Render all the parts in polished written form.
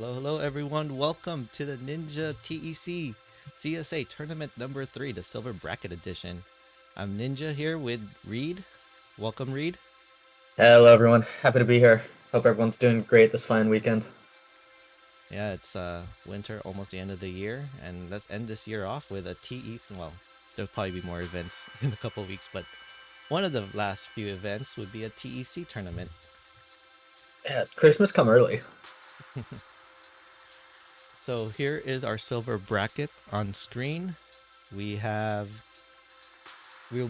Hello everyone. Welcome to the Ninja TEC CSA Tournament number 3, the Silver Bracket Edition. I'm Ninja here with Reed. Welcome, Reed. Hello, everyone. Happy to be here. Hope everyone's doing great this fine weekend. Yeah, it's winter, almost the end of the year, and let's end this year off with a TEC. Well, there'll probably be more events in a couple weeks, but one of the last few events would be a TEC tournament. Yeah, Christmas come early. So here is our silver bracket on screen. We'll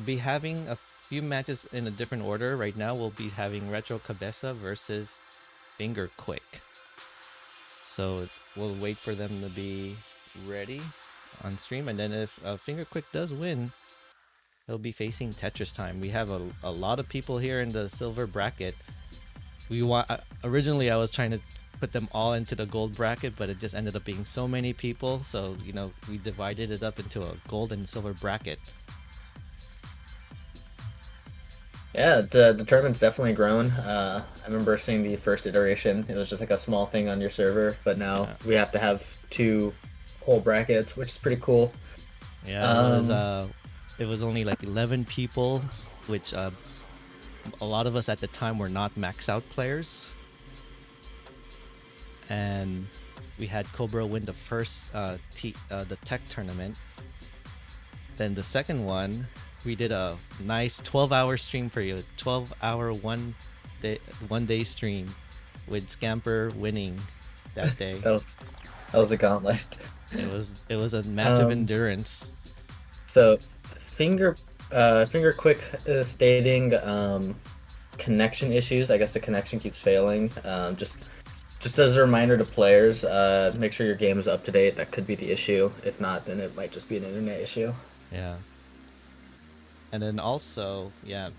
be having a few matches in a different order. Right now, we'll be having Retro Cabeza versus Finger Quick. So we'll wait for them to be ready on stream, and then if Finger Quick does win, he'll be facing Tetris Time. We have a lot of people here in the silver bracket. Originally I was trying to put them all into the gold bracket, but it just ended up being so many people. So we divided it up into a gold and silver bracket. Yeah, the tournament's definitely grown. I remember seeing the first iteration. It was just like a small thing on your server, but now Yeah, we have to have two whole brackets, which is pretty cool. yeah. Um, It was only like 11 people, which a lot of us at the time were not max out players, and we had Cobra win the first the tech tournament. Then the second one, we did a nice 12-hour stream for you. 12-hour one day stream with Scamper winning that day. that was that was the gauntlet. It was a match of Um, endurance. so finger finger quick is stating connection issues. I guess the connection keeps failing. Just as a reminder to players, make sure your game is up to date. That could be the issue. If not, then it might just be an internet issue. Yeah. And then also, yeah,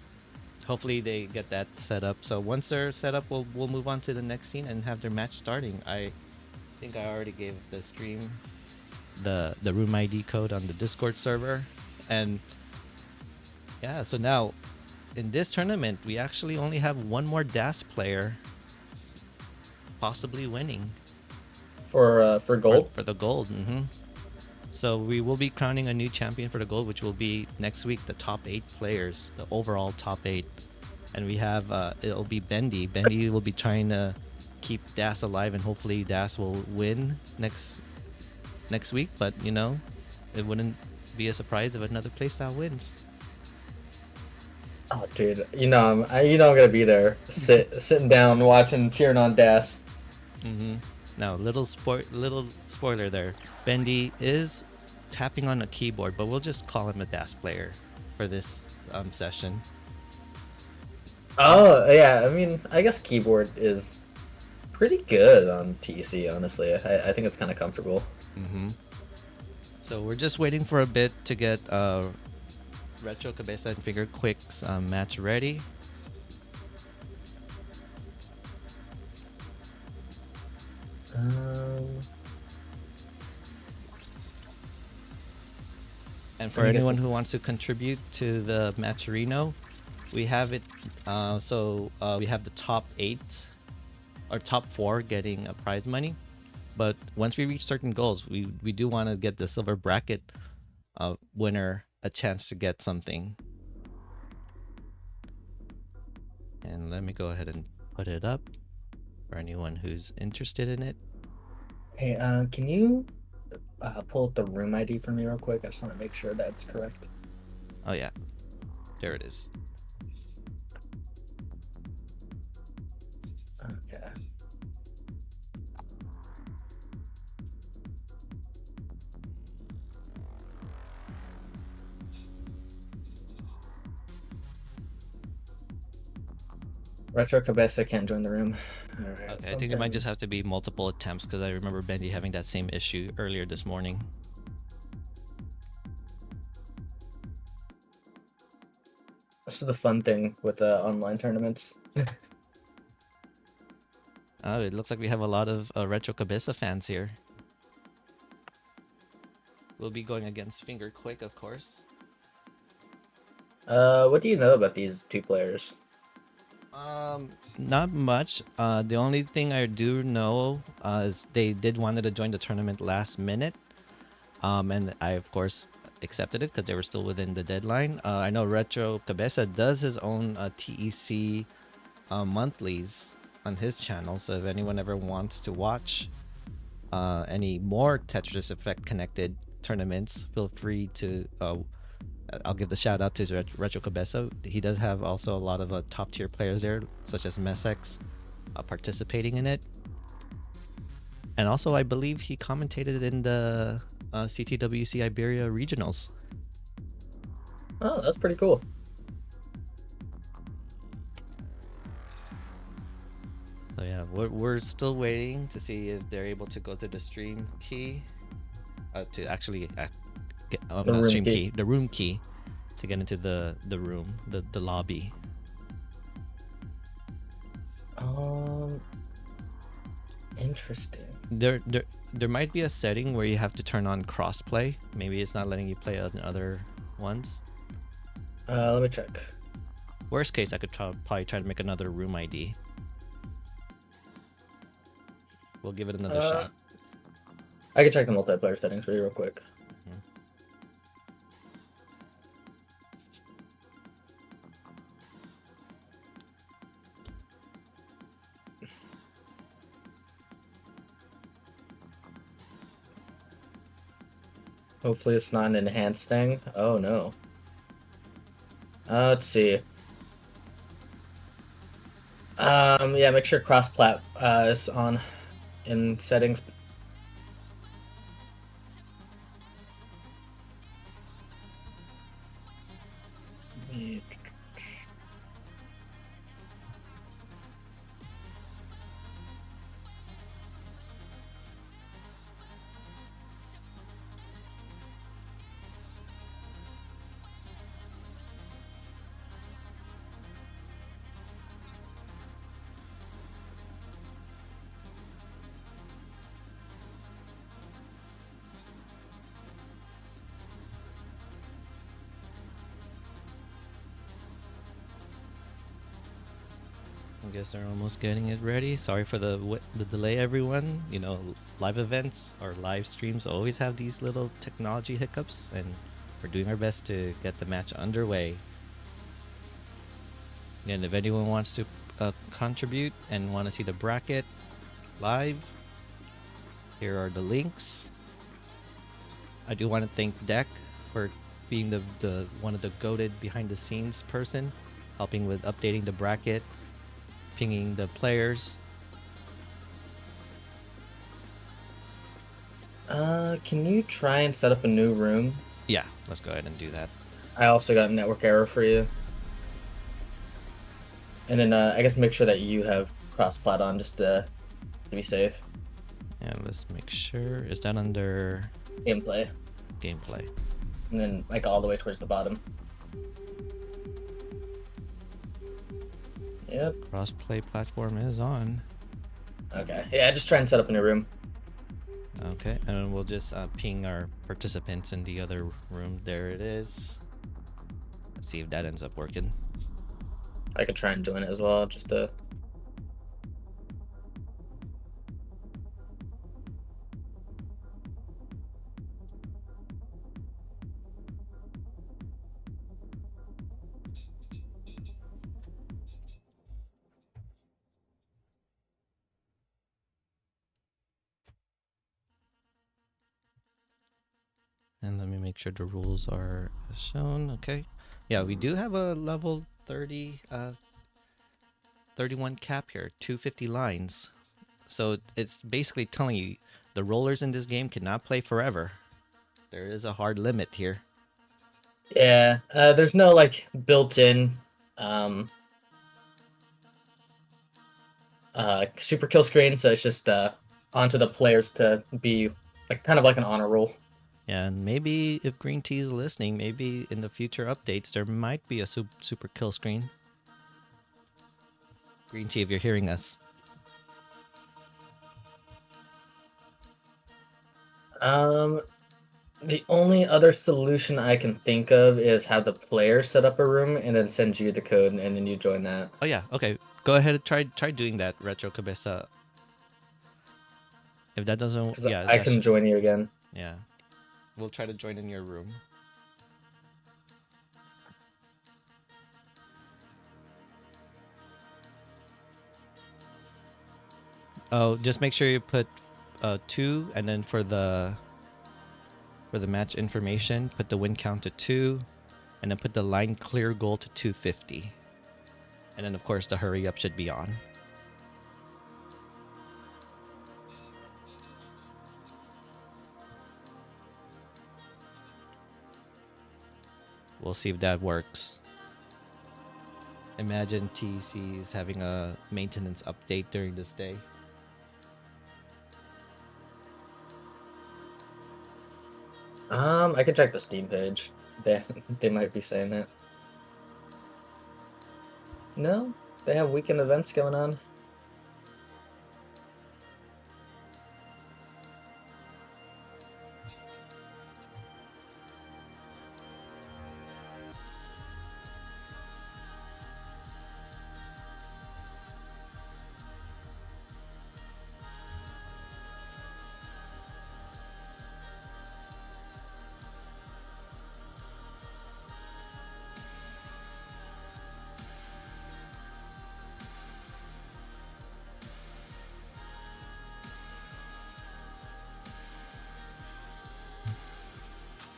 hopefully they get that set up. So once they're set up, we'll move on to the next scene and have their match starting. I think I already gave the stream the room ID code on the Discord server. And yeah, so now in this tournament, we actually only have one more DAS player possibly winning For gold. for the gold. So we will be crowning a new champion for the gold, which will be next week, the top 8 players, the overall top 8. And we have, it'll be Bendy. Bendy will be trying to keep Das alive, and hopefully Das will win next week. But, it wouldn't be a surprise if another playstyle wins. Oh, dude, I'm gonna be there, sitting down, watching, cheering on Das. Now, little spoiler there. Bendy is tapping on a keyboard, but we'll just call him a Das player for this session. Oh yeah, I mean, I guess keyboard is pretty good on PC. Honestly, I think it's kind of comfortable. So we're just waiting for a bit to get Retro Cabeza and Finger Quick's match ready. And for anyone who wants to contribute to the Matcherino, we have it. We have the top 8 or top 4 getting a prize money. But once we reach certain goals, we do want to get the silver bracket winner a chance to get something. And let me go ahead and put it up for anyone who's interested in it. Hey, can you pull up the room ID for me real quick? I just want to make sure that's correct. Oh yeah, there it is. Okay. Retro Cabeza can't join the room. All right. Okay, I think it might just have to be multiple attempts because I remember Bendy having that same issue earlier this morning. This is the fun thing with online tournaments. It looks like we have a lot of Retro Cabeza fans here. We'll be going against Finger Quick, of course. What do you know about these two players? Not much. The only thing I do know is they did wanted to join the tournament last minute. And I of course accepted it because they were still within the deadline. I know Retro Cabeza does his own TEC monthlies on his channel, so if anyone ever wants to watch any more Tetris Effect connected tournaments, feel free to. I'll give the shout out to Retro Cabeza. He does have also a lot of top tier players there, such as Mesex, participating in it. And also, I believe he commentated in the CTWC Iberia regionals. Oh, that's pretty cool. So yeah, we're still waiting to see if they're able to go to the stream key, to actually get The not room stream key. key, the room key, to get into the room, the lobby. Interesting. There might be a setting where you have to turn on crossplay. Maybe it's not letting you play on other ones. Let me check. Worst case, I could probably try to make another room ID. We'll give it another shot. I can check the multiplayer settings for you real quick. Hopefully it's not an enhanced thing. Oh no. Let's see. Yeah, make sure cross-plat is on in settings. I guess they're almost getting it ready. Sorry for the delay, everyone. You know, live events or live streams always have these little technology hiccups, and we're doing our best to get the match underway. And if anyone wants to contribute and want to see the bracket live, here are the links. I do want to thank Deck for being the one of the goated behind the scenes person, helping with updating the bracket, pinging the players. Can you try and set up a new room? Yeah, let's go ahead and do that. I also got a network error for you. And then I guess make sure that you have cross-plat on just to be safe. And let's make sure. Is that under Gameplay. gameplay? And then like all the way towards the bottom. Yep. Crossplay platform is on. Okay. Yeah, just try and set up a new room. Okay, and we'll just ping our participants in the other room. There it is. Let's see if that ends up working. I could try and join it as well, just to. And let me make sure the rules are shown. Okay. Yeah, we do have a level 30, 31 cap here, 250 lines. So it's basically telling you the rollers in this game cannot play forever. There is a hard limit here. Yeah, there's no like built-in super kill screen, so it's just onto the players to be like kind of like an honor roll. And maybe if Green Tea is listening, maybe in the future updates there might be a super kill screen. Green Tea, if you're hearing us. The only other solution I can think of is have the player set up a room and then send you the code and then you join that. Oh yeah, okay. Go ahead and try doing that, Retro Cabeza. If that doesn't, Because yeah, I can join you again. yeah. We'll try to join in your room. Oh, just make sure you put 2, and then for the match information, put the win count to 2, and then put the line clear goal to 250. And then of course the hurry up should be on. We'll see if that works. Imagine TC is having a maintenance update during this day. I can check the Steam page. They might be saying that. No, they have weekend events going on.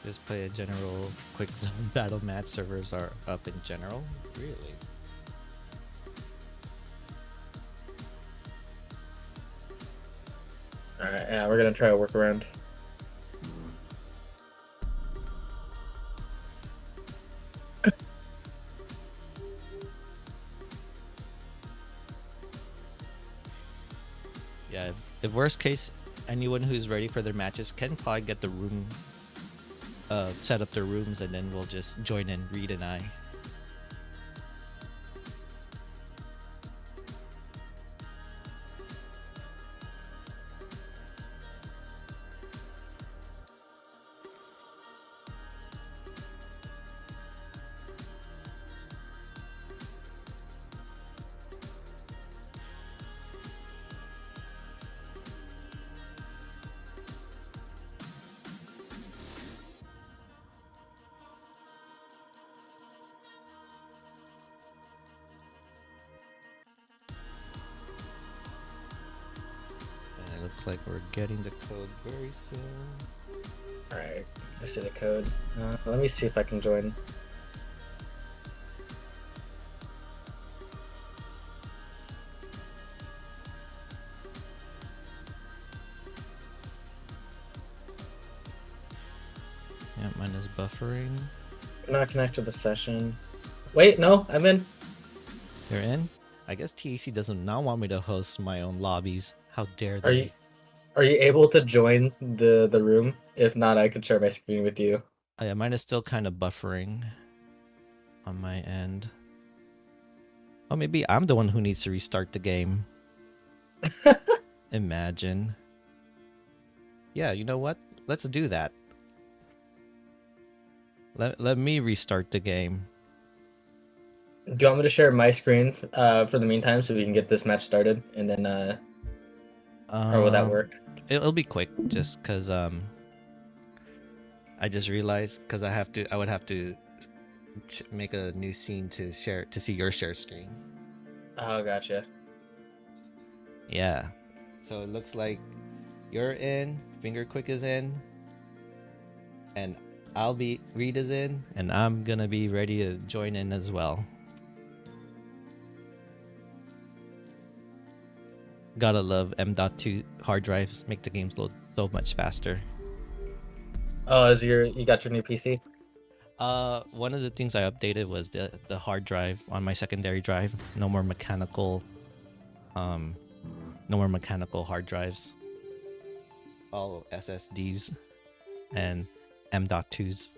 Just play a general quick zone battle match. Servers are up in general. Really? Alright, yeah, we're gonna try a workaround. Yeah, if worst case, anyone who's ready for their matches can probably get the room, set up their rooms, and then we'll just join in, Reed and I. And it looks like we're getting the code very soon. Alright, I see the code. Let me see if I can join. Yeah, mine is buffering. Not connected to the session. Wait, no, I'm in. You're in? I guess TAC doesn't now want me to host my own lobbies. How dare Are they? you able to join the room? If not, I could share my screen with you. Oh, yeah, mine is still kind of buffering on my end. Oh, maybe I'm the one who needs to restart the game. Imagine. Yeah, you know what? Let's do that. Let me restart the game. Do you want me to share my screen for the meantime so we can get this match started and then or will that work? It'll be quick just cuz I just realized cuz I would have to make a new scene to share to see your share screen. Oh, gotcha. Yeah. So it looks like you're in, Finger Quick is in, and Reed is in, and I'm gonna be ready to join in as well. Gotta love M.2 hard drives, make the games load so much faster. Oh, you got your new PC? One of the things I updated was the hard drive on my secondary drive. No more mechanical hard drives. All SSDs and M.2s.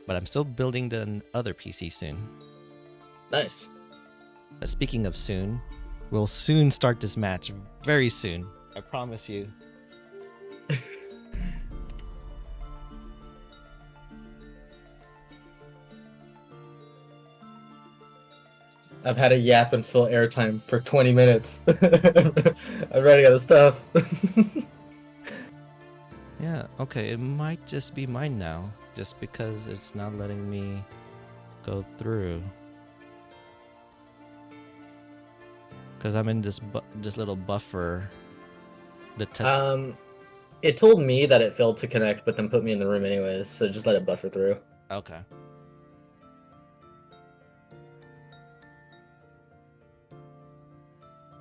But I'm still building the other PC soon. Nice. But speaking of soon, we'll soon start this match. Very soon. I promise you. I've had a yap and full airtime for 20 minutes. I'm running out of stuff. Yeah, okay, it might just be mine now, just because it's not letting me go through. Because I'm in this little buffer. It told me that it failed to connect, but then put me in the room anyways, so just let it buffer through. Okay.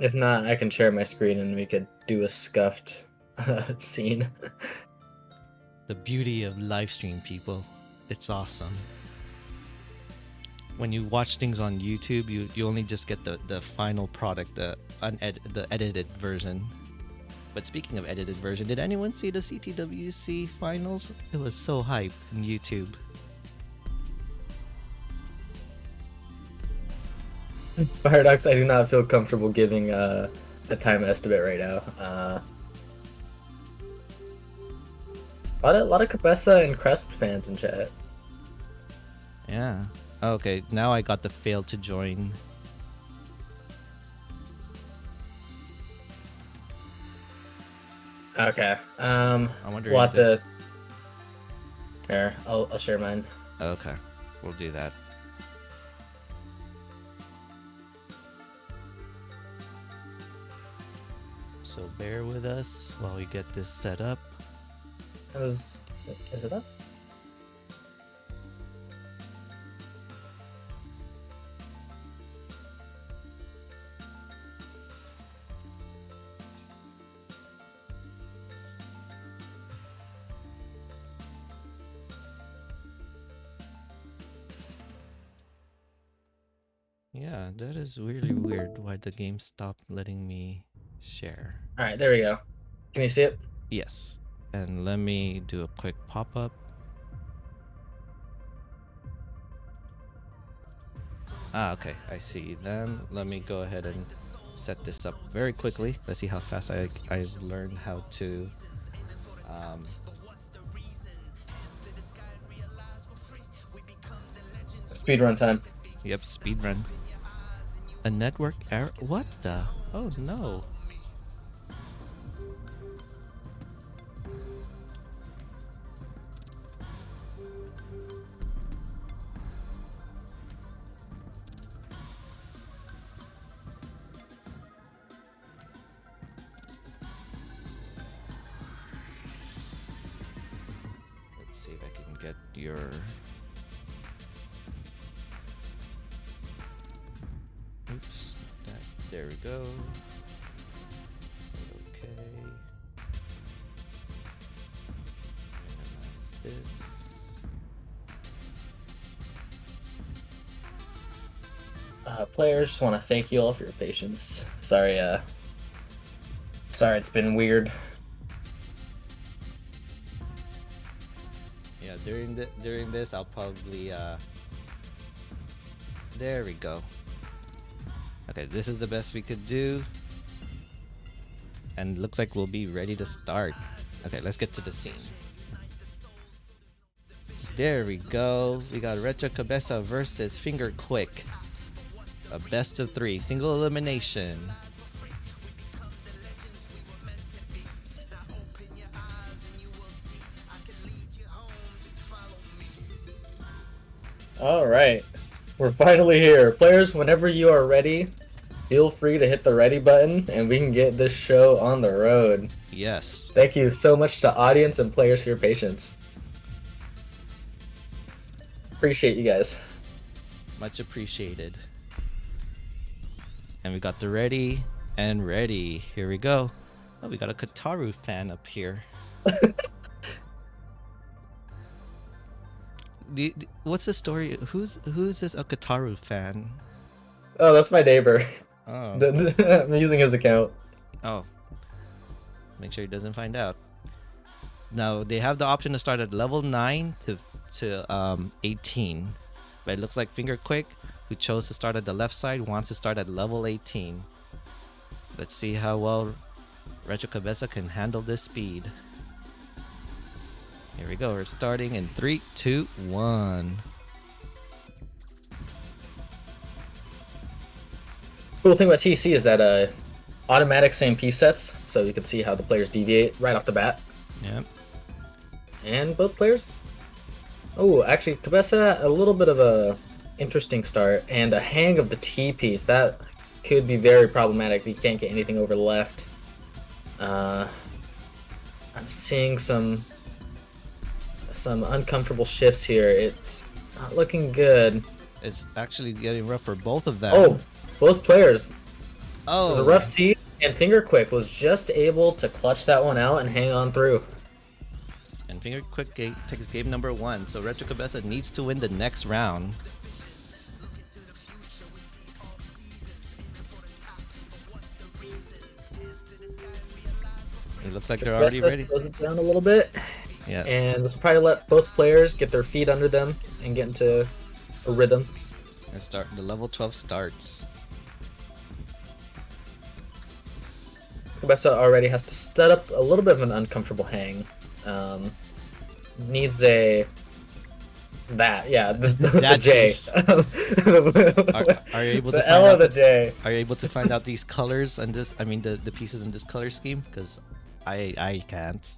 If not, I can share my screen and we could do a scuffed scene. The beauty of live stream, people. It's awesome. When you watch things on YouTube, you only just get the final product, the edited version. But speaking of edited version, did anyone see the CTWC finals? It was so hype on YouTube. Firedox, I do not feel comfortable giving a time estimate right now. A lot of Cabeza and Cresp fans in chat. Yeah. Okay, now I got the fail to join. Okay. I wonder we'll if have to. Here, I'll share mine. Okay, we'll do that. So bear with us while we get this set up. Is it up? Yeah, that is really weird why the game stopped letting me share. All right, there we go. Can you see it? Yes. And let me do a quick pop-up. Ah, okay, I see. Then let me go ahead and set this up very quickly. Let's see how fast I've learned how to Speed run time. Yep, speed run. A network error? What the? Oh no. Let's see if I can get your... Oops. There we go. Okay. Minimize this. Players, just want to thank you all for your patience. Sorry, it's been weird. Yeah, during this, I'll probably there we go. Okay, this is the best we could do, and looks like we'll be ready to start. Okay, let's get to the scene. There we go. We got Retro Cabeza versus Finger Quick. A best of 3, single elimination. All right, we're finally here. Players, whenever you are ready, feel free to hit the ready button and we can get this show on the road. Yes. Thank you so much to audience and players for your patience. Appreciate you guys. Much appreciated. And we got the ready and ready. Here we go. Oh, we got a Kataru fan up here. What's the story? Who's this Kataru fan? Oh, that's my neighbor. Oh. I'm using his account. Oh. Make sure he doesn't find out. Now they have the option to start at level 9 to 18. But it looks like Finger Quick, who chose to start at the left side, wants to start at level 18. Let's see how well Retro Cabeza can handle this speed. Here we go. We're starting in 3, 2, 1. Cool thing about TC is that automatic same piece sets, so you can see how the players deviate right off the bat. Yep. And both players. Oh, actually, Cabeza a little bit of a interesting start and a hang of the T piece. That could be very problematic if you can't get anything over the left. I'm seeing some uncomfortable shifts here. It's not looking good. It's actually getting rough for both of them. Oh, both players. It was a Oh, rough seed, and Finger Quick was just able to clutch that one out and hang on through. and Finger Quick takes game number 1. So Retro Cabeza needs to win the next round. It looks like they're already ready. Slows it down a little bit. Yeah. And this will probably let both players get their feet under them and get into a rhythm. And start the level 12 starts. Cabeza already has to set up a little bit of an uncomfortable hang. Needs the J. Are you able to the find L out of the J? Are you able to find out these colors and this? I mean the pieces in this color scheme? Because I can't.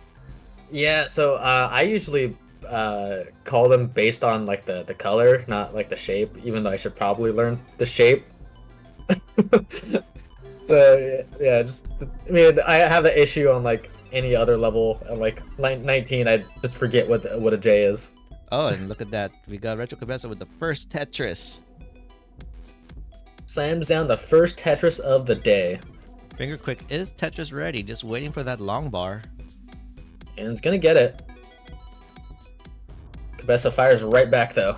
Yeah, so I usually call them based on like the color, not like the shape. Even though I should probably learn the shape. So yeah, I mean, I have the issue on like any other level. At like 19, I just forget what a J is. Oh, and look at that. We got Retro Cabeza with the first Tetris. Slams down the first Tetris of the day. Finger Quick is Tetris ready, just waiting for that long bar. And it's gonna get it. Cabeza fires right back though.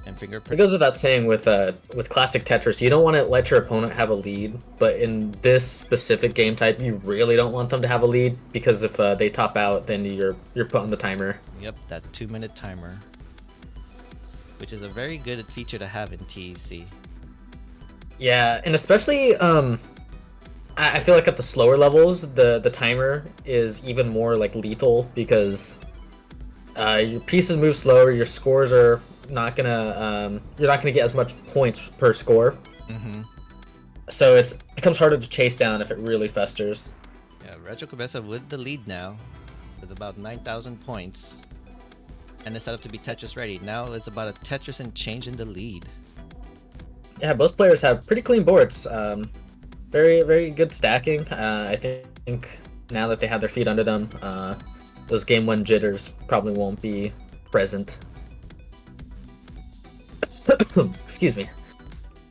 And Finger It Quick. goes without saying with classic Tetris, you don't want to let your opponent have a lead, but in this specific game type, you really don't want them to have a lead because if they top out, then you're put on the timer. Yep, that 2-minute timer. Which is a very good feature to have in TEC. Yeah, and especially I feel like at the slower levels, the timer is even more like lethal because your pieces move slower, your scores are not gonna you're not gonna get as much points per score. Mm-hmm. So it becomes harder to chase down if it really festers. Yeah, Retro Cabeza with the lead now, with about 9,000 points, and it's set up to be Tetris ready. Now it's about a Tetris and change in the lead. Yeah, both players have pretty clean boards. Very, very good stacking. I think now that they have their feet under them, those game 1 jitters probably won't be present. Excuse me.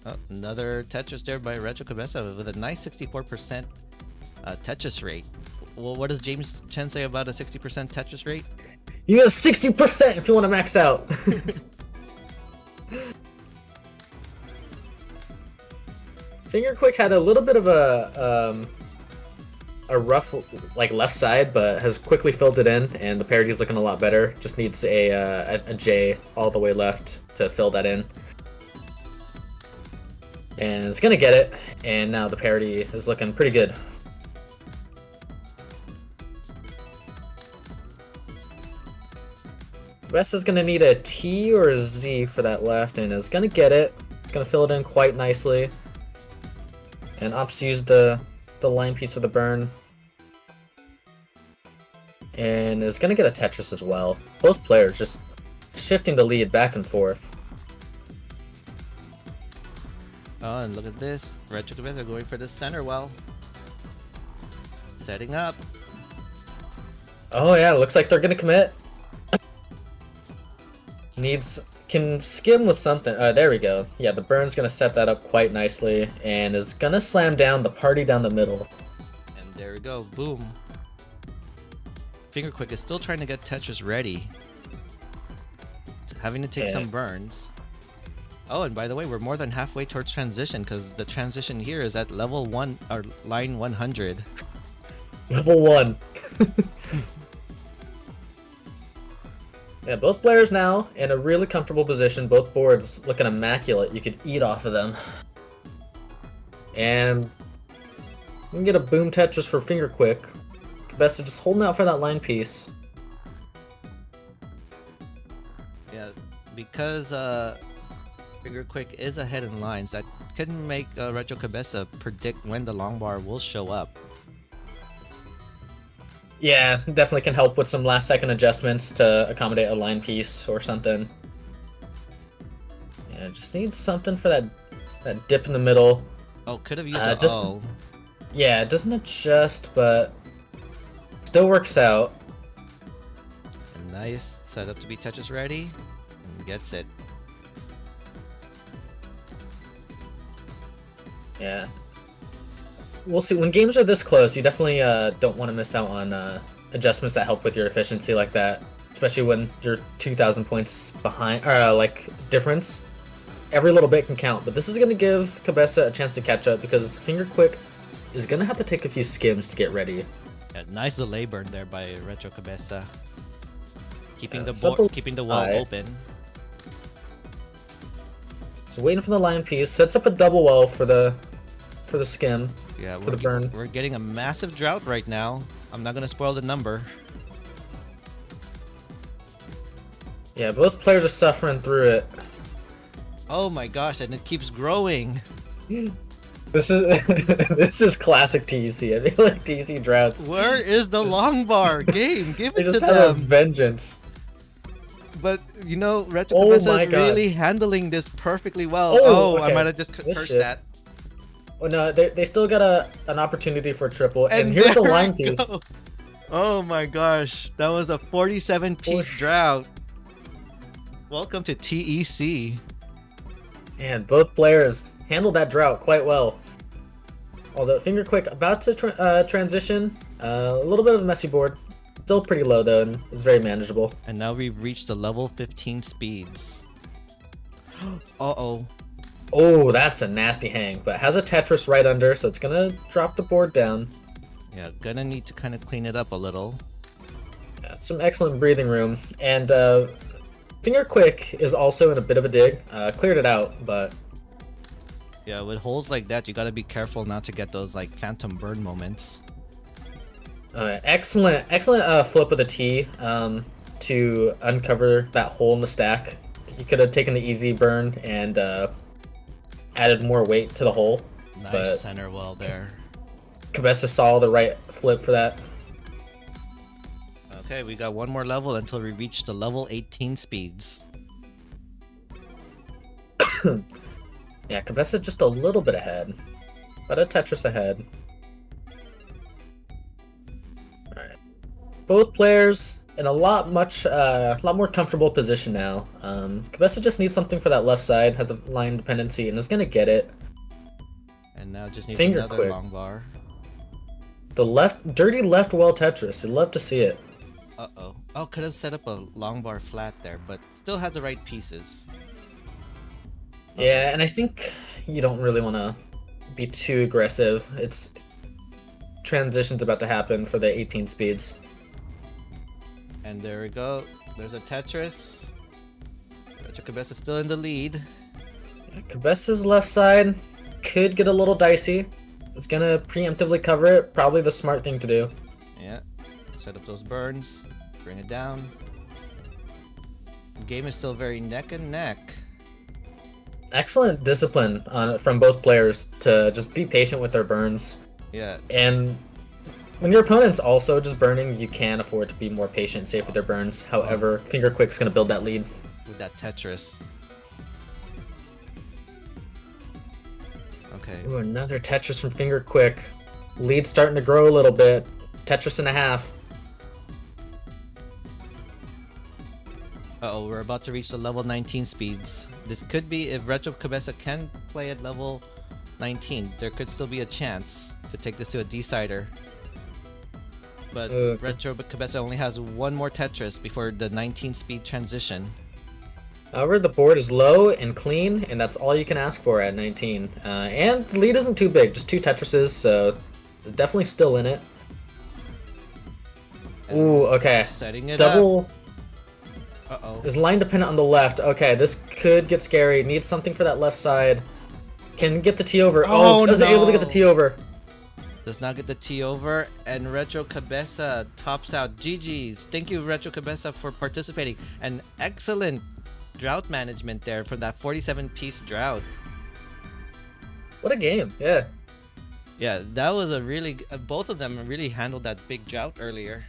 Oh, another Tetris there by Retro Cabeza with a nice 64% Tetris rate. Well, what does James Chen say about a 60% Tetris rate? You have 60% if you want to max out. Finger Quick had a little bit of a rough like left side, but has quickly filled it in, and the parity is looking a lot better. Just needs a J all the way left to fill that in, and it's gonna get it. And now the parity is looking pretty good. Wes is gonna need a T or a Z for that left, and is gonna get it. It's gonna fill it in quite nicely. And Ops used the line piece of the burn. And is going to get a Tetris as well. Both players just shifting the lead back and forth. Oh, and look at this. Retro Cabeza going for the center well. Setting up. Oh yeah, looks like they're going to commit. Can skim with something. There we go. Yeah, the burn's going to set that up quite nicely and is going to slam down the party down the middle. And there we go. Boom. Finger Quick is still trying to get Tetris ready. Having to take some burns. Oh, and by the way, we're more than halfway towards transition because the transition here is at level 1 or line 100. Level 1. Yeah, both players now in a really comfortable position. Both boards looking immaculate. You could eat off of them. And we can get a boom Tetris for Finger Quick. Best just holding out for that line piece. Yeah, because Finger Quick is ahead in lines, that could make Retro Cabeza predict when the long bar will show up. Yeah, definitely can help with some last-second adjustments to accommodate a line piece or something. Yeah, just need something for that dip in the middle. Oh, could have used a Just O. yeah, it doesn't adjust, but still works out. Nice setup to be Tetris ready. And gets it. Yeah. We'll see. When games are this close, you definitely don't want to miss out on adjustments that help with your efficiency like that. Especially when you're 2,000 points behind, or like difference. Every little bit can count, but this is going to give Cabeza a chance to catch up because Finger Quick is going to have to take a few skims to get ready. Yeah, nice delay burn there by Retro Cabeza. Keeping the Simple keeping the wall open. So waiting for the line piece, sets up a double well for the skim. Yeah, for the burn. We're getting a massive drought right now. I'm not gonna spoil the number. Yeah, both players are suffering through it. Oh my gosh, and it keeps growing. This is this is classic TEC. I feel like TEC droughts. Where is the long bar game? Give They it to just have a them. vengeance. But you know, Retro Cabeza is really handling this perfectly well. Oh, okay. I might have just cursed that. Oh no, they still got an opportunity for a triple, and here's the line piece. Oh my gosh, that was a 47-piece drought. Welcome to TEC. And both players handled that drought quite well. Although Finger Quick about to transition, a little bit of a messy board. Still pretty low though, and it's very manageable. And now we've reached the level 15 speeds. Uh-oh. Oh, that's a nasty hang, but has a Tetris right under, so it's gonna drop the board down. Yeah, gonna need to kind of clean it up a little. Yeah, some excellent breathing room, and Finger Quick is also in a bit of a dig. Cleared it out, but yeah, with holes like that, you gotta be careful not to get those like phantom burn moments. Excellent flip of the T to uncover that hole in the stack. He could have taken the easy burn and added more weight to the hole. Nice but center well there. Cabeza saw the right flip for that. Okay, we got one more level until we reach the level 18 speeds. Yeah, Cabeza just a little bit ahead. But a Tetris ahead. Alright. Both players in a lot more comfortable position now. Cabeza just needs something for that left side, has a line dependency, and is gonna get it. And now just needs Finger another quick. long bar. The dirty left well Tetris. You'd love to see it. Uh-oh. Oh, could have set up a long bar flat there, but still has the right pieces. Yeah, and I think you don't really want to be too aggressive. It's transition's about to happen for the 18 speeds. And there we go. There's a Tetris. Retro Cabeza still in the lead. Yeah, Cabeza's left side could get a little dicey. It's gonna preemptively cover it. Probably the smart thing to do. Yeah. Set up those burns. Bring it down. The game is still very neck and neck. Excellent discipline from both players to just be patient with their burns. Yeah. And when your opponent's also just burning, you can afford to be more patient, safe with their burns. However, Finger Quick's gonna build that lead. With that Tetris. Okay. Ooh, another Tetris from Finger Quick. Lead starting to grow a little bit. Tetris and a half. Uh-oh, we're about to reach the level 19 speeds. This could be, if Retro Cabeza can play at level 19, there could still be a chance to take this to a decider. But Retro Cabeza only has one more Tetris before the 19 speed transition. However, the board is low and clean, and that's all you can ask for at 19. And the lead isn't too big, just 2 Tetrises, so definitely still in it. And ooh, okay. Setting it Double. up. Uh-oh. Is line dependent on the left. Okay, this could get scary. Needs something for that left side. Can get the T over. Oh, doesn't able to get the T over. Does not get the T over, and Retro Cabeza tops out. GG's. Thank you, Retro Cabeza, for participating. An excellent drought management there from that 47-piece drought. What a game! Yeah. Yeah, that was a really both of them really handled that big drought earlier.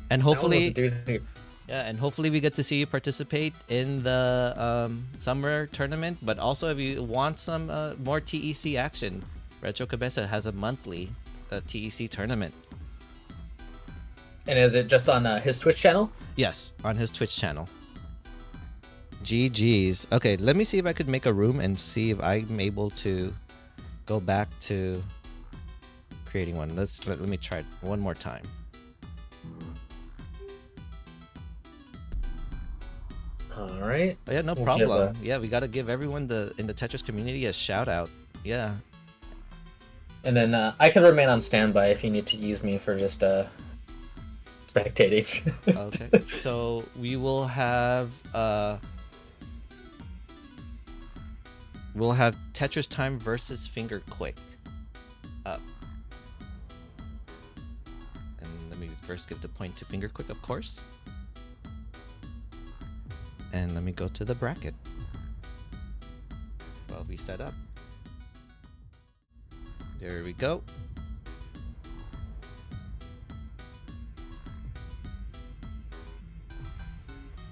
And That one was a hopefully, doozy. yeah, and hopefully we get to see you participate in the summer tournament. But also, if you want some more TEC action, Retro Cabeza has a monthly TEC tournament. And is it just on his Twitch channel? Yes, on his Twitch channel. GG's. Okay, let me see if I could make a room and see if I'm able to go back to creating one. Let me try it one more time. All right. Oh, yeah, no problem. Yeah, we gotta give everyone in the Tetris community a shout out. Yeah. And then I can remain on standby if you need to use me for just spectating. Okay. So we will have Tetris Time versus Finger Quick up. And let me first give the point to Finger Quick, of course. And let me go to the bracket. Well, we set up. There we go.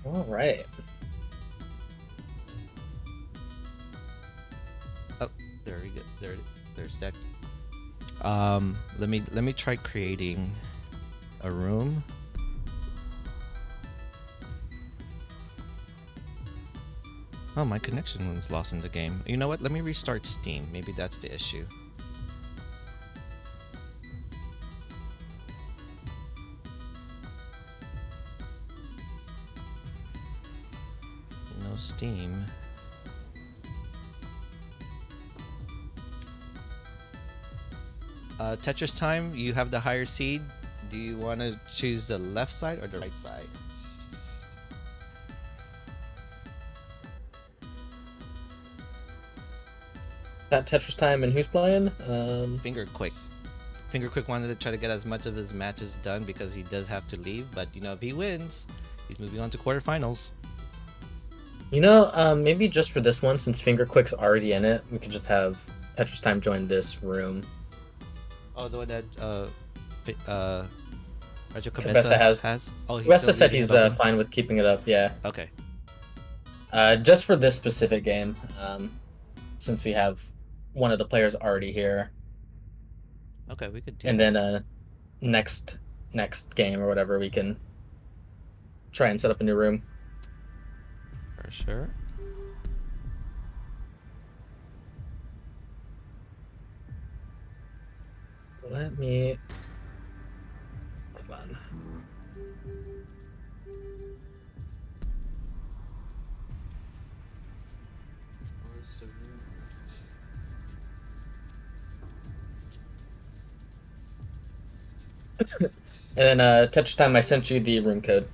All right. Oh, there we go. There's that. Let me try creating a room. Oh, my connection was lost in the game. You know what? Let me restart Steam. Maybe that's the issue. No Steam. Tetris Time, you have the higher seed. Do you want to choose the left side or the right side? That Tetris Time and who's playing? Finger Quick. Finger Quick wanted to try to get as much of his matches done because he does have to leave. But, you know, if he wins, he's moving on to quarterfinals. You know, maybe just for this one, since Finger Quick's already in it, we could just have Tetris Time join this room. Oh, the one that Rajo Cabeza has? Oh, Cabeza said he's fine with keeping it up, yeah. Okay. Just for this specific game, since we have one of the players already here. Okay, we could do and that. then next game or whatever, we can try and set up a new room. For sure. Let me... Hold on. And then Tetris Time, I sent you the room code.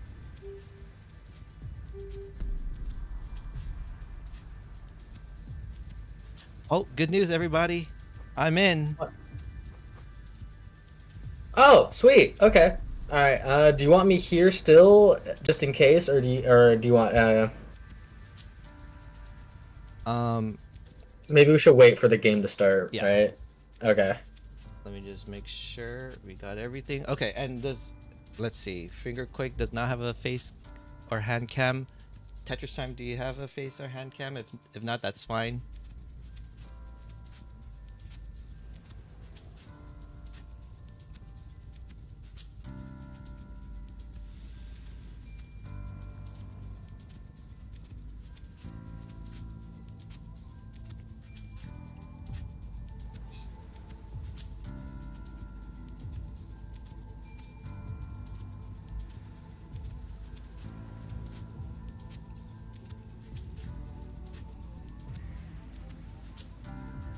Oh, good news, everybody. I'm in. Oh, sweet. Okay. All right. Do you want me here still, just in case, or do you want? Maybe we should wait for the game to start. Yeah. Right. Okay. Let me just make sure we got everything. Okay, and let's see. Finger Quick does not have a face or hand cam. Tetris Time, do you have a face or hand cam? If not, that's fine.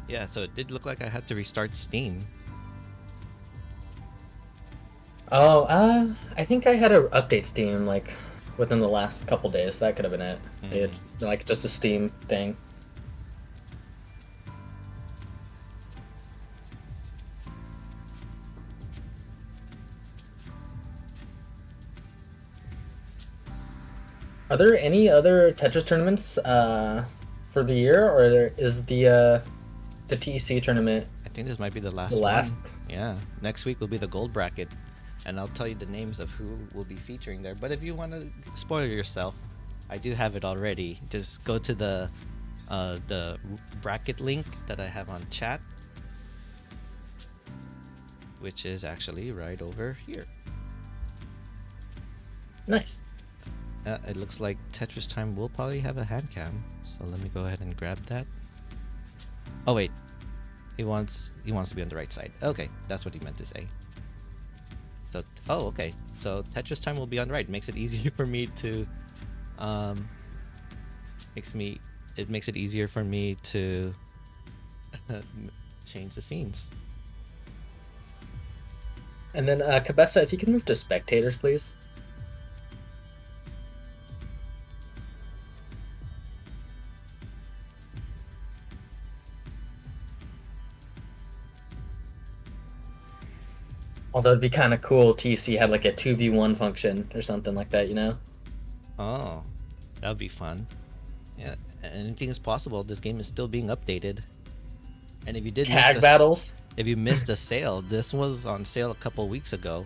Yeah, so it did look like I had to restart Steam. Oh, I think I had to update Steam like within the last couple days. That could have been it. It's like just a Steam thing. Are there any other Tetris tournaments for the year, or is the TEC tournament I think this might be the the last one. last? Yeah, next week will be the gold bracket, and I'll tell you the names of who will be featuring there. But if you want to spoil yourself, I do have it already. Just go to the bracket link that I have on chat, which is actually right over here. Nice. It looks like Tetris Time will probably have a hand cam, so let me go ahead and grab that. Oh wait, he wants to be on the right side. Okay, that's what he meant to say. So okay, so Tetris Time will be on the right. Makes it easier for me to makes it easier for me to change the scenes. And then Cabessa, if you can move to spectators, please. Although it'd be kind of cool, TC had like a 2v1 function or something like that, you know? Oh, that would be fun. Yeah, anything is possible. This game is still being updated. And if you did Tag battles. if you missed a sale, this was on sale a couple weeks ago.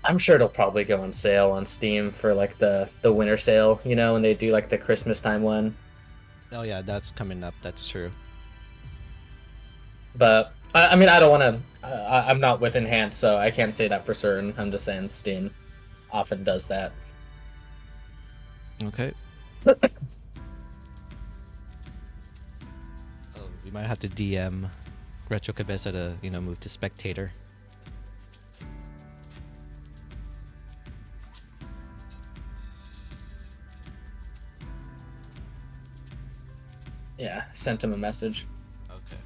I'm sure it'll probably go on sale on Steam for like the winter sale, you know, when they do like the Christmas time one. Oh yeah, that's coming up. That's true. But I mean, I don't want to. I'm not with N.J.A TE, so I can't say that for certain. I'm just saying Steam often does that. Okay. We might have to DM Retro Cabeza to move to spectator. Yeah, sent him a message. Okay.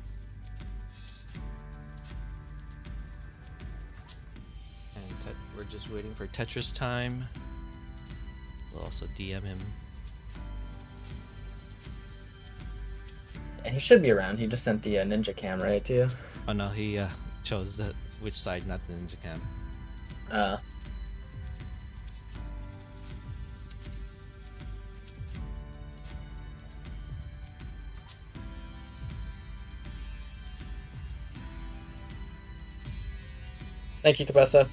And we're just waiting for Tetris Time. We'll also DM him. And he should be around. He just sent the Ninja Cam, right, to you? Oh no, he chose which side, not the Ninja Cam. Thank you, Cabessa.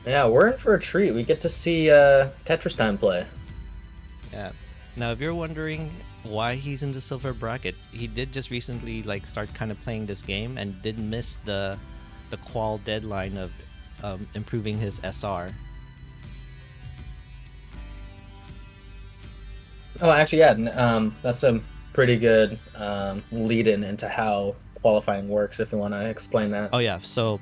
Yeah, we're in for a treat. We get to see Tetris Time play. Yeah. Now, if you're wondering why he's in the silver bracket, he did just recently start kind of playing this game and did miss the qual deadline of improving his SR. Oh, actually, yeah. That's a pretty good lead-in into how qualifying works. If you want to explain that. Oh yeah. So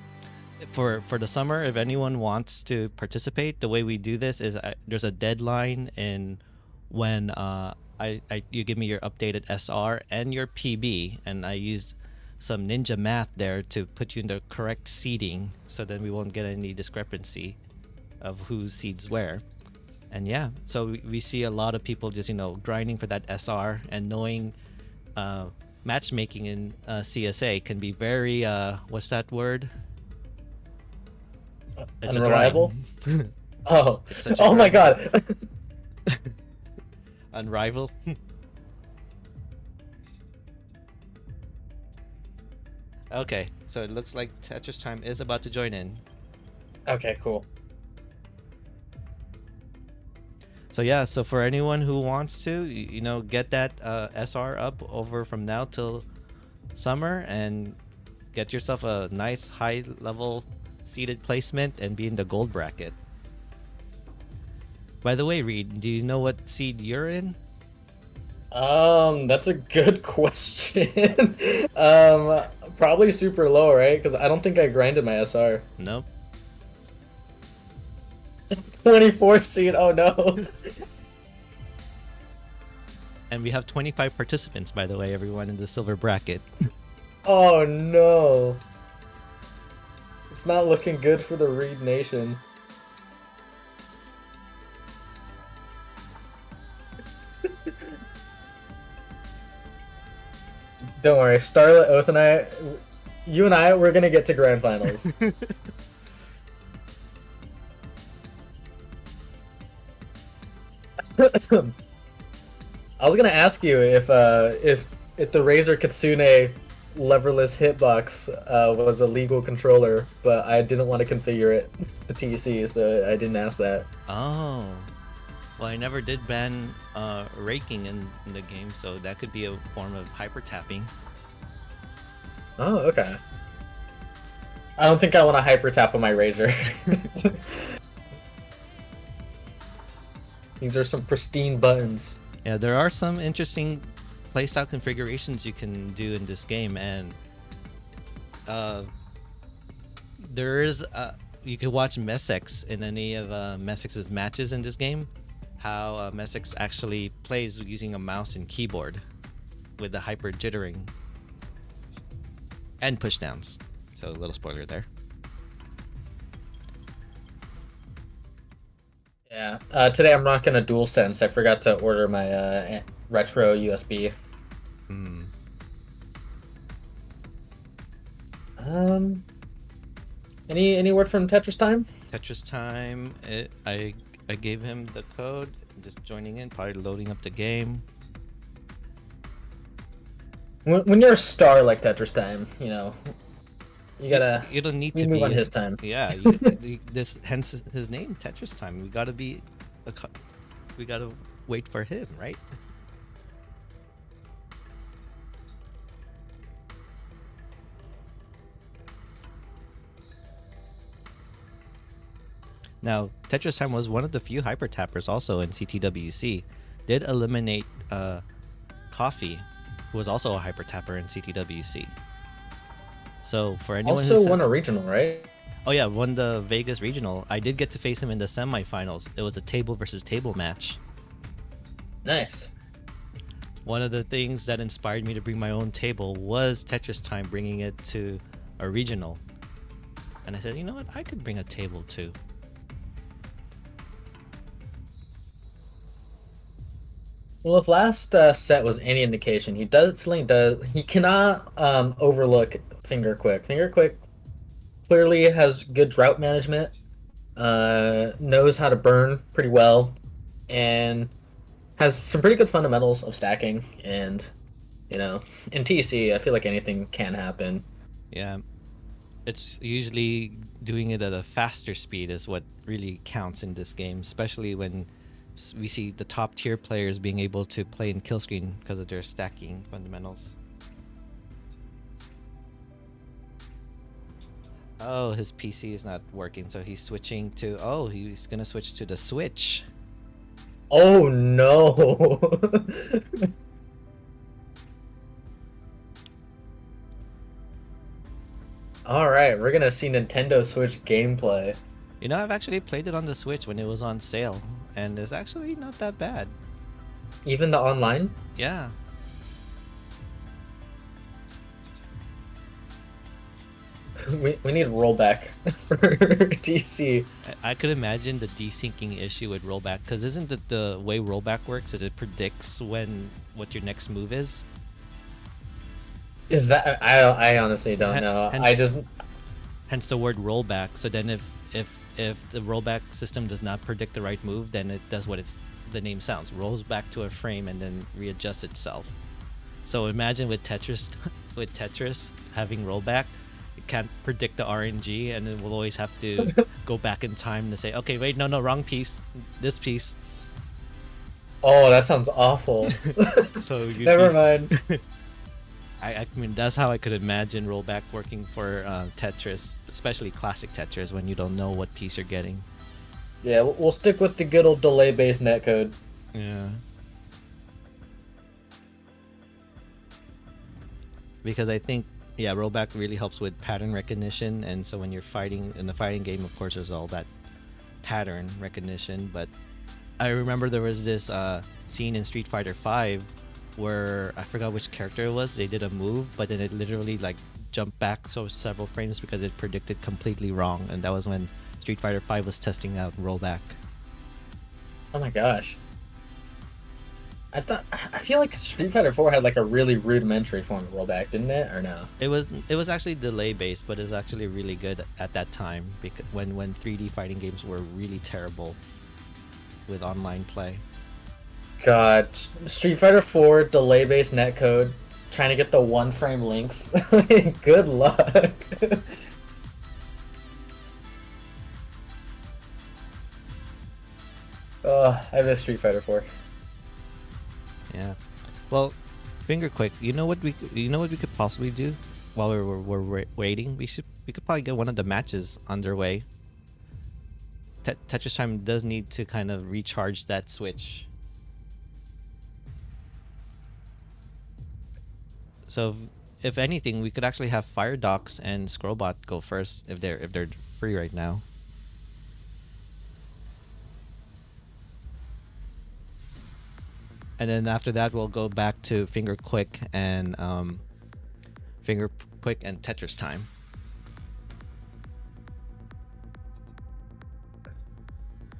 for the summer, if anyone wants to participate, the way we do this is there's a deadline in when you give me your updated SR and your PB, and I used some ninja math there to put you in the correct seeding, so then we won't get any discrepancy of who seeds where. And yeah, so we see a lot of people just grinding for that SR, and knowing matchmaking in CSA can be very what's that word? It's Unreliable? a grind. Oh, It's such a oh my grind. God. Unrivaled. Okay, so it looks like Tetris Time is about to join in. Okay, cool. So yeah, so for anyone who wants to, get that SR up over from now till summer and get yourself a nice high level seated placement and be in the gold bracket. By the way, Reed, do you know what seed you're in? That's a good question. Probably super low, right? Because I don't think I grinded my SR. Nope. 24th seed. Oh no. And we have 25 participants, by the way, everyone in the silver bracket. Oh no. It's not looking good for the Reed Nation. Don't worry, Starlit Oath and you and I, we're gonna get to grand finals. I was gonna ask you if the Razer Kitsune leverless hitbox was a legal controller, but I didn't want to configure it to TC, so I didn't ask that. Oh, well, I never did ban raking in the game, so that could be a form of hyper tapping. Oh, okay. I don't think I want to hyper tap on my Razer. These are some pristine buttons. Yeah, there are some interesting playstyle configurations you can do in this game, and there is you can watch Messex in any of Messex's matches in this game. How Messex actually plays using a mouse and keyboard with the hyper jittering and pushdowns. So a little spoiler there. Yeah. Today I'm rocking a DualSense. I forgot to order my retro USB. Hmm. Any word from Tetris time? Tetris time. I gave him the code. Just joining in, probably loading up the game. When you're a star like Tetris time, you know, you gotta. You don't need you to move be on his time. Yeah, this hence his name, Tetris time. We gotta be, we gotta wait for him, right? Now, Tetris time was one of the few hyper tappers also in CTWC. Did eliminate Coffee, who was also a hyper tapper in CTWC. So for anyone Also who says, won a regional, right? oh yeah, won the Vegas regional. I did get to face him in the semifinals. It was a table versus table match. Nice. One of the things that inspired me to bring my own table was Tetris time, bringing it to a regional. And I said, you know what, I could bring a table too. Well, if last set was any indication, he definitely does. He cannot overlook Finger Quick. Finger Quick clearly has good drought management, knows how to burn pretty well, and has some pretty good fundamentals of stacking. And you know, in TC, I feel like anything can happen. Yeah, it's usually doing it at a faster speed is what really counts in this game, especially when we see the top tier players being able to play in kill screen because of their stacking fundamentals. Oh, his PC is not working, so he's switching to, oh, he's gonna switch to the Switch. Oh no! All right, we're gonna see Nintendo Switch gameplay. You know, I've actually played it on the Switch when it was on sale, and it's actually not that bad. Even the online? Yeah. We need rollback for DC. I could imagine the desyncing issue with rollback, because isn't it the way rollback works is it predicts what your next move is? Is that I honestly don't know. Hence, hence the word rollback. So then if the rollback system does not predict the right move, then it does what the name sounds, rolls back to a frame and then readjusts itself. So imagine with Tetris with Tetris having rollback, it can't predict the RNG, and it will always have to go back in time to say, okay, wait, no, wrong piece, this piece. Oh, that sounds awful. So never mind. I mean, that's how I could imagine rollback working for Tetris, especially classic Tetris, when you don't know what piece you're getting. Yeah, we'll stick with the good old delay-based netcode. Yeah. Because I think, yeah, rollback really helps with pattern recognition, and so when you're fighting in the fighting game, of course, there's all that pattern recognition. But I remember there was this scene in Street Fighter V where I forgot which character it was. They did a move, but then it literally like jumped back several frames because it predicted completely wrong, and that was when Street Fighter V was testing out rollback. Oh my gosh. I feel like Street Fighter 4 had like a really rudimentary form of rollback, didn't it? Or no? It was actually delay based, but it's actually really good at that time because when 3D fighting games were really terrible with online play. God, Street Fighter 4 delay based netcode, trying to get the one frame links. Good luck. Oh, I miss Street Fighter 4. Yeah. Well, finger quick. You know what we could possibly do while we're waiting. We could probably get one of the matches underway. Tetris Time does need to kind of recharge that switch. So if anything, we could actually have Fire Docs and Scrobot go first if they're free right now. And then after that, we'll go back to Finger Quick and Finger Quick and Tetris Time.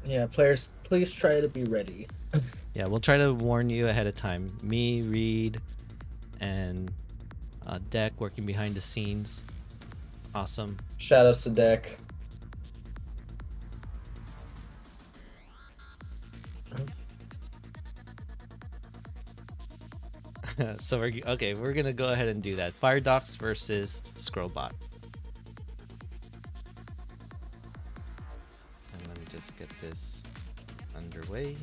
Yeah, players, please try to be ready. Yeah, we'll try to warn you ahead of time. Me, Reed, and Deck working behind the scenes. Awesome. Shadows to deck. So we're gonna go ahead and do that. Fire Docs versus Scrobot. And let me just get this underway.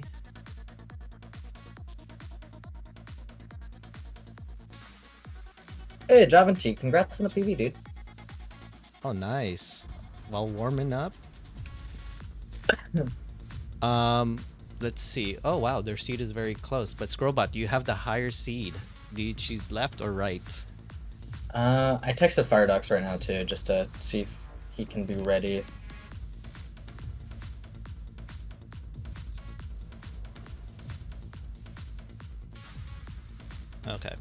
Hey, Javanti, congrats on the PV, dude. Oh, nice. While warming up. Um, let's see. Oh wow, their seed is very close. But Scrobot, you have the higher seed. Do you choose left or right? I texted Firedox right now too, just to see if he can be ready. Okay.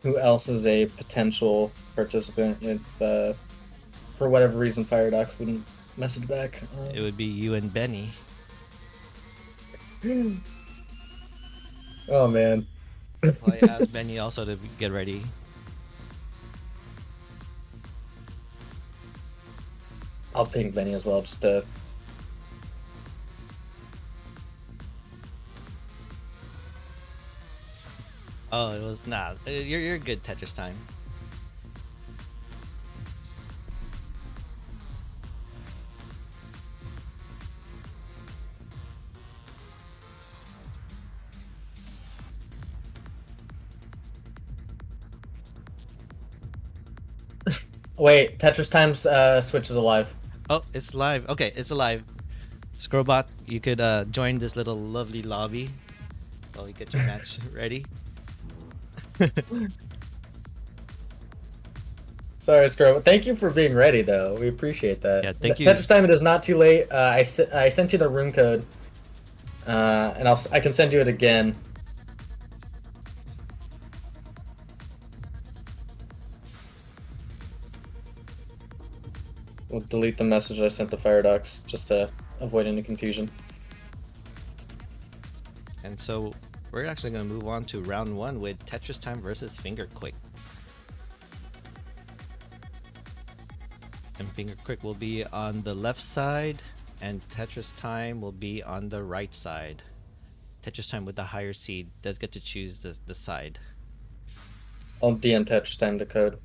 Who else is a potential participant if, for whatever reason, Firedox wouldn't message back? It would be you and Benny. Oh man. Well, I asked Benny also to get ready. I'll ping Benny as well, just to. Oh, it was nah. You're good. Tetris Time. Wait, Tetris Time's Switch is alive. Oh, it's live. Okay, it's alive. Scrobot, you could join this little lovely lobby while we get your match ready. Sorry, Scrub. Thank you for being ready, though. We appreciate that. Yeah, thank you. Tetris Time, it is not too late. I sent you the room code, and I can send you it again. We'll delete the message I sent to Firedox just to avoid any confusion. And so we're actually going to move on to round one with Tetris Time versus Finger Quick. And Finger Quick will be on the left side, and Tetris Time will be on the right side. Tetris Time with the higher seed does get to choose the side. I'll DM Tetris Time the code.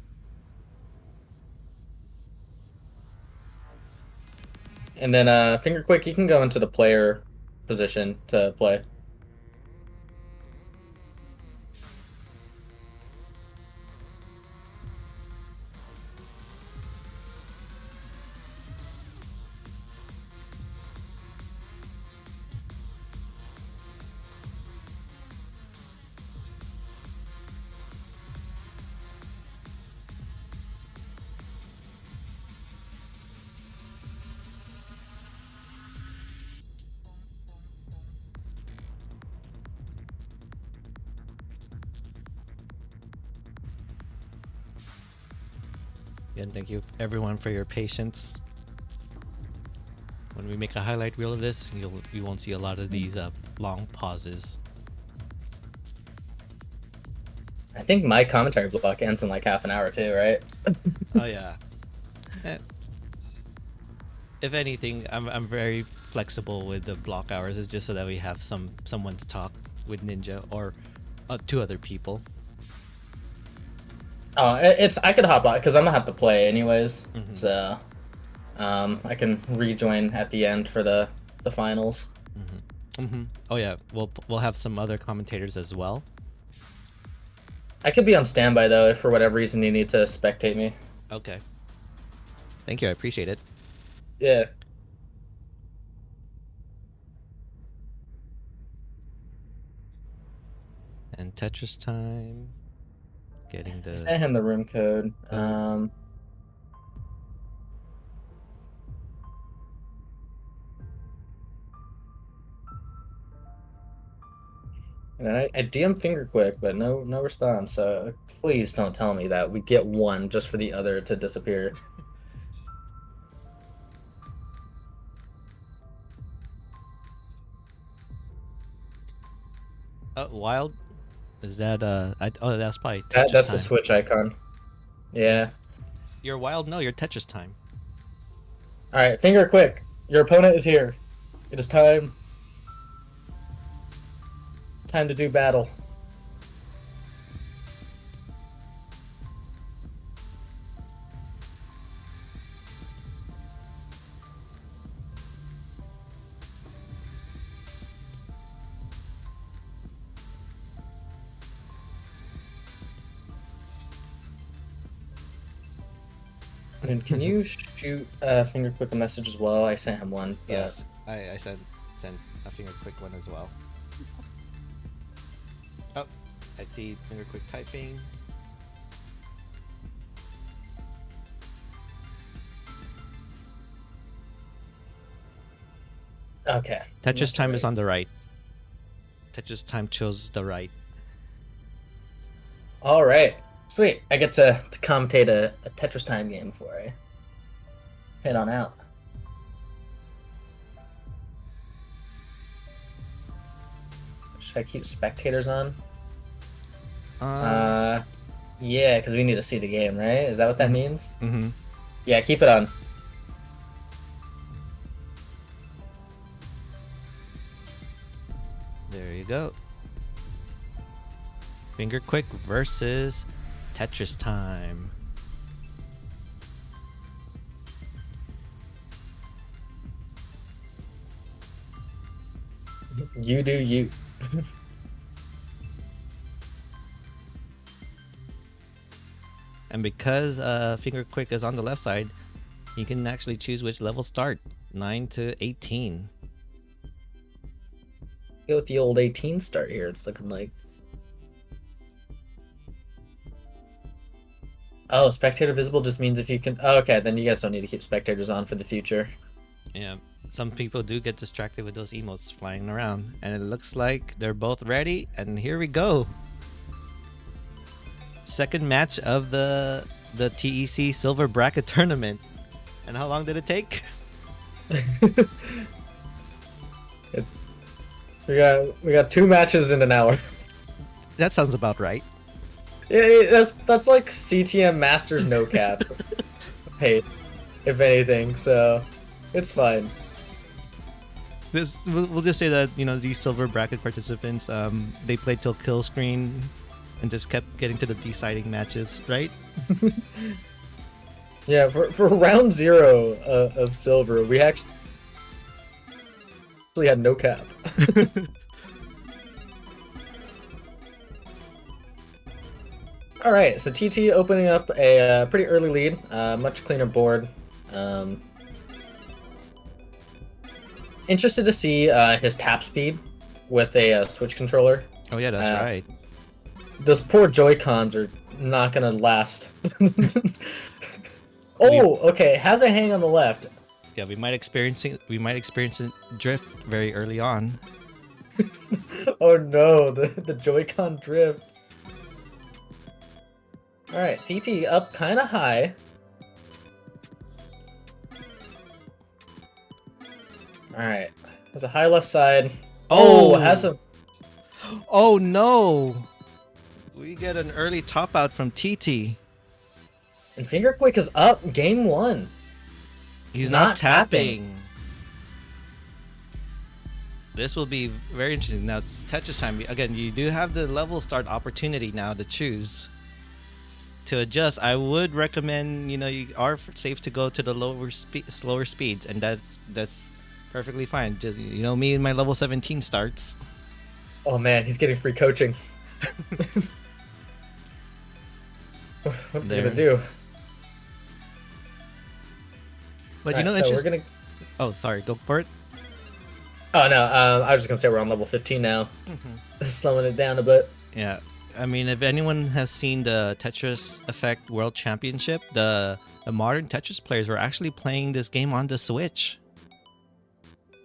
And then Finger Quick, you can go into the player position to play. Again, thank you everyone for your patience. When we make a highlight reel of this, you won't see a lot of these long pauses. I think my commentary block ends in like half an hour too, right? Oh yeah. If anything, I'm very flexible with the block hours. It's just so that we have someone to talk with Ninja or two other people. Oh, I could hop on because I'm gonna have to play anyways. Mhm. So, I can rejoin at the end for the finals. Oh yeah, we'll have some other commentators as well. I could be on standby though if for whatever reason you need to spectate me. Okay. Thank you. I appreciate it. Yeah. And Tetris time. Getting I the sent him the room code. code. And I DM finger quick, but no response. So please don't tell me that we get one just for the other to disappear. Wild. Is that oh, that's probably Tetris That's the time. switch icon. Yeah. You're Wild. No, you're Tetris time. All right, finger quick. Your opponent is here. It is time. Time to do battle. And can you shoot finger quick a message as well? I sent him one. But... Yes, I sent a finger quick one as well. Oh, I see finger quick typing. Okay. Tetris time is on the right. Tetris time chose the right. All right. Sweet. I get to commentate a Tetris time game before I head on out. Should I keep spectators on? Yeah, because we need to see the game, right? Is that what that means? Mm-hmm. Yeah, keep it on. There you go. Finger quick versus Tetris time. You do you. And because finger quick is on the left side, you can actually choose which level start. 9 to 18. Go with the old 18 start here. It's looking like. Oh, spectator visible just means if you can. Oh, okay, then you guys don't need to keep spectators on for the future. Yeah, some people do get distracted with those emotes flying around, and it looks like they're both ready. And here we go. Second match of the TEC Silver Bracket Tournament. And how long did it take? We got 2 matches in an hour. That sounds about right. Yeah, that's like CTM Masters no cap. Hey, if anything, so it's fine. We'll just say that, you know, these silver bracket participants, they played till kill screen and just kept getting to the deciding matches, right? Yeah, for round 0 of silver, we actually had no cap. All right, so TT opening up a pretty early lead, much cleaner board. Interested to see his tap speed with a Switch controller. Oh yeah, that's right. Those poor Joy-Cons are not gonna last. Oh, okay, has a hang on the left. Yeah, we might experience it drift very early on. Oh no, the Joy-Con drift. All right, PT up kind of high. All right. There's a high left side. Oh, has Oh! a Oh no! We get an early top out from TT. and Finger Quick is up. Game 1. He's not Not tapping. tapping. This will be very interesting. Now, Tetris time. Again, you do have the level start opportunity now to choose. To adjust, I would recommend, you are safe to go to the slower speeds, and that's perfectly fine. Just, me and my level 17 starts. Oh man, he's getting free coaching. What's he gonna do? But All right, so we're gonna. Oh, sorry. Go for it. Oh no, I was just gonna say we're on level 15 now, slowing it down a bit. Yeah, I mean, if anyone has seen the Tetris Effect World Championship, the modern Tetris players are actually playing this game on the Switch.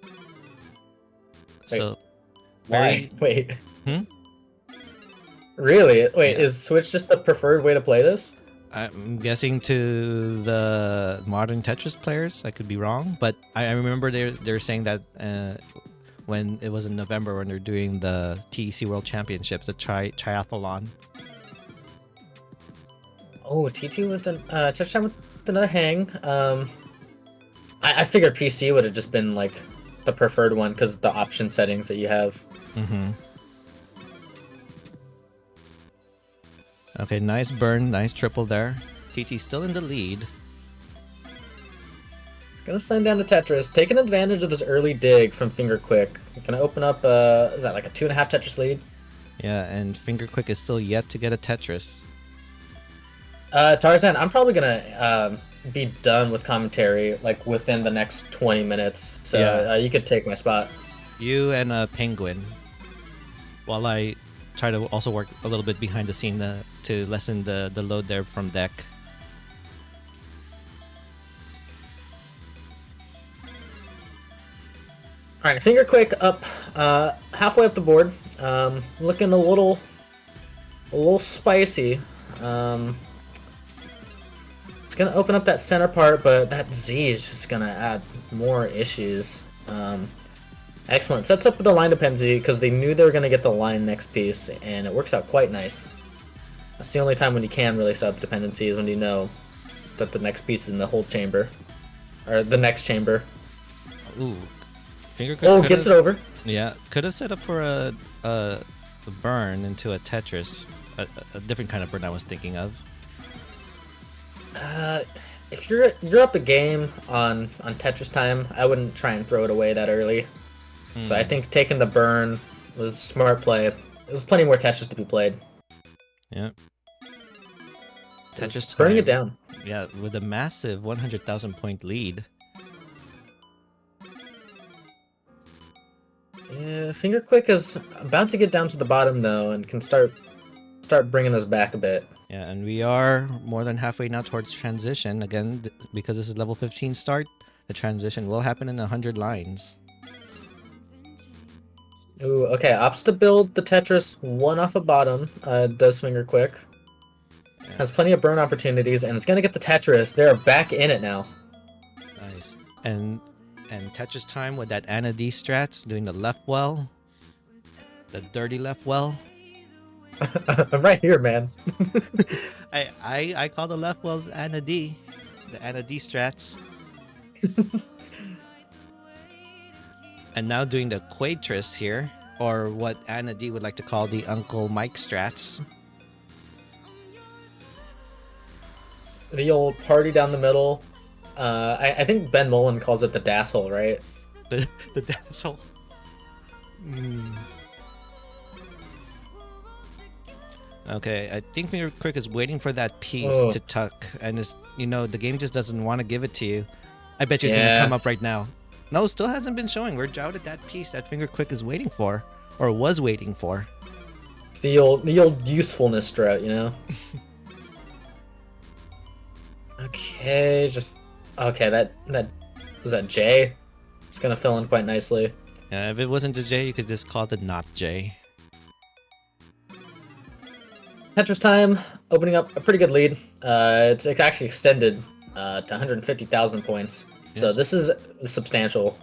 Wait, So, why? Wait. Hmm? Really? Wait, Yeah. is Switch just the preferred way to play this? I'm guessing to the modern Tetris players. I could be wrong, but I remember they're saying that when it was in November when they're doing the TEC World Championships, the triathlon. Oh, T2 with an touchdown with another hang. I figured PC would have just been like the preferred one because of the option settings that you have. Mm-hmm. Okay, nice burn, nice triple there. TT still in the lead. It's gonna send down to Tetris, taking advantage of this early dig from Finger Quick. Gonna open up, is that like a 2.5 Tetris lead? Yeah, and Finger Quick is still yet to get a Tetris. Tarzan, I'm probably gonna be done with commentary like within the next 20 minutes. So Yeah. you could take my spot. You and a Penguin. While I try to also work a little bit behind the scene to lessen the load there from deck. All right, Finger Quick up, halfway up the board. Looking a little spicy. It's gonna open up that center part, but that Z is just gonna add more issues. Excellent. Sets up the line dependency because they knew they were gonna get the line next piece, and it works out quite nice. That's the only time when you can really set up dependency is when you know that the next piece is in the whole chamber, or the next chamber. Ooh. Finger Quick Oh, gets it over. Yeah, could have set up for a burn into a Tetris. A different kind of burn I was thinking of. If you're up a game on Tetris time, I wouldn't try and throw it away that early. So I think taking the burn was smart play. There's plenty more Tetris to be played. Yeah. Tetris time. Burning it down. Yeah, with a massive 100,000 point lead. Yeah, Finger Quick is about to get down to the bottom though, and can start bringing us back a bit. Yeah, and we are more than halfway now towards transition. Again, because this is level 15 start, the transition will happen in 100 lines. Ooh, okay, opts to build the Tetris one off a bottom, does Finger Quick. Yeah. Has plenty of burn opportunities, and it's gonna get the Tetris. They're back in it now. Nice. And Tetris time with that N.I.N.J.A Te strats, doing the left well. The dirty left well. I'm right here, man. I call the left wells N.I.N.J.A Te. The N.I.N.J.A Te strats. And now doing the Quatris here, or what N.I.N.J.A Te would like to call the Uncle Mike strats. The old party down the middle. I think Ben Mullen calls it the das hole, right? The das hole. Okay, I think Finger Quick is waiting for that piece to tuck, and the game just doesn't want to give it to you. I bet you it's gonna come up right now. No, still hasn't been showing. We're out at that piece that Finger Quick is waiting for, or was waiting for. The old usefulness strat, you know. Okay, that was that J. It's gonna fill in quite nicely. Yeah, if it wasn't the J, you could just call it the not J. Tetris time, opening up a pretty good lead. It's actually extended to 150,000 points. Yes. So this is substantial.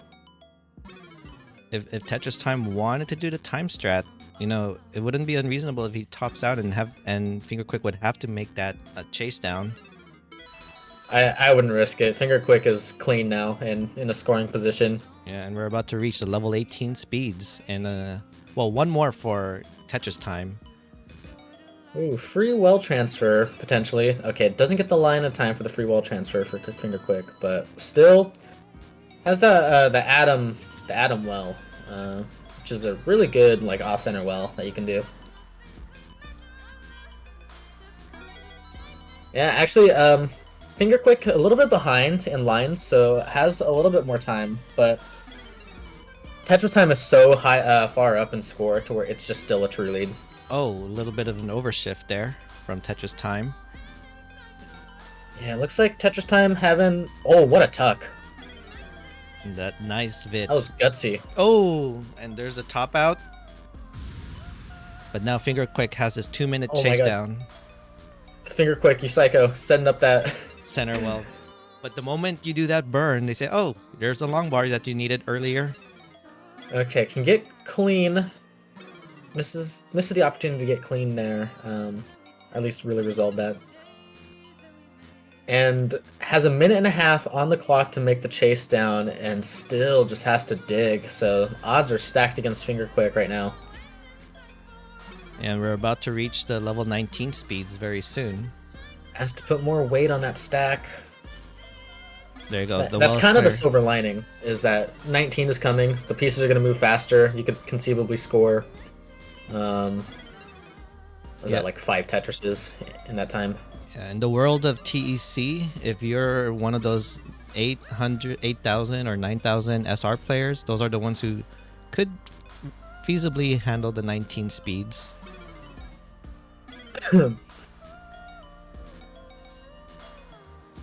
if Tetris Time wanted to do the time strat, it wouldn't be unreasonable if he tops out and Finger Quick would have to make that chase down. I wouldn't risk it. Finger Quick is clean now and in a scoring position. Yeah, and we're about to reach the level 18 speeds, and one more for Tetris Time. Ooh, free well transfer potentially. Okay, it doesn't get the line of time for the free well transfer for Finger Quick, but still has the Atom well, which is a really good like off center well that you can do. Yeah, actually, Finger Quick a little bit behind in lines, so has a little bit more time, but Tetris Time is so high, far up in score to where it's just still a true lead. Oh, a little bit of an overshift there from Tetris Time. Yeah, it looks like Tetris Time having... Oh, what a tuck. That nice bit. That was gutsy. Oh, and there's a top out. But now Finger Quick has this 2-minute chase down. Finger Quick, you psycho, setting up that center well. But the moment you do that burn, they say, oh, there's a long bar that you needed earlier. Okay, can get clean. Misses the opportunity to get clean there. Or at least really resolve that. And has a minute and a half on the clock to make the chase down and still just has to dig. So odds are stacked against Finger Quick right now. And we're about to reach the level 19 speeds very soon. Has to put more weight on that stack. There you go. That's kind of the silver lining, is that 19 is coming. The pieces are going to move faster. You could conceivably score... was that like 5 Tetrises in that time? Yeah, in the world of TEC, if you're one of those 8,000 or 9,000 SR players, those are the ones who could feasibly handle the 19 speeds.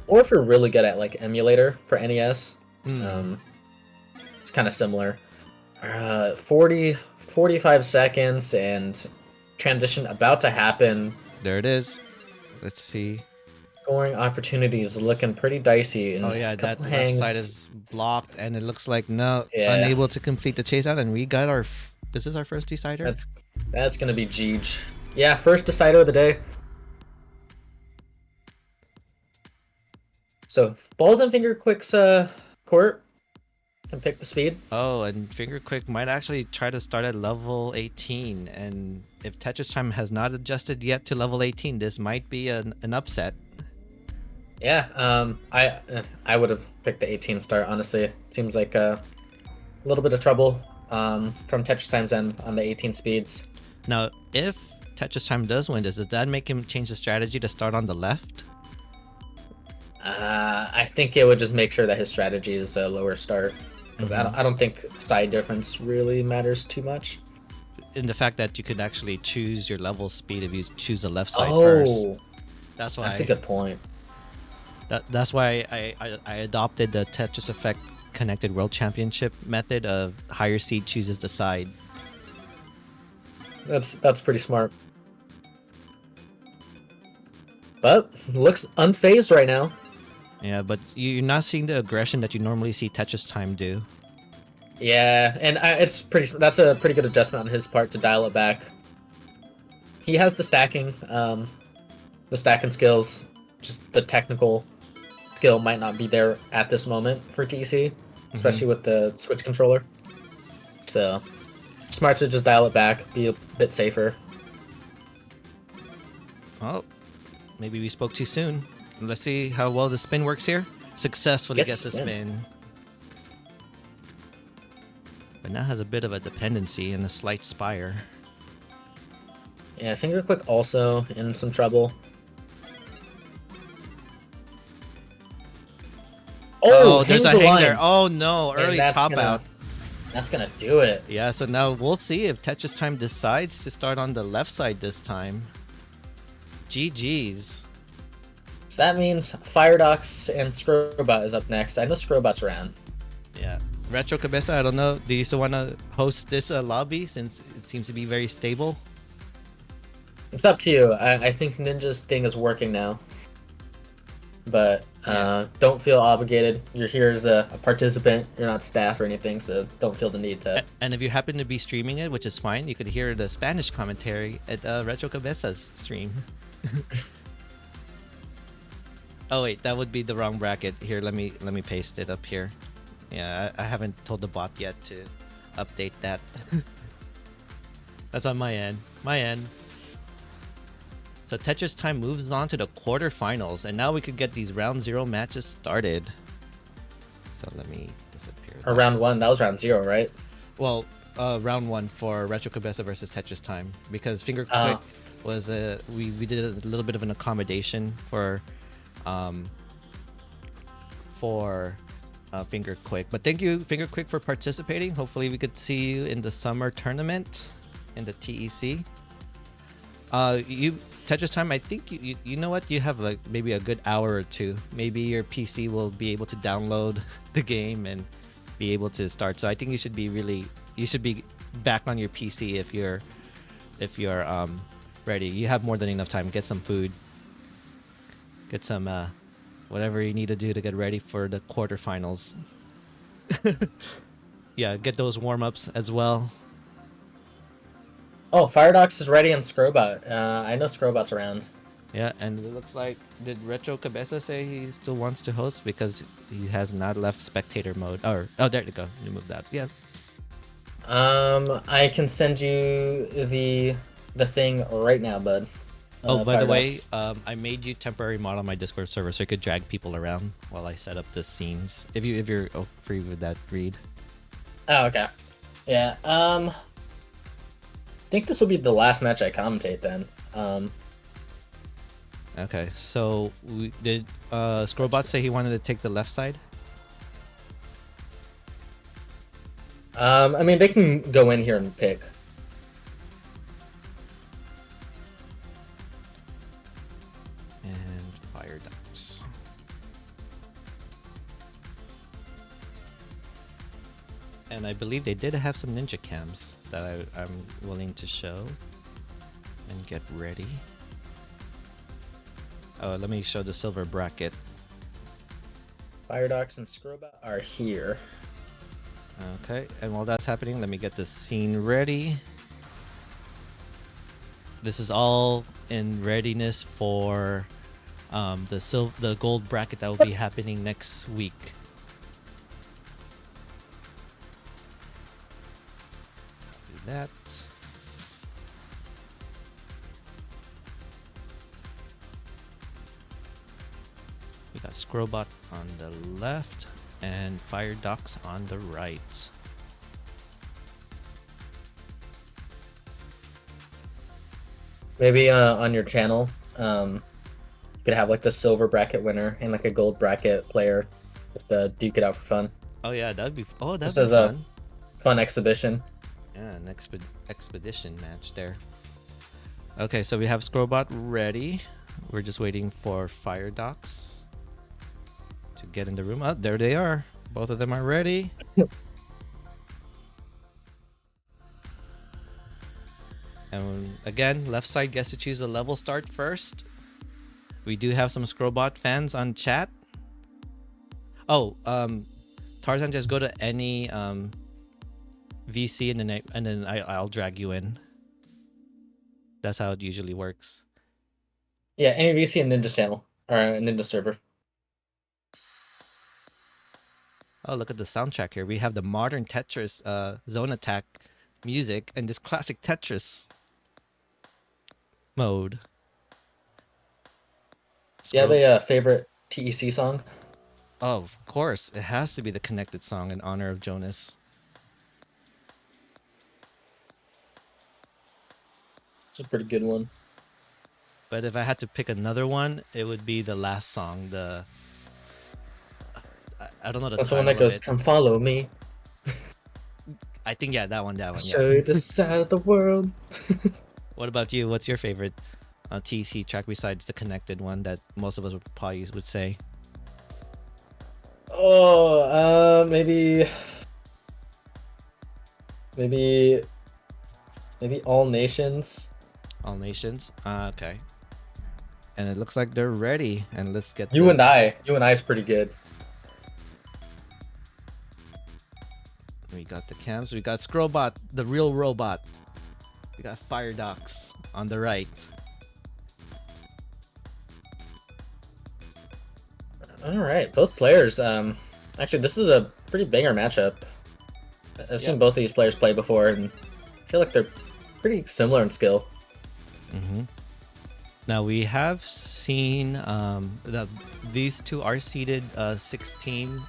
Or if you're really good at like emulator for NES, it's kind of similar. 45 seconds and transition about to happen. There it is. Let's see. Scoring opportunities looking pretty dicey. Oh yeah, that left side is blocked, and it looks like unable to complete the chase out. And we got our. This is our first decider. That's gonna be Jeej. Yeah, first decider of the day. So balls in Finger Quick's court. Can pick the speed. Oh, and Finger Quick might actually try to start at level 18, and if Tetris Time has not adjusted yet to level 18, this might be an upset. Yeah, I would have picked the 18 start, honestly. Seems like a little bit of trouble from Tetris Time's end on the 18 speeds. Now, if Tetris Time does win this, does that make him change the strategy to start on the left? I think it would just make sure that his strategy is a lower start. Because I don't think side difference really matters too much. In the fact that you could actually choose your level speed if you choose the left side first. That's why. That's a good point. That's why I adopted the Tetris Effect Connected World Championship method of higher seed chooses the side. That's pretty smart. But looks unfazed right now. Yeah, but you're not seeing the aggression that you normally see Tetris Time do. Yeah, and that's a pretty good adjustment on his part to dial it back. He has the stacking skills. Just the technical skill might not be there at this moment for TC, especially with the Switch controller. So, smart to just dial it back, be a bit safer. Oh, maybe we spoke too soon. Let's see how well the spin works here. Successfully gets the spin. But now has a bit of a dependency and a slight spire. Yeah, Finger Quick also in some trouble. Oh, there's a hang there. Oh no, early top out. That's gonna do it. Yeah, so now we'll see if Tetris Time decides to start on the left side this time. GG's. So that means Firedox and Scrobot is up next. I know Scrobot's ran. Yeah. Retro Cabeza, I don't know. Do you still want to host this lobby since it seems to be very stable? It's up to you. I think Ninja's thing is working now. but Yeah. don't feel obligated. You're here as a participant. You're not staff or anything, so don't feel the need to. And if you happen to be streaming it, which is fine, you could hear the Spanish commentary at Retro Cabeza's stream. Oh wait, that would be the wrong bracket. Here, let me paste it up here. Yeah, I haven't told the bot yet to update that. That's on my end. My end. So Tetris Time moves on to the quarterfinals, and now we could get these round 0 matches started. So let me disappear. Or round 1, that was round 0, right? Well, round 1 for Retro Cabeza versus Tetris Time, because Finger Quick was we did a little bit of an accommodation for Finger Quick. But thank you, Finger Quick, for participating. Hopefully we could see you in the summer tournament in the TEC. You Tetris Time, I think you know what, you have like maybe a good hour or two. Maybe your PC will be able to download the game and be able to start. So I think you should be back on your PC if you're ready. You have more than enough time. Get some food. Get some whatever you need to do to get ready for the quarterfinals. Yeah, get those warm-ups as well. Oh, Firedox is ready on Scrobot. I know Scrobot's around. Yeah, and it looks like, did Retro Cabeza say he still wants to host because he has not left spectator mode? Or oh, there you go. Remove that. Yes. I can send you the thing right now, bud. Oh, by the way, Firedox. I made you temporary mod on my Discord server so you could drag people around while I set up the scenes. If you're free with that, Reed. Oh, okay. Yeah. I think this will be the last match I commentate then. Okay, so did Scrobot say he wanted to take the left side? I mean, they can go in here and pick. And fire ducts. And I believe they did have some ninja cams that I'm willing to show and get ready. Oh, let me show the silver bracket. Firedox and Scrobot are here. Okay, and while that's happening, let me get the scene ready. This is all in readiness for the gold bracket that will be happening next week. Do that. We got Scrobot on the left and Firedox on the right. Maybe on your channel, you could have like the silver bracket winner and like a gold bracket player, just duke it out for fun. Oh yeah, that'd be Just be as fun. a fun exhibition. Yeah, an expedition match there. Okay, so we have Scrobot ready. We're just waiting for Firedox to get in the room. Oh, there they are. Both of them are ready. And again, left side gets to choose a level start first. We do have some Scrobot fans on chat. Oh, Tarzan, just go to any VC and then I'll drag you in. That's how it usually works. Yeah, any VC and Ninja channel or a Ninja server. Oh, look at the soundtrack here. We have the modern Tetris zone attack music and this classic Tetris mode. Do you have a favorite TEC song? Oh, of course. It has to be the connected song in honor of Jonas. It's a pretty good one. But if I had to pick another one, it would be the last song. I don't know the That's title the one that of goes, it. "Come follow me. I think yeah, that one. I'll Yeah. show you the side of the world." What about you? What's your favorite TC track besides the connected one that most of us would probably would say? Oh, maybe All Nations. All Nations. Okay. And it looks like they're ready. And let's get You and I is pretty good. We got the cams. We got Scrobot, the real robot. We got Firedox on the right. All right, both players. Actually, this is a pretty banger matchup. I've seen both of these players play before, and I feel like they're pretty similar in skill. Now we have seen that these two are seeded 16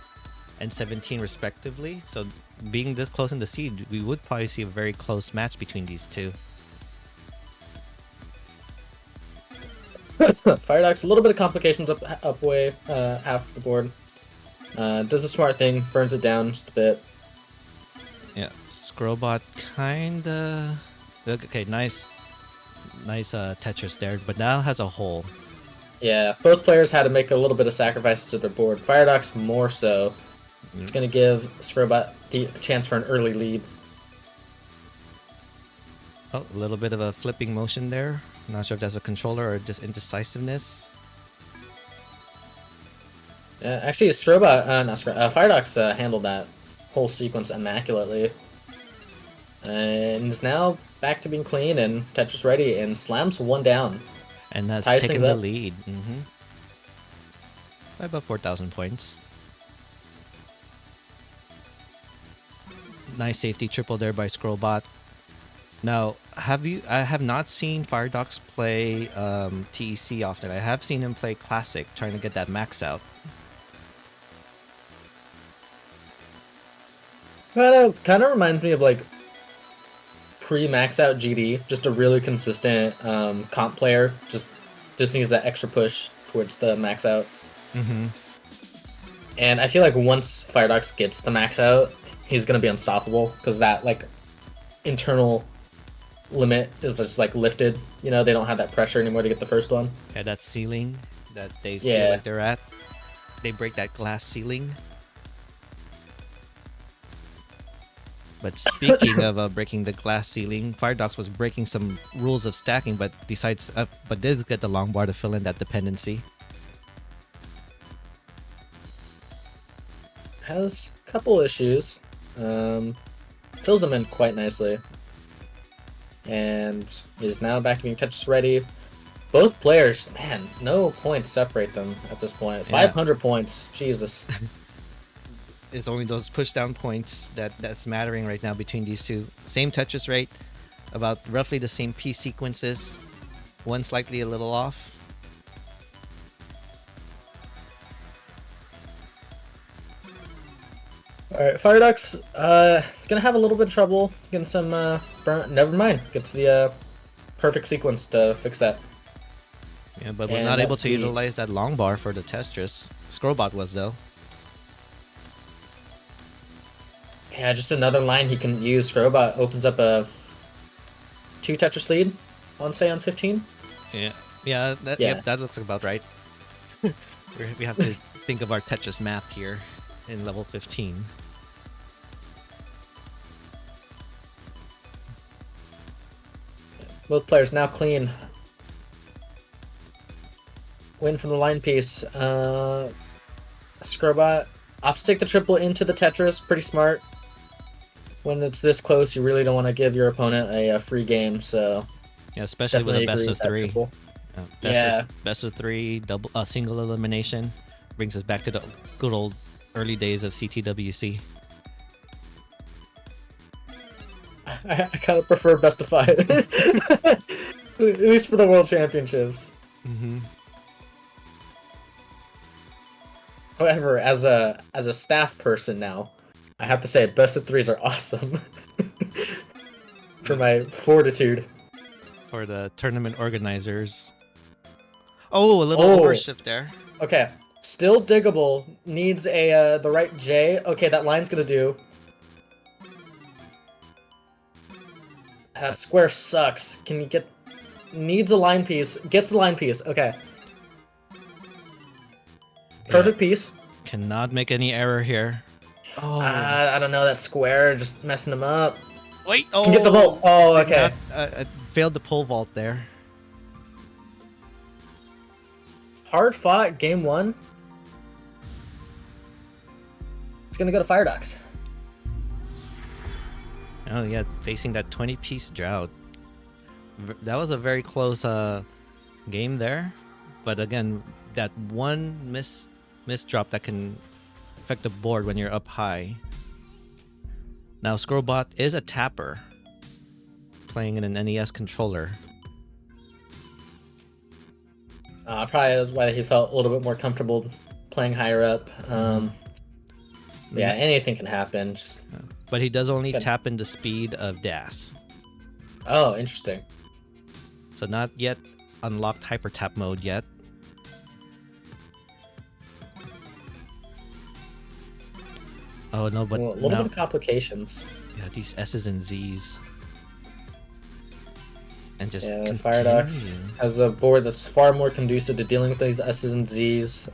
and 17 respectively. So being this close in the seed, we would probably see a very close match between these two. Firedox, a little bit of complications up way half the board. Does the smart thing, burns it down just a bit. Yeah, Scrobot kinda. Okay, nice Tetris there, but now has a hole. Yeah, both players had to make a little bit of sacrifices to their board. Firedox more so. It's going to give Scrobot the chance for an early lead. Oh, a little bit of a flipping motion there. Not sure if that's a controller or just indecisiveness. Actually, Firedox handled that whole sequence immaculately. And is now back to being clean and Tetris ready and slams one down. And that's Ties taking things the up. lead. By about 4,000 points. Nice safety triple there by Scrollbot. Now, I have not seen Firedox play TEC often. I have seen him play Classic, trying to get that max out. Kind of reminds me of like pre-max out GD, just a really consistent comp player. Just needs that extra push towards the max out. And I feel like once Firedox gets the max out, he's gonna be unstoppable because that like internal limit is just like lifted. You know, they don't have that pressure anymore to get the first one. Yeah, that ceiling that they feel like they're at. They break that glass ceiling. But speaking of breaking the glass ceiling, Firedox was breaking some rules of stacking, but did get the long bar to fill in that dependency. Has a couple issues. Fills them in quite nicely. And is now back to being Tetris ready. Both players, man, no points separate them at this point. 500 points, Jesus. It's only those push down points that's mattering right now between these two. Same Tetris rate, about roughly the same piece sequences, one slightly a little off. Alright, Firedox, it's gonna have a little bit of trouble getting some burn. Never mind, gets the perfect sequence to fix that. Yeah, but was not able to utilize that long bar for the Tetris. Scrobot was though. Yeah, just another line he can use. Scrobot opens up a 2 Tetris lead on 15. Yeah, that looks about right. We have to think of our Tetris math here in level 15. Both players now clean. Win from the line piece. Scrobot opts to take the triple into the Tetris. Pretty smart. When it's this close, you really don't want to give your opponent a free game. So yeah, especially with a best of 3. Best of 3, single elimination brings us back to the good old early days of CTWC. I kind of prefer best of 5, at least for the World Championships. However, as a staff person now, I have to say best of 3s are awesome. For my fortitude. For the tournament organizers. Oh, a little overshift there. Okay, still diggable. Needs the right J. Okay, that line's gonna do. That square sucks. Can you get... Needs a line piece. Gets the line piece. Okay. Perfect piece. Cannot make any error here. Oh. I don't know. That square just messing him up. Wait. Can get the vault. Oh, okay. Failed the pole vault there. hard fought game 1. It's gonna go to Firedox. Oh yeah, facing that 20-piece drought. That was a very close game there, but again, that one miss drop that can affect the board when you're up high. Now Scrobot is a tapper, playing in an NES controller. Probably that's why he felt a little bit more comfortable playing higher up. Yeah, anything can happen. But he does only tap in the speed of DAS. Oh, interesting. So not yet unlocked hyper tap mode yet. Oh no, but a little bit of complications. Yeah, these S's and Z's. And just Firedox has a board that's far more conducive to dealing with these S's and Z's.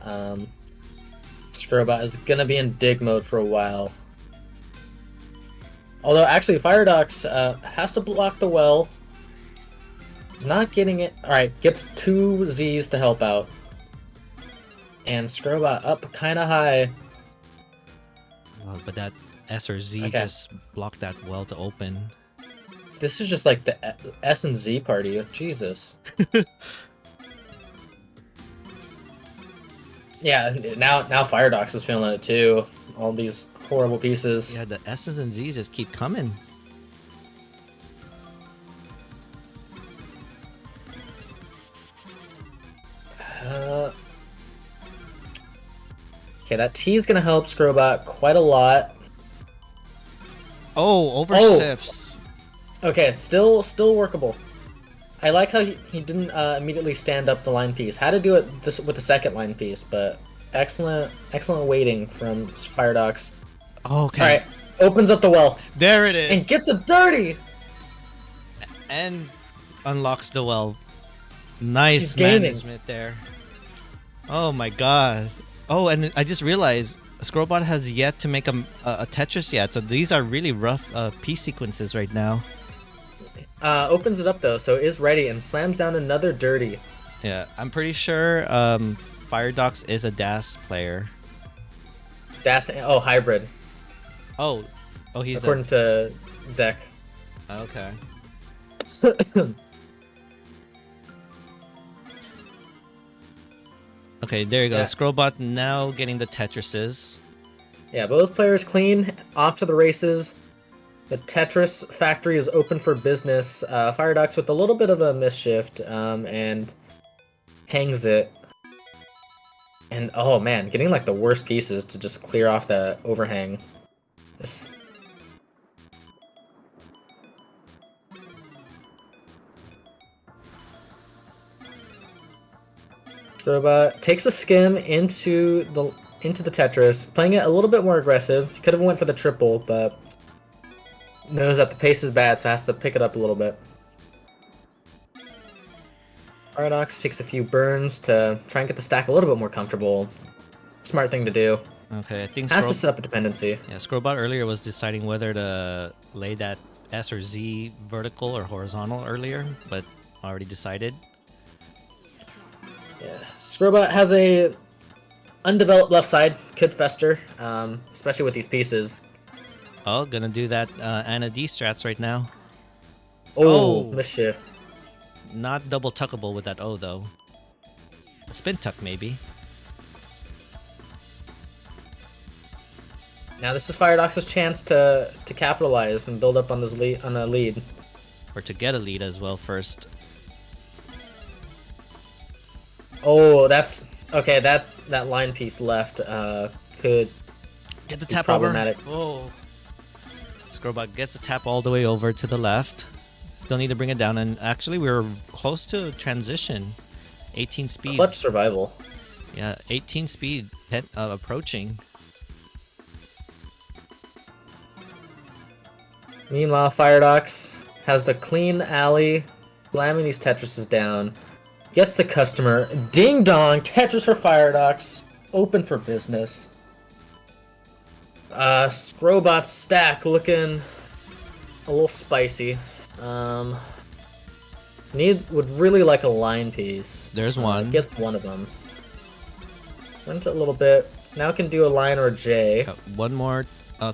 Scrobot is gonna be in dig mode for a while. Although actually Firedox has to block the well. He's not getting it. Alright, gets 2 Z's to help out. And Scrobot up kinda high. But that S or Z just blocked that well to open. This is just like the S and Z party. Jesus. Yeah, now Firedox is feeling it too. All these horrible pieces. Yeah, the S's and Z's just keep coming. Okay, that T is gonna help Scrobot quite a lot. Oh, over shifts. Okay, still workable. I like how he didn't immediately stand up the line piece. Had to do it with the second line piece, but excellent waiting from Firedox. Okay. All right, opens up the well. There it is. And gets it dirty. And unlocks the well. Nice management there. Oh my god. Oh, and I just realized Scrobot has yet to make a Tetris yet, so these are really rough piece sequences right now. Opens it up though, so is ready and slams down another dirty. Yeah, I'm pretty sure Firedox is a DAS player. DAS, hybrid. Oh, he's according to deck. Okay. Okay, there you go. Yeah. Scrobot now getting the Tetrises. Yeah, both players clean, off to the races. The Tetris factory is open for business. Firedox with a little bit of a misshift and hangs it. And oh man, getting like the worst pieces to just clear off that overhang. Scrobot takes a skim into the Tetris, playing it a little bit more aggressive. Could have went for the triple, but knows that the pace is bad, so has to pick it up a little bit. Firedox takes a few burns to try and get the stack a little bit more comfortable. Smart thing to do. Okay, I think has to set up a dependency. Yeah, Scrobot earlier was deciding whether to lay that S or Z vertical or horizontal earlier, but already decided. Yeah, Scrobot has a undeveloped left side, could fester, especially with these pieces. Oh, gonna do that N.I.N.J.A T E strats right now. Oh, mischief. Not double tuckable with that O though. A spin tuck maybe. Now this is Firedox's chance to capitalize and build up on this lead. Or to get a lead as well first. Oh, that's okay. That line piece left could get the tap problematic. Over. Oh, Scrobot gets the tap all the way over to the left. Still need to bring it down, and actually we're close to transition. 18 speed. Clutch survival. Yeah, 18 speed approaching. Meanwhile, Firedox has the clean alley, slamming these Tetrises down. Gets the customer. Ding dong! Tetris for Firedox. Open for business. Scrobot's stack looking a little spicy. Would really like a line piece. There's one. Gets one of them. Runs it a little bit. Now can do a line or a J. Got one more,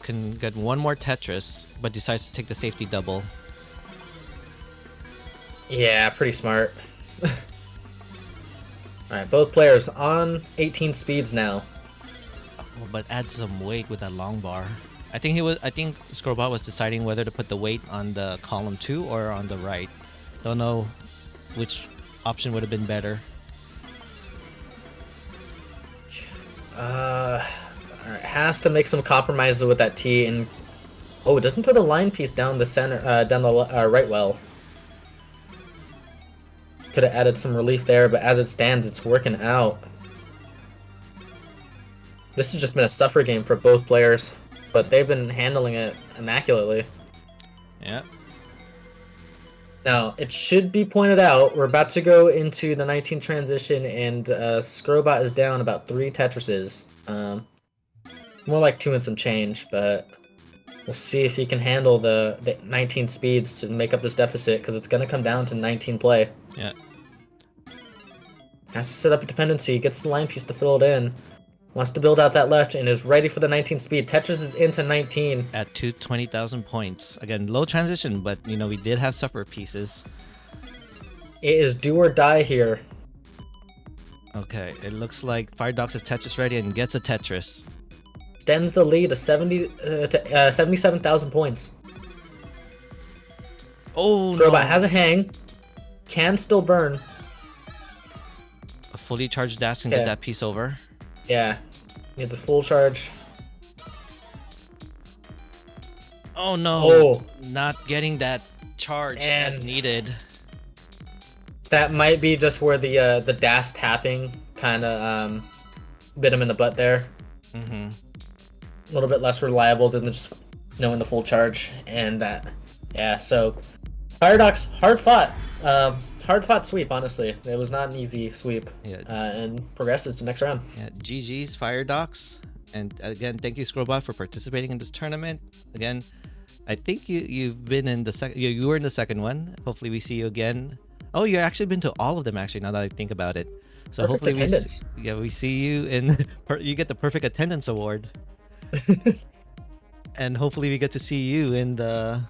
can get one more Tetris, but decides to take the safety double. Yeah, pretty smart. Alright, both players on 18 speeds now. Oh, but add some weight with that long bar. I think Scrobot was deciding whether to put the weight on the column 2 or on the right. Don't know which option would have been better. Alright, has to make some compromises with that T and oh, it doesn't throw the line piece down the center, down the right well. Could have added some relief there, but as it stands, it's working out. This has just been a suffer game for both players, but they've been handling it immaculately. Yeah. Now, it should be pointed out, we're about to go into the 19 transition, and Scrobot is down about 3 Tetrises. More like 2 and some change, but we'll see if he can handle the 19 speeds to make up this deficit, because it's going to come down to 19 play. Yeah. Has to set up a dependency, gets the line piece to fill it in. Wants to build out that left and is ready for the 19 speed. Tetris is into 19. At 20,000 points. Again, low transition, but you know, we did have suffer pieces. It is do or die here. Okay, it looks like Firedox is Tetris ready and gets a Tetris. Extends the lead to 77,000 points. Oh no! Robot has a hang. Can still burn. A fully charged dash can get that piece over. Yeah. Needs a full charge. Oh no! Oh. Not getting that charge as needed. That might be just where the dash tapping kind of bit him in the butt there. Mm-hmm. A little bit less reliable than just knowing the full charge and that. Yeah, so Paradox, hard fought sweep, honestly. It was not an easy sweep. Yeah. And progresses to next round. Yeah, GG's Firedox. And again, thank you Scrobot for participating in this tournament. Again, I think you've been in the second. You were in the second one. Hopefully we see you again. Oh, you've actually been to all of them actually. Now that I think about it, so Perfect hopefully attendance. we see you in. You get the perfect attendance award. And hopefully we get to see you in the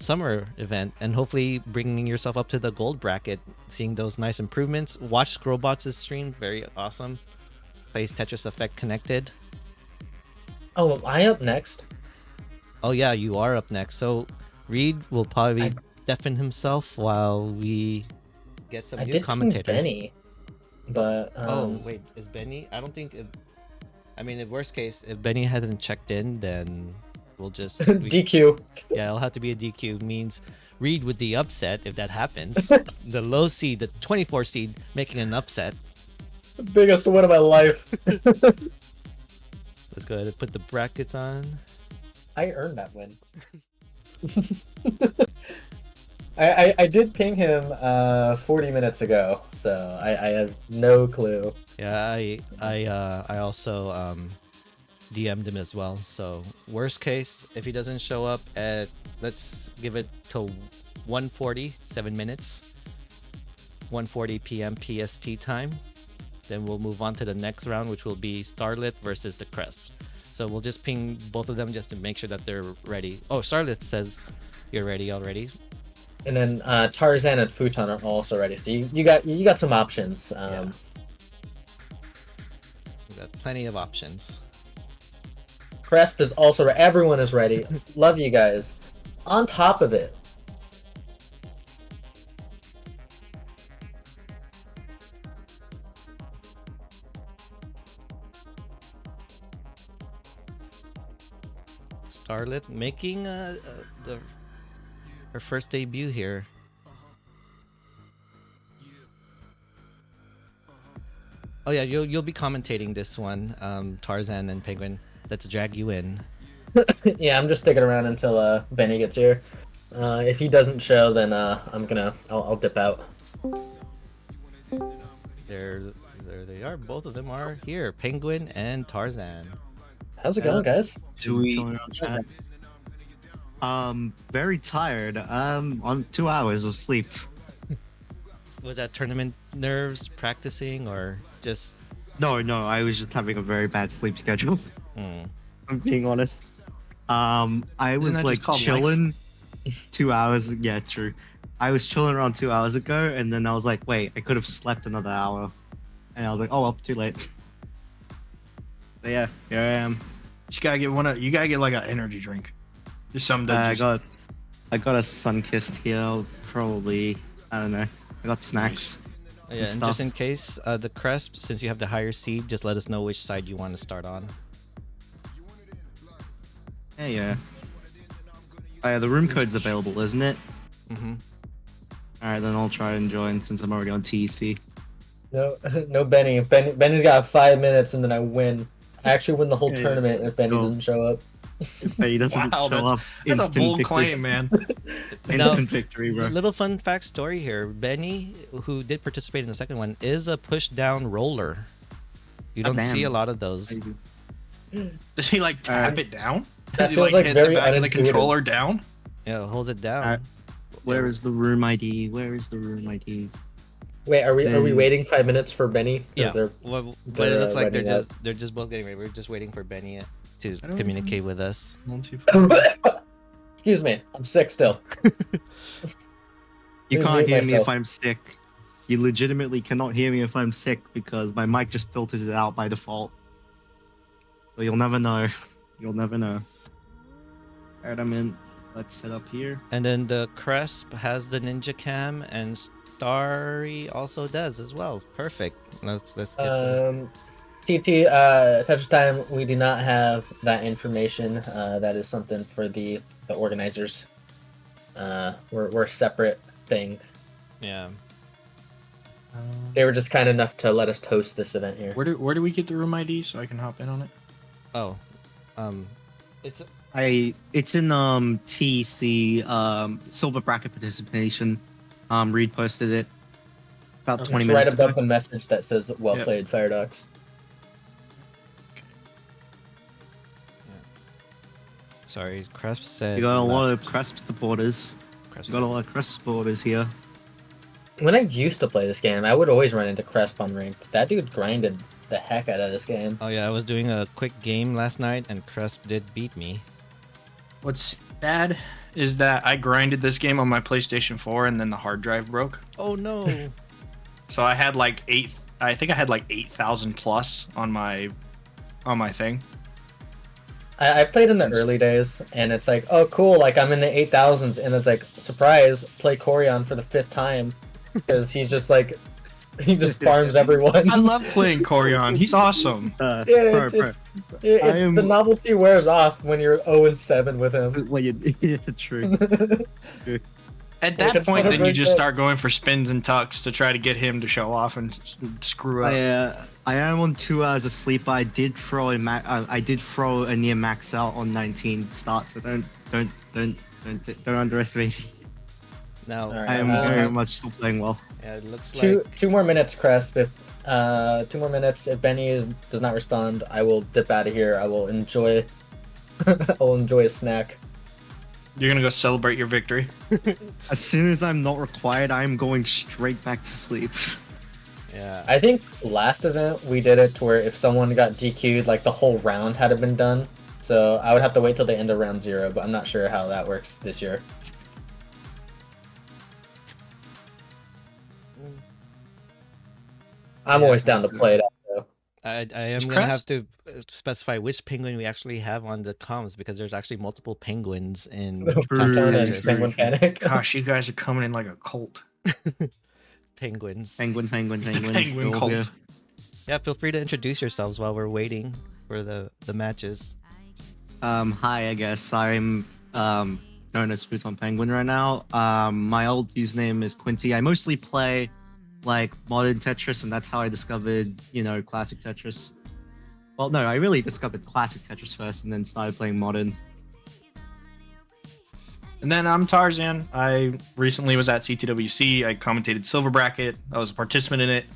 summer event, and hopefully bringing yourself up to the gold bracket, seeing those nice improvements. Watch Scrobots' stream, very awesome. Plays Tetris Effect connected. Oh, am I up next? Oh yeah, you are up next. So Reed will probably deafen himself while we get some new commentators. Benny, but oh wait, is Benny? I don't think. I mean, in worst case, if Benny hasn't checked in, then we'll just DQ. Yeah, it'll have to be a DQ. Means Reed with the upset if that happens. The low seed, the 24 seed, making an upset. The biggest win of my life. Let's go ahead and put the brackets on. I earned that win. I did ping him 40 minutes ago, so I have no clue. Yeah, I also DM'd him as well. So worst case, if he doesn't show up at, let's give it till 1:40, 7 minutes, 1:40 p.m. PST time. Then we'll move on to the next round, which will be Starlit versus the Cresps. So we'll just ping both of them just to make sure that they're ready. Oh, Starlit says you're ready already. And then Tarzan and Futon are also ready. So you got some options. Yeah. We got plenty of options. Cresp is also ready. Everyone is ready. Love you guys. On top of it, Starlit making her first debut here. Oh yeah, you'll be commentating this one, Tarzan and Penguin. Let's drag you in. yeah, I'm just sticking around until Benny gets here. If he doesn't show, then I'll dip out. There they are. Both of them are here. Penguin and Tarzan. How's it going, guys? Very tired. On 2 hours of sleep. Was that tournament nerves practicing, or just No, I was just having a very bad sleep schedule. Hmm. I'm being honest. I Isn't was that like just called life? chilling 2 hours. Yeah, true. I was chilling around 2 hours ago, and then I was like, wait, I could have slept another hour. And I was like, oh well, too late. So yeah, here I am. You gotta get you gotta get like an energy drink. Just something to I just. got a sun-kissed here. I'll probably, I don't know. I got snacks. Yeah, and stuff. just in case, the Cresp, since you have the higher seed, just let us know which side you want to start on. Yeah. The room code's available, isn't it? Mm-hmm. Alright, then I'll try and join since I'm already on TEC. No, no Benny. Benny's got 5 minutes and then I win. I actually win the whole Yeah, tournament if Benny cool. doesn't show up. If he doesn't Wow, show up, that's a instant bold victory. claim, man. Instant victory, bro. Little fun fact story here. Benny, who did participate in the second one, is a push-down roller. You don't see a damn. lot of those. Does he like tap it down? That Does he feels like like hit very the back of the unintuitive. controller down? Yeah, holds it down. Alright. Where is the room ID? Where is the room ID? Wait, are we Then- waiting 5 minutes for Benny? 'Cause Yeah. they're- Well, but they're, it looks like running they're just both getting ready. We're just waiting for Benny to I don't communicate with us. 1, 2, 5. Excuse me, I'm sick still. You Mute can't hear me myself. if I'm sick. You legitimately cannot hear me if I'm sick because my mic just filtered it out by default. So you'll never know. You'll never know. Alright, I'm in. Let's set up here. And then the Cresp has the Ninja Cam, and Starry also does as well. Perfect. Let's get this. TT, Tetris time, we do not have that information. That is something for the organizers. We're a separate thing. Yeah. They were just kind enough to let us host this event here. Where do we get the room ID so I can hop in on it? Oh, it's It's in TEC silver bracket participation. Reed posted it about Okay. 20 It's right minutes above ago. the message that says "Well Yep. played, Firedox." sorry. Cresp said You got a lot of left. Cresp supporters. Cresp You got a said- lot of Cresp supporters here. When I used to play this game, I would always run into Cresp on ranked. That dude grinded the heck out of this game. Oh yeah, I was doing a quick game last night, and Cresp did beat me. What's bad is that I grinded this game on my PlayStation 4 and then the hard drive broke. Oh no. So I had like 8,000 plus on my thing. I played in the early days, and it's like, oh cool, like I'm in the 8,000s, and it's like, surprise, play Corion for the 5th time, because he's just like, he just farms everyone. I love playing Corion. He's awesome. Yeah, Bro, it's I am- the novelty wears off when you're 0-7 with him. Well, yeah, true. At Yeah, that it's point, not a then you great just bet. start going for spins and tucks to try to get him to show off and screw up. I am on 2 hours of sleep. I did throw a near max out on 19 start, so don't underestimate me. Now All right. I am very much still playing well. yeah, it looks Two like more minutes, Cresp. If 2 more minutes, if Benny does not respond, I will dip out of here. I will enjoy. I'll enjoy a snack. You're gonna go celebrate your victory. As soon as I'm not required, I'm going straight back to sleep. yeah. I think last event we did it to where if someone got DQ'd, like the whole round had to been done. So I would have to wait till the end of round 0, but I'm not sure how that works this year. I'm Yeah. always down to play that though. I am Is gonna have Crest- to specify which penguin we actually have on the comms because there's actually multiple penguins in True, Classic true. Tetris. Penguin Panic. Gosh, you guys are coming in like a cult. Penguins. Penguins. Penguin they're all cult. here. Yeah, feel free to introduce yourselves while we're waiting for the matches. Hi, I guess I'm known as Futon Penguin right now. My old username is Quinty. I mostly play like modern Tetris, and that's how I discovered, classic Tetris. Well, no, I really discovered classic Tetris first, and then started playing modern. And then I'm Tarzan. I recently was at CTWC. I commentated Silver Bracket. I was a participant in it.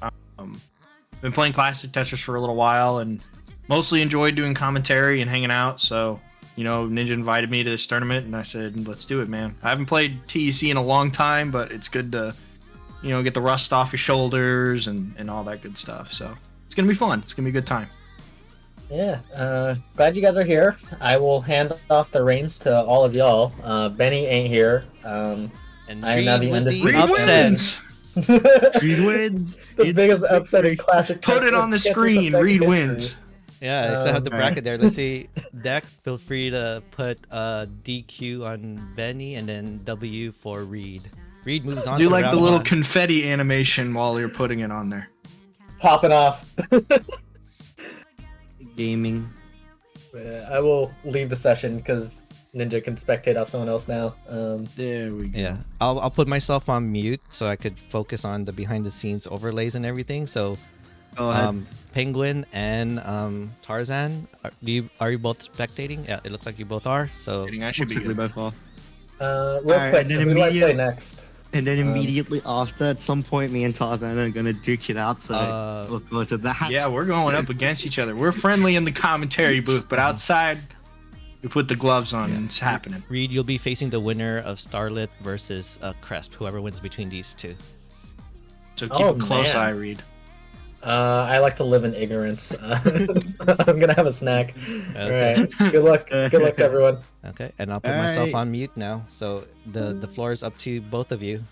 Been playing classic Tetris for a little while and mostly enjoyed doing commentary and hanging out. So, Ninja invited me to this tournament, and I said, let's do it, man. I haven't played TEC in a long time, but it's good to, get the rust off your shoulders and all that good stuff. So it's gonna be fun. It's gonna be a good time. Yeah, glad you guys are here. I will hand off the reins to all of y'all. Benny ain't here. And I am now Reed the with the Reed undisputed upset. wins. Reed wins. The It's biggest a upset in victory. classic. Put it on the Tetris screen. Effect Reed history. wins. Yeah, I still have the Um, bracket there. Let's see. Deck, feel free to put DQ on Benny and then W for Reed. Reed moves on Do to like round the little one. confetti animation while you're putting it on there. Popping off. Gaming. I will leave the session because Ninja can spectate off someone else now. There we go. Yeah, I'll put myself on mute so I could focus on the behind the scenes overlays and everything. So, Go ahead. Penguin and Tarzan, are you both spectating? Yeah, it looks like you both are. So I should be Looks like we good. both off. Real Alright, quick, and so then who do I play immediate- next? And then Um, immediately after, at some point, me and Tarzan are gonna duke it out. So look forward to that. Yeah, we're going up against each other. We're friendly in the commentary booth, but outside, we put the gloves on and it's happening. Reed, you'll be facing the winner of Starlit versus Cresp, whoever wins between these two. So keep a close man. eye, Reed. I like to live in ignorance. I'm gonna have a snack. Okay. All right. Good luck. Good luck to everyone. Okay, and I'll put myself Alright. on mute now. So the floor is up to both of you.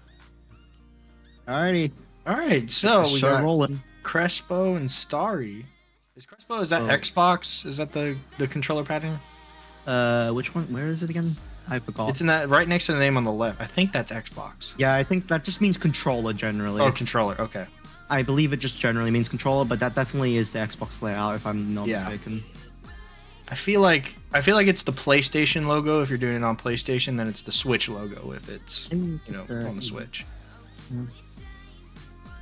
Alrighty. All right, so we Start got rolling. Crespo and Starry. Is that Oh. Xbox? Is that the controller pattern? Which one? Where is it again? I forgot. It's in that right next to the name on the left. I think that's Xbox. Yeah, I think that just means controller generally. Oh, controller. Okay. I believe it just generally means controller, but that definitely is the Xbox layout if I'm not Yeah. mistaken. I feel like it's the PlayStation logo if you're doing it on PlayStation, then it's the Switch logo if it's on the Switch. Mm.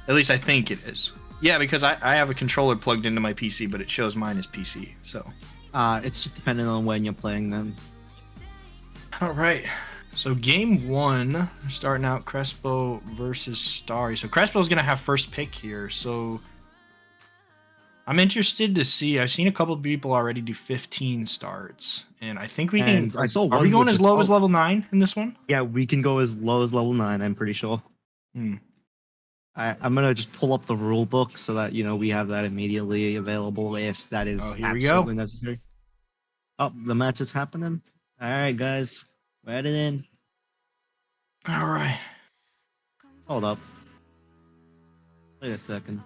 At least I think it is. Yeah, because I have a controller plugged into my PC, but it shows mine as PC. So. It's just depending on when you're playing them. All right. So game one, starting out Crespo versus Starry. So Crespo's gonna have first pick here. So I'm interested to see. I've seen a couple of people already do 15 starts, and I think we And can. I saw Are one we going with as the low as 12. level 9 in this one? Yeah, we can go as low as level 9, I'm pretty sure. Hmm. I'm gonna just pull up the rule book so that we have that immediately available if that is Oh, here we absolutely go. necessary. Oh, the match is happening. Alright guys, we're headed in. All right. Hold up. Wait a second.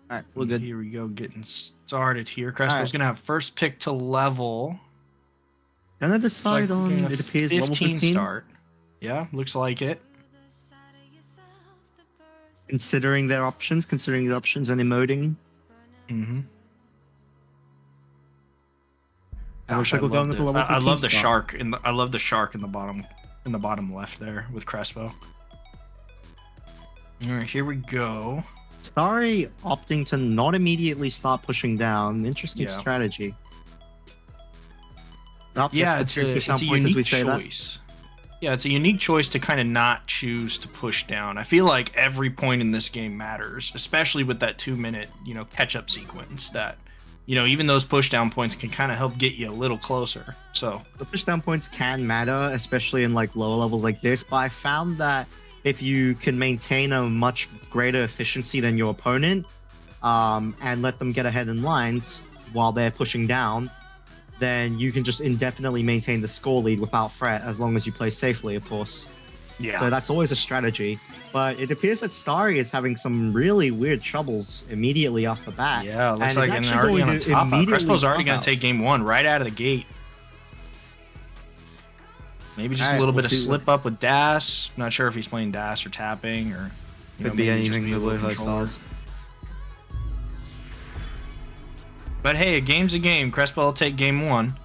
Alright, we're good. Here we go, getting started here. Crespo's Alright. gonna have first pick to level. Can I Looks decide like we're on getting a it appears level 15? start. Yeah, looks like it. Considering the options and emoting. Mm-hmm. I wish I could go with the level 15 I love the start. shark I love the shark in the bottom left there with Crespo. All right, here we go. Sorry, opting to not immediately start pushing down. Interesting Yeah. strategy. Oh, Yeah, that's it's the a, two it's push-down a points as we unique say that. choice. Yeah, it's a unique choice to kind of not choose to push down. I feel like every point in this game matters, especially with that 2-minute, catch-up sequence that, even those push-down points can kind of help get you a little closer. So, The push-down points can matter, especially in like lower levels like this, but I found that if you can maintain a much greater efficiency than your opponent, and let them get ahead in lines while they're pushing down, then you can just indefinitely maintain the score lead without threat, as long as you play safely, of course. yeah. So that's always a strategy. But it appears that Starry is having some really weird troubles immediately off the bat. Yeah, it looks and like it's and actually already on going a to top out. immediately Crespo's already top going out. to take game one right out of the gate. Maybe just Alright, a little we'll bit of see. slip up with Das. Not sure if he's playing Das or tapping or Could be maybe just anything a with little her controller. styles. But hey, a game's a game. Crespo will take game one.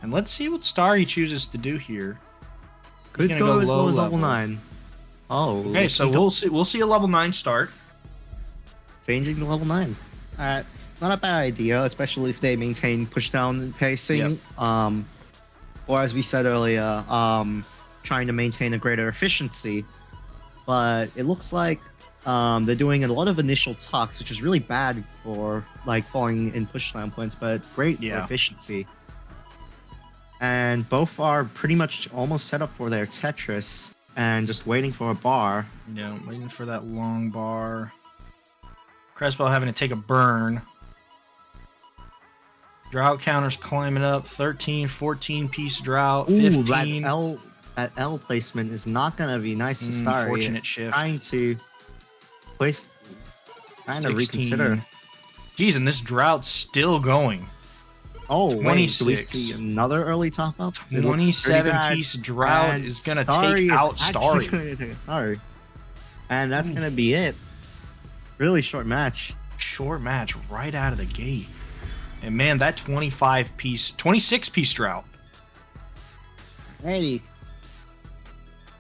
And let's see what Starry chooses to do here. He's Could gonna go as low as level. level 9. Oh, Okay, so we'll see a level 9 start. changing to level 9. Not a bad idea, especially if they maintain push-down pacing. Or as we said earlier, trying to maintain a greater efficiency. But it looks like they're doing a lot of initial tucks, which is really bad for like falling in push-down points, but great for Yeah. efficiency. And both are pretty much almost set up for their Tetris. and just waiting for a bar. Yeah, I'm waiting for that long bar. Crespel having to take a burn. Drought counter's climbing up. 13, 14 piece drought. 15. That L placement is not gonna be nice to start. Fortunate shift. Trying to reconsider. Geez, and this drought's still going. Oh, 26. wait, do we see another early top up? 27 piece drought and is gonna Starry take is out actually Starry. gonna take out Starry. And that's gonna be it. Really short match. Short match right out of the gate. And man, that 26 piece drought. Alrighty.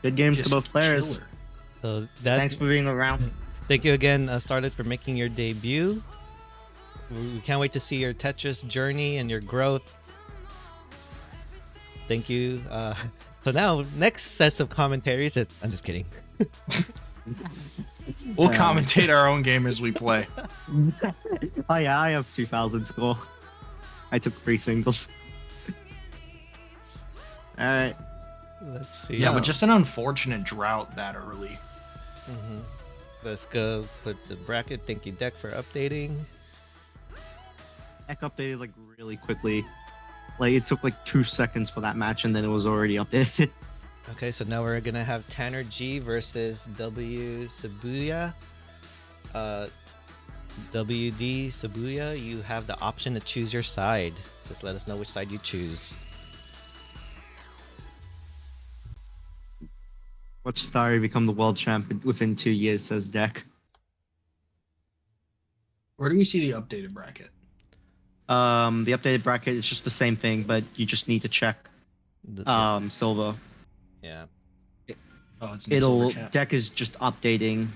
Good games Just to both players. killer. So that. Thanks for being around. Thank you again, Starlet, for making your debut. We can't wait to see your Tetris journey and your growth. Thank you. So now, next sets of commentaries. I'm just kidding. We'll commentate our own game as we play. Oh yeah, I have 2,000 score. I took 3 singles. Alright. Let's see. Yeah, but just an unfortunate drought that early. Mhm. Let's go put the bracket. Thank you, Deck, for updating. Deck updated like really quickly. Like it took like 2 seconds for that match and then it was already updated. Okay, so now we're gonna have Tanner G versus W Sabuya. WD Sabuya, you have the option to choose your side. Just let us know which side you choose. Watch Starry become the world champion within 2 years, says Deck. Where do we see the updated bracket? The updated bracket is just the same thing, but you just need to check silver. Yeah. Oh, it's in the silver chat. Deck is just updating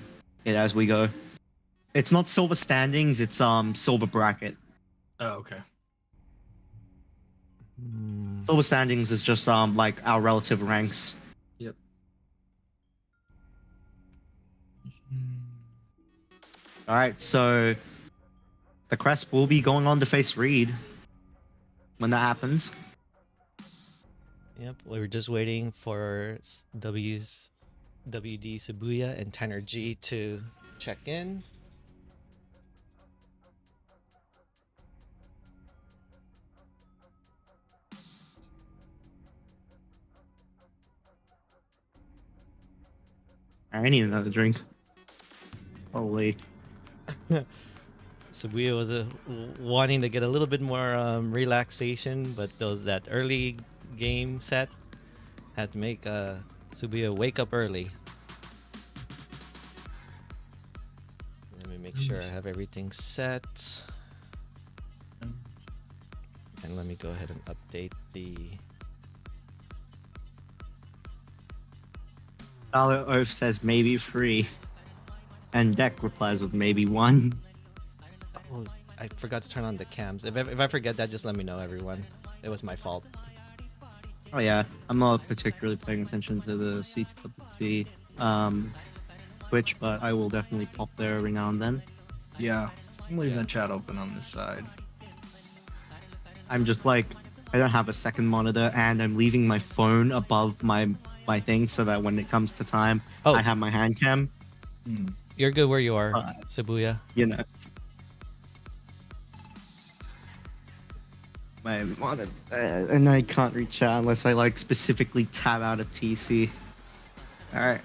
it as we go. It's not silver standings, it's silver bracket. Oh, okay. Silver standings is just like our relative ranks. Yep. Alright, so the Crest will be going on to face Reed when that happens. Yep, we were just waiting for WD Sabuya and Tanner G to check in. I need another drink. Holy. Sabuya was wanting to get a little bit more relaxation, but that early game set had to make Sabuya wake up early. Let me make sure I have everything set. And let me go ahead and update the... Dollar Oath says maybe 3. And Deck replies with maybe 1. Oh, I forgot to turn on the cams. If I forget that, just let me know, everyone. It was my fault. Oh yeah, I'm not particularly paying attention to the CTWC Twitch, but I will definitely pop there every now and then. Yeah. I'm leaving the chat open on this side. I'm just like, I don't have a second monitor, and I'm leaving my phone above my thing so that when it comes to time, Oh. I have my hand cam. You're good where you are, Sabuya. You know. My monitor, and I can't reach out unless I like specifically tab out of TC. All right.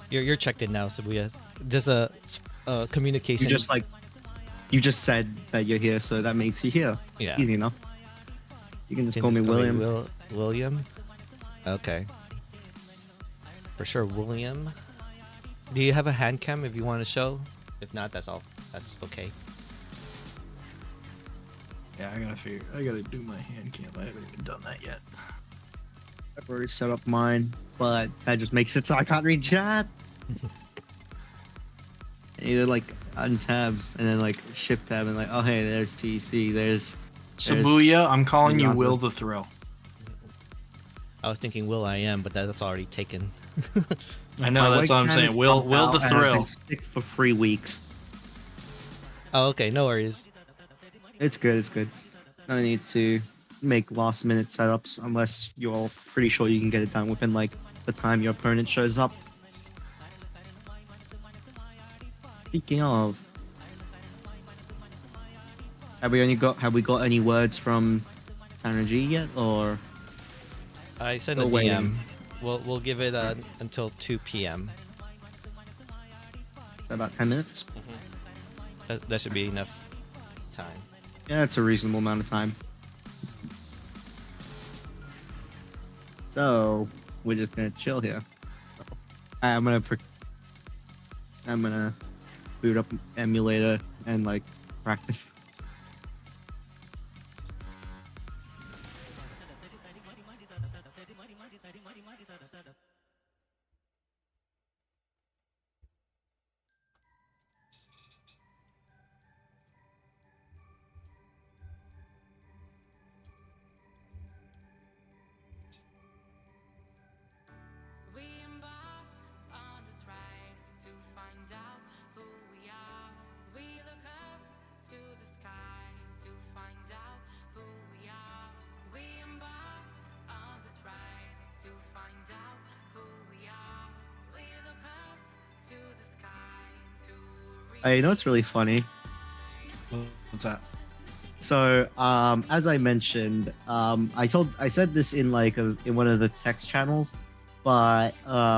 You're checked in now, Sabuya. Just a communication. You just said that you're here, so that makes you here. Yeah. Easy enough. You can just You call me William. William. Okay. For sure, William. Do you have a hand cam if you want to show? If not, that's all. That's okay. Yeah, I gotta do my hand cam. I haven't even done that yet. I've already set up mine, but that just makes it so I can't read chat. Either like untab and then like shift tab and like, oh hey, there's TC, there's Sabuya, I'm calling you Naza. Will the Thrill. I was thinking Will I Am, but that's already taken. I know, that's what I'm saying. Will the I've Thrill. been sick for 3 weeks. Oh, okay, no worries. It's good. It's good. No need to make last minute setups unless you're pretty sure you can get it done within like the time your opponent shows up. Speaking of, have we got any words from N.I.N.J.A TE yet, or I sent a still waiting? DM. We'll give it until 2 p.m. Is that about 10 minutes? That should be enough time. Yeah, it's a reasonable amount of time. So we're just gonna chill here. I'm gonna boot up emulator and like practice. We embark on this ride to find out who we are. We look up to the sky to find out who we are. We embark on this ride to find out who we are. We look up to the sky to You know what's really funny? What's that? So, as I mentioned, I said this in like in one of the text channels, but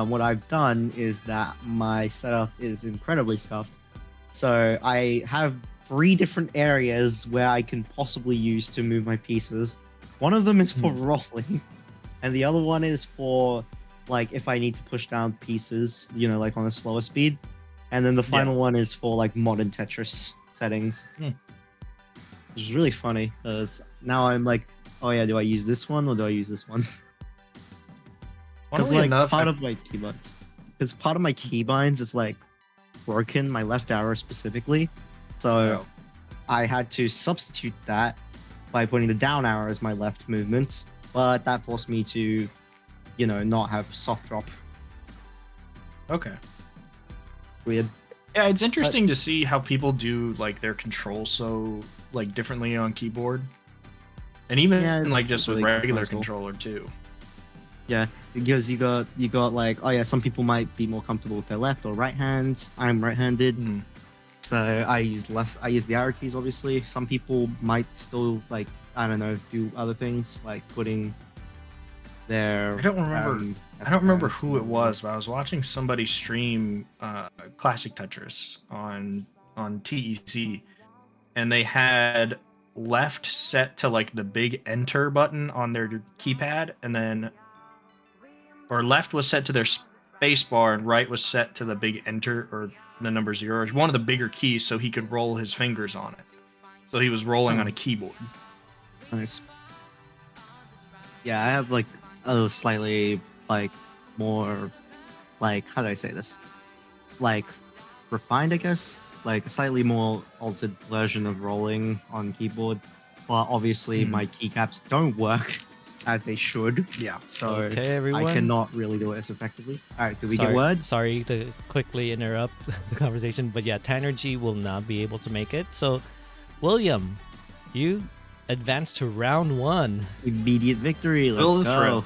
what I've done is that my setup is incredibly scuffed. So I have 3 different areas where I can possibly use to move my pieces. One of them is for rolling, and the other one is for like if I need to push down pieces, you know, like on a slower speed. And then the final one is for like modern Tetris settings. Which is really funny because now I'm like, oh yeah, do I use this one or do I use this one? Because Funnily like enough, part of my keybinds is like broken, my left arrow specifically. So I had to substitute that by putting the down arrow as my left movements, but that forced me to, you know, not have soft drop. Okay. Weird. Yeah, it's interesting to see how people do like their controls so like differently on keyboard, and even like just with really regular customizable. controller too. Yeah, because you got like, oh yeah, some people might be more comfortable with their left or right hands. I'm right-handed, so I use the arrow keys. Obviously, some people might still like, I don't know, do other things like putting their. I don't remember who it was, but I was watching somebody stream classic Tetris on TEC, and they had left set to like the big enter button on their keypad, and then or left was set to their space bar and right was set to the big enter or the number 0, one of the bigger keys, so he could roll his fingers on it. So he was rolling on a keyboard. Nice. Yeah, I have like a slightly like more like, how do I say this? Like refined, I guess. Like a slightly more altered version of rolling on keyboard. But obviously my keycaps don't work as they should. Yeah. So Okay, everyone. I cannot really do it as effectively. Alright, do we sorry, get word? Sorry to quickly interrupt the conversation, but yeah, Tannergy will not be able to make it. So, William, you advance to round 1. Immediate victory. Let's Build the go. thrill.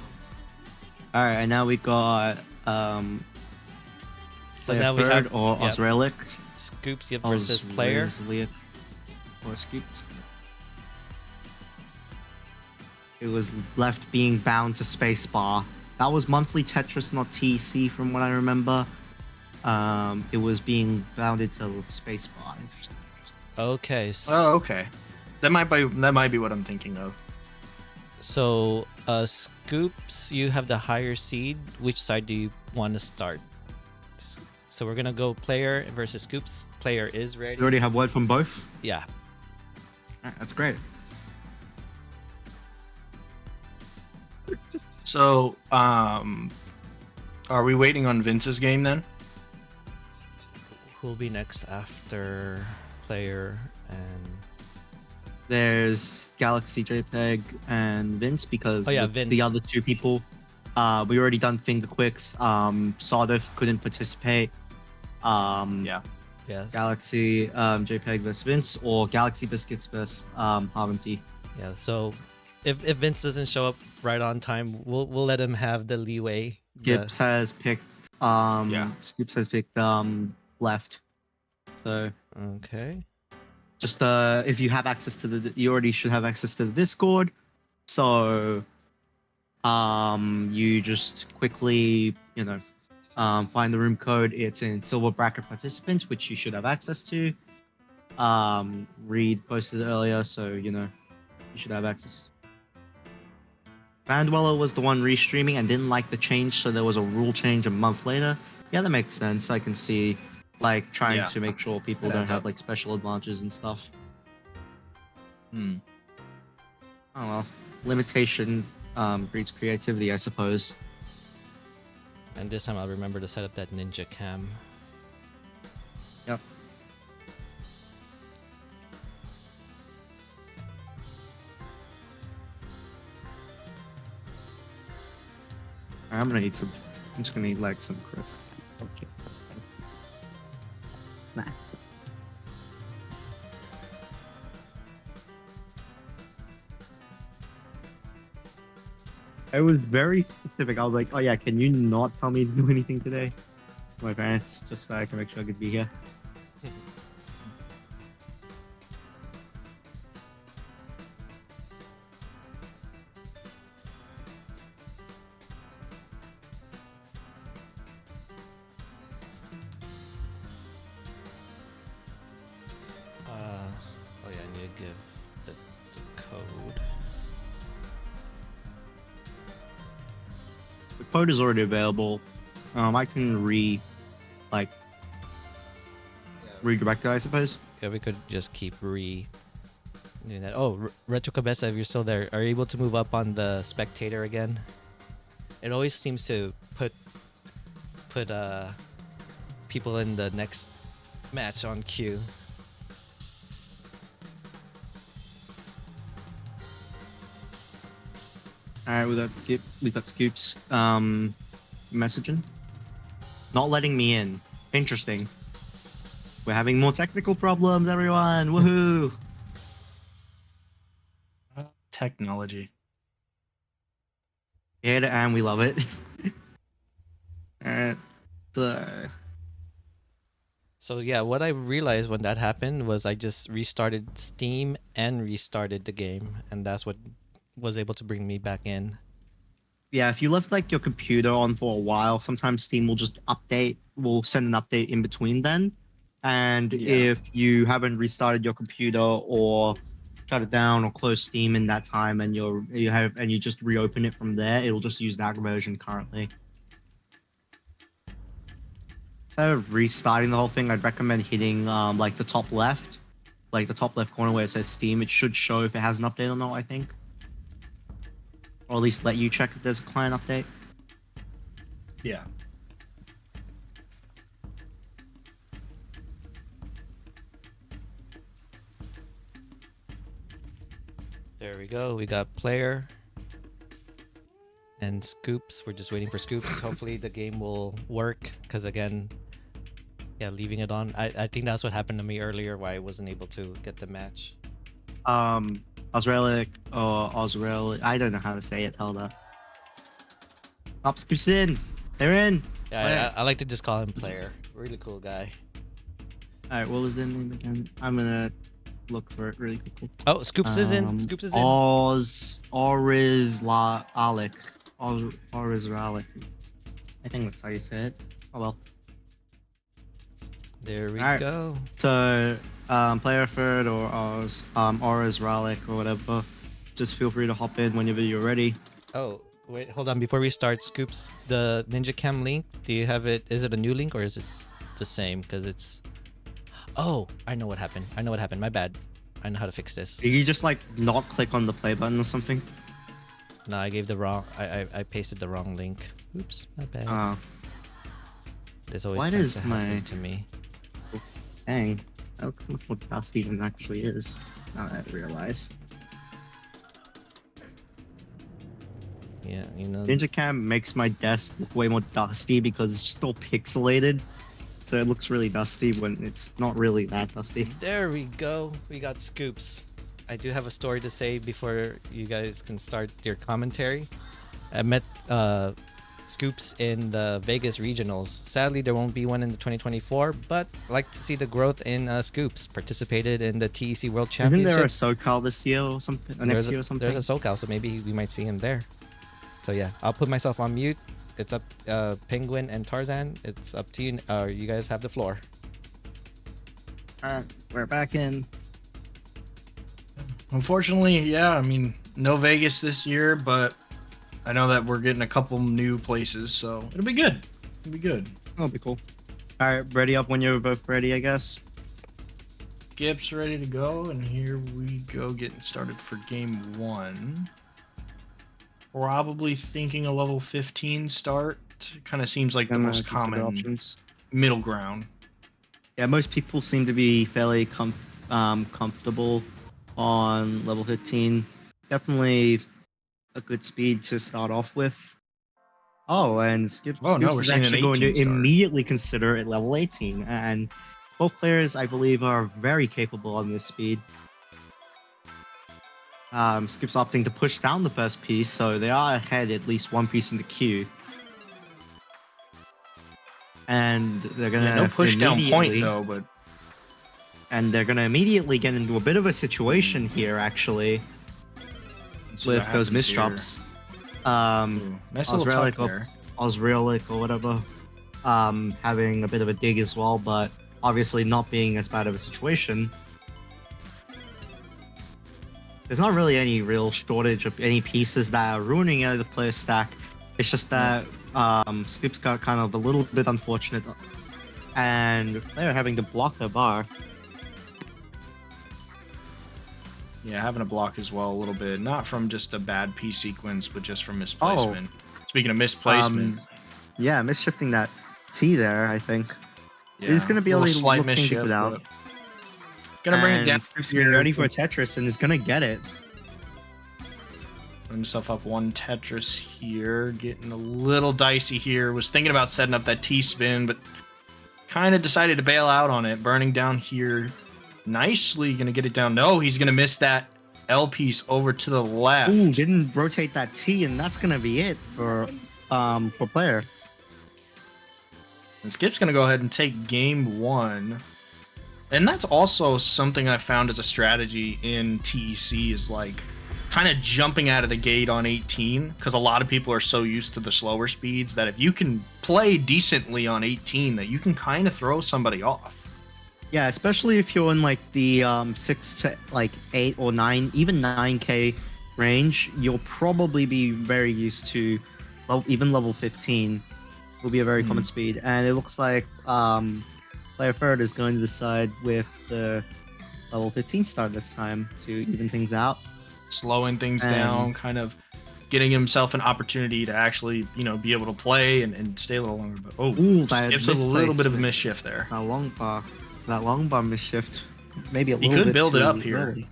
Alright, and now we got So now we have or Osrelic. Scoops versus Player. Or Scoops. It was left being bound to spacebar. That was monthly Tetris, not TC, from what I remember. It was being bounded to spacebar. Interesting. Okay. Oh, okay. That might be what I'm thinking of. So, Scoops, you have the higher seed. Which side do you want to start? So we're gonna go Player versus Scoops. Player is ready. You already have word from both? Yeah. Alright, that's great. So, are we waiting on Vince's game then? Who'll be next after Player and... There's Galaxy JPEG and Vince, because Vince. the other 2 people, we already done finger quicks. Sardif couldn't participate. Yeah. Yes. Galaxy JPEG vs Vince, or Galaxy Biscuits vs Harvin T. Yeah. So if Vince doesn't show up right on time, we'll let him have the leeway. Skips has picked Yeah. Skips has picked left. So Okay. just if you have access to you already should have access to the Discord. So you just quickly, find the room code. It's in Silver Bracket Participants, which you should have access to. Reed posted it earlier, so you should have access. Bandweller was the one restreaming and didn't like the change, so there was a rule change a month later. Yeah, that makes sense. I can see, like, trying Yeah, to make sure people that don't adds have up. like special advantages and stuff. Hmm. Oh well, limitation breeds creativity, I suppose. And this time I'll remember to set up that ninja cam. Yep. I'm gonna eat some. I'm just gonna eat like some crisp. Okay. Nah. I was very specific. I was like, "Oh yeah, can you not tell me to do anything today?" To my parents, just so I can make sure I could be here. Oh yeah, I need to give the code. The code is already available. I can redirect it, I suppose. Yeah, we could just keep doing that. Oh, Retro Cabeza, if you're still there, are you able to move up on the spectator again? It always seems to put people in the next match on queue. Alright, we got Scoops messaging. Not letting me in. Interesting. We're having more technical problems, everyone. Woohoo! Technology. We hate it and we love it. Alright. So yeah, what I realized when that happened was I just restarted Steam and restarted the game, and that's what was able to bring me back in. Yeah, if you left like your computer on for a while, sometimes Steam will just will send an update in between then. And Yeah. if you haven't restarted your computer or shut it down or close Steam in that time and you just reopen it from there, it'll just use that version currently. Instead of restarting the whole thing, I'd recommend hitting like the top left corner where it says Steam. It should show if it has an update or not, I think. Or at least let you check if there's a client update. Yeah. There we go. We got player and Scoops. We're just waiting for Scoops. Hopefully the game will work, because again, yeah, leaving it on. I think that's what happened to me earlier, why I wasn't able to get the match. Osrelic or Osrel, I don't know how to say it. Hold up. Scoops in. They're in. Yeah, I like to just call him player. Really cool guy. All right, what was their name again? I'm gonna look for it really quickly. Oh, Scoops is in. Scoops is in. Orizralik. Orizralik. I think that's how you say it. Oh well. There we Alright. go. So, player third or Orizralik or whatever, just feel free to hop in whenever you're ready. Oh, wait, hold on. Before we start, Scoops, the Ninja Cam link, do you have it? Is it a new link or is it the same? Because it's... Oh, I know what happened. My bad. I know how to fix this. Did you just like not click on the play button or something? No, I gave the wrong... I pasted the wrong link. Oops, my bad. This always why tends does to happen my- to me. Dang. I look at what Dust even actually is. Now I realize. Yeah, you know... Ninja Cam makes my desk look way more dusty because it's just all pixelated. so it looks really dusty when it's not really that dusty. There we go. We got scoops. I do have a story to say before you guys can start your commentary. I met Scoops in the Vegas regionals. Sadly, there won't be one in the 2024, but I like to see the growth in Scoops. Participated in the TEC World Isn't there a Championship. SoCal this year or something? Or next year or something? There's a SoCal, so maybe we might see him there. So yeah, I'll put myself on mute. It's up, Penguin and Tarzan. It's up to you. You guys have the floor. Alright, we're back in. Unfortunately, yeah, I mean, no Vegas this year, but I know that we're getting a couple new places, so it'll be good. It'll be good. That'll be cool. Alright, ready up when you're both ready, I guess. Skip's ready to go, and here we go, getting started for game 1. Probably thinking a level 15 start. Kind of seems like the most common options. middle ground. Yeah, most people seem to be fairly comfortable on level 15. Definitely a good speed to start off with. Oh, and Scoops Oh, no, we're is seeing an actually going to 18 start. immediately consider it level 18, and both players, I believe, are very capable on this speed. Skip's opting to push down the first piece, so they are ahead at least one piece in the queue. And they're gonna No push down point immediately- though, but and they're gonna immediately get into a bit of a situation here, actually, let's see what with those happens here. misdrops. Ooh, nice little tuck there. Osrealic or whatever, having a bit of a dig as well, but obviously not being as bad of a situation. There's not really any real shortage of any pieces that are ruining any of the player's stack. It's just that Skip's got kind of a little bit unfortunate, and they're having to block their bar. Yeah, having a block as well a little bit. Not from just a bad piece sequence, but just from misplacement. Speaking of misplacement, Yeah, misshifting that T there, I think. yeah, He's going to be able to slight look mischief, it out. but gonna bring it And down. Skip's getting ready for a Tetris and is going to get it. Put himself up one Tetris here, getting a little dicey here. Was thinking about setting up that T-spin, but kind of decided to bail out on it. Burning down here nicely, gonna get it down. No, he's gonna miss that L piece over to the left. Ooh, didn't rotate that T, and that's going to be it for player. And Skip's gonna go ahead and take game 1. And that's also something I found as a strategy in TEC is like kind of jumping out of the gate on 18, because a lot of people are so used to the slower speeds that if you can play decently on 18, that you can kind of throw somebody off. Yeah, especially if you're in like the 6 to like 8 or 9, even 9k range, you'll probably be very used to even level 15 will be a very common speed. And it looks like player third is going to decide with the level 15 start this time to even things out. Slowing things down, kind of getting himself an opportunity to actually, you know, be able to play and stay a little longer. But Skip's a little bit of a mischief there. That long bar misshift, maybe a He little bit could build it too up here. early.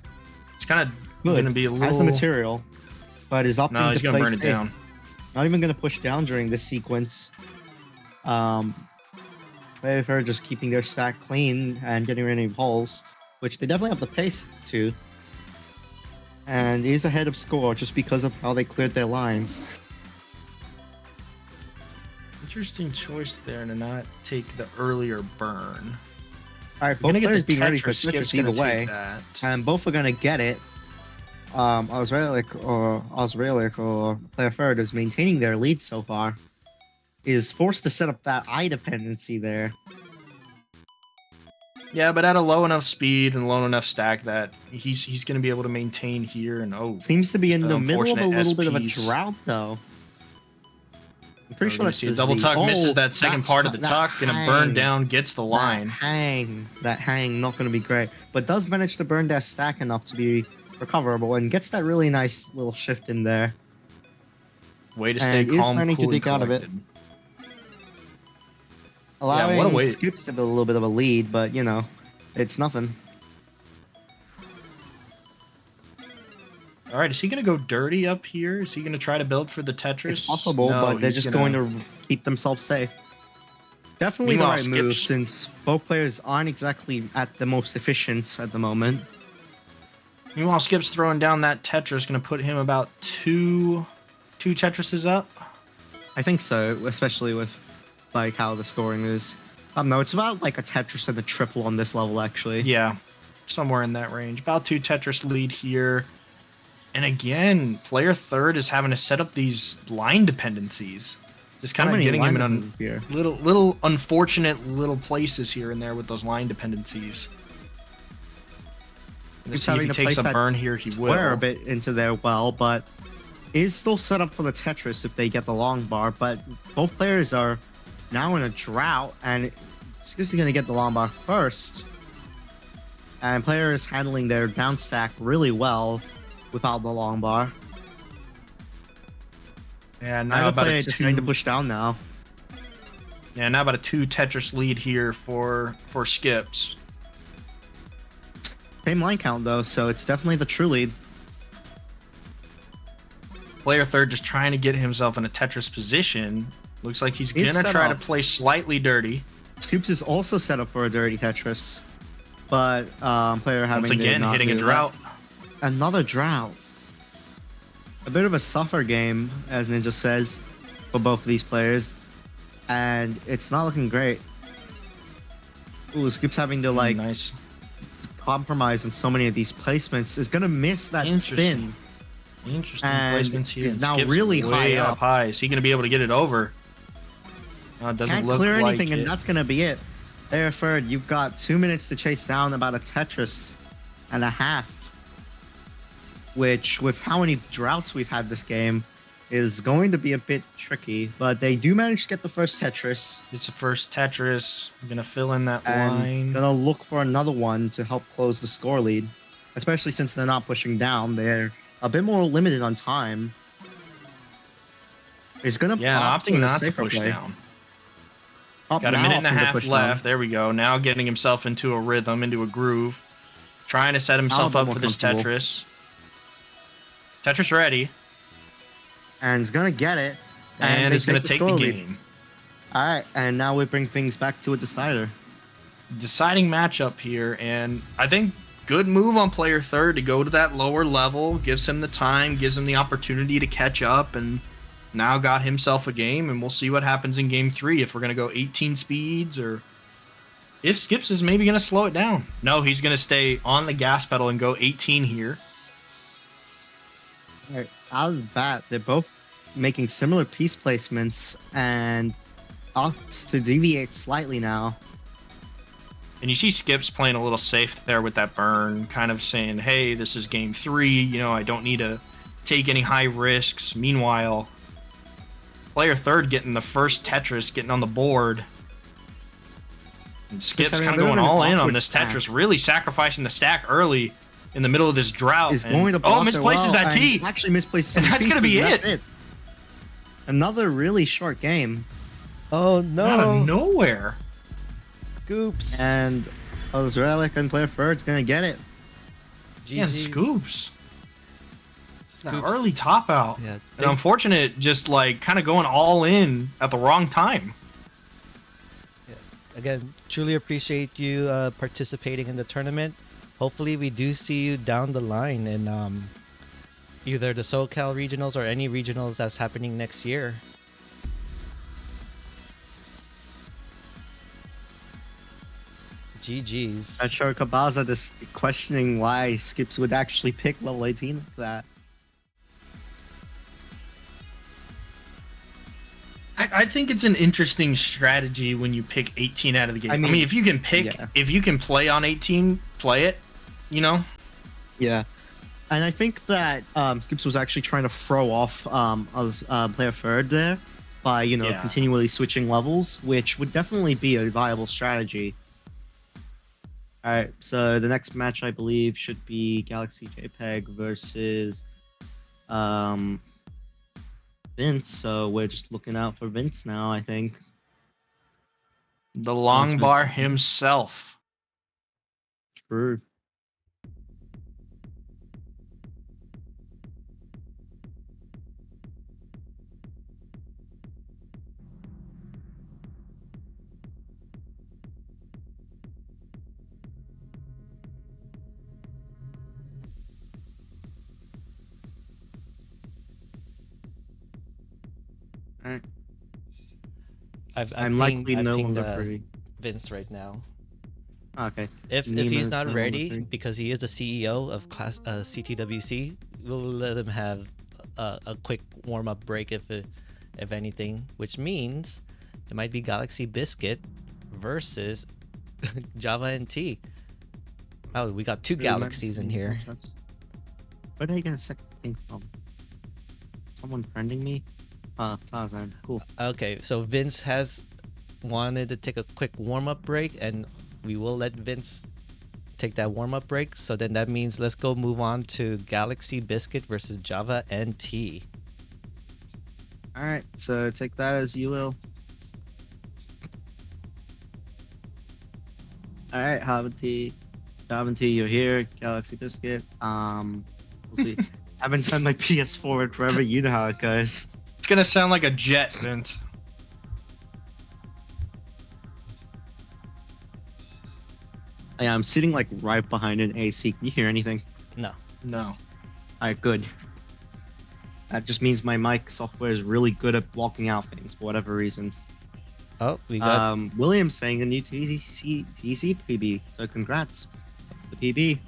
It's kind of going to be a little. Has the material, but is opting No, he's to going to play burn it safe. down. Not even going to push down during this sequence. They're just keeping their stack clean and getting rid of holes, which they definitely have the pace to. And he's ahead of score just because of how they cleared their lines. Interesting choice there to not take the earlier burn. Alright, We're both gonna get players the being ready for Tetris. Skip's Tetris either gonna way, take that. and both are going to get it. Osrealic or player third is maintaining their lead so far. Is forced to set up that eye dependency there. Yeah, but at a low enough speed and low enough stack that he's going to be able to maintain here. And Seems to be in the middle of a unfortunate little bit of a S-piece. drought though. I'm pretty sure that's see a the double Z. tuck, Oh, misses that second part of the that tuck, and a hang. burn down gets the line. That hang, not going to be great, but does manage to burn that stack enough to be recoverable and gets that really nice little shift in there. Way to stay And is calm, planning to cool, and dig out of it. collected. Allowing what a way- Skips to build a little bit of a lead, but you know, it's nothing. All right, is he going to go dirty up here? Is he going to try to build for the Tetris? It's possible, No, but they're he's just gonna- going to keep themselves safe. Definitely the Meanwhile, right move, Skips- since both players aren't exactly at the most efficient at the moment. Meanwhile, Skip's throwing down that Tetris, going to put him about two Tetrises up. I think so, especially with like how the scoring is. No, it's about like a Tetris and a triple on this level, actually. Yeah, somewhere in that range. About 2 Tetris lead here. And again, player third is having to set up these line dependencies. Just kind of many getting him line in here. little unfortunate little places here and there with those line dependencies. And He's see if having he to takes place a that burn here, he square will. a bit into there well, but is still set up for the Tetris if they get the long bar. But both players are now in a drought, and Skips is going to get the long bar first. And player is handling their down stack really well without the long bar. Yeah, now Neither about player a deciding to two, push down now. yeah, now about a 2 Tetris lead here for Skips. Same line count though, so it's definitely the true lead. Player third just trying to get himself in a Tetris position. Looks like he's He's gonna set try to up. play slightly dirty. Scoops is also set up for a dirty Tetris, but player having Once again, to not hitting a do that. drought. Another drought. A bit of a suffer game, as Ninja says, for both of these players, and it's not looking great. Ooh, Scoops having to like Nice. compromise on so many of these placements, is gonna miss that spin. Interesting And placements here. is and now Skip's really way high up. high. Is he going to be able to get it over? It doesn't Can't look clear like anything, it. and that's gonna be it. There, Ferd, you've got 2 minutes to chase down about a Tetris and a half, which, with how many droughts we've had this game, is going to be a bit tricky. But they do manage to get the first Tetris, It's the first Tetris. I'm going to fill in that and line. gonna look for another one to help close the score lead. Especially since they're not pushing down, they're a bit more limited on time. He's gonna Yeah, and opt for opting the not to safer push play. down. Opt Got a now minute and a opting to half push left. down. There we go. Now getting himself into a rhythm, into a groove. Trying to set himself bit up more for this comfortable. Tetris. Tetris ready. And he's gonna get it. And they it's going to take the score lead. game. Alright, and now we bring things back to a decider. Deciding matchup here, and I think good move on player third to go to that lower level, gives him the time, gives him the opportunity to catch up, and now got himself a game, and we'll see what happens in game 3, if we're going to go 18 speeds, or if Skips is maybe going to slow it down. No, he's going to stay on the gas pedal and go 18 here. Alright, out of the bat, they're both making similar piece placements and opts to deviate slightly now. And you see Skips playing a little safe there with that burn, kind of saying, hey, this is game 3, I don't need to take any high risks. Meanwhile, player third getting the first Tetris, getting on the board. And Skips having a kind of bit of going an all in on awkward this stack. Tetris, really sacrificing the stack early in the middle of this drought. Is And- going to block it misplaces well, that and T. actually misplaces some And that's gonna pieces, be and that's it. Another really short game. Oh Out no! of nowhere. Scoops. And Ozrelic and player third's gonna get it. Yeah, GG's. Scoops. That Scoops. early top out. Yeah. And unfortunate, just like kind of going all in at the wrong time. Again, truly appreciate you participating in the tournament. Hopefully, we do see you down the line in either the SoCal regionals or any regionals that's happening next year. GG's. I'm sure Kabaza is questioning why Skips would actually pick level 18 for that. I think it's an interesting strategy when you pick 18 out of the game. I mean, if you can pick, yeah. if you can play on 18, play it, Yeah. And I think that Skips was actually trying to throw off player third there by, Yeah. continually switching levels, which would definitely be a viable strategy. Alright, so the next match I believe should be Galaxy JPEG versus Vince, so we're just looking out for Vince now, I think. The long Vince. bar himself. True. Alright. I've I'm likely I've no pinged, longer free. Vince right now. Okay. If he's Nemo's not no longer ready free. because he is the CEO of class CTWC, we'll let him have a quick warm up break if anything, which means it might be Galaxy Biscuit versus Java N.T. Oh, we got two Really might be galaxies in seeing here. matchups. Where did I get a second thing from? Someone friending me? Tarzan. Cool. Okay, so Vince has wanted to take a quick warm up break, and we will let Vince take that warm up break. So then that means let's go move on to Galaxy Biscuit versus Java NT. Alright, so take that as you will. Alright, Haventy, you're here. Galaxy Biscuit. We'll see. Haven't turned my PS forward forever. You know how it goes. It's gonna sound like a jet, Vince. Yeah, I'm sitting like right behind an AC. Can you hear anything? No. No. Alright, good. That just means my mic software is really good at blocking out things for whatever reason. Oh, we got William's saying a new TC PB, so congrats. That's the PB.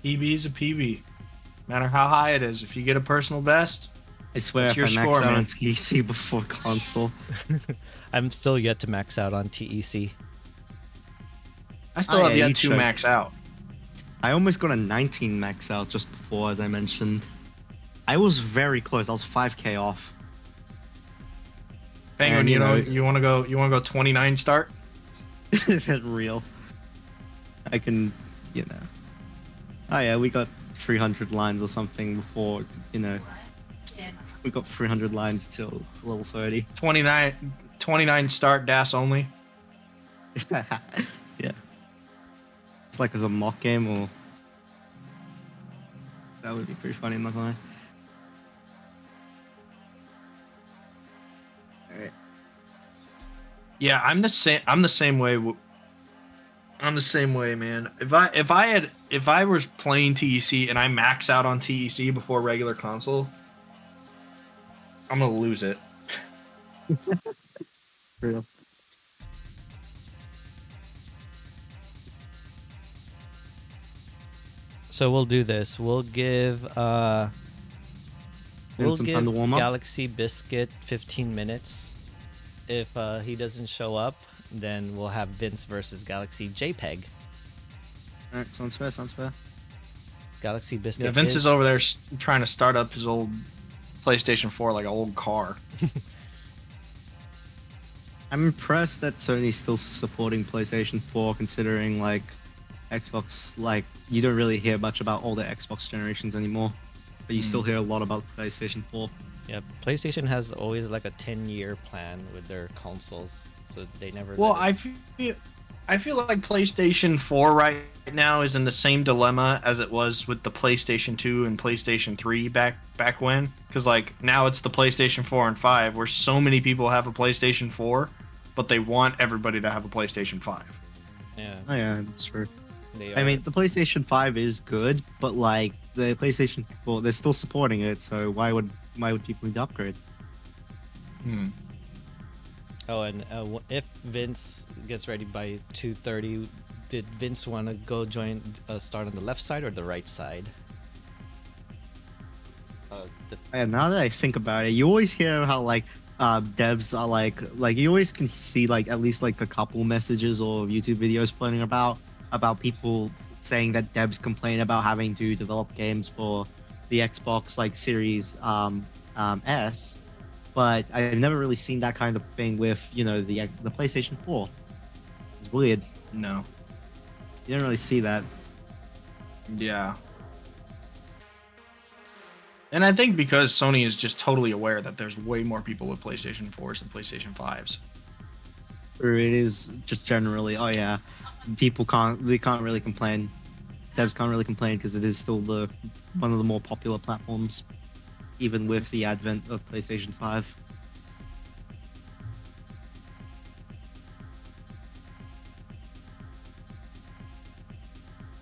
PB is a PB. No matter how high it is, if you get a personal best, I swear That's if I your max score, out man. on TC before console. I'm still yet to max out on TEC. I still Oh, have yeah, yet you to choked. max out. I almost got a 19 max out just before, as I mentioned. I was very close. I was 5k off. Penguin, And, you know, you know- you wanna go 29 start? Is that real? I can, you know. Oh yeah, we got 300 lines or something before, you know. We got 300 lines till level 30. 29 start DAS only. Yeah. It's like as a mock game, or that would be pretty funny, I'm not gonna lie. Alright. Yeah, I'm the same. I'm the same way. I'm the same way, man. If I was playing TEC and I max out on TEC before regular console, I'm gonna lose it. Real. So we'll do this. We'll give Some time to warm up. Galaxy Biscuit 15 minutes. If he doesn't show up, then we'll have Vince versus Galaxy JPEG. Alright, sounds fair, sounds fair. Galaxy Biscuit. Yeah, Vince is over there trying to start up his old PlayStation 4 like an old car. I'm impressed that Sony's still supporting PlayStation 4, considering like Xbox, like you don't really hear much about older Xbox generations anymore, but you still hear a lot about PlayStation 4. Yeah, PlayStation has always like a 10-year plan with their consoles, so they never. Well, let it- I feel like PlayStation 4 right now is in the same dilemma as it was with the PlayStation 2 and PlayStation 3 back when, because like now it's the PlayStation 4 and 5, where so many people have a PlayStation 4, but they want everybody to have a PlayStation 5. Yeah, Oh yeah, that's true. they I are- mean, the PlayStation 5 is good, but like the PlayStation 4, they're still supporting it, so why would people need to upgrade? Oh, and if Vince gets ready by 2:30, did Vince want to go start on the left side or the right side? And now that I think about it, you always hear how like devs are like you always can see like at least like a couple messages or YouTube videos floating about people saying that devs complain about having to develop games for the Xbox like Series S, but I've never really seen that kind of thing with, you know, the PlayStation 4. It's weird. No. You don't really see that. Yeah. And I think because Sony is just totally aware that there's way more people with PlayStation 4s than PlayStation 5s. Or it is just generally, oh yeah, they can't really complain. Devs can't really complain because it is still one of the more popular platforms, even with the advent of PlayStation 5.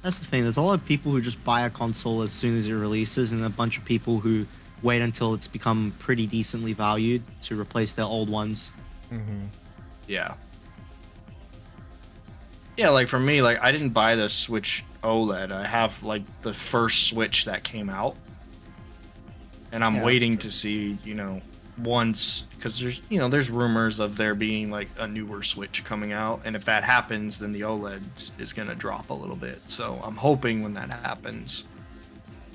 That's the thing. There's a lot of people who just buy a console as soon as it releases, and a bunch of people who wait until it's become pretty decently valued to replace their old ones. Mm-hmm. Yeah. Yeah, like for me, like I didn't buy the Switch OLED. I have like the first Switch that came out, and I'm Yeah, waiting that's to see, once, because there's rumors of there being like a newer Switch coming out, and if that happens, then the OLED is gonna drop a little bit. So I'm hoping when that happens,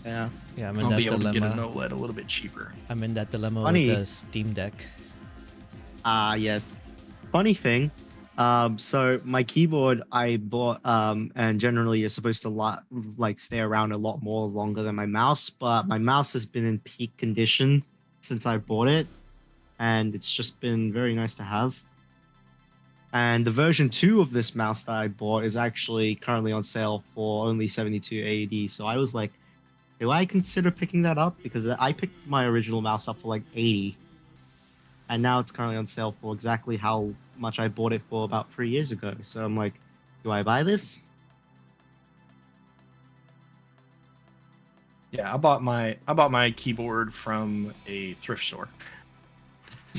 Yeah. Yeah, I'm in I'll that be able to get an dilemma. OLED a little bit cheaper. I'm in that dilemma Funny. with the Steam Deck. Yes. Funny thing. So my keyboard I bought, and generally is supposed to stay around a lot more longer than my mouse, but my mouse has been in peak condition since I bought it, and it's just been very nice to have. And the version 2 of this mouse that I bought is actually currently on sale for only 72 AED. So I was like, do I consider picking that up? Because I picked my original mouse up for like 80. And now it's currently on sale for exactly how much I bought it for about 3 years ago. So I'm like, do I buy this? Yeah, I bought my keyboard from a thrift store.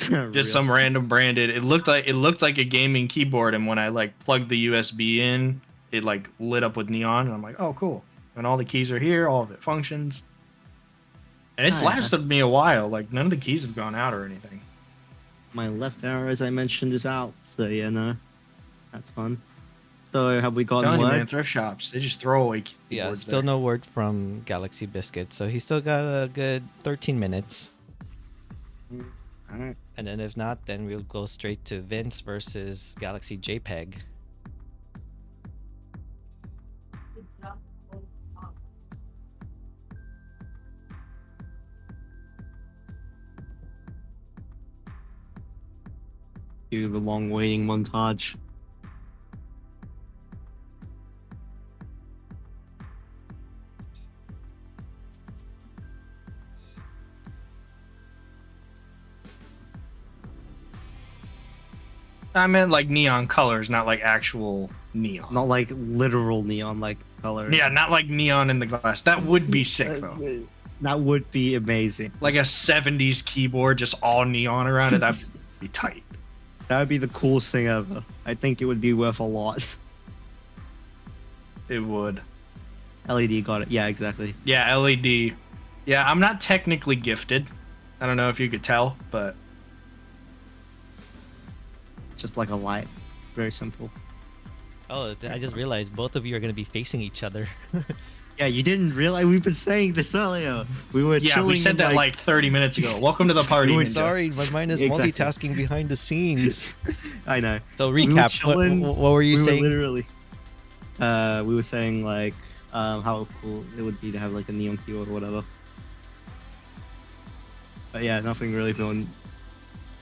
Real. Just some random branded. It looked like a gaming keyboard, and when I like plugged the USB in, it like lit up with neon, and I'm like, oh cool. And all the keys are here, all of it functions. And it's Oh, yeah. lasted me a while. Like none of the keys have gone out or anything. My left arrow, as I mentioned, is out. So yeah, no, that's fun. So have we gotten Telling you, word? man, thrift shops, they just throw away keyboards. Yeah, still there. no word from Galaxy Biscuit, so he's still got a good 13 minutes. All right. And then if not, then we'll go straight to Vince versus Galaxy JPEG. Do the long waiting montage. I meant like neon colors, not like actual neon. Not like literal neon like color. Yeah, not like neon in the glass. That would be sick though. That would be amazing. Like a 70s keyboard, just all neon around it. That'd be tight. That would be the coolest thing ever. I think it would be worth a lot. It would. LED got it. Yeah, exactly. Yeah, LED. Yeah, I'm not technically gifted. I don't know if you could tell, but Just like a light. Very simple. Oh, I just realized both of you are going to be facing each other. Yeah, you didn't realize we've been saying this earlier. We were yeah, chilling. we said in, that like 30 minutes ago. Welcome to the party. We're Ninja. Sorry, my mind is Exactly. multitasking behind the scenes. I know. So We were recap. chilling. What were you we saying? were literally. We were saying like how cool it would be to have like a neon keyboard or whatever. But yeah, nothing really fun.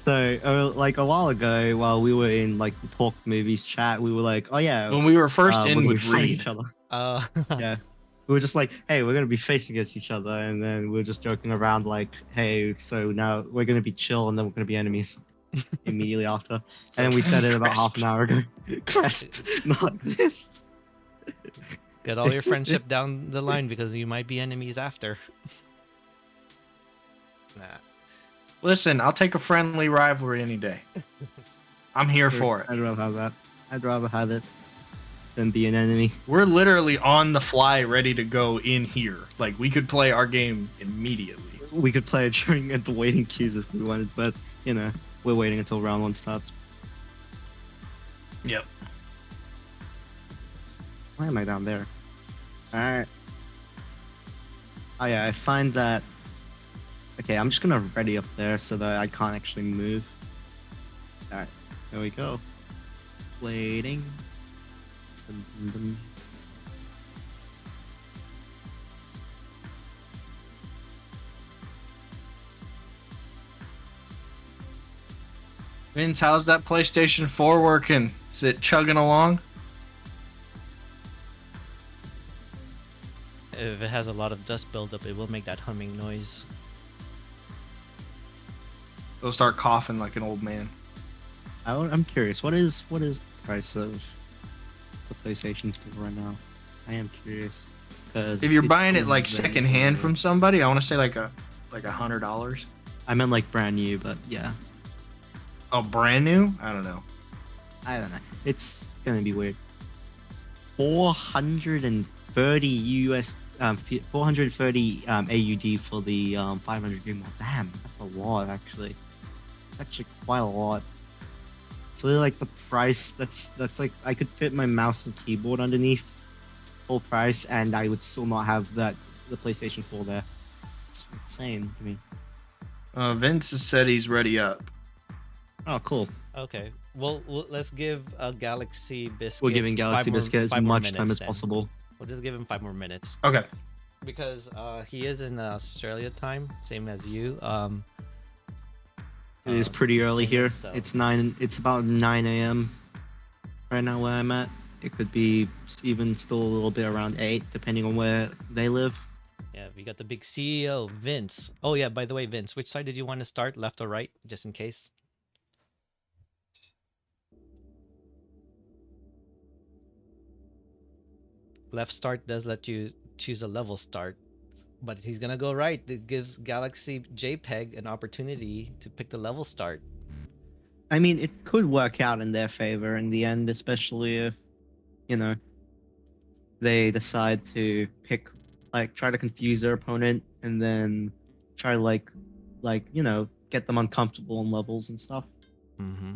So like a while ago, while we were in like the Talk Movies chat, we were like, oh yeah. When we were first we're in gonna with be fighting Reed. each other. Uh, Yeah. We were just like, hey, we're gonna be facing against each other, and then we were just joking around like, hey, so now we're gonna be chill, and then we're gonna be enemies immediately after. And then we said it about half an hour ago. Cresp, not this. Get all your friendship down the line because you might be enemies after. Nah. Listen, I'll take a friendly rivalry any day. I'm here for it. I'd rather have that. I'd rather have it than be an enemy. We're literally on the fly, ready to go in here. Like we could play our game immediately. We could play it during the waiting queues if we wanted, but you know, we're waiting until round 1 starts. Yep. Why am I down there? Alright. Oh yeah, I find that... Okay, I'm just gonna ready up there so that I can't actually move. Alright, there we go. Waiting. Dun, dun, dun. Vince, how's that PlayStation 4 working? Is it chugging along? If it has a lot of dust buildup, it will make that humming noise. It'll start coughing like an old man. I'm curious, what is the price of the PlayStation 4 right now? I am curious. 'Cause If you're it's buying it still like very secondhand affordable. from somebody, I want to say like a like $100. I meant like brand new, but yeah, Oh, brand new? I don't know. I don't know. It's gonna be weird. 430 US, 430 AUD for the 500 dream mod. Damn, that's a lot actually. That's actually quite a lot. It's really like the price. That's like I could fit my mouse and keyboard underneath full price, and I would still not have the PlayStation 4 there. It's insane to me. Vince has said he's ready up. Oh, cool. Okay. Well, let's give Galaxy Biscuit. We're giving Galaxy Biscuit as 5 more much time minutes as then. possible. We'll just give him 5 more minutes Okay. because he is in Australia time, same as you. It is pretty early I here. guess so. It's about 9 a.m. right now where I'm at. It could be even still a little bit around 8, depending on where they live. Yeah, we got the big CEO, Vince. Oh yeah, by the way, Vince, which side did you want to start, left or right, just in case? Left start does let you choose a level start, but he's gonna go right. It gives Galaxy JPEG an opportunity to pick the level start. I mean, it could work out in their favor in the end, especially if, you know, they decide to pick, like, try to confuse their opponent and then try to, you know, get them uncomfortable on levels and stuff. Mm-hmm.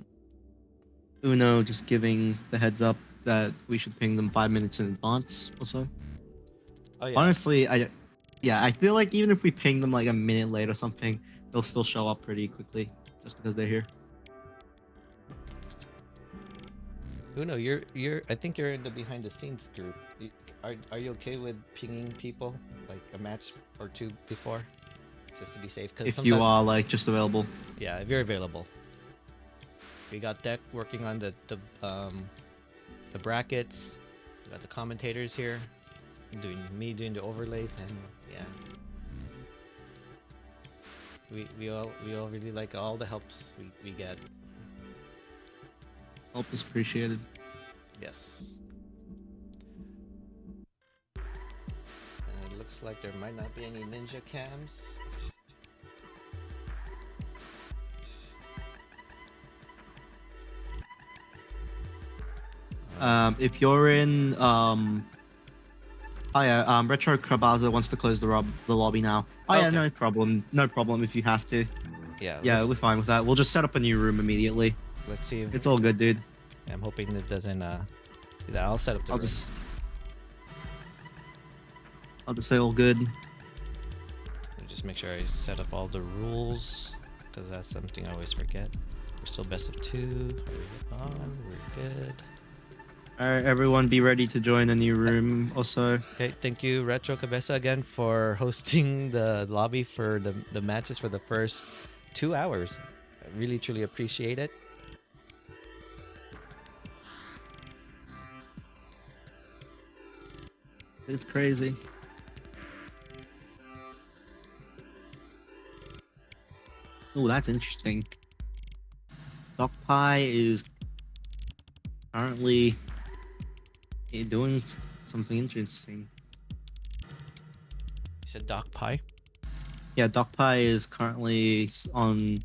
Uno just giving the heads up that we should ping them 5 minutes in advance or so. Oh yeah. Honestly, I feel like even if we ping them like a minute late or something, they'll still show up pretty quickly just because they're here. Uno, I think you're in the behind the scenes group. Are you okay with pinging people like a match or two before, just to be safe? Because If sometimes you are like just available. yeah, if you're available. We got Deck working on the brackets. We got the commentators here, doing the overlays, and yeah, we all really like all the helps we get. Help is appreciated. Yes. And it looks like there might not be any ninja cams. If you're in Retro Krabaza wants to close the lobby now. Oh yeah, Okay. no problem if you have to. Yeah. Yeah, we're fine with that. We'll just set up a new room immediately. Let's see if It's all good, dude. I'm hoping it doesn't yeah, I'll set up the I'll room. just say all good. Let me just make sure I set up all the rules, because that's something I always forget. We're still best of 2. Are we on? We're good. Alright, everyone be ready to join a new room also. Okay, thank you Retro Cabeza again for hosting the lobby for the matches for the first 2 hours. I really truly appreciate it. It's crazy. Oh, that's interesting. Doc Pie is currently doing something interesting. You said Doc Pie? Yeah, Doc Pie is currently on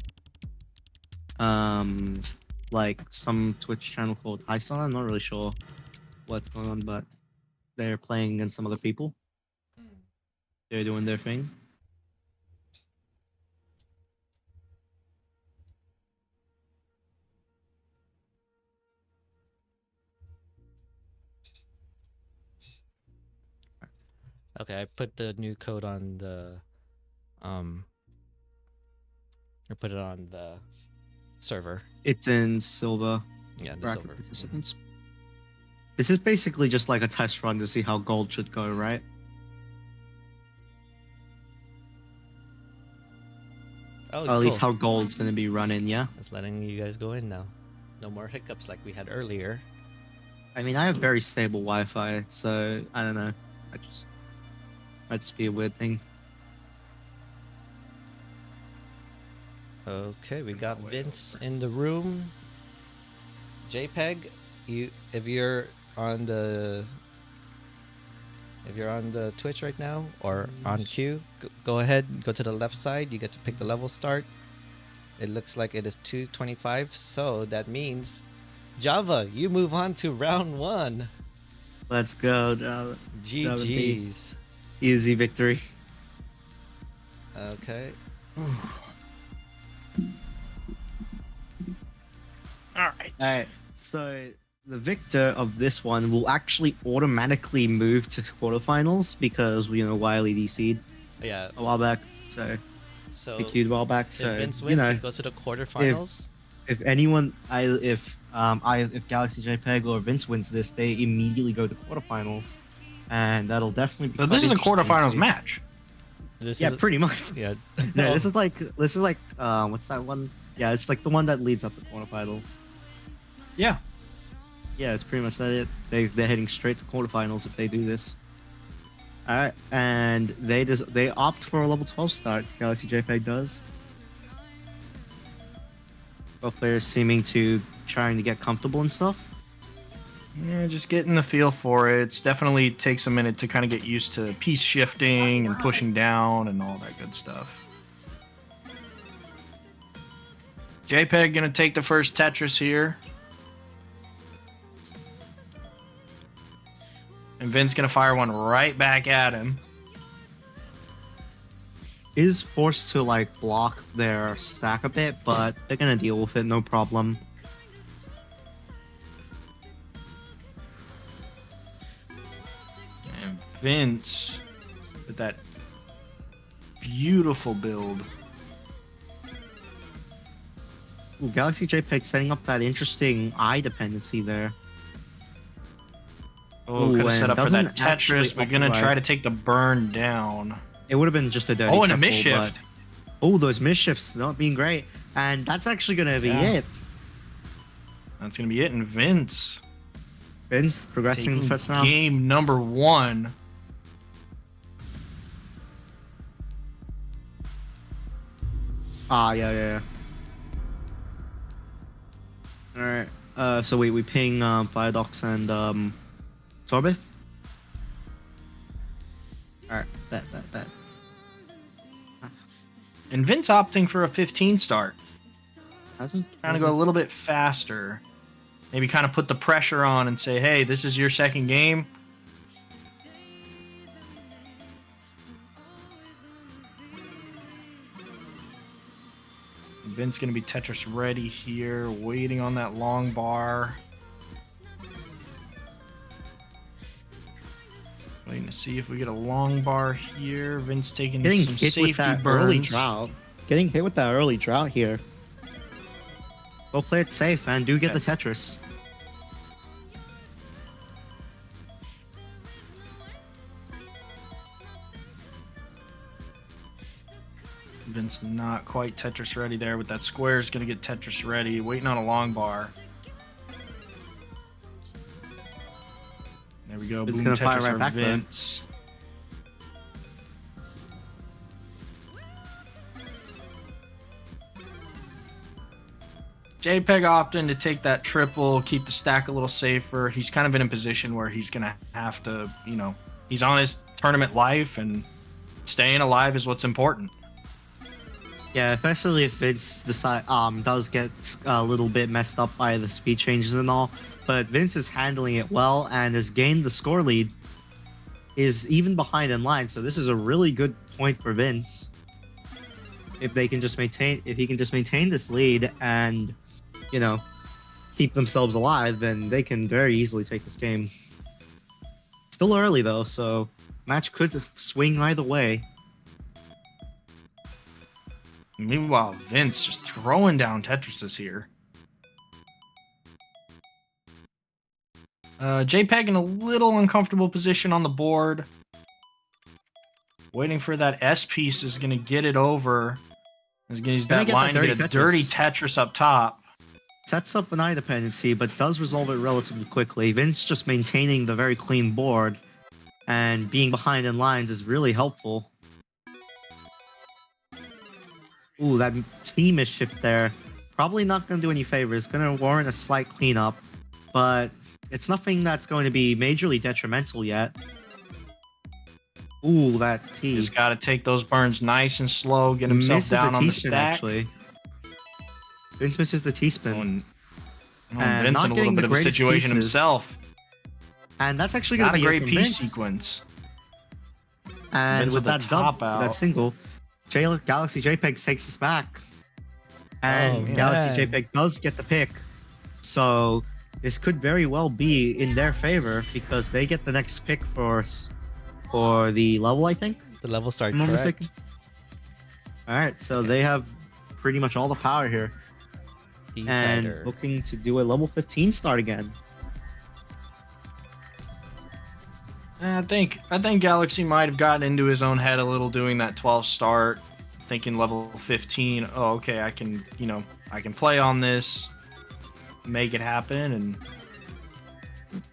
like some Twitch channel called Highstar. I'm not really sure what's going on, but they're playing against some other people. They're doing their thing. Okay, I put the new code on the or put it on the server. It's in silver Yeah, the bracket silver. participants. This is basically just like a test run to see how gold should go, right? Oh, Or at cool. least how gold's gonna be running, yeah? It's letting you guys go in now. No more hiccups like we had earlier. I mean, I have very stable Wi-Fi, so I don't know. Might just be a weird thing. Okay, we got Vince in the room. JPEG, if you're on the If you're on the Twitch right now or on Q, go ahead, go to the left side. You get to pick the level start. It looks like it is 225, so that means Java, you move on to round 1. Let's go. That would be GG's. easy victory. Okay. All right. Alright, so the victor of this one will actually automatically move to quarterfinals because Wiley DC'd Yeah. a while back, so So he queued a while back. if So Vince wins, he goes to the quarterfinals. if anyone, if Galaxy JPEG or Vince wins this, they immediately go to quarterfinals, and that'll definitely be. So quite this is a interesting to quarterfinals see. match. This Yeah, is pretty much. Yeah. No, this is like what's that one? Yeah, it's like the one that leads up to quarterfinals. Yeah. Yeah, it's pretty much that. They're heading straight to quarterfinals if they do this. All right, and they opt for a level 12 start. Galaxy JPEG does. Both players seeming to trying to get comfortable and stuff. Yeah, just getting the feel for it. It's definitely takes a minute to kind of get used to piece shifting and pushing down and all that good stuff. JPEG gonna take the first Tetris here. And Vin's gonna fire one right back at him. Is forced to like block their stack a bit, but they're gonna deal with it, no problem. And Vince with that beautiful build. Ooh, Galaxy JPEG setting up that interesting eye dependency there. Oh, Ooh, could have set and up for that doesn't actually Tetris, but gonna optimize. try to take the burn down. It would have been just a dirty Oh, and a triple, misshift. but oh, those misshifts not being great, and that's actually gonna be Yeah. it. That's gonna be it. And Vince Vince progressing in taking the first round. game number 1. Ah, yeah. All right. So we ping Firedox and Sorbeth. All right. Bet. And Vince opting for a 15 start. Hasn't Trying to go a little bit faster. Maybe kind of put the pressure on and say, hey, this is your second game. Vince going to be Tetris ready here, waiting on that long bar. Waiting to see if we get a long bar here. Vince taking getting some hit safety with that burns. early drought. Getting hit with that early drought here. Go play it safe and do get the Tetris. Vince not quite Tetris ready there, but that square is going to get Tetris ready. Waiting on a long bar. There we go. It's Boom gonna fire Tetris right for back there. Vince. JPEG opting to take that triple, keep the stack a little safer. He's kind of in a position where he's going to have to, he's on his tournament life, and staying alive is what's important. Yeah, especially if Vince does get a little bit messed up by the speed changes and all, but Vince is handling it well and has gained the score lead. Is even behind in line, so this is a really good point for Vince. If he can just maintain this lead and, keep themselves alive, then they can very easily take this game. Still early though, so match could swing either way. Meanwhile, Vince just throwing down Tetrises here. JPEG in a little uncomfortable position on the board. Waiting for that S piece is going to get it over. He's going to use that line to get a dirty Tetris up top. Sets up an eye dependency, but does resolve it relatively quickly. Vince just maintaining the very clean board and being behind in lines is really helpful. Ooh, that team mischief there. Probably not going to do any favors. Going to warrant a slight cleanup, but it's nothing that's going to be majorly detrimental yet. Ooh, that T. He's got to take those burns nice and slow, get himself Misses down the on the T-spin, stack. actually. Vince misses the T-spin. And Vince not in a little getting bit the of a greatest situation pieces. himself. And that's actually going Not to a be it great from piece Vince. sequence. And Vince with with that the top dub, that out. single, Galaxy JPEG takes us back. And Oh, Galaxy man. JPEG does get the pick. So this could very well be in their favor because they get the next pick for the level, I think. The level start, If I'm not correct. mistaken. All right, so Okay. they have pretty much all the power here. And Decider. looking to do a level 15 start again. I think Galaxy might have gotten into his own head a little doing that 12 start, thinking level 15. Oh, okay, I can play on this, make it happen, and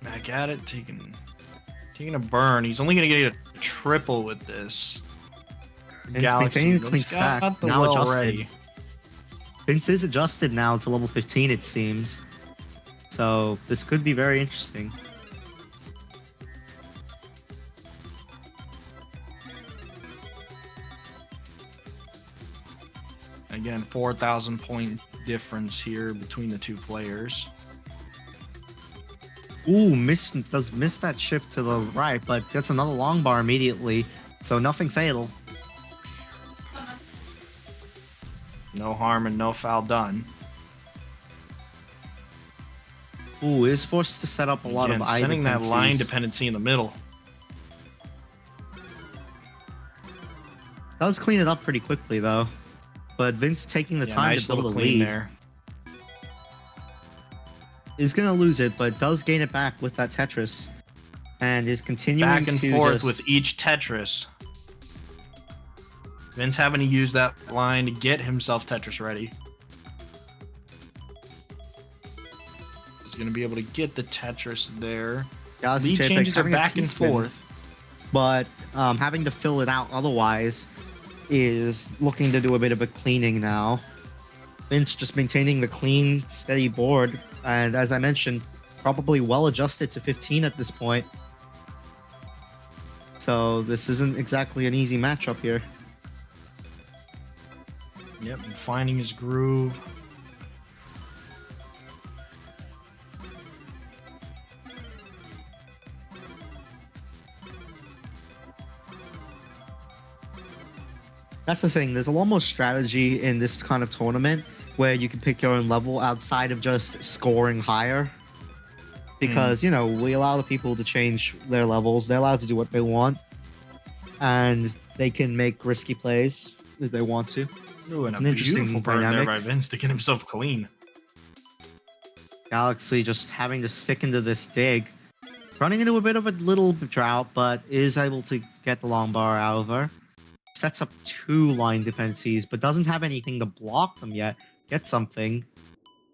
back at it, taking a burn. He's only gonna get a triple with this. And it's maintaining a clean looks got stack, the now well adjusted. ready. Vince is adjusted now to level 15, it seems. So this could be very interesting. Again, 4,000 point difference here between the two players. Ooh, does miss that shift to the right, but gets another long bar immediately. So nothing fatal. No harm and no foul done. Ooh, is forced to set up a lot Again, of eye sending that line dependencies. dependency in the middle. Does clean it up pretty quickly though. But Vince taking the time Nice to build a little clean lead. there. Is gonna lose it, but does gain it back with that Tetris. And is continuing Back and to forth just... with each Tetris. Vince having to use that line to get himself Tetris ready. He's going to be able to get the Tetris there. Galaxy Lead JPEG changes are having a back and T-spin, forth. but having to fill it out otherwise is looking to do a bit of a cleaning now. Vince just maintaining the clean, steady board, and as I mentioned, probably well adjusted to 15 at this point. So this isn't exactly an easy matchup here. Yep, and finding his groove. That's the thing, there's a lot more strategy in this kind of tournament where you can pick your own level outside of just scoring higher. Because, you know, we allow the people to change their levels, they're allowed to do what they want, and they can make risky plays if they want to. Ooh, and It's a an interesting beautiful burn dynamic. there by Vince to get himself clean. Galaxy just having to stick into this dig. Running into a bit of a little drought, but is able to get the long bar out of her. Sets up 2 line dependencies, but doesn't have anything to block them yet. Gets something.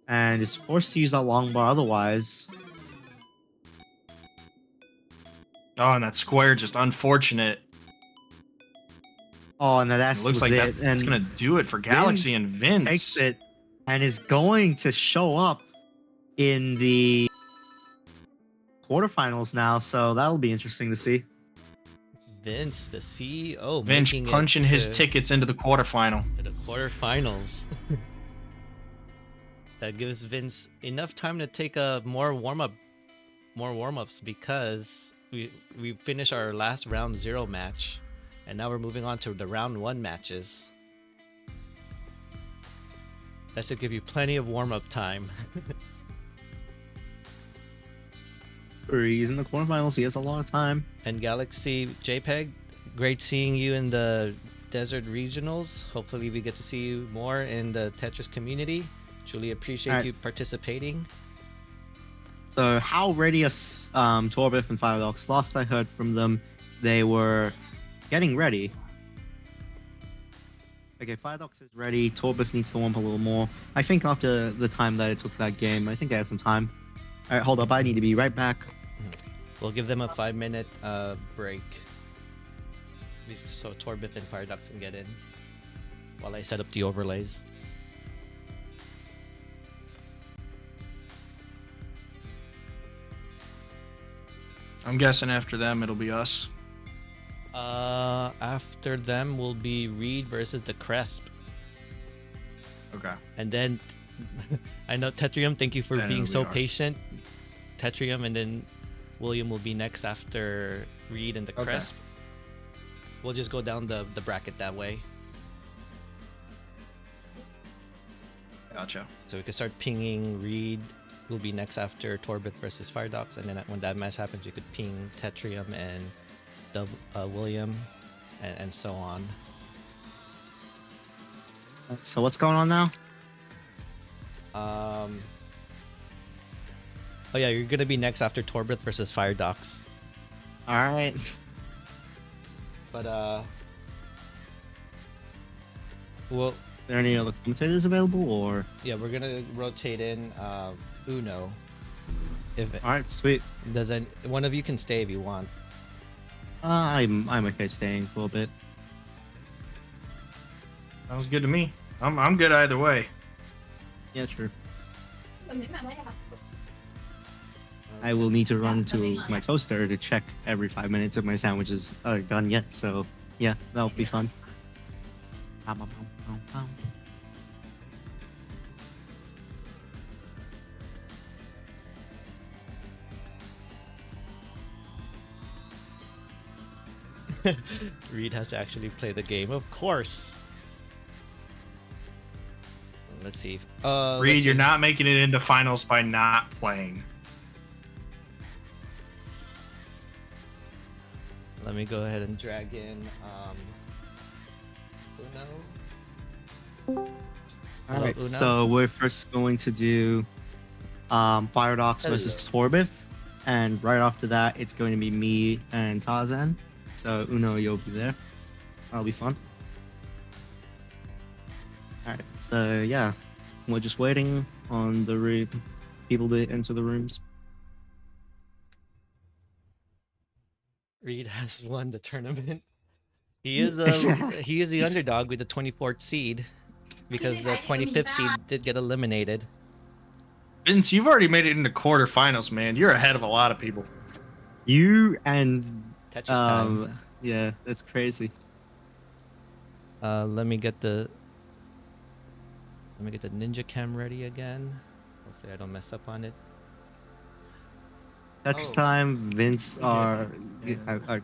And is forced to use that long bar otherwise. Oh, and that square just unfortunate. Oh, and that It S looks was like it. that's And going to do it for Galaxy and Vince. takes it and is going to show up in the quarterfinals now, so that'll be interesting to see. Vince, the CEO, Vince making punching it his tickets into the quarterfinal. to the quarterfinals. That gives Vince enough time to take a more warm-ups because we finished our last round 0 match, and now we're moving on to the round 1 matches. That should give you plenty of warm-up time. He's in the quarterfinals, he has a lot of time. And Galaxy JPEG, great seeing you in the Desert Regionals. Hopefully we get to see you more in the Tetris community. Truly appreciate you participating. So how ready is Torbif and Firedox? Last I heard from them, they were getting ready. Okay, Firedox is ready. Torbif needs to warm up a little more. I think after the time that it took that game, I think I have some time. Alright, hold up, I need to be right back. We'll give them a 5-minute break. So Torbif and Firedox can get in while I set up the overlays. I'm guessing after them it'll be us. After them will be Reed versus the Cresp. Okay. And then I know Tetrium, thank you for Then being it'll so be ours. patient. Tetrium and then William will be next after Reed and the Okay. Cresp. We'll just go down the bracket that way. Gotcha. So we can start pinging Reed will be next after Torbith versus Firedox, and then when that match happens, you could ping Tetrium and William, and so on. So what's going on now? Oh yeah, you're gonna be next after Torbith versus Firedox. All right. But well, Are there any other commentators available, or? yeah, we're gonna rotate in Uno. If All right, sweet. one of you can stay if you want. I'm okay staying for a bit. Sounds good to me. I'm good either way. Yeah, sure. I will need to run to my toaster to check every 5 minutes if my sandwiches are done yet. So yeah, that'll be fun. Reed has to actually play the game, of course. Let's see. Reed, you're not making it into finals by not playing. Let me go ahead and drag in Uno. All right, Uno? so we're first going to do Firedox versus Torbith, and right after that, it's going to be me and Tarzan. So Uno, you'll be there. That'll be fun. All right, so yeah, we're just waiting on the people to enter the rooms. Reed has won the tournament. He is he is the underdog with the 24th seed because the 25th seed did get eliminated. Vince, you've already made it into quarterfinals, man. You're ahead of a lot of people. You and Tetris time. yeah, that's crazy. Let me get the Ninja Cam ready again. Hopefully I don't mess up on it. Tetris Oh. time, Vince are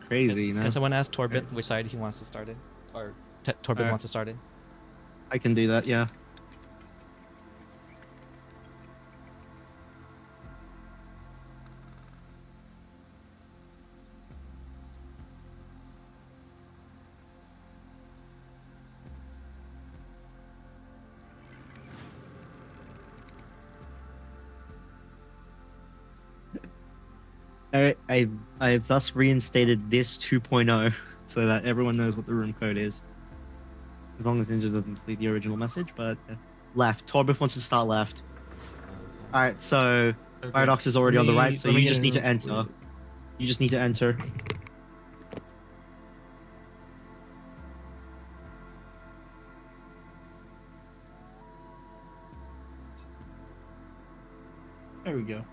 crazy, you know. Can someone ask Torbith which side he wants to start in, or Torbith wants to start in? I can do that, yeah. Alright, I've thus reinstated this 2.0 so that everyone knows what the room code is. As long as N.I.N.J.A doesn't delete the original message, but left. Torbith wants to start left. Alright, so Okay. Paradox is already on the right, so Let me you just get need to in. enter. You just need to enter. There we go.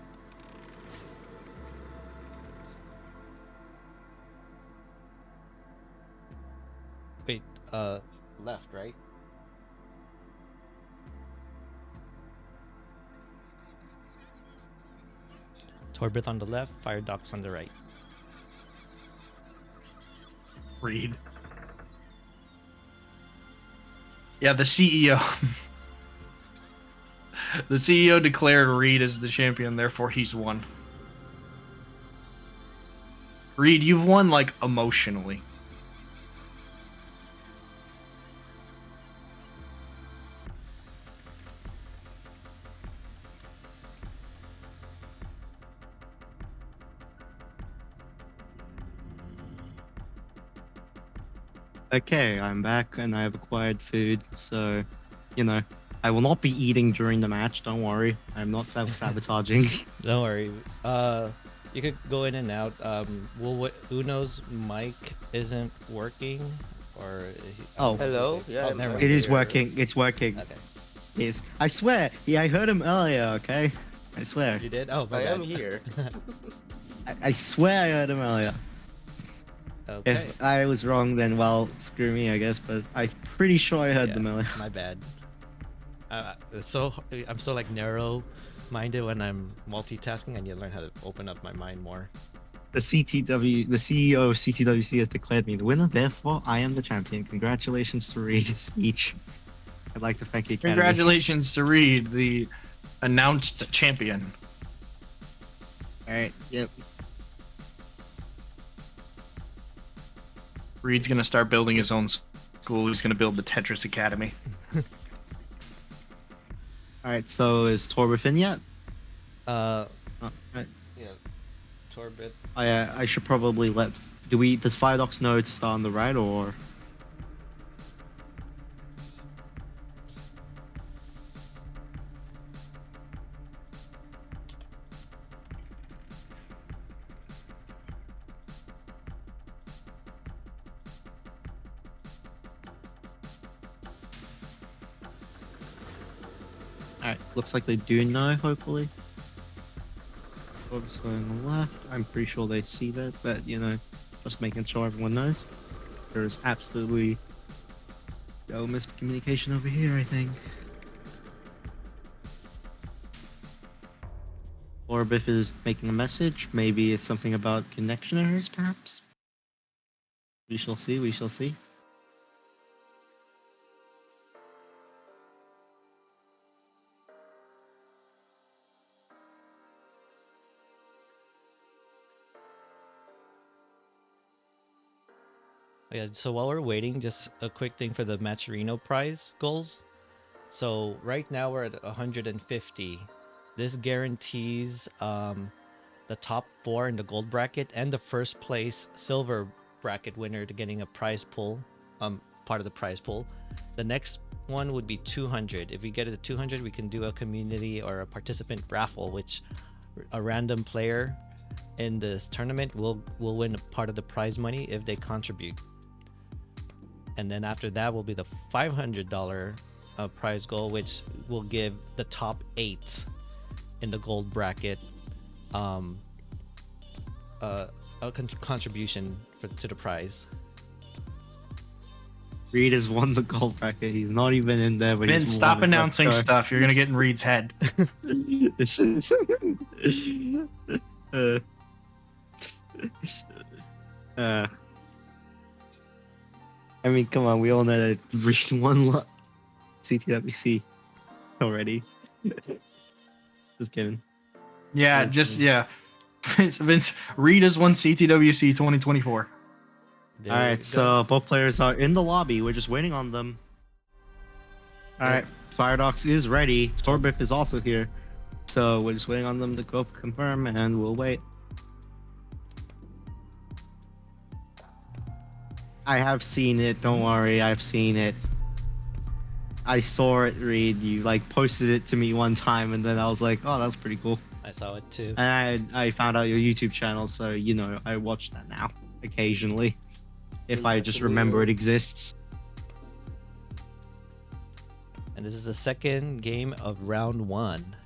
Wait, left, right? Torbith on the left, Firedox on the right. Reed. Yeah, the CEO. The CEO declared Reed as the champion, therefore he's won. Reed, you've won, like, emotionally. Okay, I'm back and I have acquired food, so, you know, I will not be eating during the match, don't worry. I'm not self-sabotaging. Don't worry. You could go in and out. Uno's mic isn't working, or Oh. Hello? Yeah, Oh, I'm never right mind. It is here. working, it's working. Okay, Yes. I swear, yeah, I heard him earlier, okay? I swear. you did. Oh my I bad. am here. I swear I heard him earlier. Okay. If I was wrong, then well, screw me, I guess. But I'm pretty sure I heard Yeah, the melee. my bad. I'm so like narrow-minded when I'm multitasking. I need to learn how to open up my mind more. The CEO of CTWC has declared me the winner. Therefore, I am the champion. Congratulations to Reed each. I'd like to thank the Academy. Congratulations to Reed, the announced champion. All right. Yep. Reed's gonna start building his own school. He's gonna build the Tetris Academy. All right. So is Torbeth in yet? Right. Yeah, Torbit. I should probably let. Does Firedox know to start on the right or? Alright, looks like they do know, hopefully. Torbeth's going on the left. I'm pretty sure they see that, but you know, just making sure everyone knows. There is absolutely no miscommunication over here, I think. Orbif is making a message. Maybe it's something about connection errors, perhaps? We shall see, we shall see. Yeah, so while we're waiting, just a quick thing for the Matcherino prize goals. So right now we're at 150. This guarantees the top 4 in the gold bracket and the first place silver bracket winner to getting a prize pool, part of the prize pool. The next one would be 200. If we get it to 200, we can do a community or a participant raffle, which a random player in this tournament will win a part of the prize money if they contribute. And then after that will be the $500 prize goal, which will give the top 8 in the gold bracket a contribution to the prize. Reed has won the gold bracket. He's not even in there, but Vince, he's stop won it. announcing Let's go. stuff. You're gonna get in Reed's head. This is. I mean, come on, we all know that Reed won CTWC already. Just kidding. Yeah, Vince. Reed has won CTWC 2024. There All you right, go. so both players are in the lobby. We're just waiting on them. All right, Firedox is ready. Torbith is also here. So we're just waiting on them to go confirm, and we'll wait. I have seen it. Don't worry, I've seen it. I saw it, Reed. You like posted it to me one time, and then I was like, "Oh, that's pretty cool." I saw it too. And I found out your YouTube channel, so you know I watch that now occasionally, if I just remember it exists. And this is the second game of round 1.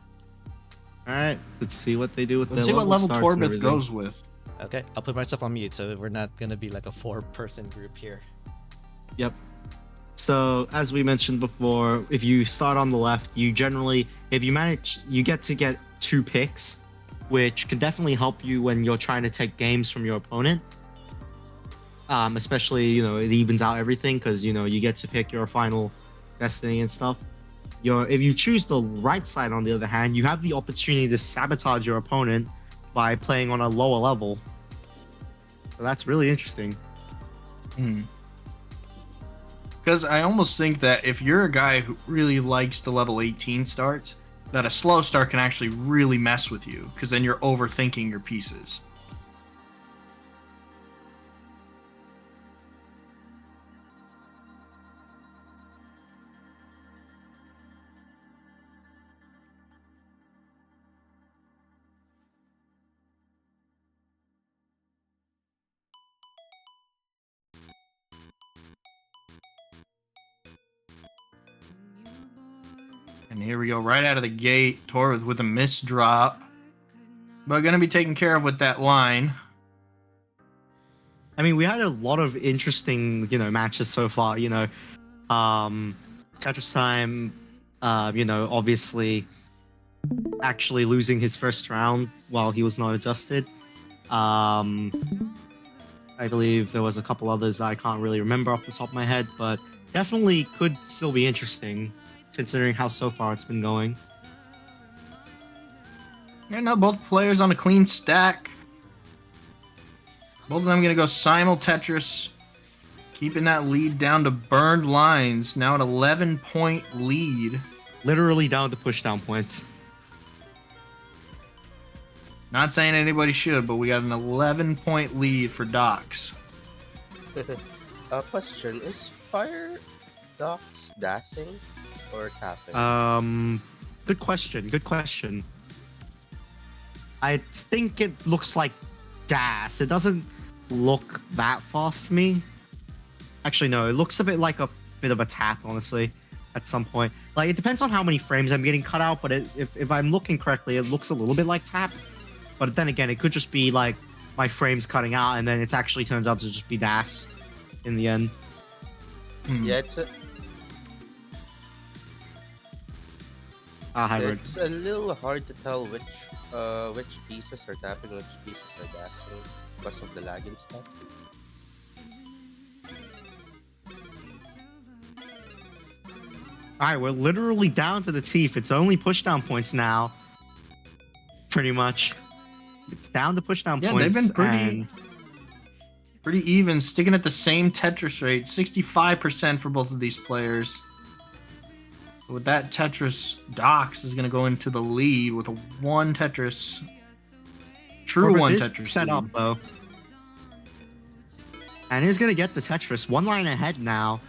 All right, let's see what they do with Let's their see what level starts and Torbith everything. goes with. Okay, I'll put myself on mute so we're not gonna be like a 4-person group here. Yep. So as we mentioned before, if you start on the left, you generally, if you manage, you get to get 2 picks, which can definitely help you when you're trying to take games from your opponent. Especially, you know, it evens out everything because, you know, you get to pick your final destiny and stuff. If you choose the right side, on the other hand, you have the opportunity to sabotage your opponent by playing on a lower level. So that's really interesting. Because I almost think that if you're a guy who really likes the level 18 starts, that a slow start can actually really mess with you, because then you're overthinking your pieces. And here we go, right out of the gate, Torith with a missed drop. But gonna be taken care of with that line. I mean, we had a lot of interesting, matches so far. Tetris Time, obviously actually losing his first round while he was not adjusted. I believe there was a couple others that I can't really remember off the top of my head, but definitely could still be interesting considering how so far it's been going. Yeah, no, both players on a clean stack. Both of them going to go simul Tetris, keeping that lead down to burned lines. Now an 11-point lead. Literally down to pushdown points. Not saying anybody should, but we got an 11-point lead for Docs. Question, is Fire Docs dashing or tapping? Good question. I think it looks like dash. It doesn't look that fast to me. Actually, no, it looks a bit like a bit of a tap, honestly, at some point. Like, it depends on how many frames I'm getting cut out, but if I'm looking correctly, it looks a little bit like tap. But then again, it could just be like my frames cutting out, and then it actually turns out to just be dash in the end. Yeah, it's a, Hybrid. it's a little hard to tell which pieces are tapping, which pieces are dashing because of the lag and stuff. Alright, we're literally down to the teeth. It's only pushdown points now. Pretty much. It's down to pushdown points. Yeah, they've been and pretty even, sticking at the same Tetris rate, 65% for both of these players. With that Tetris, Docs is going to go into the lead with a one Tetris, true Corbett one is Tetris set lead. up though. And he's going to get the Tetris. One line ahead now.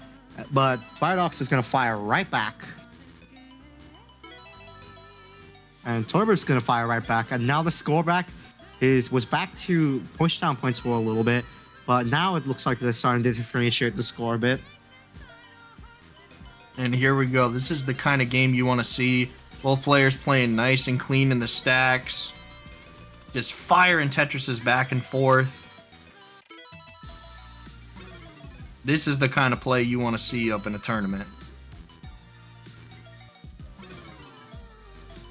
But Firedox is going to fire right back. And Torbert's going to fire right back. And now the score back was back to pushdown points for a little bit. But now it looks like they're starting to differentiate the score a bit. And here we go. This is the kind of game you want to see. Both players playing nice and clean in the stacks. Just firing Tetrises back and forth. This is the kind of play you want to see up in a tournament.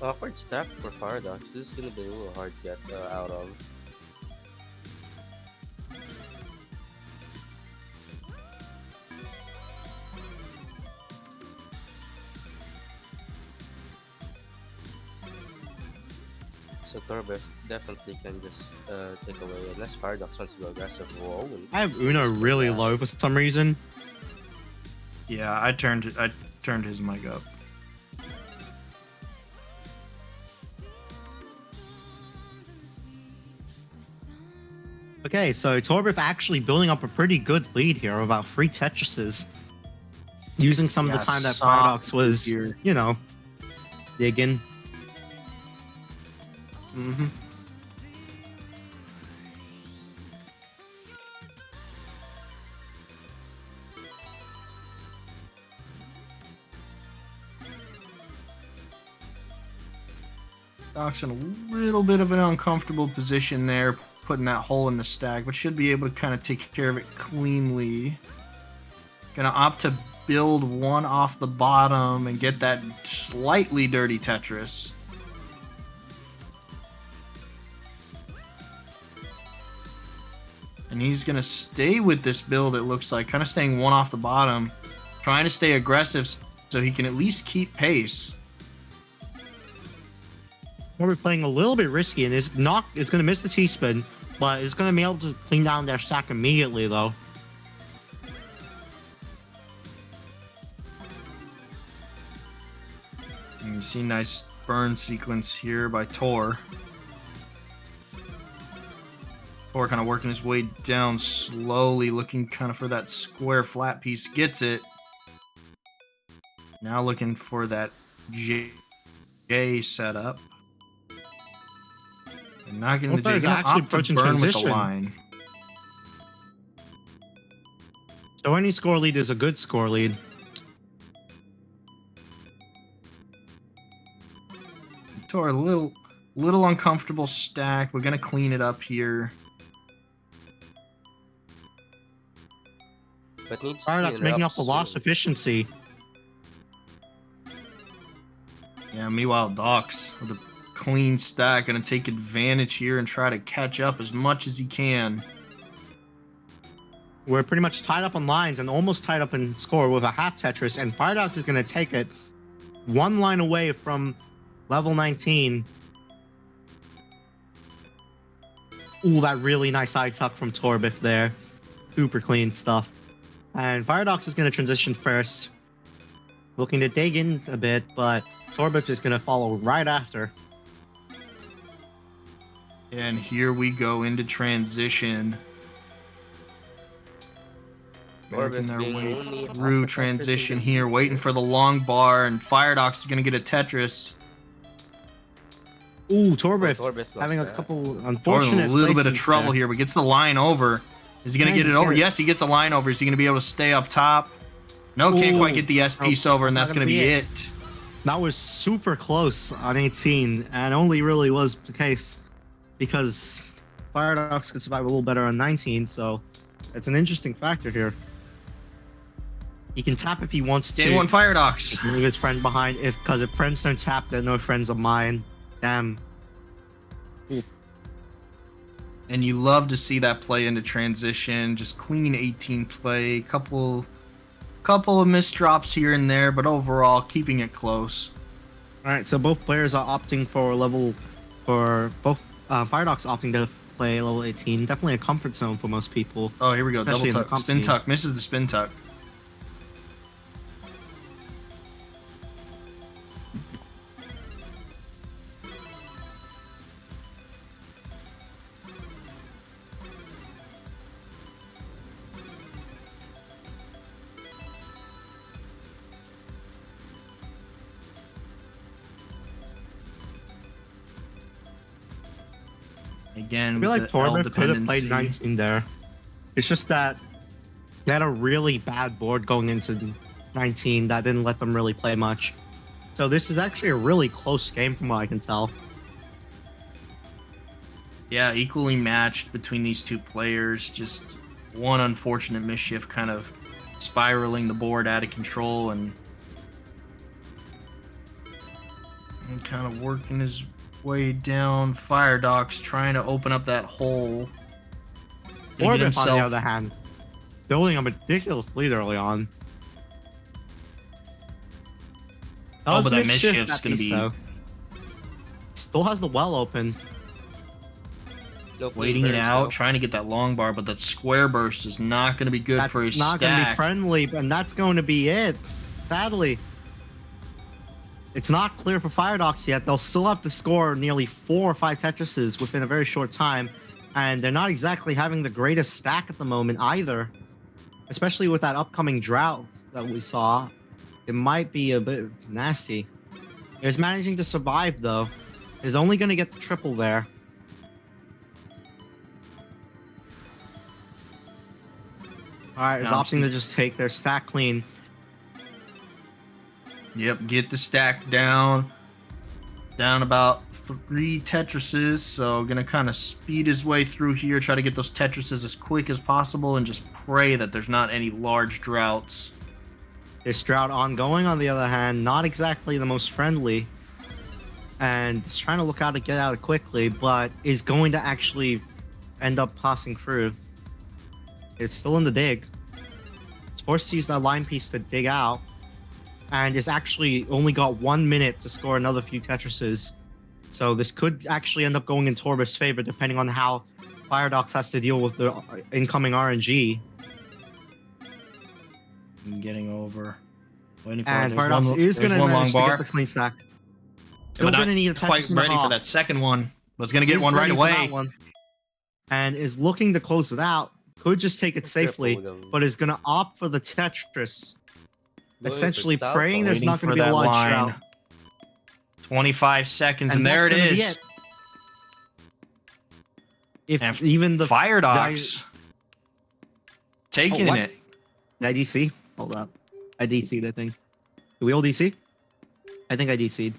Awkward stack for Paradox. This is gonna be a little hard to get out of. So Torbe definitely can just take away, unless Paradox wants to go aggressive. Whoa. I have Uno really low for some reason. Yeah, I turned his mic up. Okay, so Torbeth actually building up a pretty good lead here of about 3 Tetrises. Using some of the time that Paradox was, here. digging. Mm-hmm. Doc's in a little bit of an uncomfortable position there, putting that hole in the stack, but should be able to kind of take care of it cleanly. Gonna opt to build one off the bottom and get that slightly dirty Tetris. And he's gonna stay with this build, it looks like, kind of staying one off the bottom, trying to stay aggressive so he can at least keep pace. We're playing a little bit risky, and it's going to miss the T-spin, but it's going to be able to clean down their stack immediately, though. And you see nice burn sequence here by Tor. Tor kind of working his way down slowly, looking kind of for that square flat piece. Gets it. Now looking for that J setup. And not going to actually approaching burn with the line. So any score lead is a good score lead. Tor, a little uncomfortable stack. We're going to clean it up here. but needs to Paradox clean it making up up the lost soon. efficiency. Yeah, meanwhile, Docs with a clean stack gonna take advantage here and try to catch up as much as he can. We're pretty much tied up on lines and almost tied up in score with a half Tetris, and Paradox is going to take it one line away from level 19. Ooh, that really nice side tuck from Torbif there. Super clean stuff. And Paradox is going to transition first, looking to dig in a bit, but Torbif is going to follow right after. And here we go into transition. Making Orbit their being way only half through a Tetris transition in the here, lead waiting for the long bar, and Firedox is gonna get a Tetris. Ooh, Torbif Torbif lost having a that. couple Or a unfortunate little bit of places trouble there. here, but gets the line over. Is he gonna Yeah, get he it over? can. Yes, he gets a line over. Is he gonna be able to stay up top? No, can't quite Ooh, get the S nope, piece over, and that's that's not gonna gonna be be it. That was super close on 18, and only really was the case because Paradox could survive a little better on 19, so it's an interesting factor here. He can tap if he wants to. Game one, He Firedox. can leave his friend behind because if friends don't tap, they're no friends of mine. Damn. And you love to see that play into transition. Just clean 18 play. Couple of missed drops here and there, but overall keeping it close. All right, so both players are opting for Paradox opting to play level 18. Definitely a comfort zone for most people. Oh, here we go. Especially in Double the tuck. comp Spin scene. tuck. Misses the spin tuck. Again, I feel with like the L Torbif could have played dependency. 19 there. It's just that they had a really bad board going into 19 that didn't let them really play much. So this is actually a really close game from what I can tell. Yeah, equally matched between these two players. Just one unfortunate misshift kind of spiraling the board out of control and kind of working his way down. Firedox trying to open up that hole. Gonna get Torbif, on the himself. other hand, building a ridiculous lead early on. Oh, was but that mischief mischief's at gonna least, be though. Still has the well open. No clean waiting it burst, out, though. trying to get that long bar, but that square burst is not going to be good That's for his not going to be stack. friendly, and that's going to be it. Sadly. It's not clear for Firedox yet. They'll still have to score nearly 4 or 5 Tetrises within a very short time, and they're not exactly having the greatest stack at the moment either. Especially with that upcoming drought that we saw, it might be a bit nasty. He's managing to survive though. He's only going to get the triple there. Alright, is Now, opting to just take their stack clean. Yep, get the stack down. Down about 3 Tetrises, so gonna kind of speed his way through here, try to get those Tetrises as quick as possible, and just pray that there's not any large droughts. This drought ongoing, on the other hand, not exactly the most friendly. And is trying to look out to get out quickly, but is going to actually end up passing through. It's still in the dig. It's forced to use that line piece to dig out. And it's actually only got 1 minute to score another few Tetrises. So this could actually end up going in Torbif's favor, depending on how Firedox has to deal with the incoming RNG. Getting over. Waiting for And there's Firedox is going there's to one long manage to bar. get the clean stack. Yeah, Still but going not to need a quite Tetris and a ready for half. that second one. But it's gonna get Is one right ready for that away. one. And is looking to close it out. Could just take it safely, Triple them. but is going to opt for the Tetris. Going for Essentially stout praying there's Waiting not going for to be a that large line. drought. 25 seconds, and there it that's gonna be is. If And even the Firedox taking what? it. Did I DC? Hold up. I DC'd, I think. Do we all DC? I think I DC'd.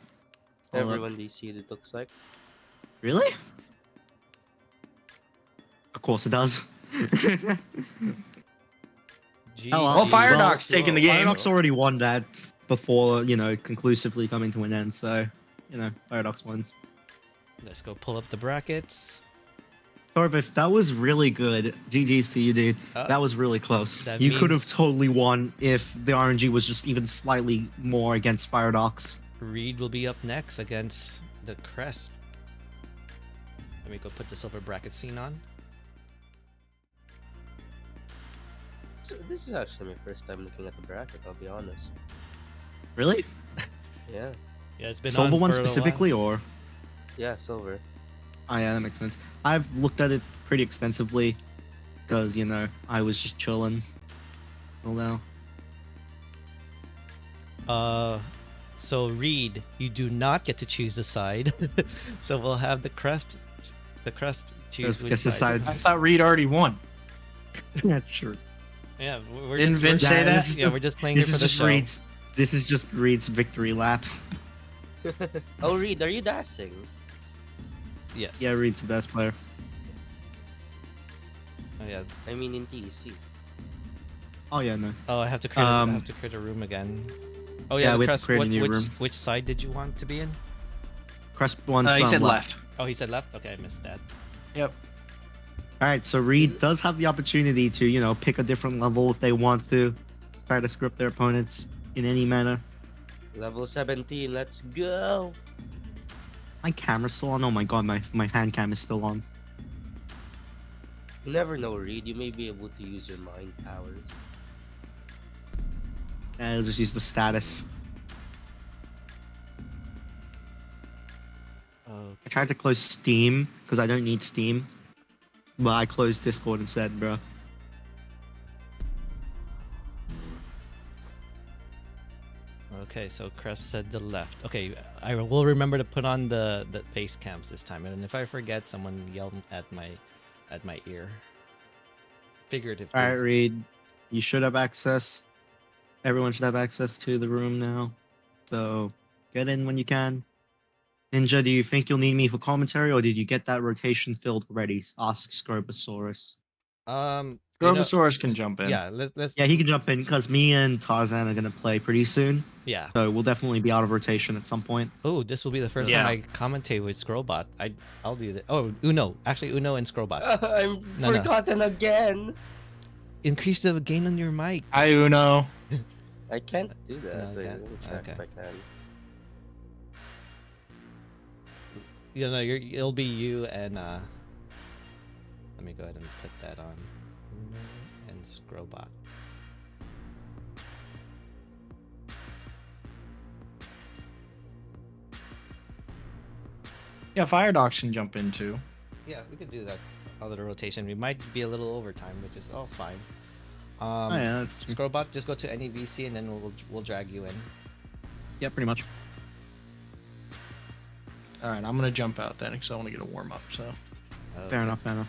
Hold up. Everyone DC'd, it looks like. Really? Of course it does. Well, Fire Doc's taking the game. Firedox already won that before, conclusively coming to an end. So, Firedox wins. Let's go pull up the brackets. Torvif, that was really good. GG's to you, dude. Uh, That was really close. that You could have means- totally won if the RNG was just even slightly more against Firedox. Reed will be up next against the Cresp. Let me go put the silver bracket scene on. So this is actually my first time looking at the bracket, I'll be honest. Really? Yeah. Yeah, it's been Silver on one for a little specifically, or? Yeah, silver. Oh yeah, that makes sense. I've looked at it pretty extensively because I was just chilling till now. So Reed, you do not get to choose the side. So we'll have the Cresp choose which Guess the side. side. I thought Reed already won. Yeah, sure. Yeah, we're Didn't just, Vince we're, say Yeah, that? this is yeah, we're just playing This here is for the just show. Reed's. This is just Reed's victory lap. Oh, Reed, are you dashing? Yes. Yeah, Reed's the best player. Oh yeah. I mean, in TEC. Oh yeah, no. Oh, I have to create. I Um, have to create a room again. Oh yeah, yeah, the we have Cresp. to create a new which room. which side did you want to be in? Cresp won He some said left. Oh, he said left. Okay, I missed that. Yep. All right, so Reed does have the opportunity to, pick a different level if they want to, try to script their opponents in any manner. Level 17, let's go! My camera's still on. Oh my god, my hand cam is still on. You never know, Reed. You may be able to use your mind powers. Yeah, I'll just use the status. I tried to close Steam because I don't need Steam, but I closed Discord instead, bro. Okay, so Cresp said the left. Okay, I will remember to put on the face cams this time, and if I forget, someone yell at my ear. Figuratively. All right, Reed, you should have access. Everyone should have access to the room now, so get in when you can. Ninja, do you think you'll need me for commentary, or did you get that rotation filled already? Ask Scobosaurus. Grovosaurus can jump in. Yeah, let's. Yeah, he can jump in because me and Tarzan are gonna play pretty soon, Yeah. so we'll definitely be out of rotation at some point. Oh, this will be the first Yeah. time I commentate with Scrollbot. I'll do that. Oh, Uno. Actually, Uno and Scrollbot. I'm No, no. forgotten again! Increase the gain on your mic. Hi, Uno. I can't do that. No, you Wait, can't? let me check Okay. if I can. It'll be you and let me go ahead and put that on. Uno and Scrollbot. Yeah, Fire Docs can jump in too. Yeah, we could do that. A little rotation. We might be a little overtime, which is all fine. Oh yeah, that's true. Scrollbot, just go to any VC and then we'll drag you in. Yeah, pretty much. All right, I'm gonna jump out then because I want to get a warm up. So Fair enough, fair enough.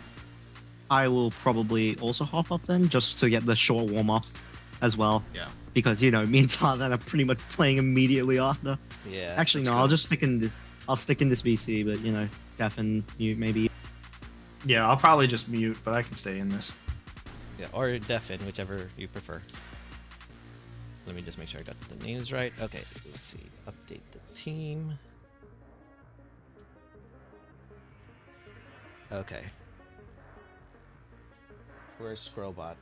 I will probably also hop up then, just to get the short warm up as well. Yeah. Because me and Tarzan are pretty much playing immediately after. Yeah. Actually, no, let's I'll go. just stick in this. I'll stick in this VC, but Def and mute maybe. yeah, I'll probably just mute, but I can stay in this. Yeah, or deafen, whichever you prefer. Let me just make sure I got the names right. Okay, let's see. Update the team. Okay. Where's Scrollbot?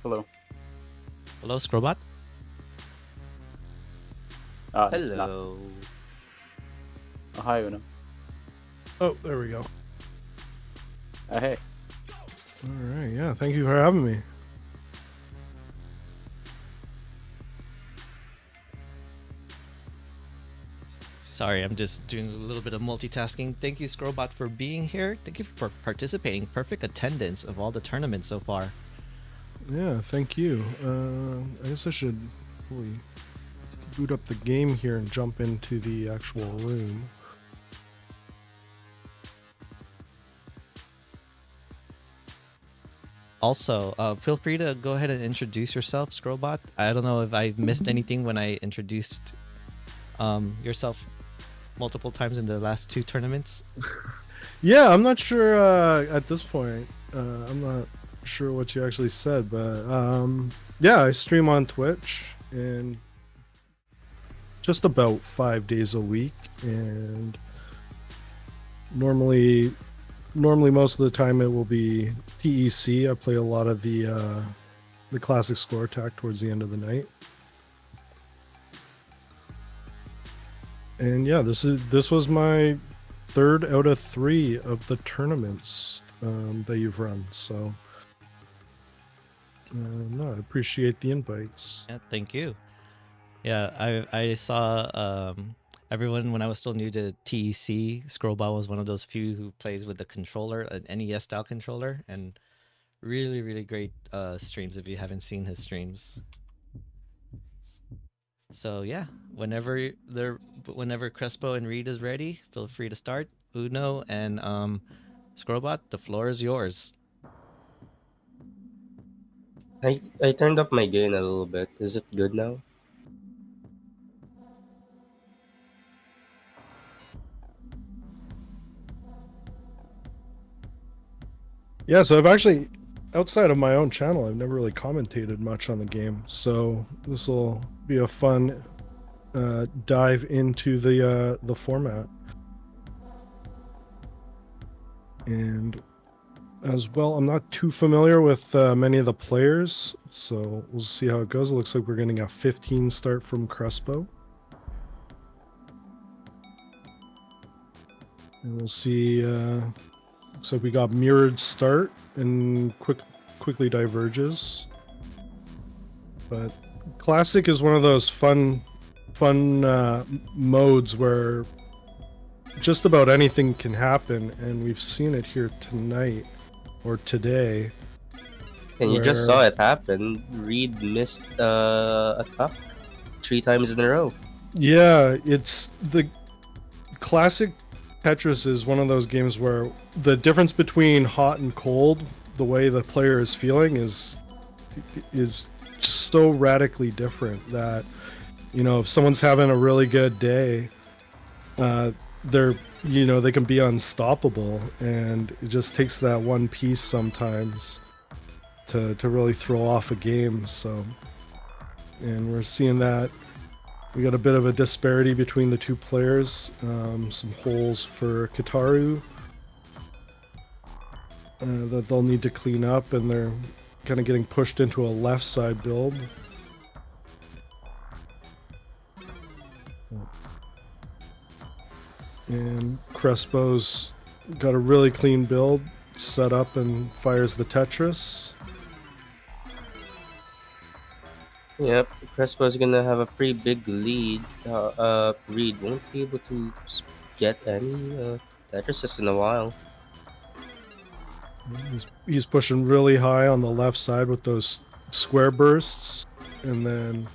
Hello. Hello, Scrollbot? Hello. Hi, Uno. Oh, there we go. Hey. All right, yeah, thank you for having me. Sorry, I'm just doing a little bit of multitasking. Thank you, Scrollbot, for being here. Thank you for participating. Perfect attendance of all the tournaments so far. Yeah, thank you. I guess I should probably boot up the game here and jump into the actual room. Also, feel free to go ahead and introduce yourself, Scrollbot. I don't know if I missed anything when I introduced yourself multiple times in the last 2 tournaments. Yeah, I'm not sure at this point. I'm not sure what you actually said, but yeah, I stream on Twitch and just about 5 days a week, and normally most of the time it will be TEC. I play a lot of the classic score attack towards the end of the night. And yeah, this was my 3rd out of 3 of the tournaments that you've run. So no, I appreciate the invites. Yeah, thank you. Yeah, I saw everyone when I was still new to TEC. Scrollbot was one of those few who plays with the controller, an NES style controller, and really great streams if you haven't seen his streams. So yeah, whenever Crespo and Reed is ready, feel free to start. Uno and Scrollbot, the floor is yours. I turned up my gain a little bit. Is it good now? Yeah, so I've actually, outside of my own channel, I've never really commentated much on the game. So this will be a fun dive into the format. And as well, I'm not too familiar with many of the players, so we'll see how it goes. It looks like we're getting a 15 start from Crespo. And we'll see. Looks like we got mirrored start and quickly diverges. But classic is one of those fun modes where just about anything can happen, and we've seen it here tonight or today. And you just saw it happen. Reed missed a tuck 3 times in a row. Yeah, it's the classic Tetris is one of those games where the difference between hot and cold, the way the player is feeling is so radically different that, you know, if someone's having a really good day, they can be unstoppable, and it just takes that one piece sometimes to really throw off a game. So, and we're seeing that we got a bit of a disparity between the 2 players. Some holes for Kitaru that they'll need to clean up, and they're kind of getting pushed into a left side build. And Crespo's got a really clean build set up and fires the Tetris. Yep, Crespo's gonna have a pretty big lead. Reed won't be able to get any Tetrises in a while. He's pushing really high on the left side with those square bursts, and then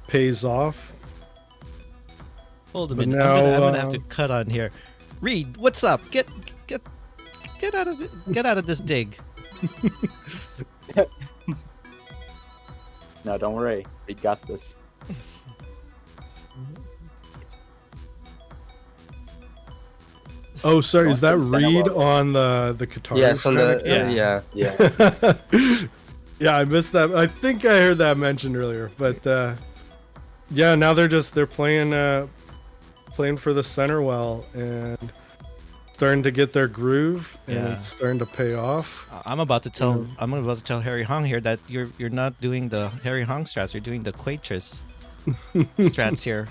pays off. Hold a But minute. now, I'm gonna have to cut on here. Reed, what's up? Get out of it. Get out of this dig. No, don't worry. We got this. Oh, sorry. Is that Don't think Reed about it. on the guitar? Yes, on the Yeah. yeah. Yeah, I missed that. I think I heard that mentioned earlier, but yeah, now they're playing for the center well and starting to get their groove, and Yeah. it's starting to pay off. I'm about to tell Yeah. I'm about to tell Harry Hong here that you're not doing the Harry Hong strats. You're doing the Quatris strats here.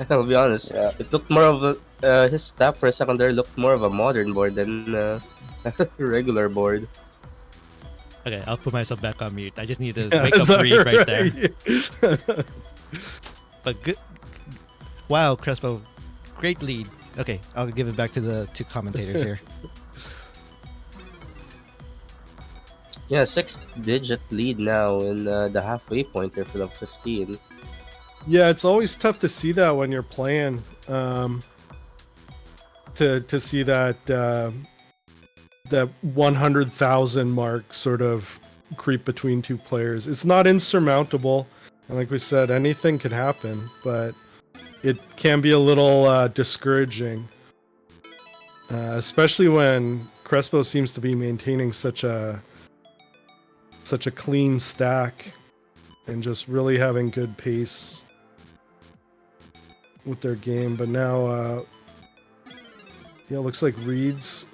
I'll be honest. Yeah. It looked more of a his step for a second there looked more of a modern board than Regular board. Okay, I'll put myself back on mute. I just need to Yeah, wake up it's Reed right there. alright. But good. Wow, Crespo, great lead. Okay, I'll give it back to the two commentators here. Yeah, 6-digit lead now in the halfway point there for level 15. Yeah, it's always tough to see that when you're playing. To see that that 100,000 mark sort of creep between two players. It's not insurmountable, and like we said, anything could happen, but it can be a little discouraging, especially when Crespo seems to be maintaining such a clean stack and just really having good pace with their game. But now, yeah, it looks like Reed's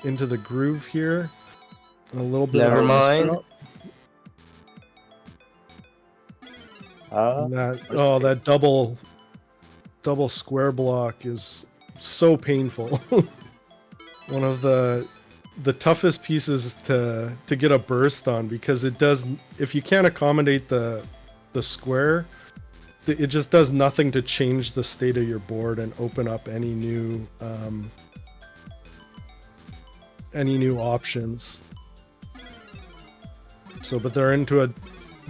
into the groove here. A little bit. Never of a mind. misdrop. And that where's the that double square block is so painful. One of the toughest pieces to get a burst on, because it does, if you can't accommodate the square, it just does nothing to change the state of your board and open up any new options. So, but they're into a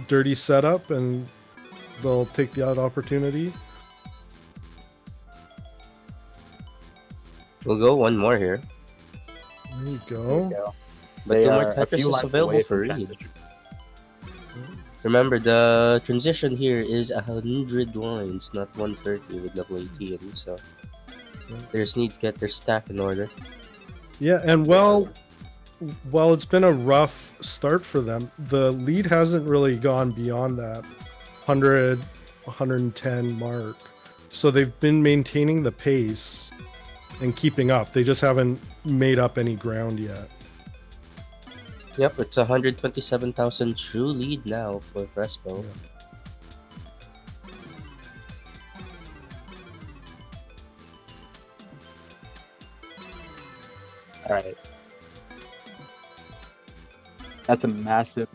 dirty setup and they'll take the odd opportunity. We'll go one more here. There you There go. you go. But They two more are a few Tetris is lines available away for from Reed. transition. Remember, the transition here is 100 lines, not 130 with level 18, so they just need to get their stack in order. Yeah, and while it's been a rough start for them, the lead hasn't really gone beyond that 100, 110 mark. So they've been maintaining the pace and keeping up. They just haven't made up any ground yet. Yep, it's 127,000 true lead now for Crespo. All right. That's a massive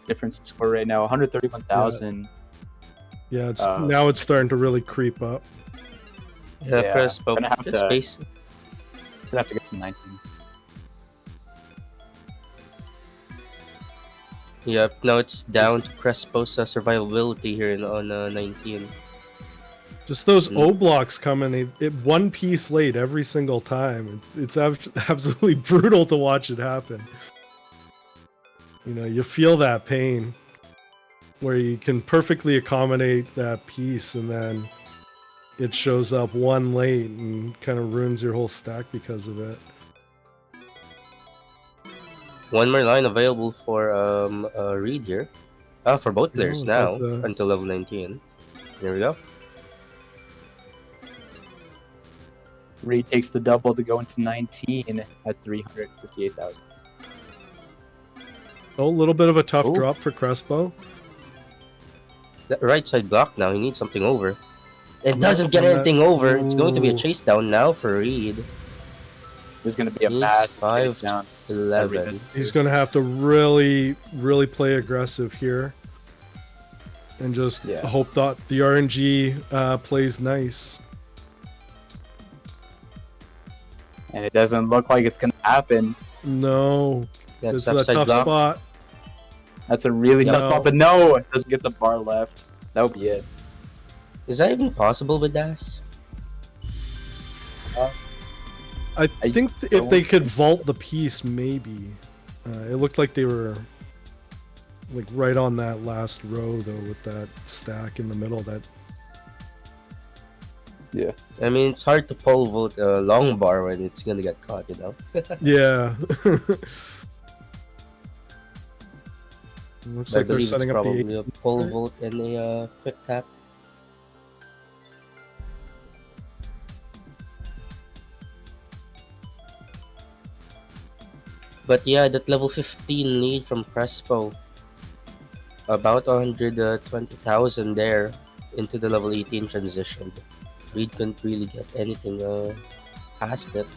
difference in score right now. 131,000. Yeah, it's now it's starting to really creep up. Yeah, Yeah, Crespo, gonna have just to- base. Gonna have to get some 19. Yep, now it's down to Crespo's survivability here on 19. Just those O blocks coming, it one piece late every single time. It's absolutely brutal to watch it happen. You know, you feel that pain where you can perfectly accommodate that piece and then it shows up one late and kind of ruins your whole stack because of it. One more line available for Reed here. For both players now, but, until level 19. There we go. Reed takes the double to go into 19 at 358,000. Oh, a little bit of a tough Ooh. drop for Crespo. That right side block now, he needs something over. It Yep, doesn't get and anything over. It's going to be a Ooh. chase down now for Reed. There's gonna be a Needs massive five. chase down. 11. He's going to have to really, really play aggressive here. And just Yeah. hope that the RNG plays nice. And it doesn't look like it's gonna happen. No. That's This is a upside tough block. spot. That's a really No. tough spot, but no, it doesn't get the bar left. That would be it. Is that even possible with DAS? I I think if don't they could think vault the piece, maybe. It looked like they were like right on that last row though, with that stack in the middle. That Yeah. I mean, it's hard to pole vault a long bar when it's gonna get caught, you know? yeah. Looks I like they're believe it's setting up the. probably a pole vault and a quick tap. But yeah, that level 15 lead from Crespo. About 120,000 there into the level 18 transition. Reed couldn't really get anything past it.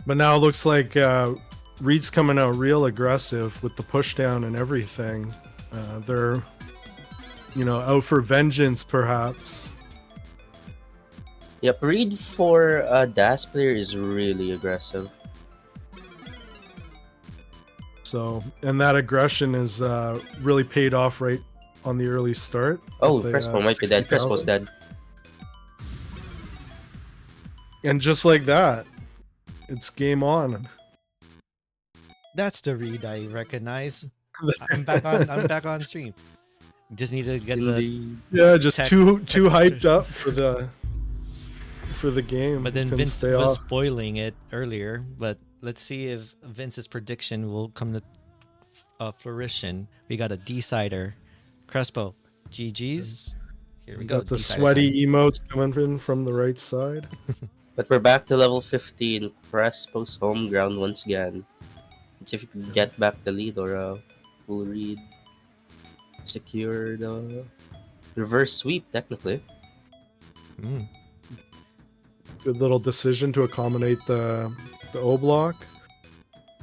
But now it looks like Reed's coming out real aggressive with the push down and everything. They're, out for vengeance, perhaps. Yep, Reed for a DAS player is really aggressive. So, and that aggression is really paid off right on the early start. Oh, with the, Crespo might be dead. 60,000. Crespo's dead. And just like that, it's game on. That's the Reed I recognize. I'm back on stream. Just need to get the Indeed. Yeah, just Tech- too tech hyped picture. up for the game. But then Couldn't Vince stay was off. spoiling it earlier. But let's see if Vince's prediction will come to fruition. We got a decider. Crespo, GG's. Here we We go. got the decider sweaty time. emotes coming in from the right side. But we're back to level 15. Crespo's home ground once again. Let's see if we can get back the lead or we'll Reed secure the reverse sweep, technically. Mm. Good little decision to accommodate the O block.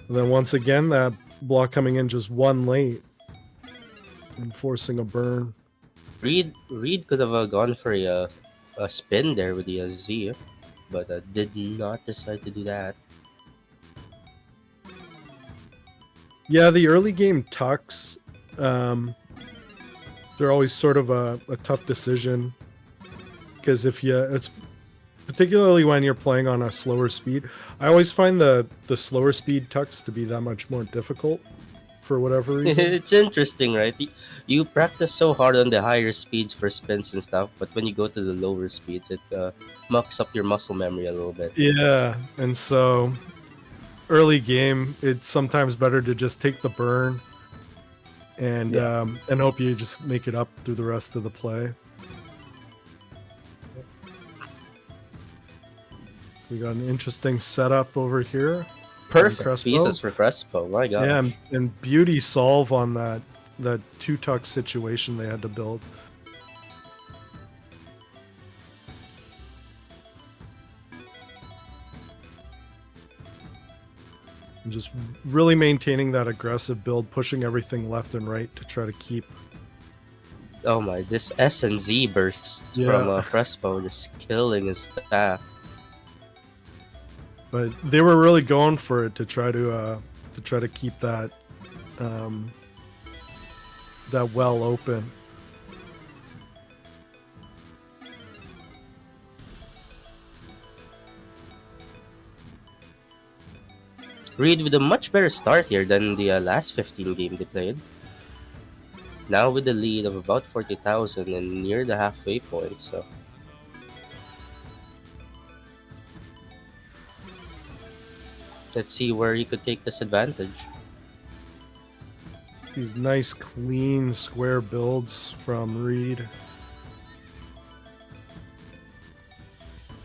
And then once again, that block coming in just one late and forcing a burn. Reed could have gone for a spin there with the Z, but did not decide to do that. Yeah, the early game tucks, they're always sort of a tough decision because it's particularly when you're playing on a slower speed. I always find the slower speed tucks to be that much more difficult for whatever reason. It's interesting, right? You practice so hard on the higher speeds for spins and stuff, but when you go to the lower speeds, it mucks up your muscle memory a little bit. Yeah, and so early game, it's sometimes better to just take the burn and hope you just make it up through the rest of the play. We got an interesting setup over here. Perfect Crespo. pieces for Crespo. My God. Yeah, and beauty solve on that two tuck situation they had to build. And just really maintaining that aggressive build, pushing everything left and right to try to keep. Oh my! This S and Z burst from Crespo just killing his staff. But they were really going for it to try to keep that that well open. Reed with a much better start here than the last 15 game they played. Now with the lead of about 40,000 and near the halfway point, so. Let's see where he could take this advantage. These nice, clean, square builds from Reed.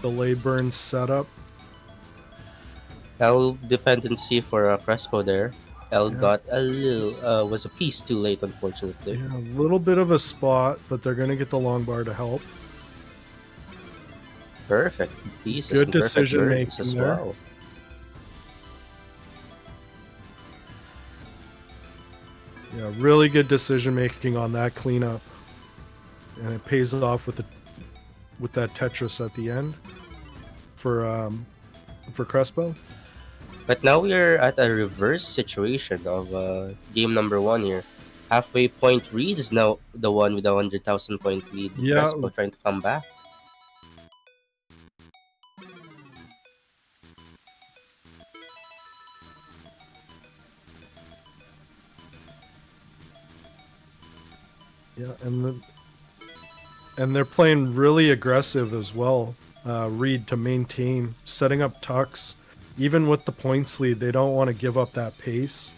Delay burn setup. L dependency for Crespo there. L Yeah. got a little, was a piece too late, unfortunately. Yeah, a little bit of a spot, but they're going to get the long bar to help. Perfect pieces Good and perfect decision birds making as there. well. Yeah, really good decision making on that cleanup, and it pays off with that Tetris at the end for Crespo. But now we are at a reverse situation of game number 1 here. Halfway point Reed is now the one with a 100,000 point lead. Yeah. Crespo trying to come back. Yeah, and they're playing really aggressive as well. Reed to maintain setting up tucks, even with the points lead, they don't want to give up that pace.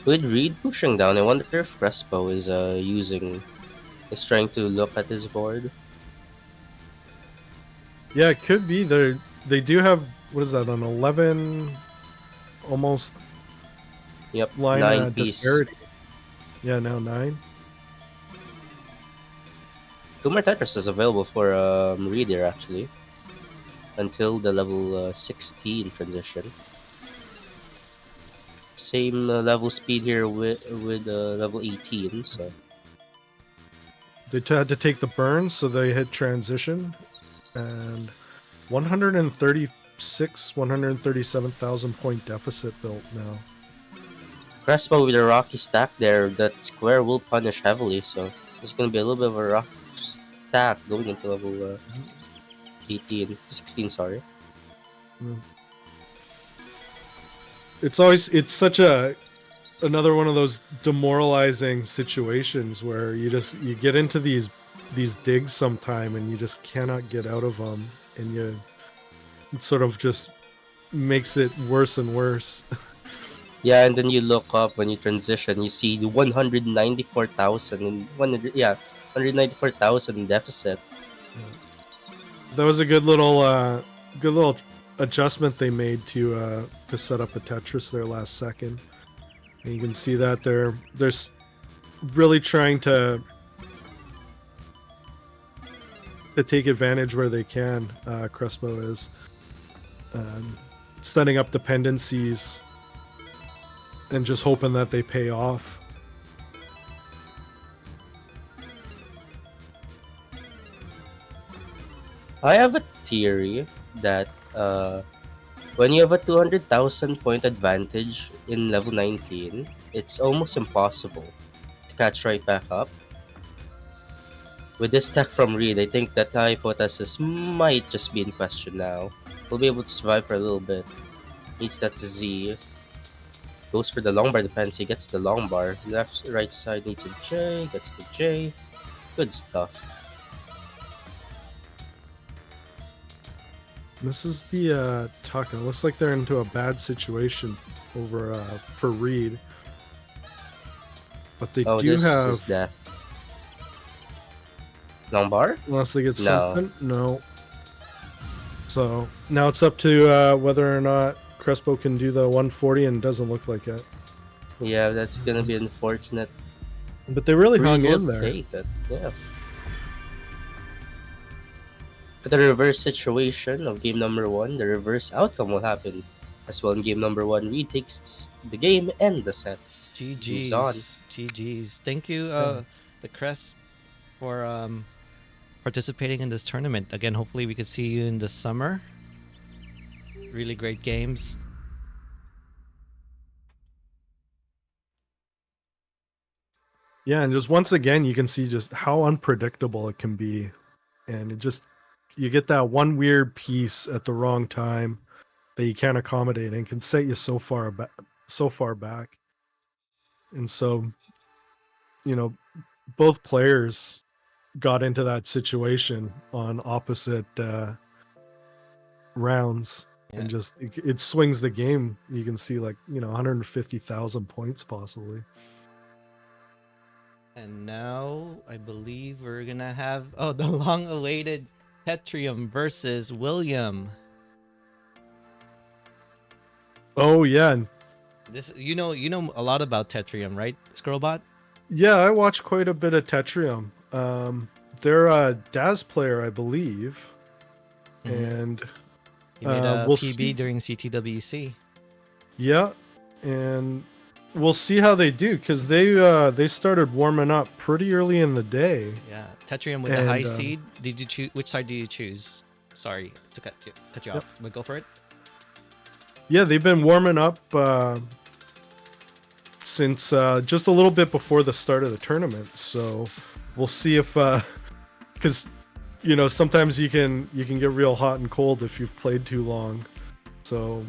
With Reed pushing down, I wonder if Crespo is trying to look at his board. Yeah, it could be. They do have what is that, an 11 almost Yep, line 9 piece. disparity. Yeah, now 9. Two more Tetris is available for Reader actually until the level 16 transition. Same level speed here with level 18. So They had to take the burn, so they hit transition, and 137,000 point deficit built now. Crespo with a rocky stack there. That square will punish heavily. So it's gonna be a little bit of a rock stack going into level 16. Sorry. It's such a another one of those demoralizing situations where you get into these digs sometime and you just cannot get out of them, and it sort of just makes it worse and worse. Yeah, and then you look up when you transition, you see the 194,000 and 194,000 in deficit. That was a good little adjustment they made to set up a Tetris there last second. And you can see that they're really trying to take advantage where they can. Crespo is setting up dependencies and just hoping that they pay off. I have a theory that when you have a 200,000 point advantage in level 19, it's almost impossible to catch right back up. With this tech from Reed, I think that hypothesis might just be in question now. We'll be able to survive for a little bit. Needs that to Z. Goes for the long bar dependency, gets the long bar. Left, right side needs a J, gets the J. Good stuff. This is the Taka. Looks like they're into a bad situation over for Reed. But they do this have is death. Long bar? Unless they get No. something? No. So now it's up to whether or not Crespo can do the 140, and it doesn't look like it. Yeah, that's gonna be unfortunate. But they really hung Reed in will there. take it, yeah. But the reverse situation of game number 1, the reverse outcome will happen as well in game number 1. Reed takes the game and the set. Moves on. GG's. Thank you, the Crest, for participating in this tournament. Again, hopefully we could see you in the summer. Really great games. Yeah, and just once again, you can see just how unpredictable it can be. And you get that one weird piece at the wrong time that you can't accommodate and can set you so far back. And so, both players got into that situation on opposite rounds. Yeah. And just it swings the game. You can see 150,000 points possibly. And now I believe we're gonna have the long-awaited Tetrium versus William. Oh yeah, and This you know a lot about Tetrium, right, Scrollbot? yeah, I watch quite a bit of Tetrium. They're a Daz player, I believe, and He made a we'll PB see. during CTWC. Yeah, and we'll see how they do because they started warming up pretty early in the day. Yeah, Tetrium with the high And, seed. Did you choose? Which side do you choose? Sorry to cut you off. But go for it. Yeah, they've been warming up since just a little bit before the start of the tournament. So we'll see if because sometimes you can get real hot and cold if you've played too long. So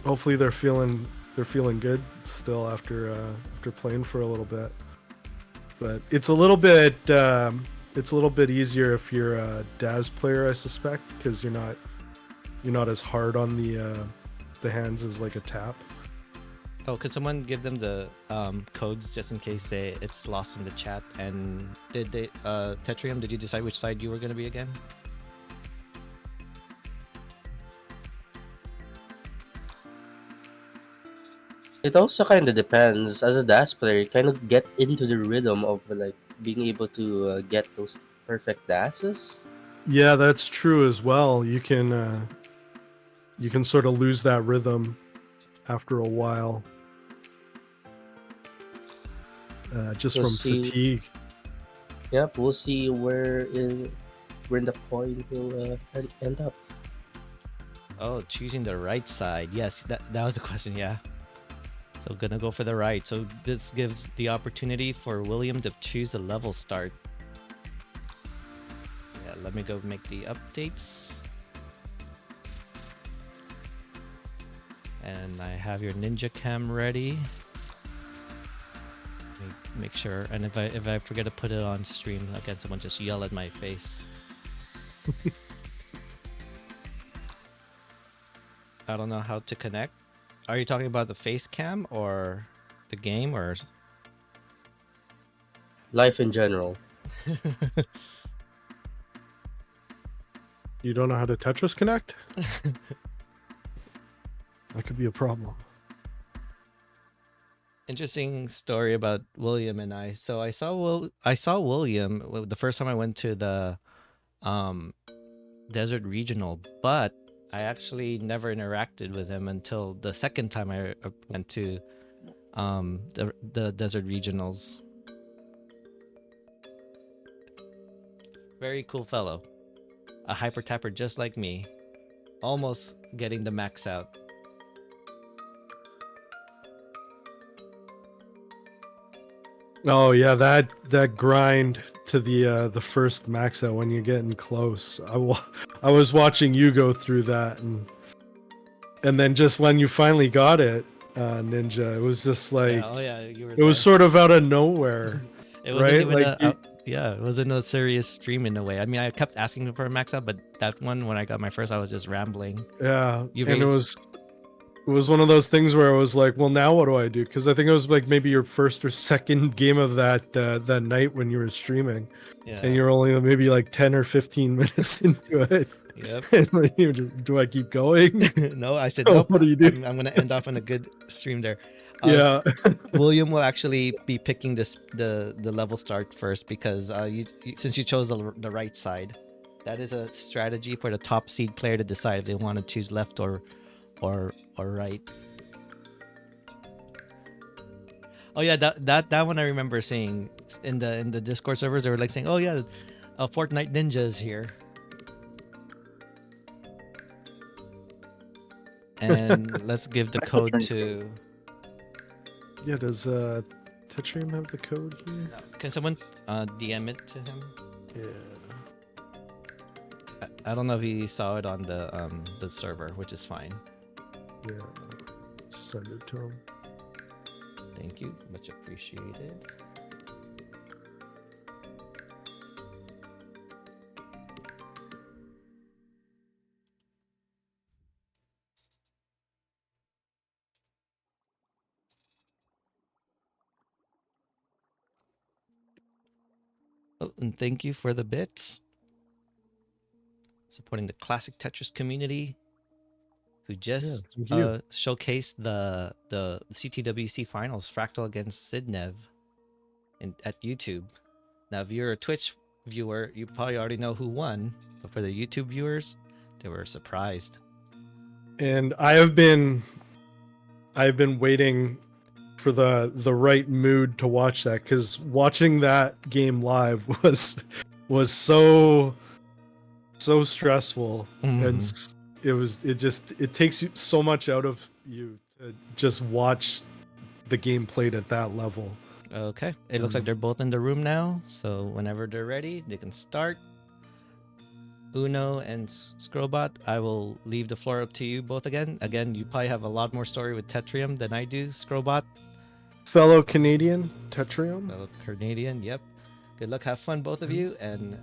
hopefully they're feeling good still after playing for a little bit. But it's a little bit easier if you're a Daz player, I suspect, because you're not as hard on the hands as like a tap. Oh, could someone give them the codes just in case it's lost in the chat? And did they Tetrium? Did you decide which side you were going to be again? It also kind of depends. As a DAS player, you kind of get into the rhythm of like being able to get those perfect dashes. Yeah, that's true as well. You can sort of lose that rhythm after a while, just We'll from see. fatigue. Yep, we'll see where in the point will end up. Oh, choosing the right side. Yes, that was the question. Yeah. So gonna go for the right. So this gives the opportunity for William to choose the level start. Yeah, let me go make the updates. And I have your Ninja Cam ready. Make sure. And if I forget to put it on stream again, someone just yell at my face. I don't know how to connect. Are you talking about the face cam or the game or? Life in general. You don't know how to Tetris connect? That could be a problem. Interesting story about William and I. So I saw William the first time I went to the um Desert Regional, but I actually never interacted with him until the second time I went to the Desert Regionals. Very cool fellow. A hyper tapper just like me. Almost getting the max out. Oh yeah, that grind to the first max out when you're getting close. I was watching you go through that, and then just when you finally got it, Ninja, it was just like Yeah, oh yeah, you were it was there. sort of out of nowhere, It wasn't right? even Like yeah, it wasn't a serious stream in a way. I mean, I kept asking for a max out, but that one when I got my first, I was just rambling. yeah, You and it raged. was one of those things where I was like, well, now what do I do? Because I think it was like maybe your first or second game of that night when you were streaming, Yeah. and you're only maybe like 10 or 15 minutes into it. Yep. And like, do I keep going? No, I said Oh, nope. what do you do? I'm gonna end off on a good stream there. Yeah. William will actually be picking the level start first because since you chose the right side, that is a strategy for the top seed player to decide if they want to choose left or right. Oh yeah, that one I remember seeing in the Discord servers. They were like saying, "Oh yeah, Fortnite Ninja is here." And let's give the Nice little code turn. to. Yeah, does Tetrium have the code here? Can someone DM it to him? Yeah. I don't know if he saw it on the server, which is fine. Yeah. Send it to him. Thank you, much appreciated. Oh, and thank you for the bits. Supporting the classic Tetris community, who just thank you. showcased the CTWC finals, Fractal against Sidnev, at YouTube. Now, if you're a Twitch viewer, you probably already know who won, but for the YouTube viewers, they were surprised. And I've been waiting for the right mood to watch that, because watching that game live was so stressful. And it takes you so much out of you to just watch the game played at that level. Okay, it looks like they're both in the room now, so whenever they're ready, they can start. Uno and Scrobot, I will leave the floor up to you both again. Again, you probably have a lot more story with Tetrium than I do, Scrobot. Fellow Canadian Tetrium. Fellow Canadian, yep. Good luck, have fun, both of you, and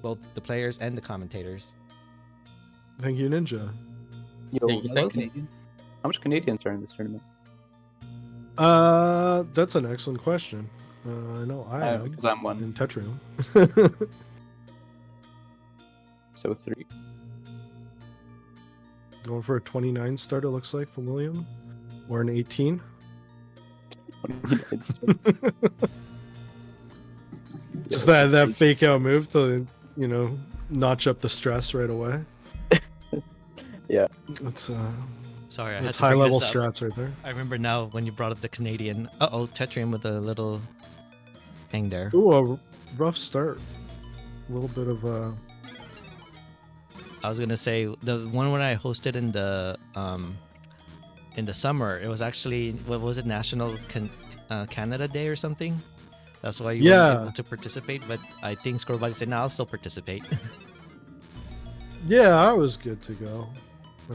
both the players and the commentators. Thank you, Ninja. Yo, Thank you, thank you. Canadian. How much Canadians are in this tournament? That's an excellent question. I know I am Because I'm one. in Tetrium. So 3. Going for a 29 start, it looks like, for William, or an 18. Just that fake out move to, notch up the stress right away. Yeah. It's Sorry, I had that's to bring high level this up. strats right there. I remember now when you brought up the Canadian. Tetrium with a little hang there. Ooh, a rough start. A little bit of I was gonna say the one when I hosted in the summer. It was actually, what was it, Canada Day or something. That's why you weren't able to participate. But I think Scorebody said, "No, I'll still participate." Yeah, I was good to go.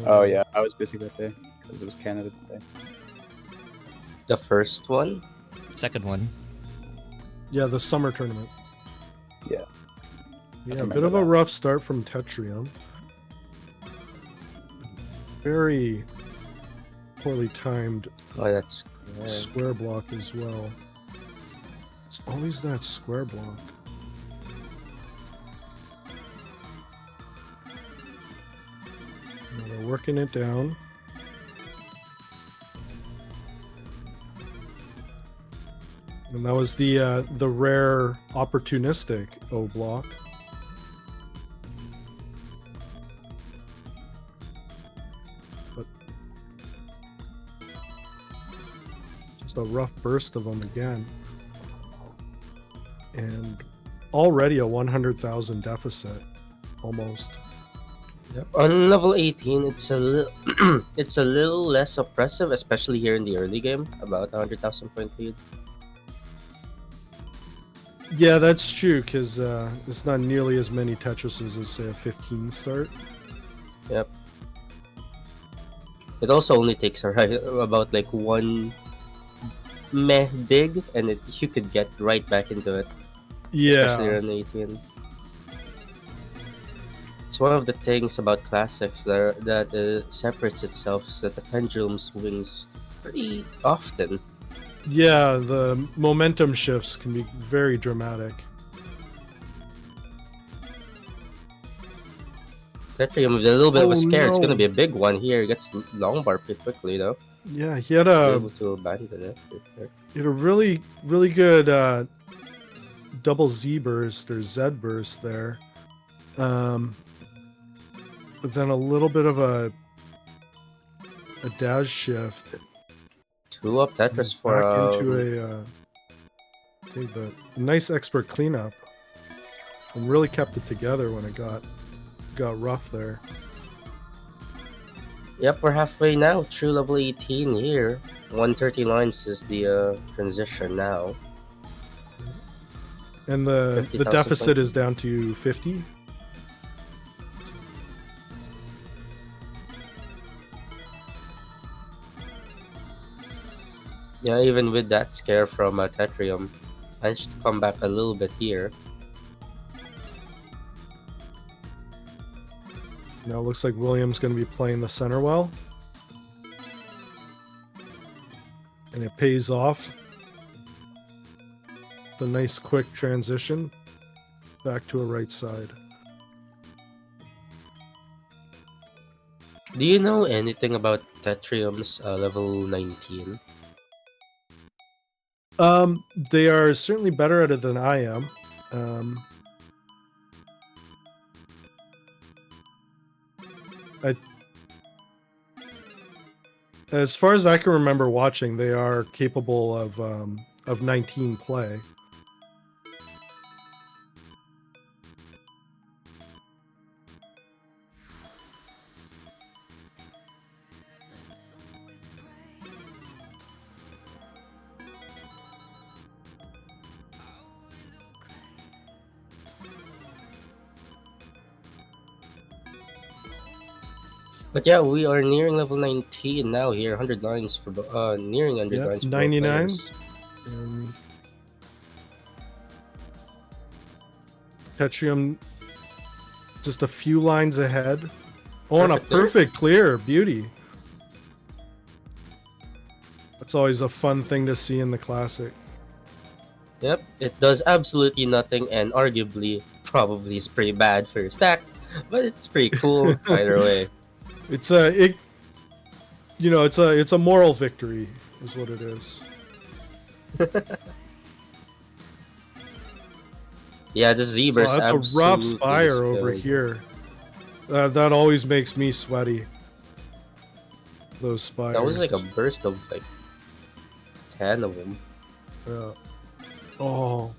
Oh yeah, I was busy that day because it was Canada Day. The first one? Second one. Yeah, the summer tournament. Yeah. Yeah, a remember bit of a that. rough start from Tetrium. Very poorly timed Oh, that's good. square block as well. It's always that square block. Now they're working it down. And that was the rare opportunistic O block. But just a rough burst of them again. And already a 100,000 deficit, almost. Yep. On level 18, it's it's a little less oppressive, especially here in the early game. About 100,000 point lead. Yeah, that's true, because it's not nearly as many Tetrises as, say, a 15 start. Yep. It also only takes about like one meh dig, and you could get right back into it. Especially Yeah. on 18. It's one of the things about classics that separates itself is that the pendulum swings pretty often. Yeah, the momentum shifts can be very dramatic. Tetrium with a little bit of a scare. It's no. gonna be a big one here. It gets long bar pretty quickly though. Yeah, he had Able to abandon it. he had a really, really good double Z burst or Z burst there. But then a little bit of a dash shift. 2 up Tetris for back into a nice expert cleanup, and really kept it together when it got rough there. Yep, we're halfway now. True level 18 here. 130 lines is the transition now. And the 50,000 deficit points. is down to 50. Yeah, even with that scare from Tetrium, managed to come back a little bit here. Now it looks like William's going to be playing the center well. And it pays off. The nice quick transition back to a right side. Do you know anything about Tetrium's level 19? They are certainly better at it than I am. As far as I can remember watching, they are capable of 19 play. But yeah, we are nearing level 19 now here. 100 lines for nearing 100 Yep, lines for both 99. players. And Tetrium just a few lines ahead. Oh, and a Perfect clear. perfect clear. Beauty. That's always a fun thing to see in the classic. Yep, it does absolutely nothing, and arguably, probably is pretty bad for your stack, but it's pretty cool either way. It's a moral victory, is what it is. Yeah, the So Zebra's that's a rough absolutely spire over skilled. here. That always makes me sweaty. Those spires. That was like a burst of like 10 of them. Oh,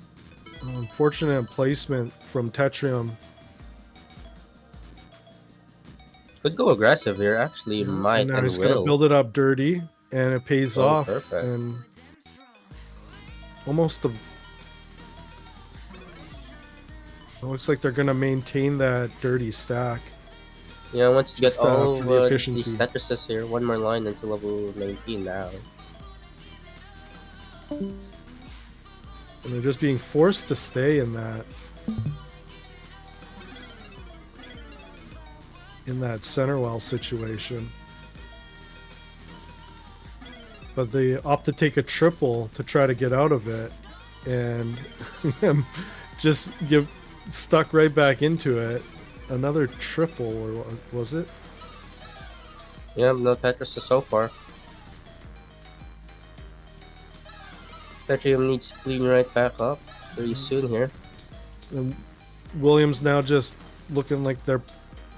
unfortunate placement from Tetrium. Could go aggressive here. Actually, might And now and he's gonna will. build it up dirty, and it pays Oh, off. perfect. And almost it looks like they're gonna maintain that dirty stack. Yeah, once you get Just, all for the these efficiency. Tetrises here, one more line until level 19 now. And they're just being forced to stay in center well situation. But they opt to take a triple to try to get out of it, and just get stuck right back into it. Another triple, or was it? Yeah, no Tetrises so far. Tetrium needs to clean right back up pretty soon here. And Williams now just looking like they're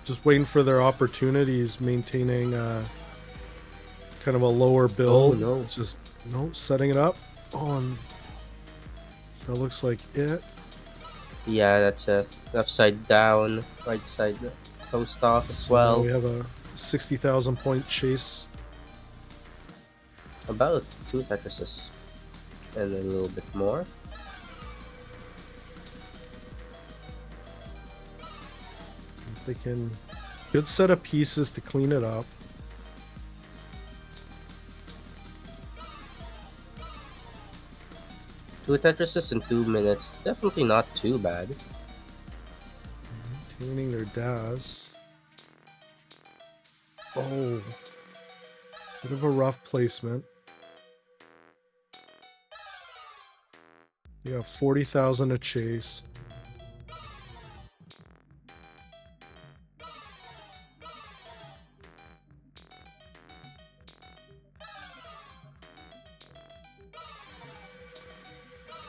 just waiting for their opportunities, maintaining kind of a lower build. Oh, no. Just setting it up. Oh, and that looks like it. Yeah, that's a left side down, right side post off as So now well. we have a 60,000 point chase. About 2 Tetrises. And a little bit more. If they can, good set of pieces to clean it up. Two Tetrises in 2 minutes. Definitely not too bad. Maintaining their DAS. Oh, bit of a rough placement. You have 40,000 a chase.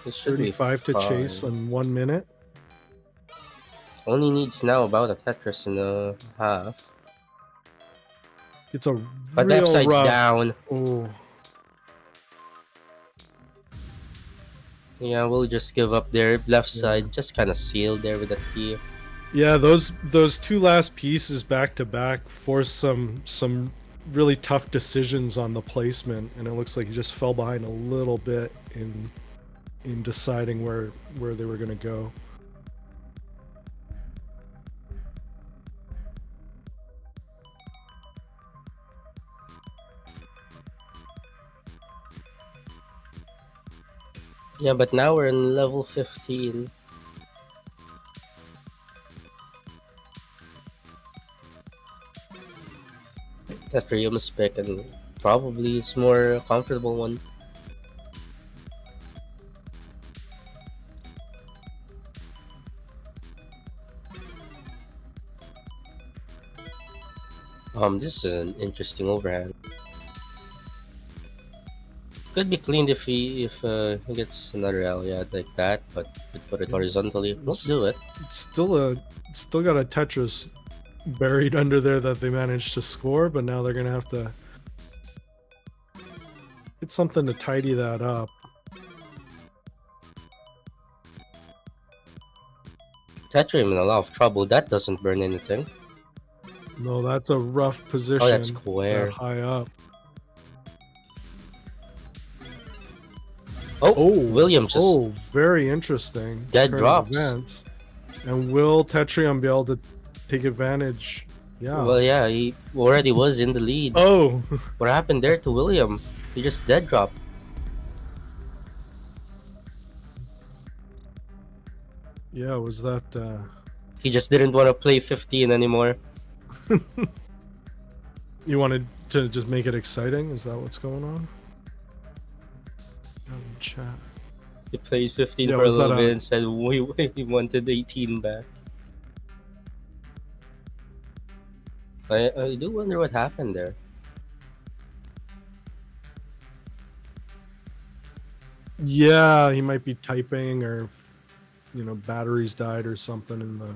It should be 35 to chase fine. in 1 minute. Only needs now about a Tetris and a half. It's a But real left side's rough. down. Oh, Yeah, we'll just give up there. Left side just kind of sealed there with that key. yeah. Those two last pieces back to back forced some really tough decisions on the placement, and it looks like he just fell behind a little bit in deciding where they were going to go. Yeah, but now we're in level 15. Tetrium's pick and probably it's more comfortable one. This is an interesting overhand. Could be cleaned if he gets another L, yeah, like that, but could put it horizontally. Won't do it. Still got a Tetris buried under there that they managed to score, but now they're gonna have to get something to tidy that up. Tetrium in a lot of trouble. That doesn't burn anything. No, that's a rough position. Oh, that's square. That high up. Oh, William just very interesting. dead turn of drops. events. And will Tetrium be able to take advantage? Yeah. Well, yeah, he already was in the lead. Oh. What happened there to William? He just dead dropped. Yeah, was that He just didn't want to play 15 anymore. you wanted to just make it exciting? Is that what's going on? Chat. He played 15 Yeah, for a was that little bit a- and said he wanted 18 back. I do wonder what happened there. Yeah, he might be typing or, batteries died or something in the.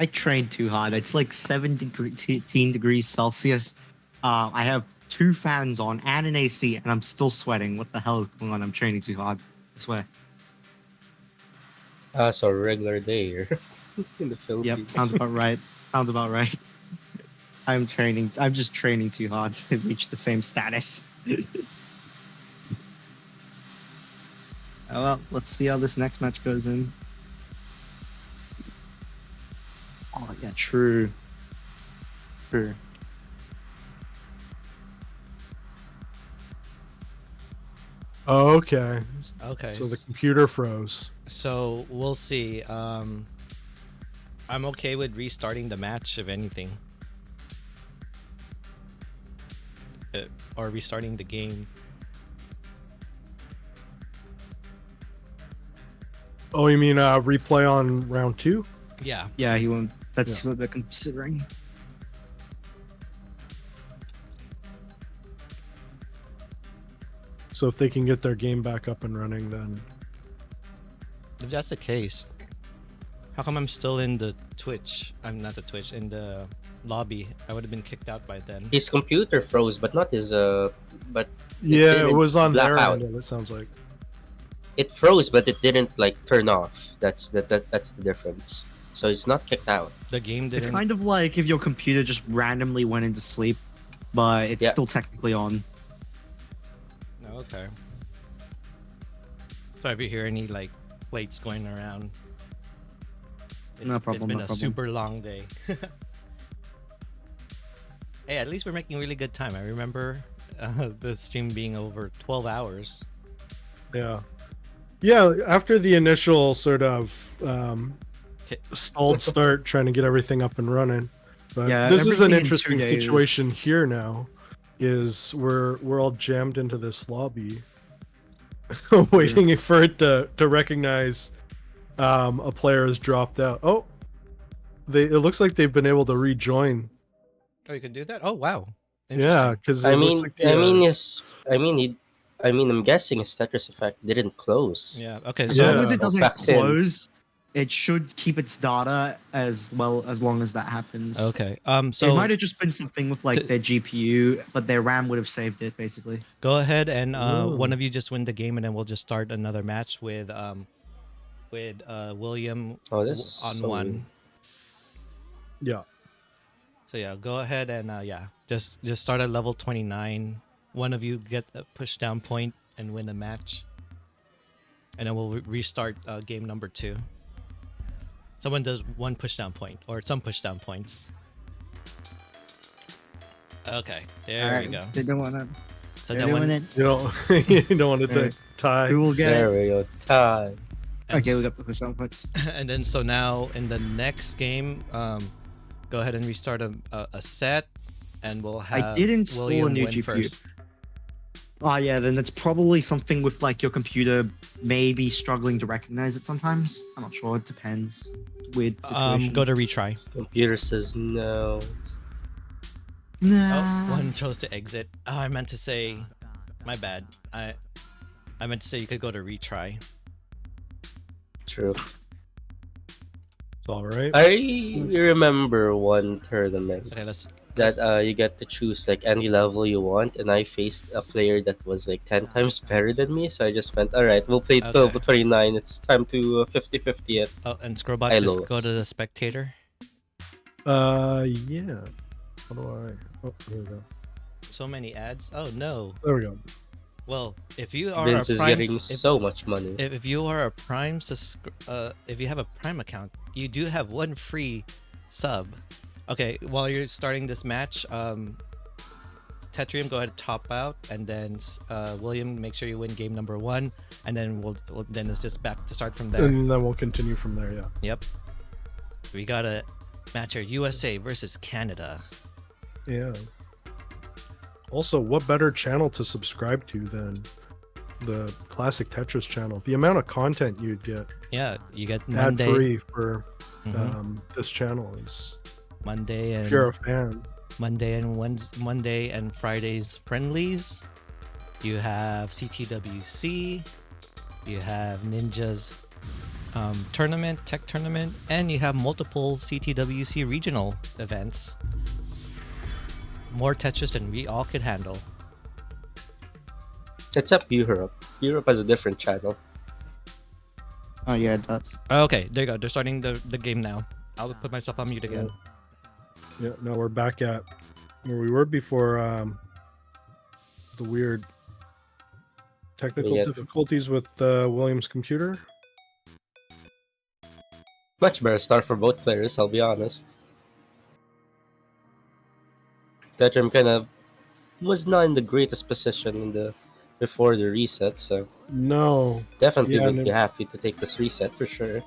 I trained too hard. It's like 17 degrees Celsius. I have 2 fans on and an AC, and I'm still sweating. What the hell is going on? I'm training too hard. I swear. So a regular day here in the Yep, Philippines. sounds about right. Sounds about right. I'm just training too hard to reach the same status. Oh well, let's see how this next match goes in. Oh yeah, true. True. Oh, okay. Okay. So the computer froze. So we'll see. I'm okay with restarting the match if anything. Or restarting the game. Oh, you mean replay on round 2? Yeah. Yeah, he won't. That's what they're considering. So if they can get their game back up and running, then. If that's the case, how come I'm still in the Twitch? I'm not the Twitch, in the lobby. I would have been kicked out by then. His computer froze, but not his but Yeah, it didn't was on black their out. end, it sounds like. It froze, but it didn't like turn off. That's the difference. So it's not kicked out. The game It's didn't. kind of like if your computer just randomly went into sleep, but it's Yeah. still technically on. No, okay. So if you hear any like plates going around, No problem, It's been no a problem. super long day. Hey, at least we're making really good time. I remember the stream being over 12 hours. Yeah. Yeah, after the initial sort of stalled start trying to get everything up and running. But Yeah, this is an everything in 2 interesting days. situation here now. Is we're all jammed into this lobby waiting for it to recognize a player has dropped out. Oh, it looks like they've been able to rejoin. Oh, you can do that? Oh, wow. Yeah, Interesting. because I it mean, looks like I'm guessing his Tetris Effect didn't close. Yeah, okay. As So long as it doesn't Back in. close, it should keep its data as long as that happens. okay. It So might have just been something with like their GPU, but their RAM would have saved it basically. go ahead and Ooh. one of you just win the game, and then we'll just start another match with William Oh, this is on so one. weird. Yeah. So yeah, go ahead and just start at level 29. One of you get a push down point and win a match, and then we'll restart game number 2. Someone does one push down point or some push down points. Okay, there we go. They don't want to. So They're then doing when it. You don't want to Alright. tie. Who will get There it? we go. Tie. Okay, we got the push down points. and then so now in the next game, go ahead and restart a set, and we'll have I did install William a new win GPU. first. Oh yeah, then it's probably something with like your computer maybe struggling to recognize it sometimes. I'm not sure. It depends. Weird situation. Go to retry. Computer says no. Nah. Oh, one chose to exit. Oh, I meant to say, my bad. I meant to say you could go to retry. True. It's all right. I remember one tournament Okay, let's. that you get to choose like any level you want, and I faced a player that was like 10 times better than me, so I just went, all right, we'll play Okay. level 29. It's time to 50-50 it. Oh, and Scrobot, I just go lost. to the spectator. Yeah. How do I? Oh, there we go. So many ads. Oh no. There we go. Well, if you are Vince a is Prime, getting so much money. if you are a Prime if you have a Prime account, you do have one free sub. Okay, while you're starting this match, Tetrium, go ahead and top out, and then William, make sure you win game number 1, and then then it's just back to start from there. And then we'll continue from there. Yeah. Yep. We got a match here: USA versus Canada. Yeah. Also, what better channel to subscribe to than the classic Tetris channel? The amount of content you'd get Yeah, you get ad Monday, free for Mhm. this channel is, Monday if you're and a fan. Monday and Fridays friendlies. You have CTWC. You have Ninja's tournament, tech tournament, and you have multiple CTWC regional events. More Tetris than we all could handle. Except Europe. Europe has a different channel. Oh yeah, it does. Okay, there you go. They're starting the game now. I'll put myself on mute again. Yeah, no, we're back at where we were before the weird technical Yeah. difficulties with William's computer. Much better start for both players, I'll be honest. Tetrim kind of was not in the greatest position in the before the reset, so No. definitely Yeah, would and be happy to take this reset for sure.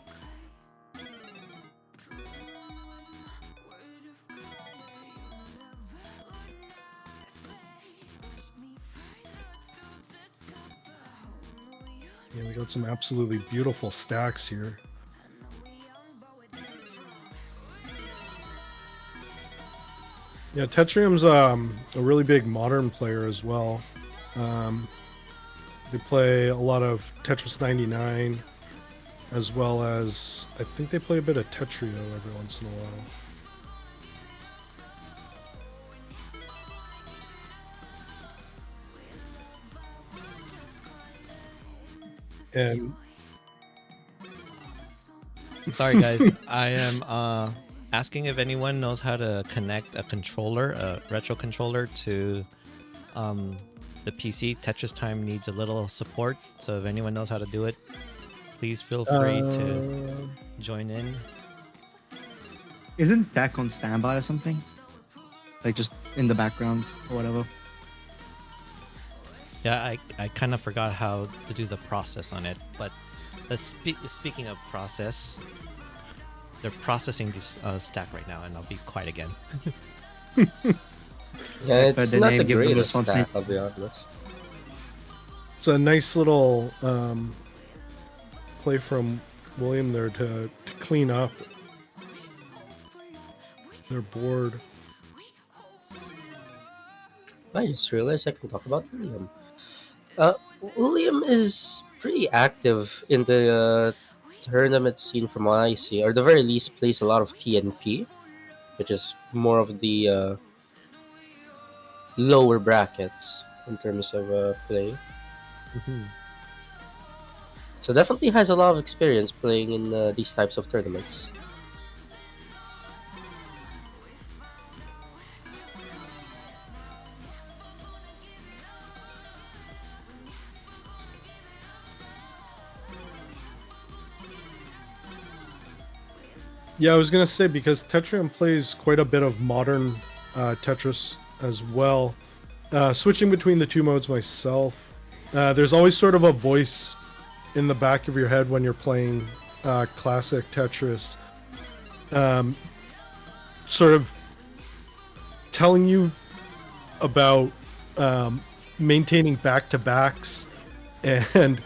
Yeah, we got some absolutely beautiful stacks here. Yeah, Tetrium's a really big modern player as well. They play a lot of Tetris 99, as well as I think they play a bit of Tetrio every once in a while. And Sorry guys, I am asking if anyone knows how to connect a controller, a retro controller, to the PC. Tetris Time needs a little support, so if anyone knows how to do it, please feel free to join in. Isn't Dak on standby or something? Like just in the background or whatever. Yeah, I kind of forgot how to do the process on it, but speaking of process, they're processing this stack right now, and I'll be quiet again. Yeah, But it's the not name the give them greatest responsibility. stat, I'll be honest. it's a nice little play from William there to clean up their board. I just realized I can talk about William. William is pretty active in the tournament scene from what I see, or at the very least plays a lot of TNP, which is more of the lower brackets in terms of play. So definitely has a lot of experience playing in these types of tournaments. Yeah, I was gonna say, because Tetrium plays quite a bit of modern Tetris as well. Switching between the two modes myself, there's always sort of a voice in the back of your head when you're playing classic Tetris, sort of telling you about maintaining back-to-backs and,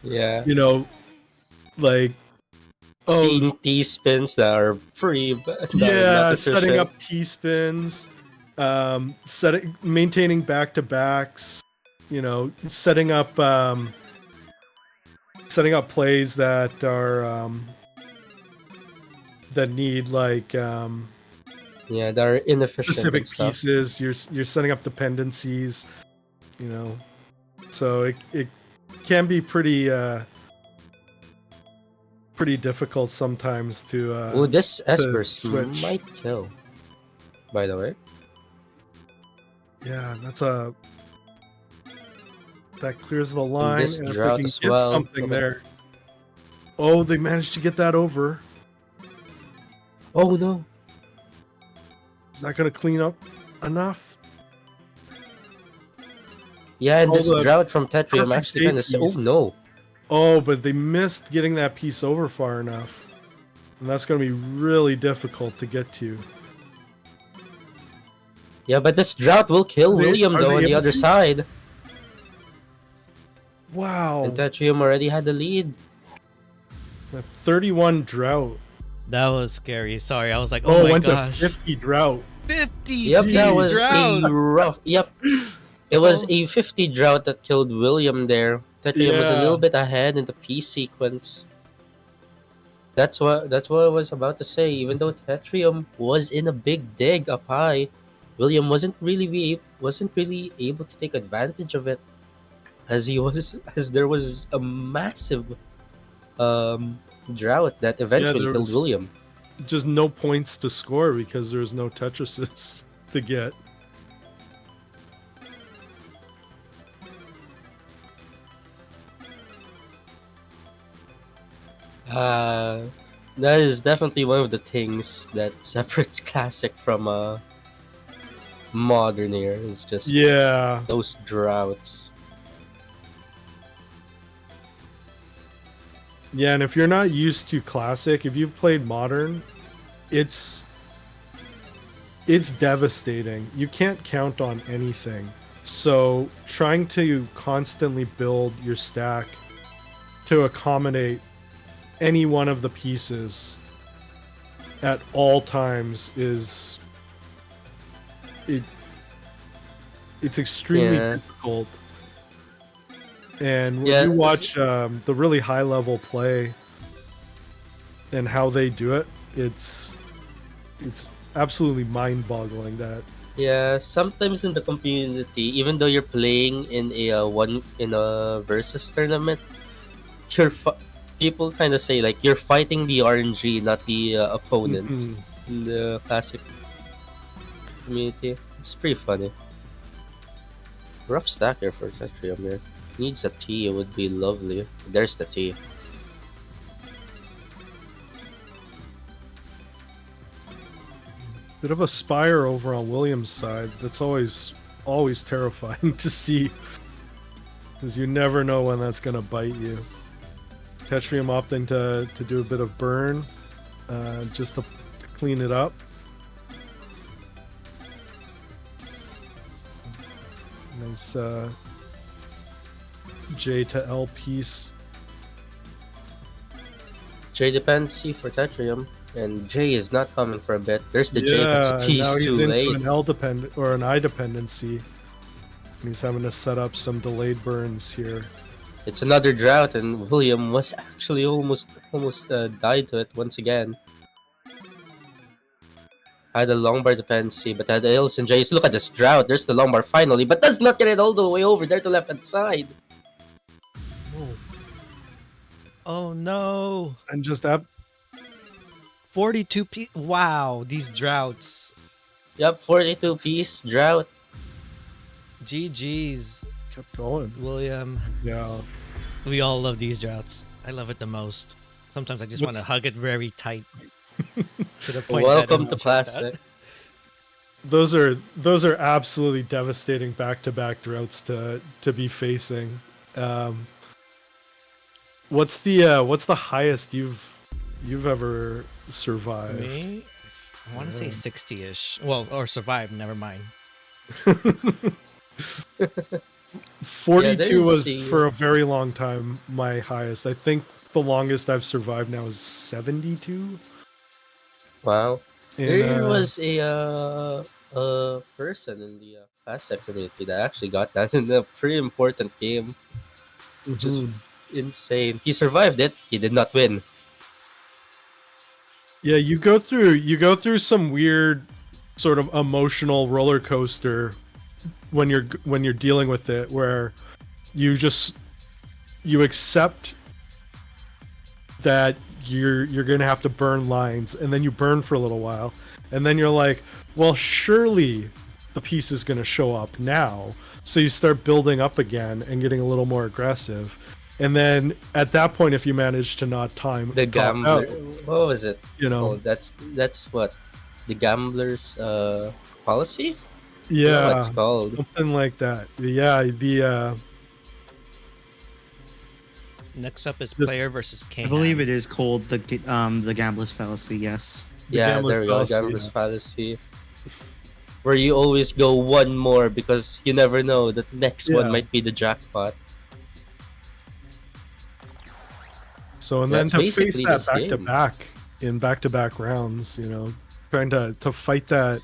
Yeah. you know, like, Seeing T-spins that are pretty that are yeah, not setting efficient. up T-spins, maintaining back-to-backs, you know, setting up plays that are that need like Yeah, that are inefficient specific and stuff. pieces. You're setting up dependencies, you know, so it can be pretty difficult sometimes to Oh, this Esper switch. might kill. By the way, Yeah, that clears the line, this and if they drought can as get well. something Okay. there. Oh, they managed to get that over. Oh no! Is that going to clean up enough? Yeah, and Oh, this the drought from Tetrium perfect actually kind of. day Oh piece. no! Oh, but they missed getting that piece over far enough. And that's going to be really difficult to get to. Yeah, but this drought will kill William are though they on the able other to? side. Wow. And Tetrium already had the lead. A 31 drought. That was scary. Sorry, I was like, Oh, oh my went gosh. to 50 drought. 50 Yep, that piece was drought. a rough. Yep. It was Oh. a 50 drought that killed William there. Tetrium was a Yeah. little bit ahead in the peace sequence. That's what I was about to say. Even though Tetrium was in a big dig up high, William wasn't really able to take advantage of it, as there was a massive um drought that Yeah, eventually there killed was William. just no points to score because there's no Tetrises to get. Uh, that is definitely one of the things that separates classic from modern era. Is just Yeah. those droughts. Yeah, and if you're not used to classic, if you've played modern, it's devastating. You can't count on anything. So trying to constantly build your stack to accommodate any one of the pieces at all times it's extremely Yeah. difficult. And when Yeah, you watch the really high level play and how they do it, it's absolutely mind boggling that. Yeah, sometimes in the community, even though you're playing in a versus tournament, people kind of say like you're fighting the RNG, not the opponent. Mhm. In the classic community, it's pretty funny. Rough stack here for Tetrium here. Needs a T, it would be lovely. There's the T. Bit of a spire over on Williams' side. That's always terrifying to see, because you never know when that's gonna bite you. Tetrium opting to do a bit of burn, just to clean it up. Nice J to L piece. J dependency for Tetrium, and J is not coming for a bit. There's the J, but it's a and piece now he's too into late. an L dependent or an I dependency. And he's having to set up some delayed burns here. It's another drought, and William was actually almost died to it once again. Had a long bar dependency, but had Ls and J's. Look at this drought. There's the long bar finally, but does not get it all the way over there to left hand side. Oh no! And just 42 Wow, these droughts. Yep, 42 piece drought. GG's, kept going. William. Yeah. We all love these droughts. I love it the most. Sometimes I just want to What's- hug it very tight. To the point Welcome that to it's like that. classic. Those are absolutely devastating back-to-back droughts to be facing. What's the highest you've ever survived? Me? I want to say 60-ish. Well, or survive, never mind. 42 was there's for a very long time my highest. I think the longest I've survived now is 72. Wow. And, There was a person in the classic community that actually got that in a pretty important game. Just mhm. insane. He survived it. He did not win. Yeah, you go through some weird sort of emotional roller coaster when you're dealing with it, where you accept that you're gonna have to burn lines, and then you burn for a little while, and then you're like, well, surely the piece is gonna show up now, so you start building up again and getting a little more aggressive, and then at that point, if you manage to not time The top gambler. out, What was it? you know, Oh, that's what the gambler's policy. yeah, What it's called. something like that. Yeah, the Next up is Just- player versus I King. believe it is called the gambler's fallacy. Yes. the Yeah, gambler's there we go. fallacy, Gambler's yeah. fallacy. Where you always go one more because you never know that next one Yeah. might be the jackpot. So and then That's to face basically that this back to game. back in back to back rounds, you know, trying to fight that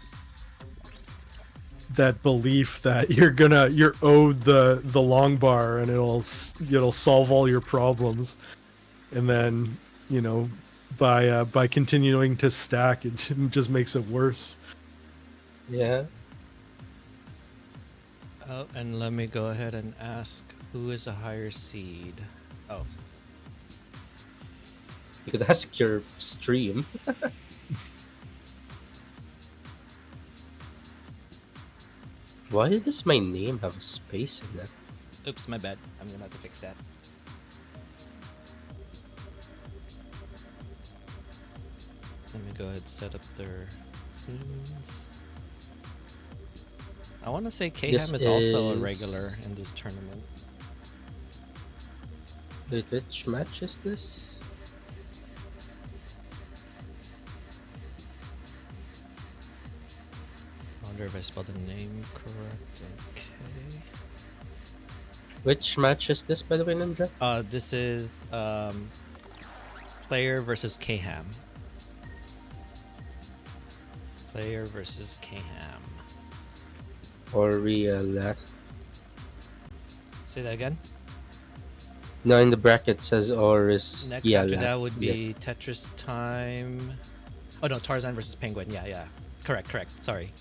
that belief that you're owed the long bar and it'll solve all your problems, and then by continuing to stack, it just makes it worse. Yeah. Oh, and let me go ahead and ask, who is a higher seed? Oh, You could ask your stream. Why does my name have a space in it? oops, my bad. I'm gonna have to fix that. Let me go ahead and set up their scenes. I want to say This Kham is also a is- regular in this tournament. Wait, which match is this? I wonder if I spelled the name correct. Okay. Which match is this, by the way, Ninja? This is player versus Kham. Player versus Kham. Or last? Say that again. No, in the bracket says or is Next yeah. after last. that would Yeah. be Tetris time. Oh no, Tarzan versus Penguin. Yeah. Correct. Sorry.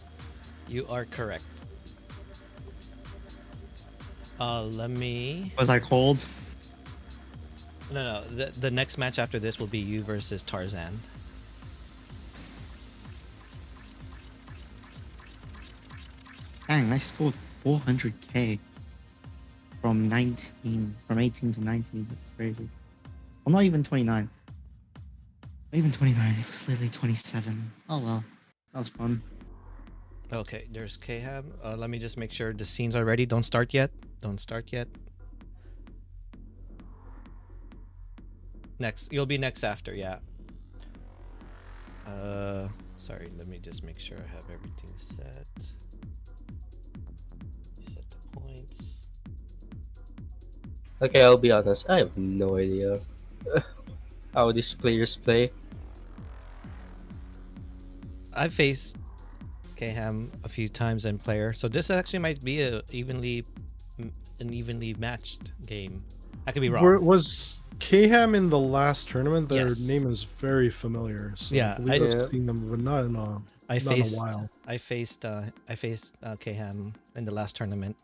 You are correct. Let me. Was I cold? No. The next match after this will be you versus Tarzan. Dang, I scored 400k from 18 to 19. That's crazy. I'm not even 29. Not even 29. It was literally 27. Oh well, that was fun. Okay, there's Kham. Let me just make sure the scenes are ready. Don't start yet. Next, you'll be next after. Yeah. Sorry. Let me just make sure I have everything set. Set the points. Okay, I'll be honest. I have no idea how these players play. I've faced Kham a few times in player, so this actually might be an evenly matched game. I could be wrong. Was Kham in the last tournament? Their Yes. name is very familiar. So Yeah, I believe I- I've seen them, but not in a while. I faced Kham in the last tournament.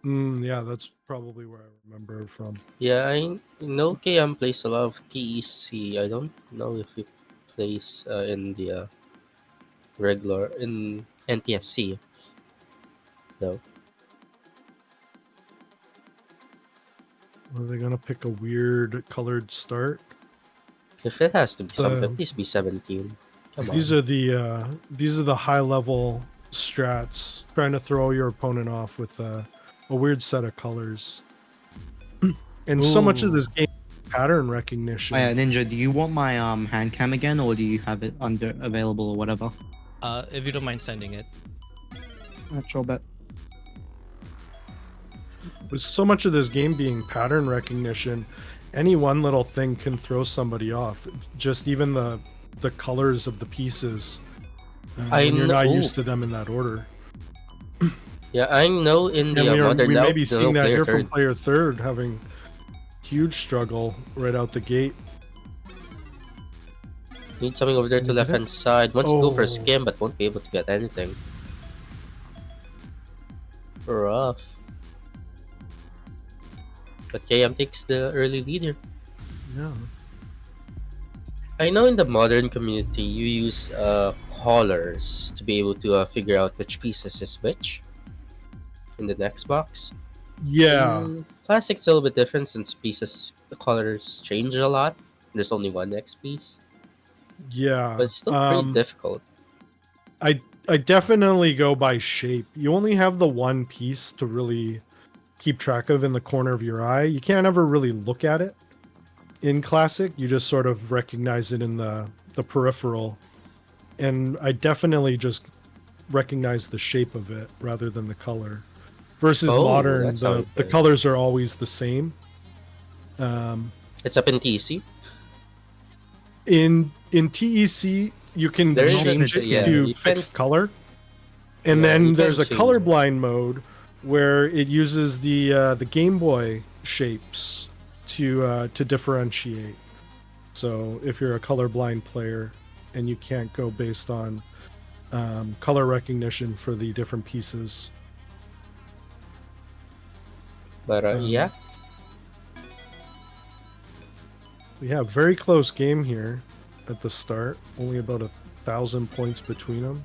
Yeah, that's probably where I remember it from. Yeah, I know KM plays a lot of TEC. I don't know if he plays in the regular in NTSC though. Are they gonna pick a weird colored start? If it has to be So- something, please be 17. Come These on. are the high level strats, trying to throw your opponent off with a weird set of colors. And so much of Ooh. this game is pattern recognition. Oh, yeah, Ninja, do you want my hand cam again, or do you have it available or whatever? If you don't mind sending it. Sure bet. With so much of this game being pattern recognition, any one little thing can throw somebody off. Just even the colors of the pieces. I When you're not know- used to them in that order. Yeah, I know in the And modern we now, may be no seeing that player here from third. player third, having huge struggle right out the gate. Need something over there Can to you left get it? hand side. Wants to go for a Oh. skim, but won't be able to get anything. Rough. But KM takes the early lead here. Yeah. I know in the modern community you use haulers to be able to figure out which pieces is which in the next box. Yeah. Classic's a little bit different since the colors change a lot. There's only one next piece, Yeah. but it's still pretty difficult. I definitely go by shape. You only have the one piece to really keep track of in the corner of your eye. You can't ever really look at it. In Classic, you just sort of recognize it in the peripheral. And I definitely just recognize the shape of it rather than the color. Versus Oh, Modern, that's how the it plays. colors are always the same. It's up in TC. In TEC, you can There is a- change it yeah, to you can- fixed color. And Yeah, then you there's can a change. colorblind mode where it uses the Game Boy shapes to differentiate. So if you're a colorblind player and you can't go based on color recognition for the different pieces. But yeah, We have very close game here at the start. Only about 1,000 points between them.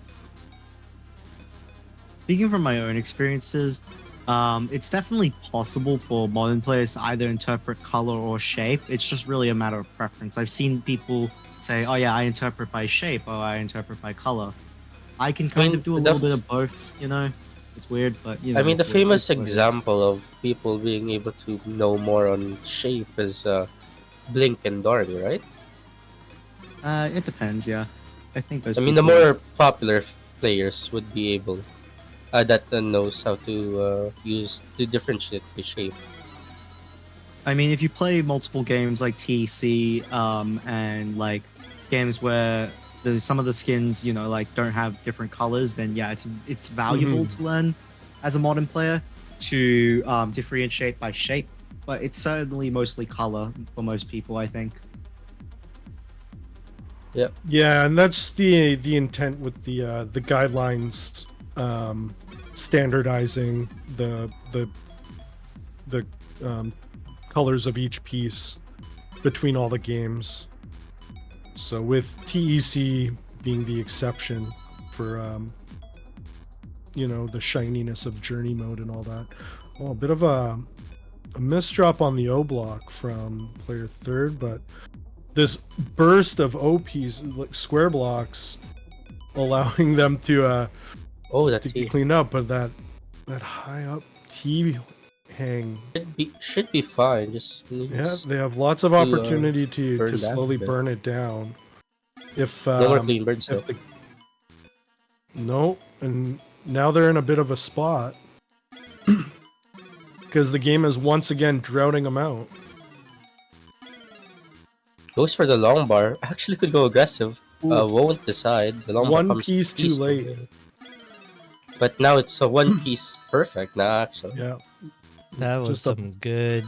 Speaking from my own experiences, it's definitely possible for modern players to either interpret color or shape. It's just really a matter of preference. I've seen people say, "Oh yeah, I interpret by shape," or "I interpret by color." I can kind of do a little bit of both. You know, it's weird, but you know, I mean, the it's weird. famous It's what it is. example of people being able to know more on shape is Blink and Dark, right? It depends. Yeah, I think those I mean, the people. more popular players would be able that knows how to use to differentiate the shape. I mean, if you play multiple games like TC, and like games where some of the skins, you know, like don't have different colors, then yeah, it's valuable to learn as a modern player to differentiate by shape. But it's certainly mostly color for most people, I think. Yep. Yeah, and that's the intent with the guidelines standardizing the colors of each piece between all the games. So with TEC being the exception for the shininess of journey mode and all that. Oh, a bit of a misdrop on the O block from player third, but this burst of O pieces, like square blocks, allowing them to that to T get cleaned up, but that high up T hang. should be fine. Just Yeah, needs they have lots of to, opportunity to burn that slowly a bit. burn it down. If No more clean birds if though. no, and now they're in a bit of a spot because the game is once again droughting them out. Goes for the long bar. Actually, could go aggressive. Ooh. Won't decide. The long bar One comes piece too late. But now it's a one piece perfect now, actually. Yeah, That was just a some good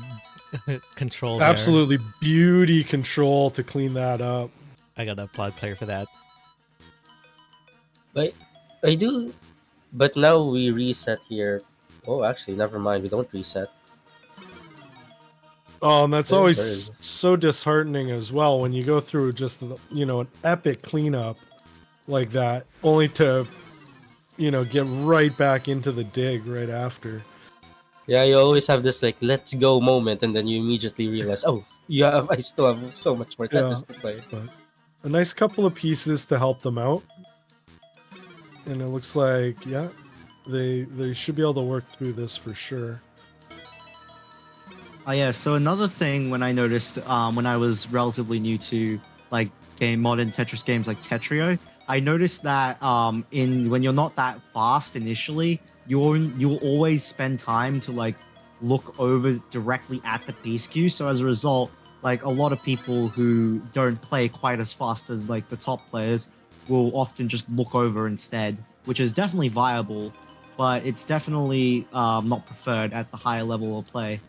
control there. absolutely beauty control to clean that up. I gotta applaud player for that. But I do. But now we reset here. Oh, actually, never mind. We don't reset. Oh, and that's Very always good. so disheartening as well when you go through just an epic cleanup like that, only to get right back into the dig right after. Yeah, you always have this like let's go moment, and then you immediately realize, oh, yeah, I still have so much more Tetris to play. But a nice couple of pieces to help them out, and it looks like they should be able to work through this for sure. Oh yeah, so another thing when I noticed when I was relatively new to like modern Tetris games like Tetrio, I noticed that when you're not that fast initially, you'll always spend time to like look over directly at the piece queue. So as a result, like a lot of people who don't play quite as fast as like the top players will often just look over instead, which is definitely viable, but it's definitely not preferred at the higher level of play.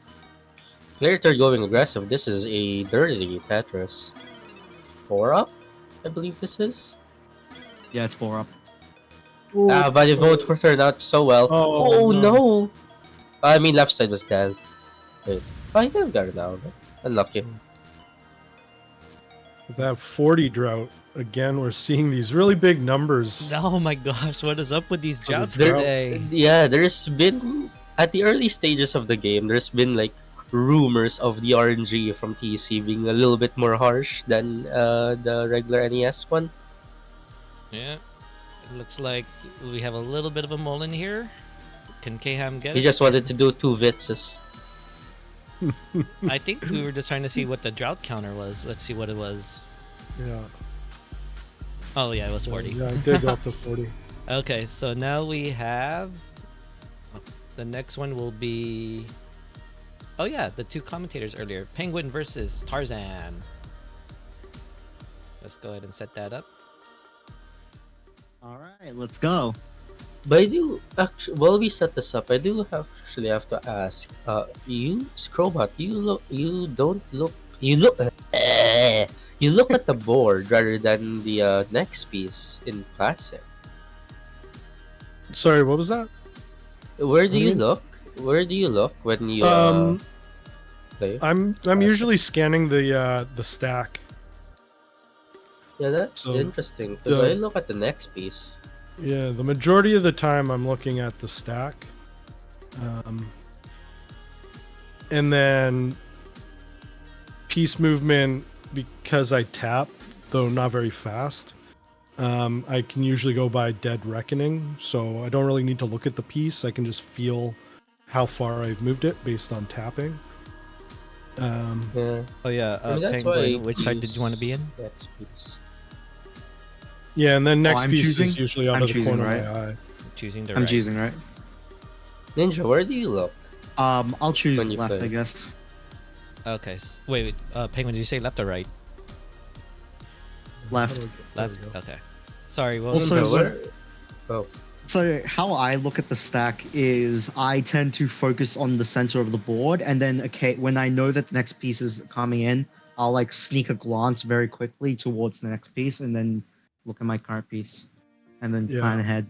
Player third going aggressive. This is a dirty Tetris. 4 up, I believe this is. Yeah, it's 4 up. But it won't turn out so well. Oh, no! I mean, left side was dead. Wait, I could have got it now. But unlucky. With that 40 drought, again, we're seeing these really big numbers. Oh my gosh, what is up with these droughts There- today? Yeah, there's been at the early stages of the game. There's been like rumors of the RNG from TC being a little bit more harsh than the regular NES one. Yeah, it looks like we have a little bit of a mole in here. Can Kham get He it? just wanted to do 2 Vitzes. I think we were just trying to see what the drought counter was. Let's see what it was. Yeah. Oh yeah, it was 40. Yeah, I did go up to 40. Okay, so now we have the next one will be. Oh yeah, the 2 commentators earlier, Penguin versus Tarzan. Let's go ahead and set that up. All right, let's go. But I do actually, while we set this up, I do actually have to ask. You Scrobot, you don't look, you look, you look at the board rather than the next piece in classic. Sorry, what was that? Where do What do you you mean? look? Where do you look when you Um, play? I'm usually scanning the stack. Yeah, that's So interesting because I the look at the next piece. yeah, the majority of the time I'm looking at the stack. And then piece movement, because I tap, though not very fast. I can usually go by dead reckoning, so I don't really need to look at the piece. I can just feel how far I've moved it based on tapping. Yeah, Oh yeah, I mean that's why I Penguin. Which side did you want to be use in? next piece. Yeah, and then next I'm piece choosing? is usually out I'm of the choosing, corner right? of my eye. Choosing the I'm right. choosing, right? Ninja, where do you look? I'll choose When you left, play. I guess. Okay. Wait. Penguin, did you say left or right? Left. There Left. we go. Okay. Sorry. What was Also, Ninja, the where? Oh, So how I look at the stack is I tend to focus on the center of the board, and then okay, when I know that the next piece is coming in, I'll like sneak a glance very quickly towards the next piece, and then look at my current piece, and then plan Yeah. ahead.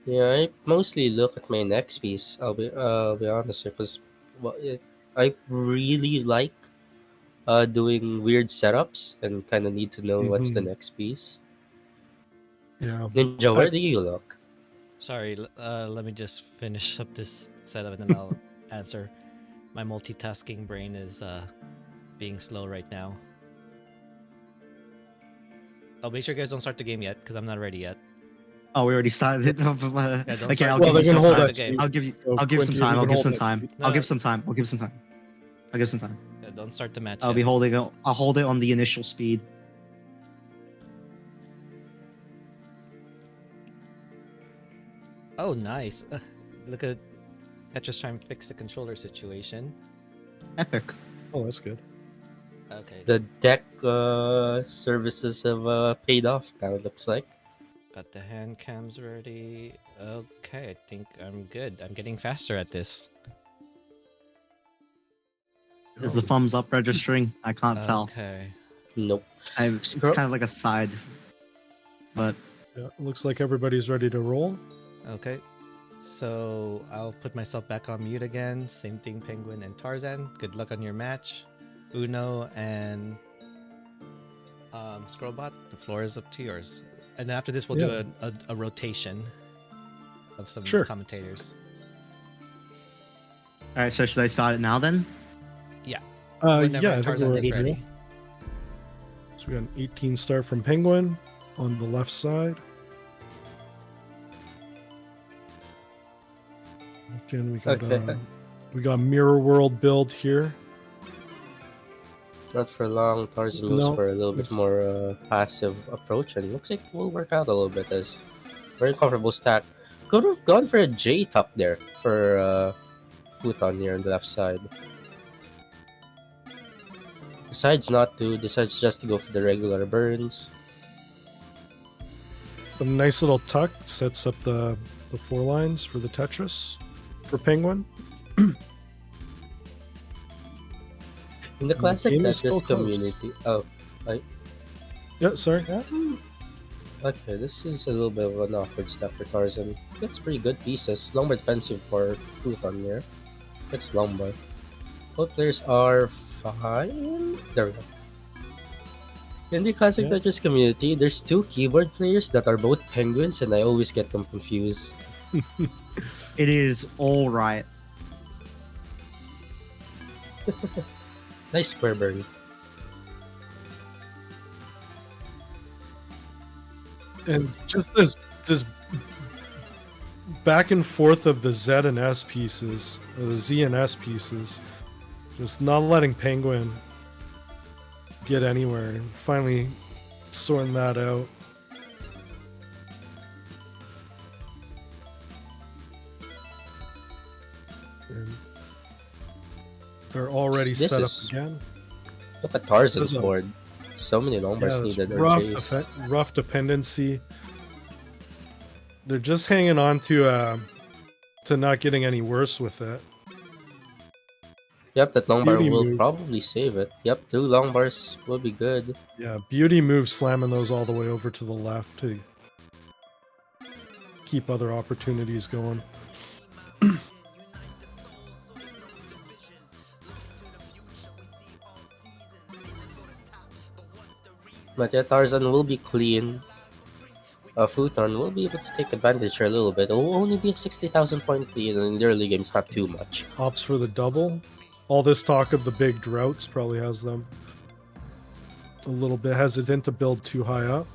yeah. I mostly look at my next piece. I'll be honest here, because well, I really like doing weird setups and kind of need to know what's the Mhm. next piece. Yeah. Ninja, I, where do you look? Sorry. Let me just finish up this setup and then I'll answer. My multitasking brain is being slow right now. Oh, make sure you guys don't start the game yet, because I'm not ready yet. Oh, we already started it. Yeah, don't Okay, start. I'll well, give you they're gonna some hold time. that speed. I'll give you. So, I'll give some Quinty, time. you I'll can give hold some that time. speed. I'll No, give some time. I'll give some time. I'll give some time. don't start the match I'll yet. be holding it. I'll hold it on the initial speed. Oh, nice. Look at Tetris trying to fix the controller situation. Epic. Oh, that's good. Okay. The deck services have paid off now. It looks like. Got the hand cams ready. Okay, I think I'm good. I'm getting faster at this. Is the thumbs up registering? I can't tell. Okay. Nope. It's kind of like a side, but Yeah, looks like everybody's ready to roll. Okay. So I'll put myself back on mute again. Same thing, Penguin and Tarzan. Good luck on your match. Uno and Scrollbot, the floor is up to yours. And after this, we'll do a rotation of some Sure. commentators. all right. So should I start it now then? Whenever Yeah, I think Tarzan we're is ready to ready. roll. So we got an 18 start from Penguin on the left side. Again, we got Mirror World build here. Not for long. Tarzan goes No, for a little bit it's- more passive approach, and looks like we'll work out a little bit as very comfortable stack. Could have gone for a J top there for Futon here on the left side. Decides not to. Decides just to go for the regular burns. A nice little tuck sets up the 4 lines for the Tetris for Penguin. In the classic game is still Tetris close. community. Yeah, sorry. Okay, this is a little bit of an awkward step for Tarzan. Gets pretty good pieces. Lumbar defensive for Futon here. It's lumbar. Both players are fine. There we go. In the classic Yeah. Tetris community, there's 2 keyboard players that are both penguins, and I always get them confused. It is all right. Nice square burn. And just this back and forth of the Z and S pieces, or the Z and S pieces, just not letting Penguin get anywhere, and finally sorting that out. And they're already This set up is- again. Look at Tarzan's This is a- board. So many numbers Yeah, it's needed. or rough, J's. rough dependency. they're just hanging on to not getting any worse with it. Yep, that long bar Beauty will move. probably save it. Yep, 2 long bars will be good. Yeah, beauty move slamming those all the way over to the left to keep other opportunities going. But yeah, Tarzan will be clean. Futon will be able to take advantage here a little bit. It will only be a 60,000 point lead, and in the early game, it's not too much. Opts for the double. All this talk of the big droughts probably has them a little bit hesitant to build too high up.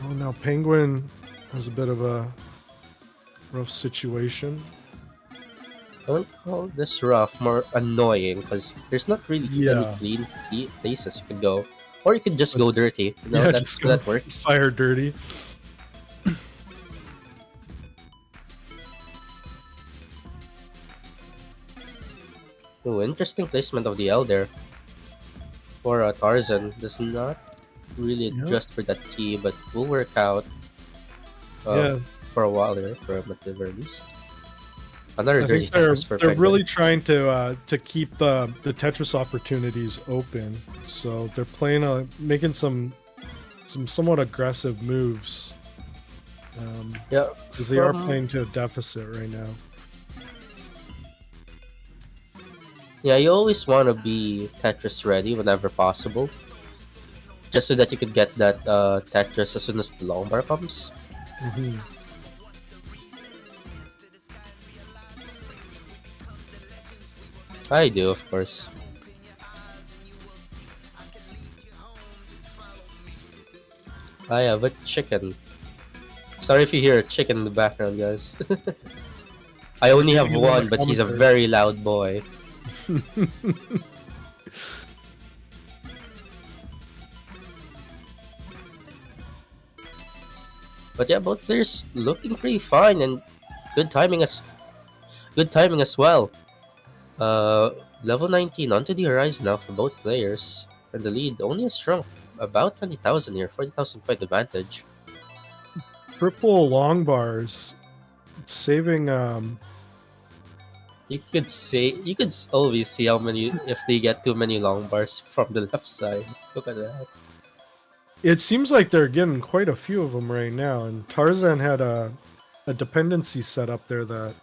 Oh, now Penguin has a bit of a rough situation. I wouldn't call this rough, more annoying, because there's not really Yeah. any clean places you could go. Or you could just go dirty. You know, Yeah, that's, just go that works. fire dirty. Ooh, interesting placement of the Elder. For Tarzan, does not really Yeah. adjust for that T, but will work out Yeah. for a while there, for at the very least. Another I dirty think they're Tetris for they're Penguin. really trying to keep the Tetris opportunities open. So they're playing making some somewhat aggressive moves. Yeah, because they are from- playing to a deficit right now. Yeah, you always want to be Tetris ready whenever possible. Just so that you could get that Tetris as soon as the long bar comes. Mm-hmm. I do, of course. I have a chicken. Sorry if you hear a chicken in the background, guys. I only have Getting another one, but he's a commentary. very loud boy. But yeah, both players looking pretty fine and good timing as well. Level 19 onto the horizon now for both players, and the lead only has shrunk about 20,000 here, 40,000 point advantage. Triple long bars, saving. You could always see how many if they get too many long bars from the left side. Look at that. It seems like they're getting quite a few of them right now, and Tarzan had a dependency set up there that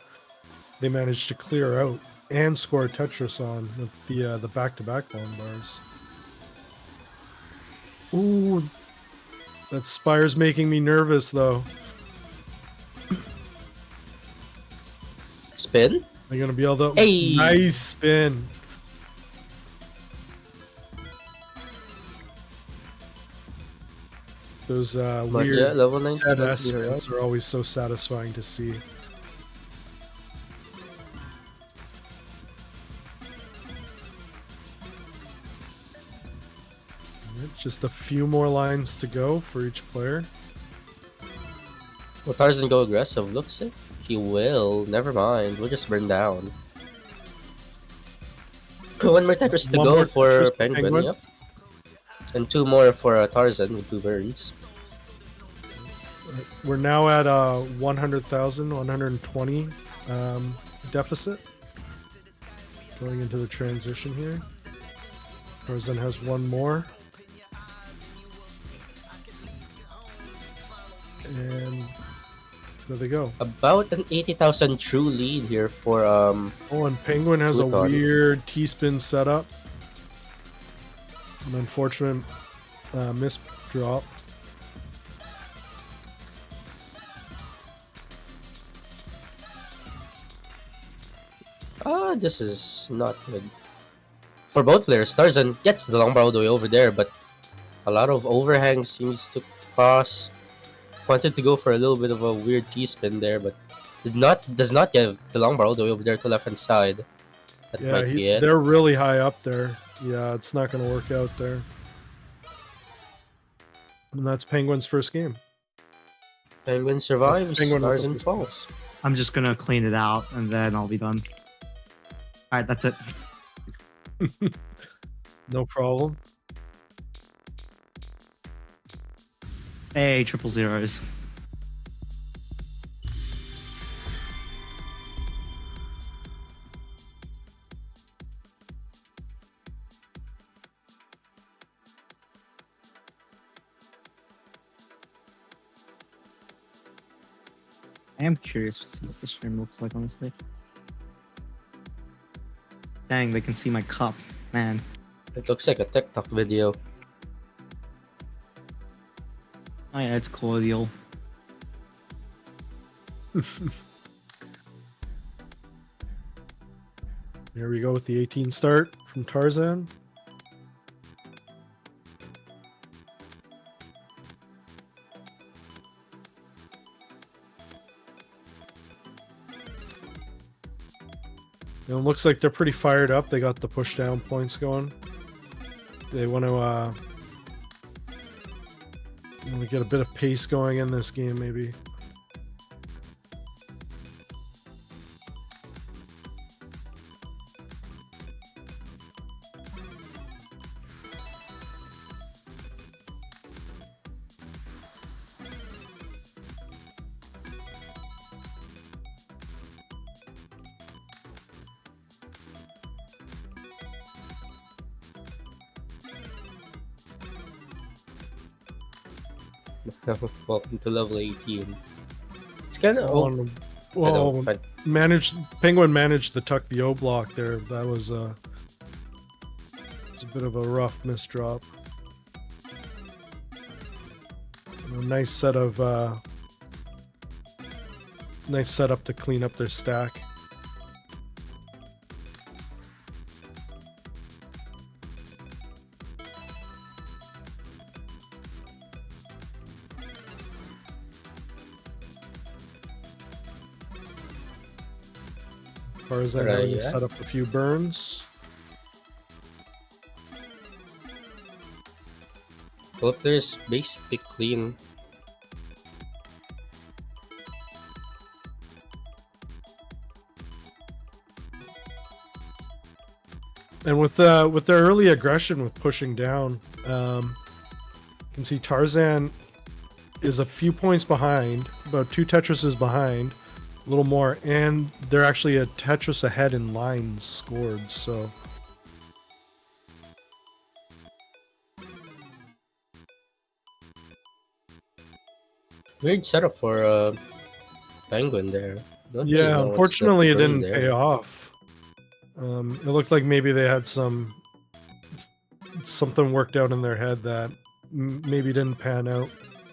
they managed to clear out and score Tetris on with the back-to-back long bars. Ooh, that Spire's making me nervous though. Spin? They're gonna be able to Hey! nice spin. Those But weird yeah, level 19 sad onto the spins horizon. are always so satisfying to see. Alright, just a few more lines to go for each player. Will Tarzan go aggressive? Looks it. He will. Never mind. We'll just burn down. One more Tetris to One go more for Tetris for Penguin, Penguin. yep. And 2 more for Tarzan with 2 burns. We're now at 100,000, 120 deficit. Going into the transition here. Tarzan has one more. And there they go. About an 80,000 true lead here for Oh, and Penguin has a Pluton. weird T-spin setup. An unfortunate miss drop. This is not good. For both players, Tarzan gets the long bar all the way over there, but a lot of overhang seems to cross. Wanted to go for a little bit of a weird T-spin there, but does not get the long bar all the way over there to left hand side. That Yeah, might be it. they're really high up there. Yeah, it's not going to work out there. And that's Penguin's first game. Penguin survives, Penguin with the Tarzan first falls. I'm just gonna clean it out and then I'll be done. Alright, that's it. No problem. Hey, triple zeros. I am curious to see what the stream looks like, honestly. Dang, they can see my cup, man. It looks like a TikTok video. Oh yeah, it's cordial. Here we go with the 18 start from Tarzan. And it looks like they're pretty fired up. They got the push down points going. They want to get a bit of pace going in this game, maybe. Welcome to level 18. It's kind of Well, Penguin managed to tuck the O block there. That was a bit of a rough misdrop. A nice setup to clean up their stack. Tarzan having to set up a few burns. Well, there's basically clean. And with their early aggression with pushing down, you can see Tarzan is a few points behind, about 2 Tetrises behind, a little more, and they're actually a Tetris ahead in lines scored, so... Weird setup for Penguin there. Don't really Yeah, know what's unfortunately it going didn't there. pay off. It looked like maybe they had something worked out in their head that maybe didn't pan out,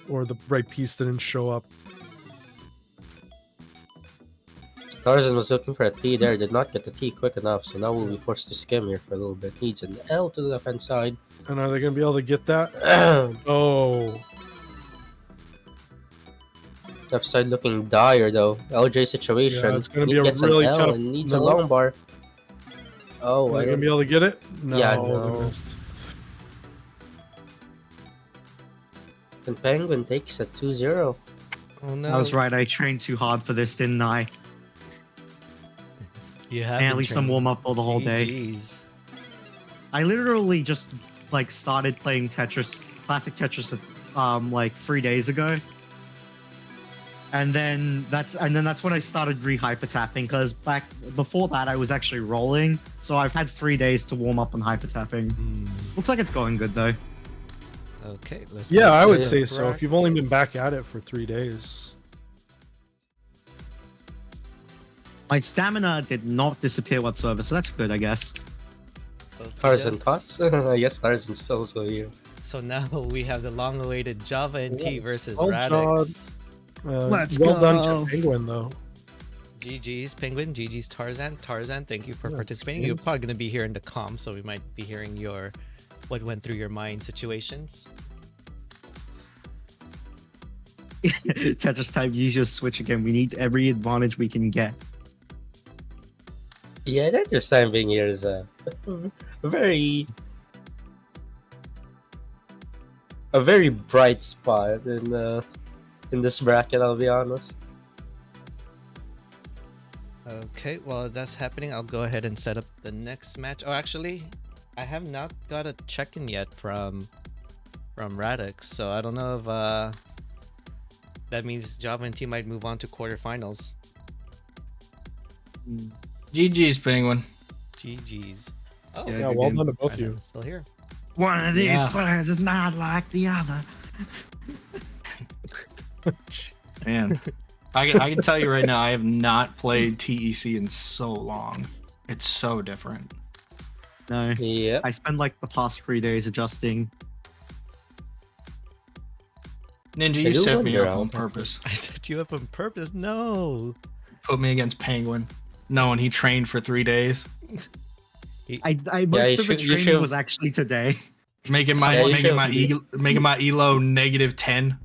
or the right piece didn't show up. Tarzan was looking for a T there, did not get the T quick enough, so now we'll be forced to skim here for a little bit. Needs an L to the left hand side. And are they going to be able to get that? Oh. Left side looking dire though. LJ situation. Yeah, it's going to be a Gets really an L tough... and needs No. a long bar. Oh, Are I they going to don't... be able to get it? No, Yeah, they no. missed. And Penguin takes a 2-0. Oh no. I was right, I trained too hard for this, didn't I? You have And at least I'm warm up for the whole day. GGs. I literally just like started playing Tetris, classic Tetris, like 3 days ago. And then that's when I started re-hyper tapping, because back before that I was actually rolling. So I've had 3 days to warm up on hyper tapping. Looks like it's going good though. Okay, let's Yeah, go I to would the say so. If you've only been brackets. back at it for 3 days. My stamina did not disappear whatsoever, so that's good, I guess. Tarzan Okey-dokes. thoughts? I guess Tarzan's still also here. So now we have the long-awaited Java and T versus Well, Radix. Let's well done go. to Penguin, though. GG's Penguin, GG's Tarzan. Tarzan, thank you for Yeah, participating. yeah. You're probably going to be here in the comm, so we might be hearing your what went through your mind situations. Tetris type, use your switch again. We need every advantage we can get. Yeah, that just time being here is a very bright spot in this bracket, I'll be honest. Okay, while that's happening, I'll go ahead and set up the next match. Oh, actually, I have not got a check-in yet from Radix, so I don't know if that means Java and T might move on to quarterfinals. GG's, Penguin. GG's. Oh, Yeah, Yeah, good well game. done to both of Tarzan you. is still here. One of these Yeah. players is not like the other. Man, I can tell you right now, I have not played TEC in so long. It's so different. No. Yep. I spent like the past 3 days adjusting. Ninja, I you do set me wonder up how- on purpose. I set you up on purpose. No. Put me against Penguin, knowing he trained for 3 days, Most you of the should- you training should- was actually today. making my Yeah, you making my elo -10.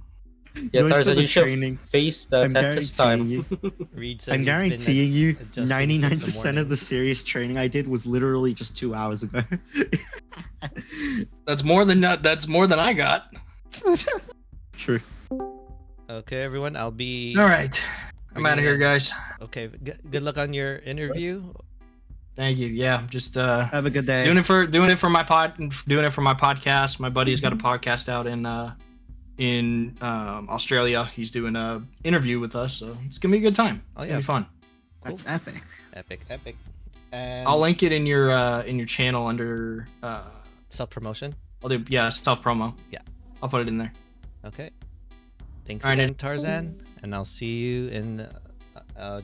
Yeah, Most of Tarzan, the you should training- face the I'm Tetris guaranteeing time. Reed said I'm he's been guaranteeing you, adjusting since 99% the of the serious training I did was literally just 2 hours ago. That's more than I got. True. Okay, everyone. I'll be. All right, I'm out of here, bringing guys. Okay. Good luck on your interview. Thank you. Yeah, just Have a good day. doing it for my podcast. My buddy's got a podcast out in Australia. He's doing a interview with us, so it's gonna be a good time. It's gonna be fun. That's epic. Epic. And I'll link it in your channel under self promotion. I'll do self promo. Yeah. I'll put it in there. Okay. Thanks All right, again, Tarzan, and I'll see you in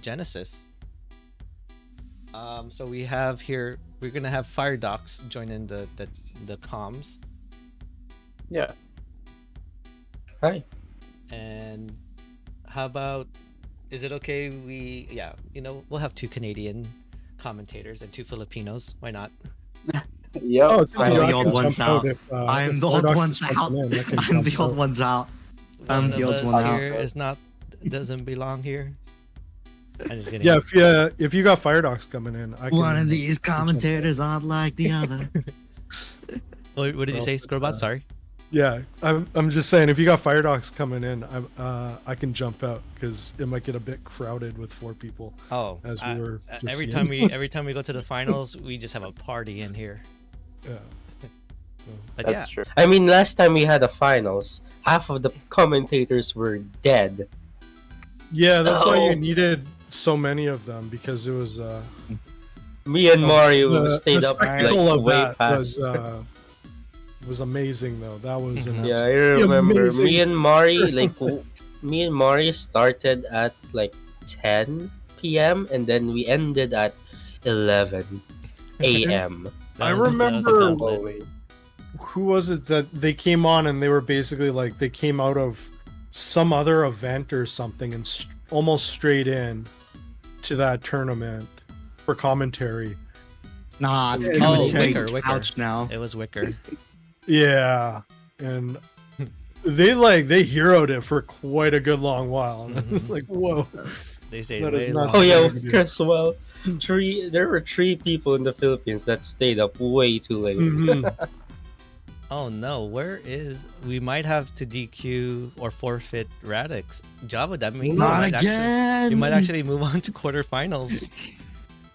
Genesis. So we have here. We're gonna have Firedox join in the comms. Yeah. Hi. And how about? Is it okay? We'll have 2 Canadian commentators and 2 Filipinos. Why not? Yep. Oh, it's I'm okay, the I odd can ones jump out out. if, I'm if the odd Firedox ones is out. jumping in, I can I'm the jump odd out. ones out. I'm One the of odd us one out. here is not doesn't belong here. I'm just kidding. Yeah, if you got Firedox coming in, I can. One of these commentators aren't like the other. What did you say, Scrobot? Sorry. Yeah, I'm just saying if you got Firedox coming in, I can jump out because it might get a bit crowded with 4 people. Oh, As we were just every seeing. time we go to the finals, we just have a party in here. Yeah. So, But That's true. I mean, last time we had the finals, half of the commentators were dead. yeah, that's why So- you needed so many of them because it was Me and Mario the stayed up spectacle like of way that past. was amazing though. That was an Yeah, I absolutely remember. amazing- Me and Mari started at like 10 p.m. and then we ended at 11 a.m. I That was a remember doublet. who was it that they came on and they were basically like they came out of some other event or something and almost straight in to that tournament for commentary. Nah, it's Oh, commentary Wicker. couch now. It was Wicker. Yeah, and they heroed it for quite a good long while. And I was Mhm. like, whoa. They say That is way nuts. Oh longer. yeah, What are you gonna do? as well. There were 3 people in the Philippines that stayed up way too late. Mhm. Oh no, we might have to DQ or forfeit Radix. Java, that means Not you again. might actually move on to quarterfinals.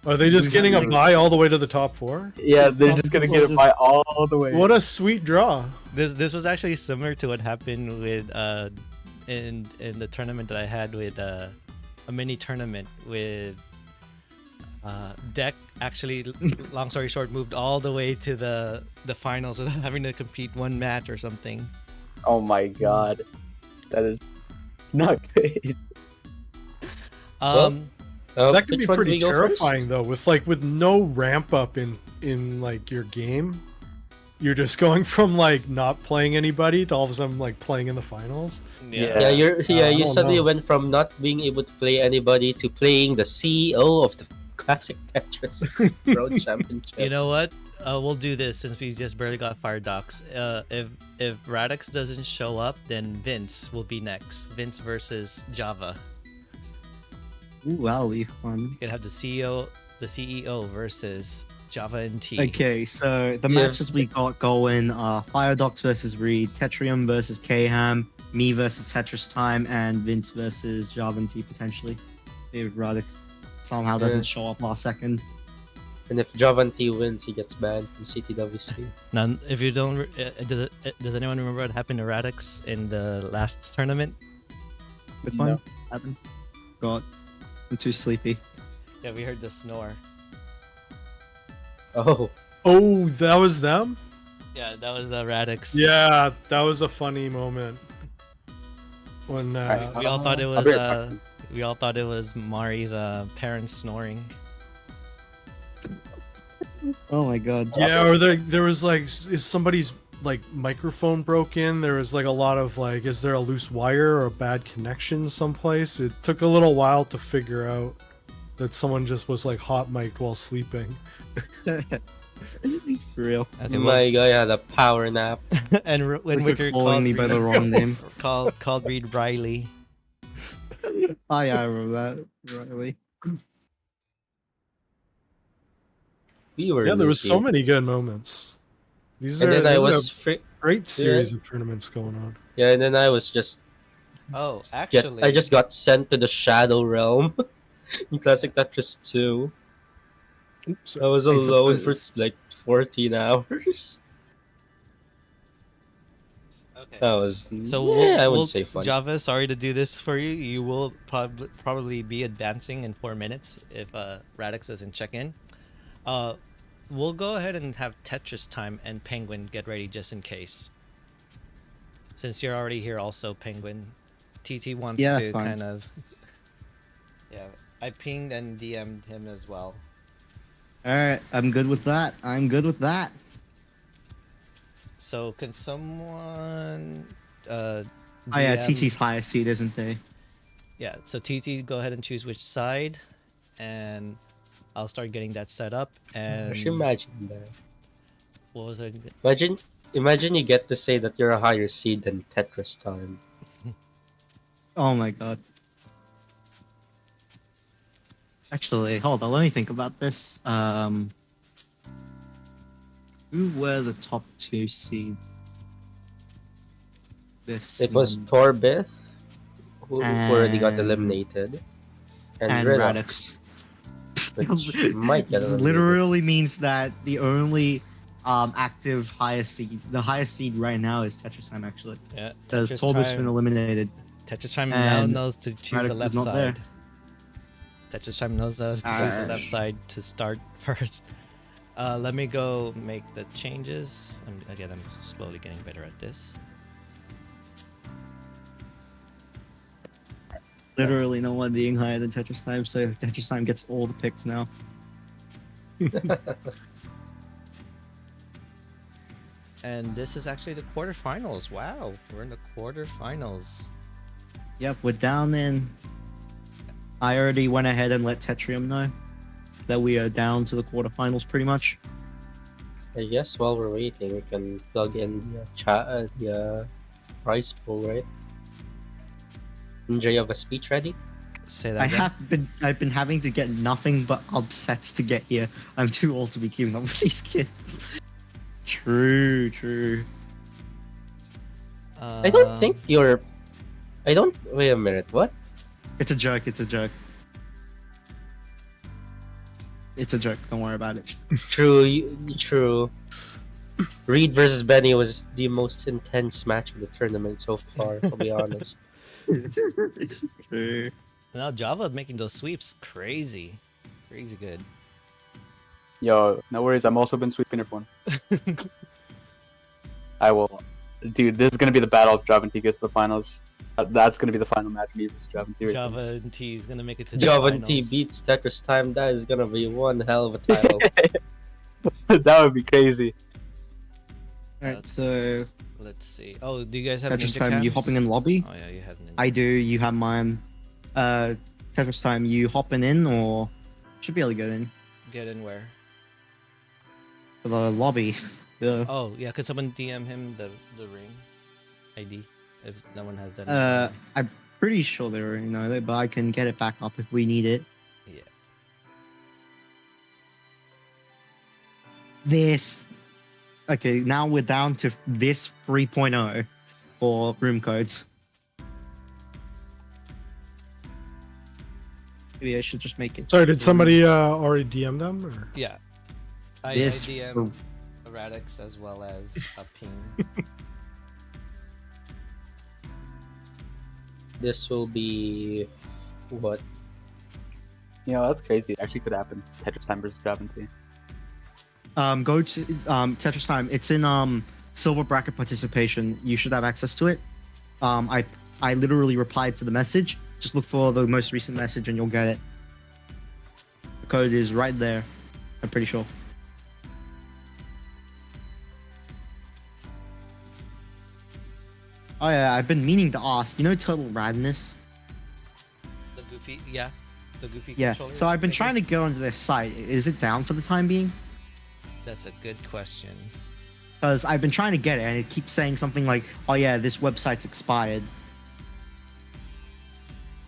Are they just getting a bye all the way to the top 4? Yeah, they're just gonna get it by all the way. What a sweet draw. This was actually similar to what happened with in the tournament that I had with a mini tournament with Deck. Actually, long story short, moved all the way to the finals without having to compete 1 match or something. Oh my god, that is not good. That can Which be one do pretty we go terrifying though, with no ramp up in like your game. You're just going from like not playing anybody to all of a sudden like playing in the finals. Yeah, Yeah. you I don't suddenly know. went from not being able to play anybody to playing the CEO of the Classic Tetris World Championship. You know what? We'll do this since we just barely got Firedox. If Radix doesn't show up, then Vince will be next. Vince versus Java. Ooh, that'll be fun. You could have the CEO versus Java and T. Okay, so the Yeah. matches we got going are Firedox versus Reed, Tetrium versus Kham, me versus Tetris Time, and Vince versus Java and T potentially. If Radix somehow doesn't show up last second. And if Javanti wins, he gets banned from CTWC. Now, if you don't, does anyone remember what happened to Radix in the last tournament? Which No. one? Happened? God, I'm too sleepy. Yeah, we heard the snore. Oh, Oh, that was them? Yeah, that was the Radix. Yeah, that was a funny moment. When We all thought it I'll was be right back. We all thought it was Mari's parents snoring. Oh my god. Yeah, or there was like, is somebody's like microphone broke in? There was like a lot of like, is there a loose wire or a bad connection someplace? It took a little while to figure out that someone just was like hot mic'd while sleeping. For real. Okay, My guy had a power nap. and when Like Wicker you're calling me by the wrong name. called Reed Riley. Oh yeah, I remember that. Riley. We were Yeah, there was so lucky. many good moments. These And are then I this is was a great series of tournaments going on. yeah, and then I was just Oh, actually, I just got sent to the Shadow Realm in Classic Tetris 2. Oops. I was I alone for suppose. like 14 hours. okay. That was So I wouldn't say fun. Java, sorry to do this for you. You will probably be advancing in 4 minutes if Radix doesn't check in. We'll go ahead and have Tetris time and Penguin get ready just in case. Since you're already here, also Penguin, TT wants Yeah, to fine. kind of. Yeah, I pinged and DM'd him as well. Alright, I'm good with that. I'm good with that. So can someone Oh yeah, DM TT's highest seed, isn't they? Yeah, so TT, go ahead and choose which side, and I'll start getting that set up. And Just imagine that. what was it? Imagine you get to say that you're a higher seed than Tetris time. Oh my god. Actually, hold on, let me think about this. Who were the top 2 seeds? This It was month? Torbith, who already got And- eliminated, and Radix. which might get eliminated. Literally means that the only active highest seed, the highest seed right now is Tetris Time actually. Yeah, Because Tetris Torbith's been time. eliminated. Tetris time now and knows to choose the Radix is left not there. side. Tetris time knows how to choose the left side to start first. Let me go make the changes. I'm slowly getting better at this. Literally no one being higher than Tetris Time, so Tetris Time gets all the picks now. And this is actually the quarterfinals. Wow, we're in the quarterfinals. Yep, we're down in. I already went ahead and let Tetrium know that we are down to the quarterfinals pretty much. I guess while we're waiting, we can plug in the prize pool, right? N.J.A. have a speech ready? Say that again. I've been having to get nothing but upsets to get here. I'm too old to be keeping up with these kids. True. I don't think you're. I don't. Wait a minute. What? It's a joke. It's a joke. Don't worry about it. True. Reed versus Benny was the most intense match of the tournament so far. I'll be honest. True. Now Java making those sweeps crazy good. Yo, no worries. I'm also been sweeping everyone. I will. Dude, this is gonna be the battle if Java and T gets to the finals. That's gonna be the final match. Me versus Java and T. Java and T is gonna make it to the Java and T finals. beats Tetris Time. That is gonna be one hell of a title. That would be crazy. Alright, so Let's see. Oh, do you guys have Tetris ninja Time, you cams? hopping in lobby? Oh yeah, you have ninja. I do. You have mine. Tetris Time, you hopping in or should be able to get in Get in where? to the lobby? Yeah. Oh yeah, could someone DM him the ring ID if no one has done it? I'm pretty sure they already know that, but I can get it back up if we need it. Yeah. This. Okay, now we're down to this 3.0 for room codes. Maybe I should just make it. Sorry, did somebody already DM them? Or? Yeah. I This DM Radix as well as a ping. This will be what? You know, that's crazy. It actually could happen. Tetris Time versus Java and T. Go to Tetris Time. It's in silver bracket participation. You should have access to it. I literally replied to the message Just look for the most recent message and you'll get it. The code is right there. I'm pretty sure. Oh yeah, I've been meaning to ask. You know Total Radness? The Goofy, yeah. The Goofy Yeah. controller. So I've been maybe? trying to go onto their site. Is it down for the time being? That's a good question. Because I've been trying to get it and it keeps saying something like, oh yeah, this website's expired.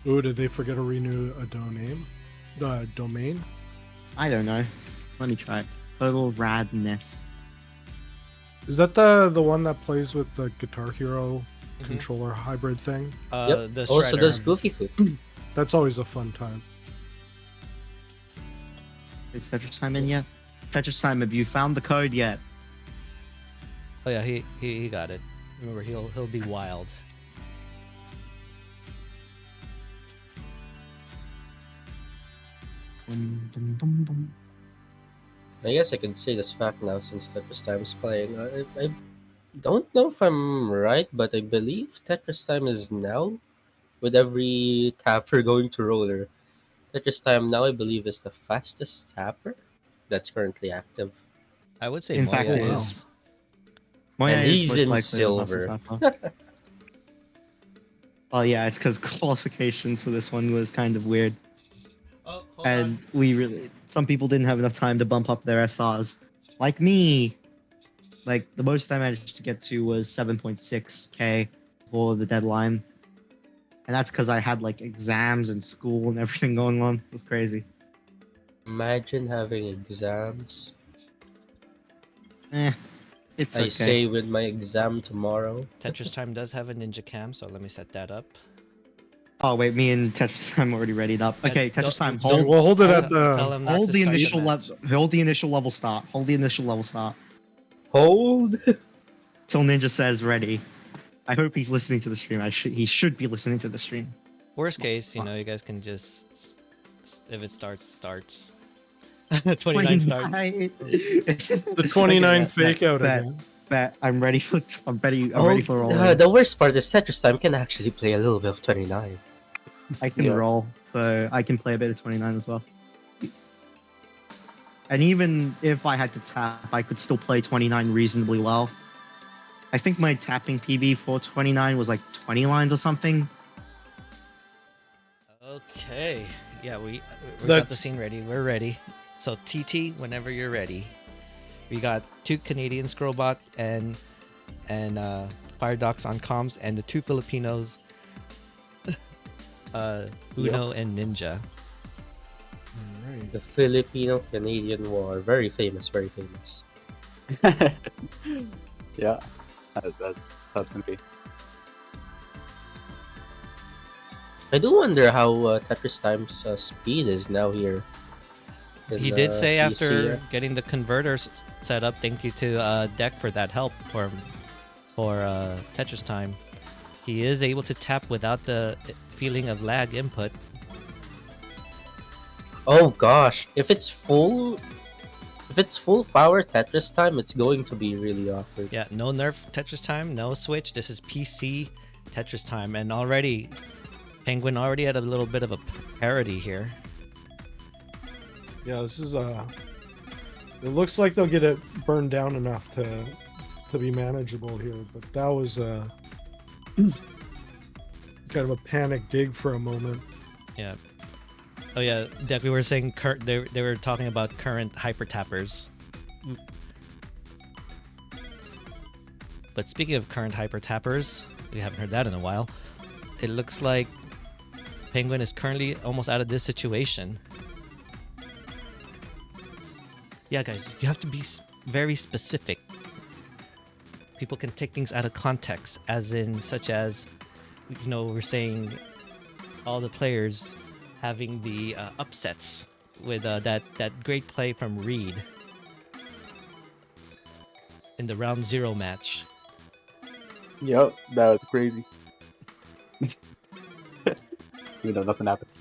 Ooh, did they forget to renew a domain? I don't know. Let me try it. Total Radness. Is that the one that plays with the Guitar Hero Mhm. controller hybrid thing? Yep. The Also Shredder. does Goofy Foot. That's always a fun time. Is Tetris Time in yet? Tetris Time, have you found the code yet? Oh yeah, he got it. Remember, he'll be wild. Bum, bum, bum, bum. I guess I could say this fact now since Tetris Time is playing. I don't know if I'm right, but I believe Tetris Time is now with every tapper going to roller. Tetris Time now, I believe, is the fastest tapper that's currently active. I would say In fact, Moya it is. is. Moya And is he's most in likely the fastest silver. rapper. Oh yeah, it's because qualifications for this one was kind of weird. Oh, hold And some people didn't have enough time to bump up their SRs. Like me! Like, the most I managed to get to was 7.6k for the deadline. And that's because I had, like, exams and school and everything going on. It was crazy. Imagine having exams. It's I okay. say with my exam tomorrow. Tetris Time does have a ninja cam, so let me set that up. Oh, wait, me and Tetris Time already readied up. Yeah, Okay, Tetris Time, Okay, hold, well, hold it Tell, at the. tell him not hold to the start initial match. level. Hold the initial level start. Hold the initial level start. Hold. Till Ninja says ready. I hope he's listening to the stream. He should be listening to the stream. Worst case, you guys can just, if it starts. 29 starts. The 29 Okay, fake out again. I'm ready for. I'm ready for rolling. The worst part is Tetris Time can actually play a little bit of 29. I can Yeah. roll, so I can play a bit of 29 as well. And even if I had to tap, I could still play 29 reasonably well. I think my tapping PB for 29 was like 20 lines or something. Okay. Yeah, we got the That's- scene ready. We're ready. So TT, whenever you're ready. We got 2 Canadian Scrobot and Firedox on comms, and the 2 Filipinos, Uno and Ninja. Alright. The Filipino-Canadian War. Very famous, very famous. Yeah, that's how it's gonna be. I do wonder how Tetris Time's speed is now here. in He did say PC, after getting the converters set up, thank you to Deck for that help for Tetris Time. He is able to tap without the feeling of lag input. Oh gosh, if it's full power Tetris Time, it's going to be really awkward. Yeah, no nerf Tetris Time, no switch. This is PC Tetris Time, and already Penguin already had a little bit of a parody here. Yeah, this is it looks like they'll get it burned down enough to be manageable here, but that was kind of a panic dig for a moment. Yeah. Oh yeah, Deck, we were saying they were talking about current hyper tappers. But speaking of current hyper tappers, we haven't heard that in a while. It looks like Penguin is currently almost out of this situation. Yeah, guys, you have to be very specific. People can take things out of context, as in, such as, we're saying all the players having the upsets with that great play from Reed in the round 0 match. Yep, that was crazy. Even though nothing happened.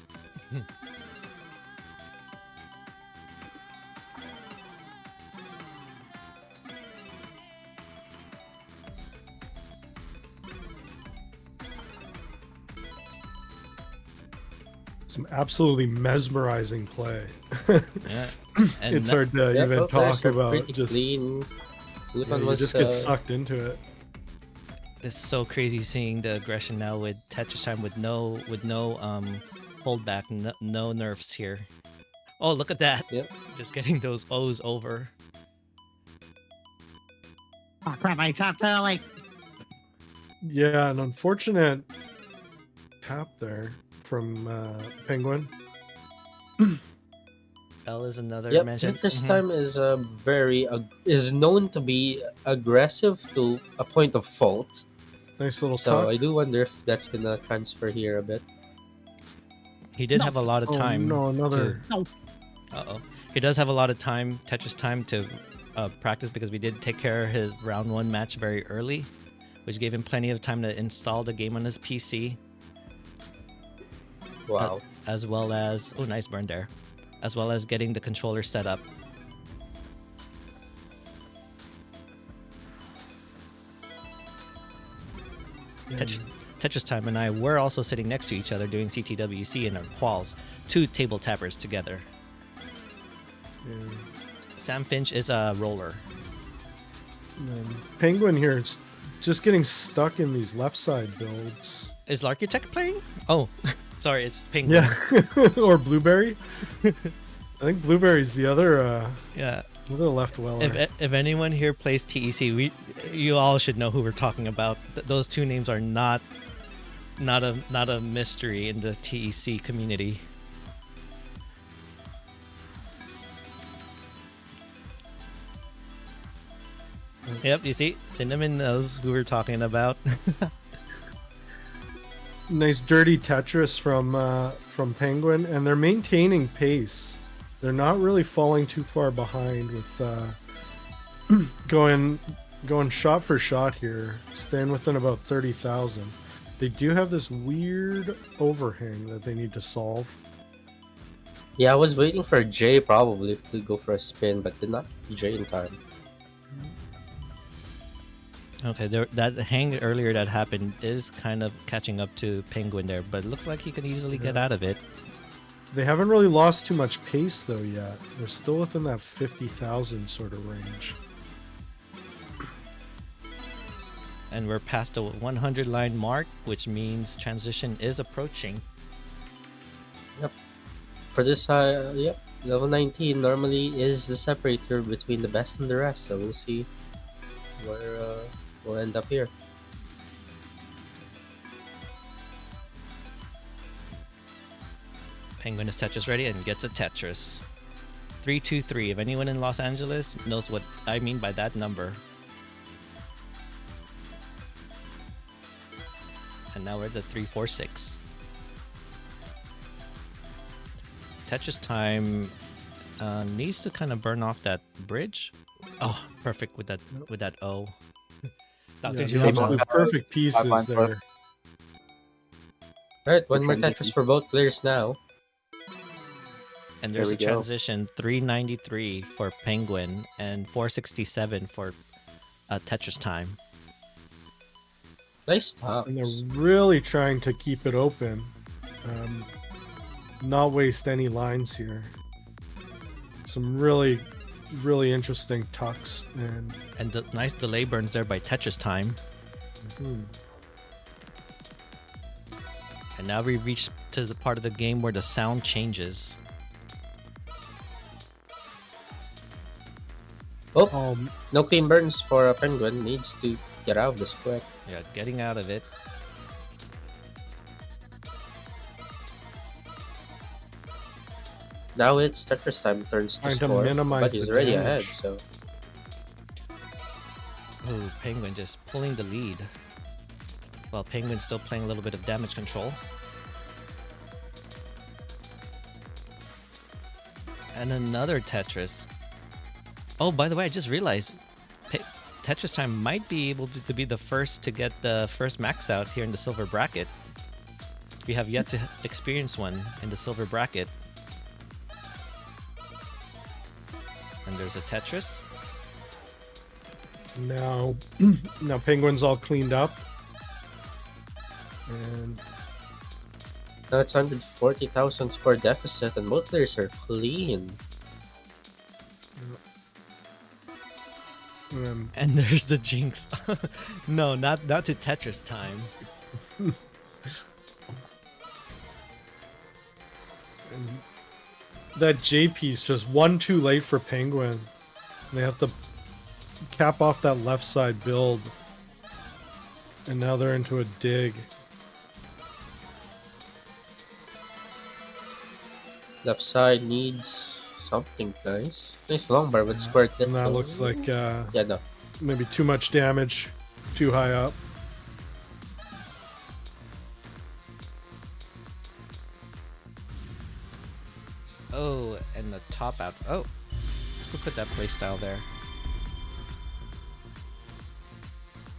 Some absolutely mesmerizing play. Yeah. It's hard to Yeah, even both players talk are about. pretty Just clean. Lupin you was just get sucked into it. It's so crazy seeing the aggression now with Tetris Time with no holdback, no nerfs here. Oh, look at that! Yep. Just getting those O's over. Oh crap! I tapped early. Yeah, an unfortunate tap there from Penguin. L is another Yep, mention. Tetris Mhm. Time is is known to be aggressive to a point of fault. Nice little So tuck. I do wonder if that's gonna transfer here a bit. He did No. have a lot of Oh time. no, another. He does have a lot of time, Tetris time, to practice because we did take care of his round 1 match very early, which gave him plenty of time to install the game on his PC, Wow. as well as nice burn there, as well as getting the controller set up. Tetris Time and I were also sitting next to each other doing CTWC in our quals, 2 table tappers together. Yeah. Sam Finch is a roller. And then Penguin here is just getting stuck in these left side builds. Is L'architect playing? Oh, sorry, it's Penguin. Yeah, or Blueberry. I think Blueberry's the other Yeah. left weller. If anyone here plays TEC, you all should know who we're talking about. Those 2 names are not a mystery in the TEC community. Yep, you see, Cinnamon knows who we're talking about. Nice dirty Tetris from Penguin, and they're maintaining pace. They're not really falling too far behind with going shot for shot here, staying within about 30,000. They do have this weird overhang that they need to solve. Yeah, I was waiting for Jay probably to go for a spin, but did not get Jay in time. Okay, that hang earlier that happened is kind of catching up to Penguin there, but it looks like he can easily get out of it. They haven't really lost too much pace though yet. They're still within that 50,000 sort of range. And we're past the 100 line mark, which means transition is approaching. For this, level 19 normally is the separator between the best and the rest, so we'll see where we'll end up here. Penguin is Tetris ready and gets a Tetris. 323. If anyone in Los Angeles knows what I mean by that number. And now we're at the 346. Tetris Time needs to kind of burn off that bridge. Oh, perfect with that O. Dr. Yeah, Jill, the Jill. absolute perfect pieces Five there. line Alright, one more transition. Tetris for both players now. and there's There a we go. transition 393 for Penguin and 467 for Tetris Time. Nice And tops. they're really trying to keep it open. Not waste any lines here. Some really interesting tucks And the nice delay burns there by Tetris Time. And now we reach to the part of the game where the sound changes. Oh, no clean burns for a Penguin. Needs to get out of this quick. Yeah, getting out of it. Now it's Tetris Time turns to Trying to score, minimize but he's the already ahead, damage. so... Oh, Penguin just pulling the lead. While Penguin's still playing a little bit of damage control. And another Tetris. Oh, by the way, I just realized Tetris Time might be able to be the first to get the first max out here in the silver bracket. We have yet to experience one in the silver bracket. And there's a Tetris. Now Penguin's all cleaned up. And Now it's 140,000 score deficit, and both players are clean. And there's the jinx. No, not to Tetris time. And that J piece just one too late for Penguin. They have to cap off that left side build. And now they're into a dig. Left side needs something, guys. Nice long bar with square hit. And that though. looks like Yeah, no. maybe too much damage, too high up. Oh, and the top out. Oh, who put that playstyle there?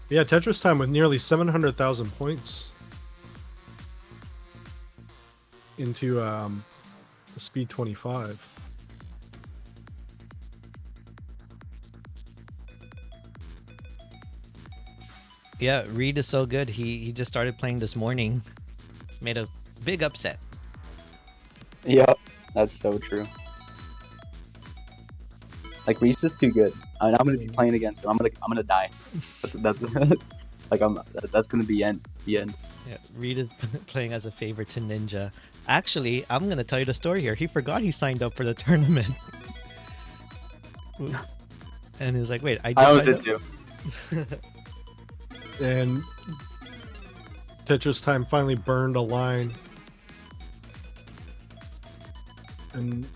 Yeah, Tetris Time with nearly 700,000 points into the Speed 25. Yeah, Reed is so good. He just started playing this morning. Made a big upset. Yep, that's so true. Like Reese is too good. I mean, I'm gonna be playing against him. I'm gonna die. That's like that's gonna be the end. Yeah, Reed is playing as a favor to Ninja. Actually, I'm gonna tell you the story here. He forgot he signed up for the tournament. And he was like, wait, I I just was signed it up. too. And Tetris Time finally burned a line. And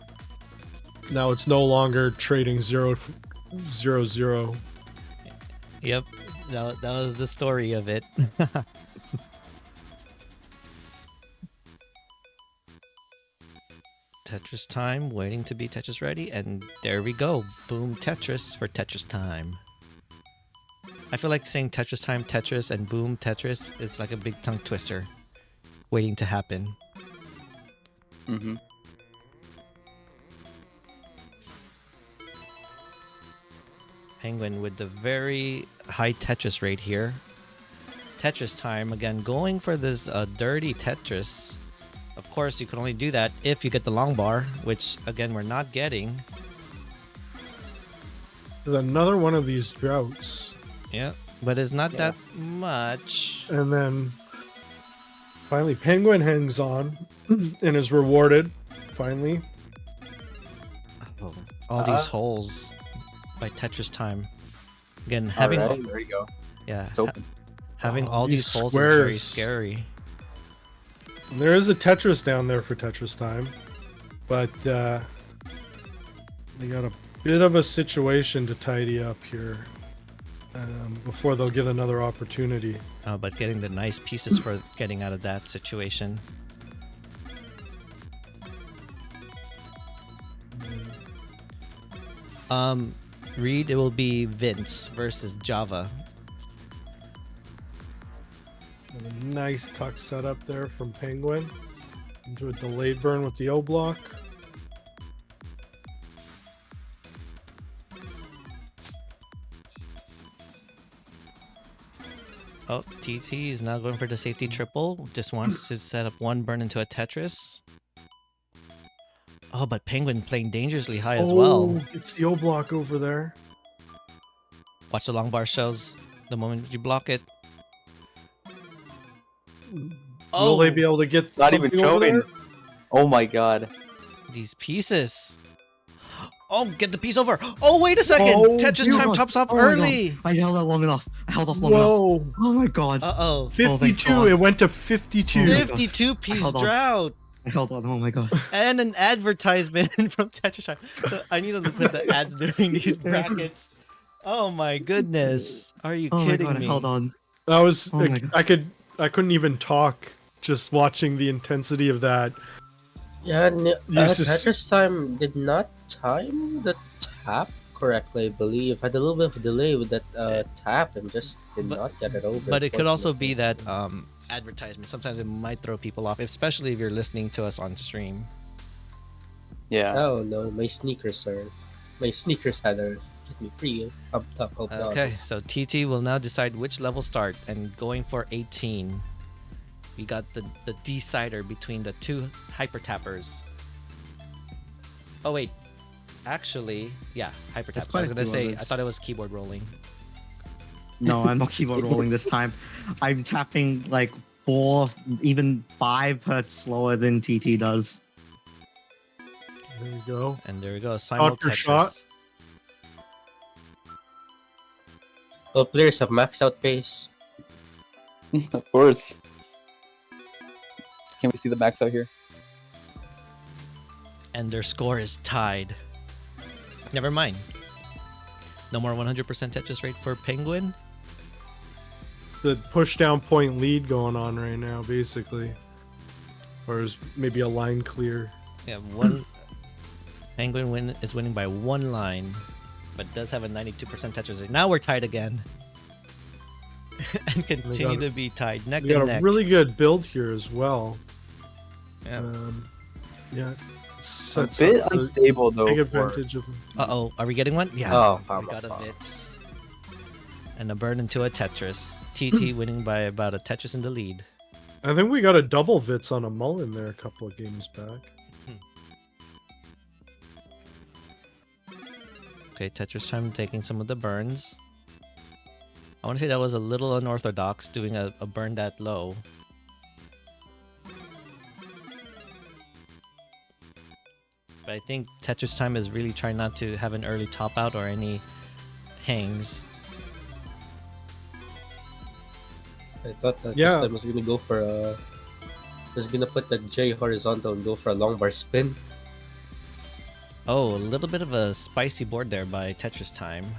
now it's no longer trading 0-0-0. Yep, that was the story of it. Tetris Time, waiting to be Tetris ready, and there we go. Boom, Tetris for Tetris Time. I feel like saying Tetris Time, Tetris, and boom, Tetris is like a big tongue twister waiting to happen. Mm-hmm. Penguin with the very high Tetris rate here. Tetris Time, again, going for this dirty Tetris. Of course, you can only do that if you get the long bar, which, again, we're not getting. There's another one of these droughts. Yeah, but it's not that much. And then finally Penguin hangs on and is rewarded. Finally. Oh, all these holes by Tetris Time. Again, having Alright, there you go. yeah, It's open. having Oh, all these these holes is very squares. scary. There is a Tetris down there for Tetris Time. But they got a bit of a situation to tidy up here. Before they'll get another opportunity. But getting the nice pieces for getting out of that situation. Reed, it will be Vince versus Java. And a nice tuck setup there from Penguin. Into a delayed burn with the O block. Oh, TT is now going for the safety triple. Just wants to set up one burn into a Tetris. Oh, but Penguin playing dangerously high as well. It's the O block over there. Watch the long bar shows the moment you block it. Will they be able to get Not even something over showing. there? Oh my god. These pieces. Oh, get the piece over. Oh, wait a second. Oh, Tetris dude. Time tops up Oh my early. God. I held that long enough. I held off long enough. Whoa. Oh my god. Uh-oh. thank 52. God. It went to 52. Oh my God. 52 piece Hold on. drought. I held on. Oh my god. And an advertisement from Tetris Time. So I need to put the ads during these brackets. Oh my goodness. Are you Oh my kidding god. I me? held on. I was Oh my God. I couldn't even talk just watching the intensity of that. Yeah, Use this- Tetris Time did not time the tap correctly, I believe. Had a little bit of a delay with that tap and just did But- not get it over. But it could also be fortunately. that advertisement. Sometimes it might throw people off, especially if you're listening to us on stream. Yeah. Oh no, my sneakers had a get me free up top of Okay, so TT will now decide which level start and going for 18. We got the decider between the two hyper tappers. Oh wait, actually, yeah, hyper taps. I was quite a gonna few say I others. thought it was keyboard rolling. No, I'm not keyboard rolling this time. I'm tapping like 4, even 5 hertz slower than TT does. There we go. And there we go, Shot for shot. simultetris. All players have max out pace. Of course. Can we see the max out here? And their score is tied. Never mind. No more 100% Tetris rate for Penguin. The push down point lead going on right now, basically. Or is maybe a line clear. Yeah, one Penguin is winning by 1 line, but does have a 92% Tetris rate. Now we're tied again. And continue to be tied neck We to got neck. a really good build here as well. Yeah. Yeah. A Sets bit up the unstable though. big For, advantage of Uh-oh, are we getting one? Yeah. Oh, we got a Vitz. And a burn into a Tetris. TT winning by about a Tetris in the lead. I think we got a double Vitz on a Mullen there a couple of games back. Okay, Tetris time taking some of the burns. I want to say that was a little unorthodox doing a burn that low. But I think Tetris time is really trying not to have an early top out or any hangs. I thought that Yeah. this time was gonna go for a. Was gonna put the J horizontal and go for a long bar spin. Oh, a little bit of a spicy board there by Tetris time.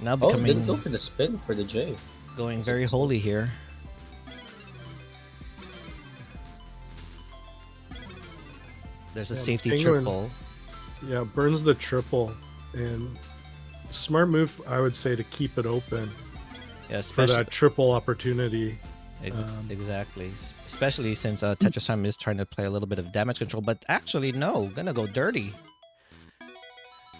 Now Oh, didn't becoming go for the spin for the J. going very holy here. There's a Yeah, safety Penguin- triple. Yeah, burns the triple. And smart move, I would say, to keep it open Yeah, for especially that triple opportunity. exactly. Especially since Tetris time is trying to play a little bit of damage control, but actually no, gonna go dirty.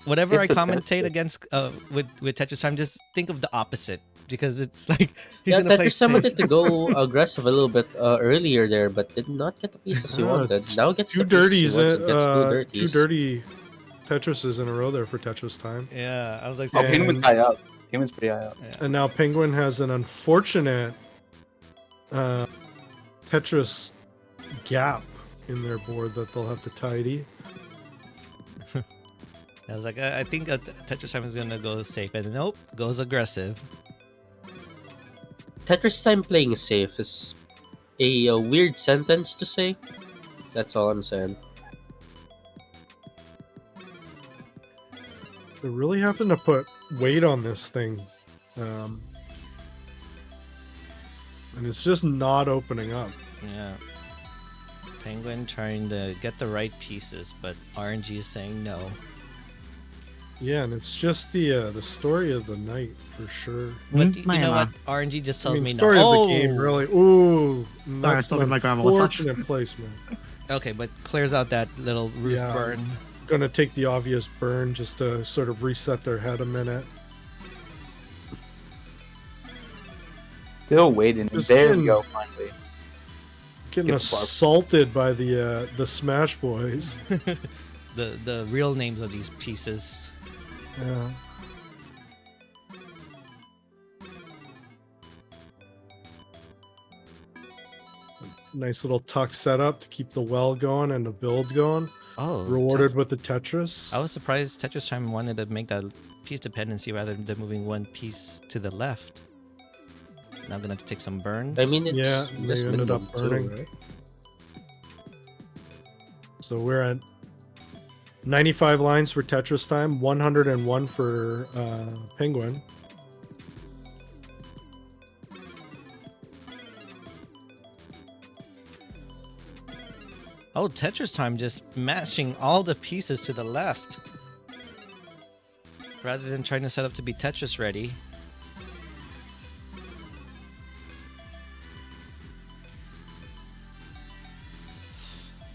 Whatever It's I the commentate Tetris. against with Tetris time, just think of the opposite because it's like he's Yeah, gonna play Tetris time safe. wanted to go aggressive a little bit earlier there, but did not get the pieces he Yeah, wanted. Now gets Two the pieces he dirties, wants and gets two two dirties. dirty Tetrises in a row there for Tetris time. Yeah, I was like, oh, And- Penguin's high up. Penguin's pretty high up. yeah. And now Penguin has an unfortunate Tetris gap in their board that they'll have to tidy. I was like, I think Tetris time is gonna go safe, and nope, goes aggressive. Tetris time playing safe is a weird sentence to say. That's all I'm saying. They're really having to put weight on this thing. And it's just not opening up. Yeah. Penguin trying to get the right pieces, but RNG is saying no. Yeah, and it's just the story of the night for sure. But you know what? RNG just tells me no. story Oh! of the game, really. Ooh, that's talking an to my grandma. What's up? unfortunate placement. Okay, but clears out that little roof Yeah. burn. Gonna take the obvious burn just to sort of reset their head a minute. Still waiting. Just There getting- we go. Finally. Getting Get the bar. assaulted by the Smash Boys. The real names of these pieces. Yeah. Nice little tuck setup to keep the well going and the build going. Oh, Rewarded with the Tetris. I was surprised Tetris Time wanted to make that piece dependency rather than moving one piece to the left. Now I'm gonna have to take some burns. I mean, it's Yeah, this they ended up mid-mode too, burning. right? So we're at 95 lines for Tetris Time, 101 for Penguin. Oh, Tetris Time just mashing all the pieces to the left. Rather than trying to set up to be Tetris ready.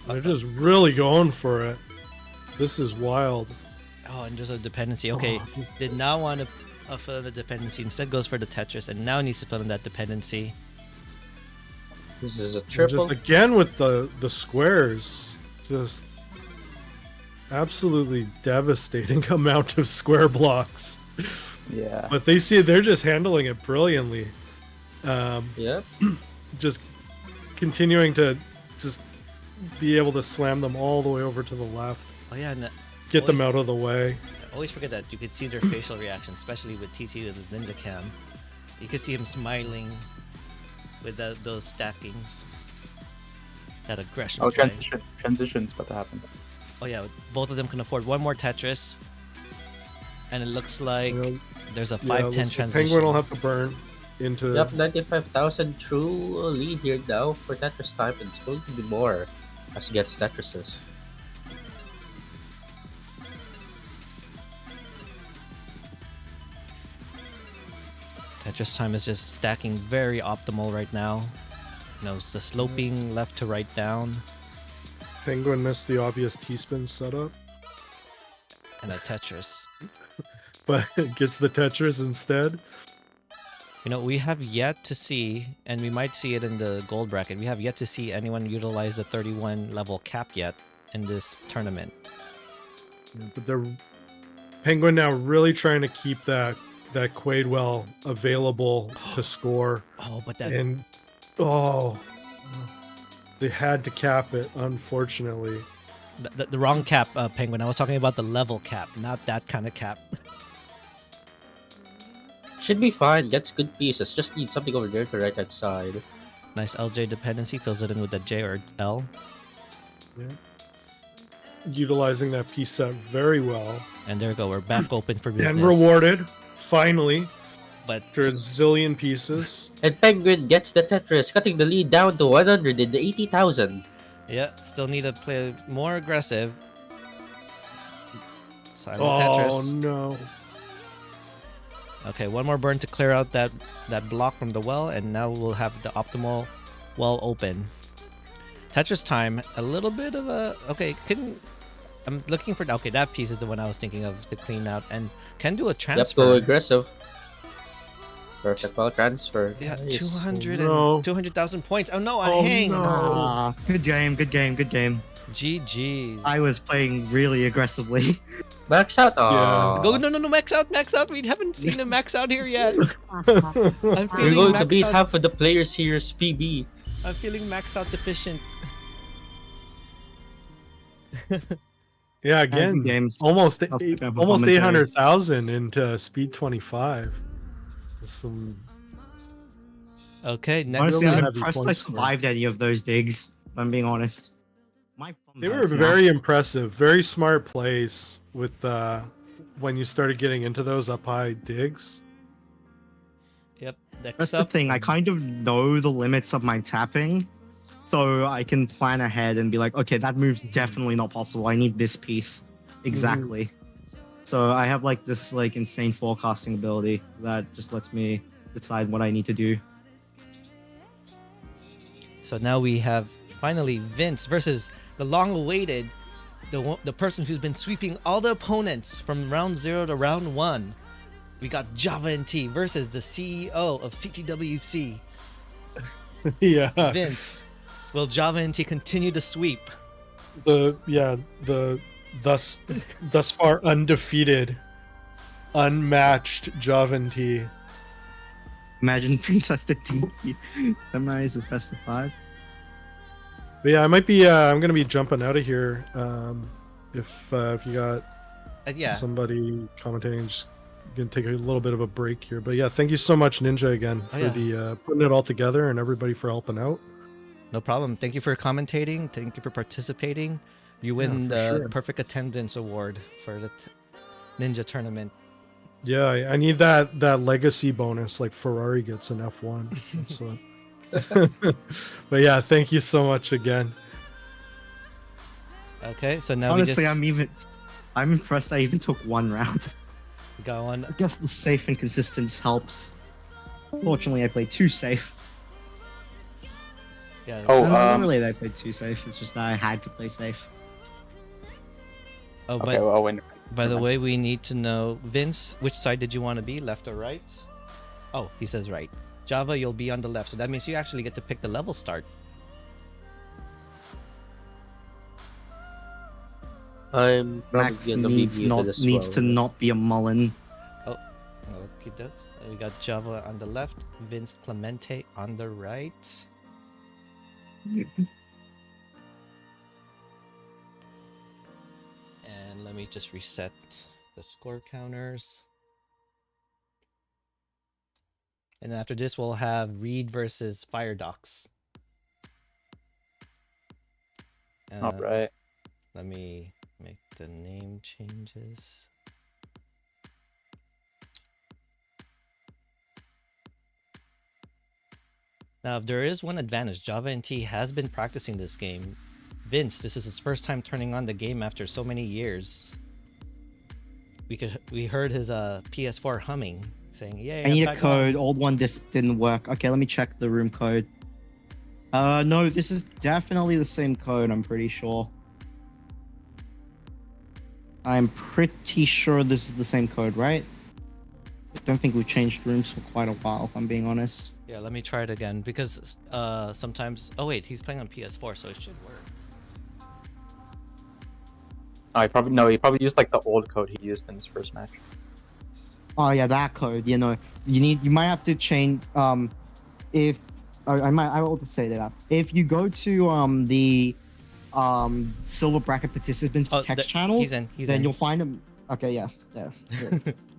They're just really going for it. This is wild. Oh, and there's a dependency. Okay, Oh, he's- did not want to fill in the dependency. Instead goes for the Tetris and now needs to fill in that dependency. This is a And triple. just again with the squares, just absolutely devastating amount of square blocks. Yeah. But they're just handling it brilliantly. Yep. Just continuing to just be able to slam them all the way over to the left, Oh yeah, and get them always- out of the way. I always forget that you could see their facial reaction, especially with TT with his ninja cam. You could see him smiling with those stackings. That aggression. Oh, play. transition's about to happen. Oh yeah, both of them can afford one more Tetris. And it looks like You know, there's a yeah, 5-10 looks like transition. Penguin will have to burn into. Yep, 95,000 true lead here now for Tetris time, and it's going to be more as he gets Tetrises. Tetris time is just stacking very optimal right now. You know, it's the sloping left to right down, Penguin missed the obvious T-spin setup, and a Tetris. but gets the Tetris instead. You know, we have yet to see, and we might see it in the gold bracket, we have yet to see anyone utilize the 31 level cap yet in this tournament. But they're Penguin now really trying to keep that Quaidwell available to score, Oh, but that and they had to cap it, unfortunately. the wrong cap, Penguin. I was talking about the level cap, not that kind of cap. Should be fine, gets good pieces, just need something over there to the right hand side. Nice LJ dependency, fills it in with the J or L. Yeah. Utilizing that piece set very well. And there we go, we're back open for business. And rewarded, finally, But after a zillion pieces. And Penguin gets the Tetris, cutting the lead down to 180,000. yeah, still need to play more aggressive. Silent Oh Tetris. no. Okay, one more burn to clear out that block from the well, and now we'll have the optimal well open. Tetris time, a little bit of a... Okay, I'm looking for... Okay, that piece is the one I was thinking of to clean out, and can do a Yep, transfer. go aggressive. Perfect well transfer. Yeah, Nice. 200 No. and 200,000 points. Oh no, I Oh, hang. no. Ah, good game, good game, good game. GG's. I was playing really aggressively. Max out. Yeah. Go no, max out. We haven't seen a max out here yet. I'm We're feeling going to max beat out. half of the players here's PB. I'm feeling max out deficient. Yeah, Good again, games. almost I'll stick up a almost commentary. 800,000 into Speed 25. Some Okay, next Honestly, really I'm heavy impressed I points scored. survived any of those digs, if I'm being honest. My thumb They were hurts now. very impressive, very smart plays with when you started getting into those up high digs. Yep, That's next the up. thing, I kind of know the limits of my tapping, so I can plan ahead and be like, okay, that move's definitely not possible. I need this piece. Exactly. So I have like this like insane forecasting ability that just lets me decide what I need to do. So now we have finally Vince versus the long-awaited, the person who's been sweeping all the opponents from round 0 to round 1. We got Java N.T versus the CEO of CTWC, Yeah, Vince. Will Java N.T continue to sweep? the thus far undefeated, unmatched Javanti. Imagine Princess the T. Summarize is best of 5. But yeah, I might be. I'm gonna be jumping out of here. If you got Yeah. somebody commentating, just gonna take a little bit of a break here. But yeah, thank you so much, Ninja, again for yeah. the putting it all together, and everybody for helping out. No problem. Thank you for commentating. Thank you for participating. You win for the sure. perfect attendance award for the Ninja tournament. Yeah, I need that legacy bonus like Ferrari gets in F1. That's what- but yeah, thank you so much again. Okay, so now Honestly, we just I'm impressed I even took one round. go on. Definitely safe and consistent helps. Fortunately, I played too safe. Yeah. Oh, Not really that I played too safe, it's just that I had to play safe. Oh, Okay, but well, when by the way, we need to know, Vince, which side did you want to be, left or right? Oh, he says right. Java, you'll be on the left. So that means you actually get to pick the level start. I'm probably Max gonna be muted as needs to well. not be a Mullen. Oh, okay, that's. We got Java on the left, Vince Clemente on the right. And let me just reset the score counters. And after this, we'll have Reed versus Firedox. All right. Let me make the name changes. Now, if there is one advantage, Java N.T has been practicing this game. Vince, this is his first time turning on the game after so many years. We heard his PS4 humming, saying, "Yay!" I need a back code. on." Old one just didn't work. Okay, let me check the room code. No, this is definitely the same code, I'm pretty sure. I'm pretty sure this is the same code, right? I don't think we've changed rooms for quite a while, if I'm being honest. Yeah, let me try it again because sometimes. Oh wait, he's playing on PS4, so it should work. He probably used like the old code he used in his first match. Oh yeah, that code. You know, you might have to change. If I will just say that if you go to the silver bracket participants text channel, he's in. You'll find him. Okay, yeah, there.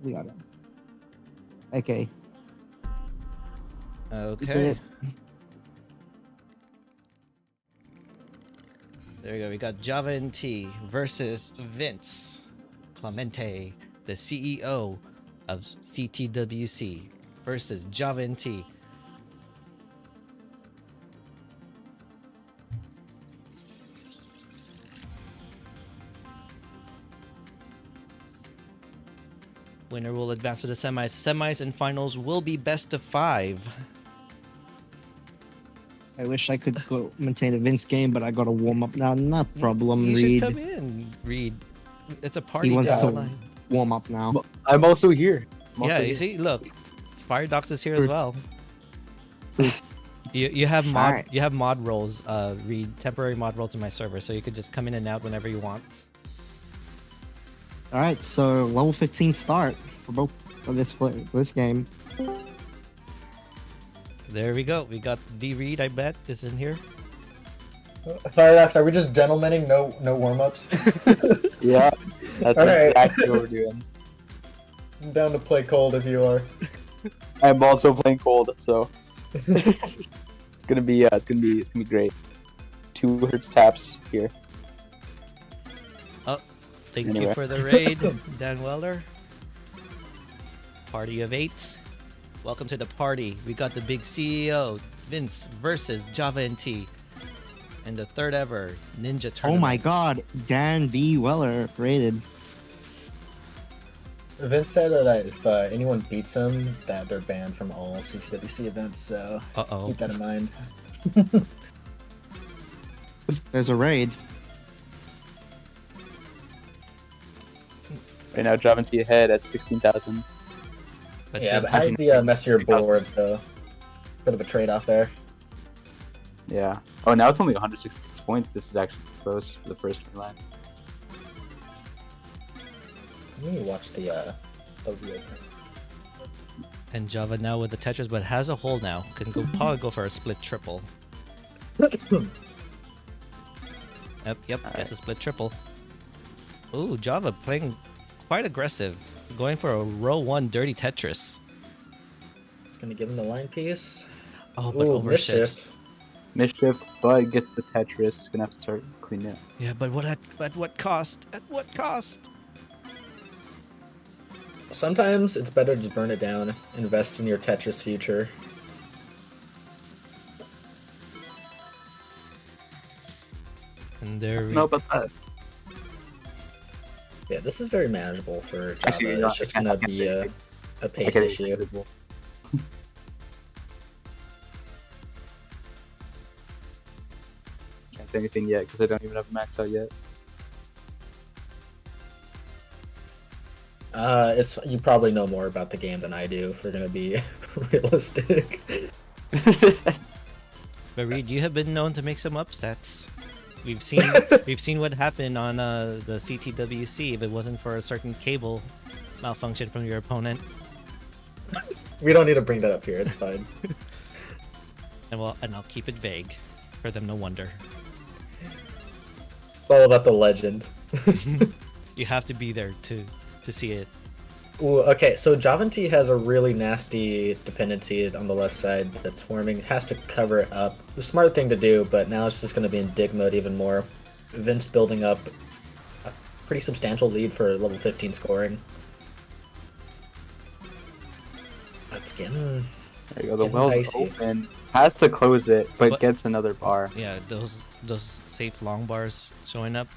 We got him. Okay. Okay. There we go. We got Java N.T versus Vince Clemente, the CEO of CTWC, versus Java N.T. Winner will advance to the semis. Semis and finals will be best of 5. I wish I could go maintain a Vince game, but I gotta warm up now. No problem, You Reed. should come in, Reed. It's a party He wants down the to line. warm up now. I'm also here. Yeah, you see, look, Firedox is here as well. You have mod Alright. you have mod roles, Reed, temporary mod roles in my server, so you could just come in and out whenever you want. All right, so level 15 start for this game. There we go. We got the Reed, I bet, is in here. Firedox, are we just gentlemaning? No warm-ups? Yeah, that's Alright. exactly what we're doing. I'm down to play cold if you are. I'm also playing cold, so it's gonna be great. 2 hertz taps here. Thank Anyway. you for the raid, Dan Weller. Party of 8. Welcome to the party. We got the big CEO, Vince, versus Java N.T. in the third ever N.I.N.J.A Tournament. Oh my god, Dan V. Weller rated. Vince said that if anyone beats him, that they're banned from all CTWC events, so Uh-oh. keep that in mind. There's a raid. Right now, Java N.T ahead at 16,000. But Yeah, but Vince- has the messier board, so bit of a trade-off there. Yeah. Oh, now it's only 166 points. This is actually close for the first 3 lines. Let me watch the real and Java now with the Tetris, but has a hole now. Can probably go for a split triple. Yep, that's a split triple. Ooh, Java playing quite aggressive. Going for a row 1 dirty Tetris. It's gonna give him the line piece. Oh, but Ooh, overshifts. Mischief, but gets the Tetris. Gonna have to start cleaning it. Yeah, but at what cost? At what cost? Sometimes it's better to just burn it down, invest in your Tetris future. And there we No, but Yeah, this is very manageable for Java. Actually, It's just gonna be a pace issue. Can't say anything yet because I don't even have a max out yet. It's you probably know more about the game than I do. If we're gonna be realistic. But Reed, you have been known to make some upsets. We've seen what happened on the CTWC if it wasn't for a certain cable malfunction from your opponent. We don't need to bring that up here. It's fine. And I'll keep it vague for them to wonder. It's all about the legend. You have to be there to see it. Ooh, okay, so N.I.N.J.A TE has a really nasty dependency on the left side that's forming. Has to cover it up. The smart thing to do, but now it's just going to be in dig mode even more. Vince building up a pretty substantial lead for level 15 scoring. It's getting... There you go. The Getting well's dicey. open. Has to close it, but But- gets another bar. Yeah, those safe long bars showing up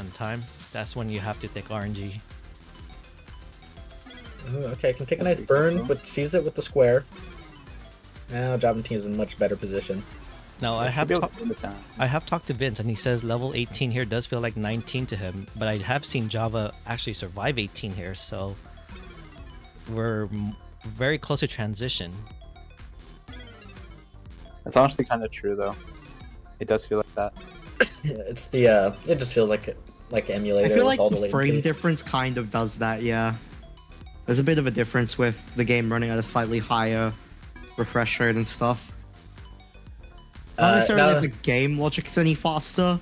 on time. That's when you have to think RNG. Ooh, okay, can take a nice There you burn, go. but sees it with the square. Now N.I.N.J.A is in much better position. Now They I should have be able talked. to win the town. I have talked to Vince, and he says level 18 here does feel like 19 to him, but I have seen Java actually survive 18 here, so we're very close to transition. It's honestly kind of true though. It does feel like that. It's the it just feels like emulator I feel with like all the the frame latency. difference kind of does that, yeah. There's a bit of a difference with the game running at a slightly higher refresh rate and stuff. Not necessarily now- that the game logic is any faster.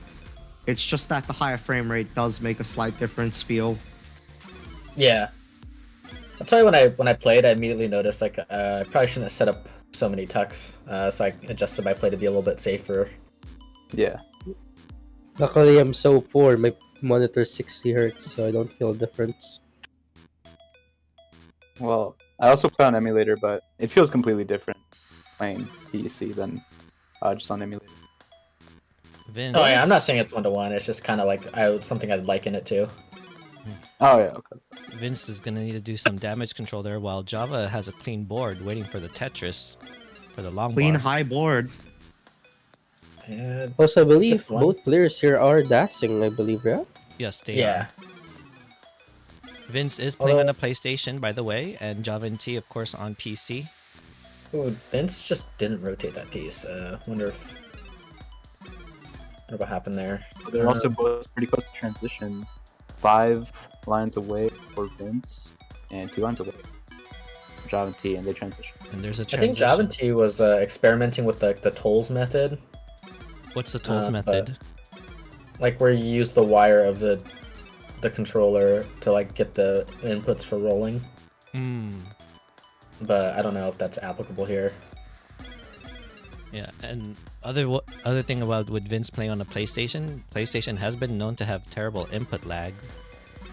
It's just that the higher frame rate does make a slight difference feel. Yeah. I'll tell you when I played, I immediately noticed like I probably shouldn't have set up so many tucks. So I adjusted my play to be a little bit safer. Yeah. Luckily, I'm so poor. My monitor's 60 hertz, so I don't feel a difference. Well, I also play on emulator, but it feels completely different playing PC than just on emulator. Vince. Oh yeah, I'm not saying it's 1-to-1. It's just kind of like something I'd liken it to. Oh yeah, okay. Vince is gonna need to do some damage control there, while Java has a clean board waiting for the Tetris for the long Clean bar. high board. And Also, I believe Just one. both players here are dashing, I believe, right? Yes, they yeah, are. Vince is playing on Although- a PlayStation, by the way, and Java.N.J.A, of course, on PC. ooh, Vince just didn't rotate that piece. Wonder what happened there. They're also both pretty close to transition. 5 lines away for Vince, and 2 lines away for N.I.N.J.A, and they transition. And there's a I transition. think N.I.N.J.A was experimenting with the tolls method, What's the tolls but- method? like where you use the wire of the controller to like get the inputs for rolling. Hmm. But I don't know if that's applicable here. Yeah, and other thing about with Vince playing on a PlayStation has been known to have terrible input lag.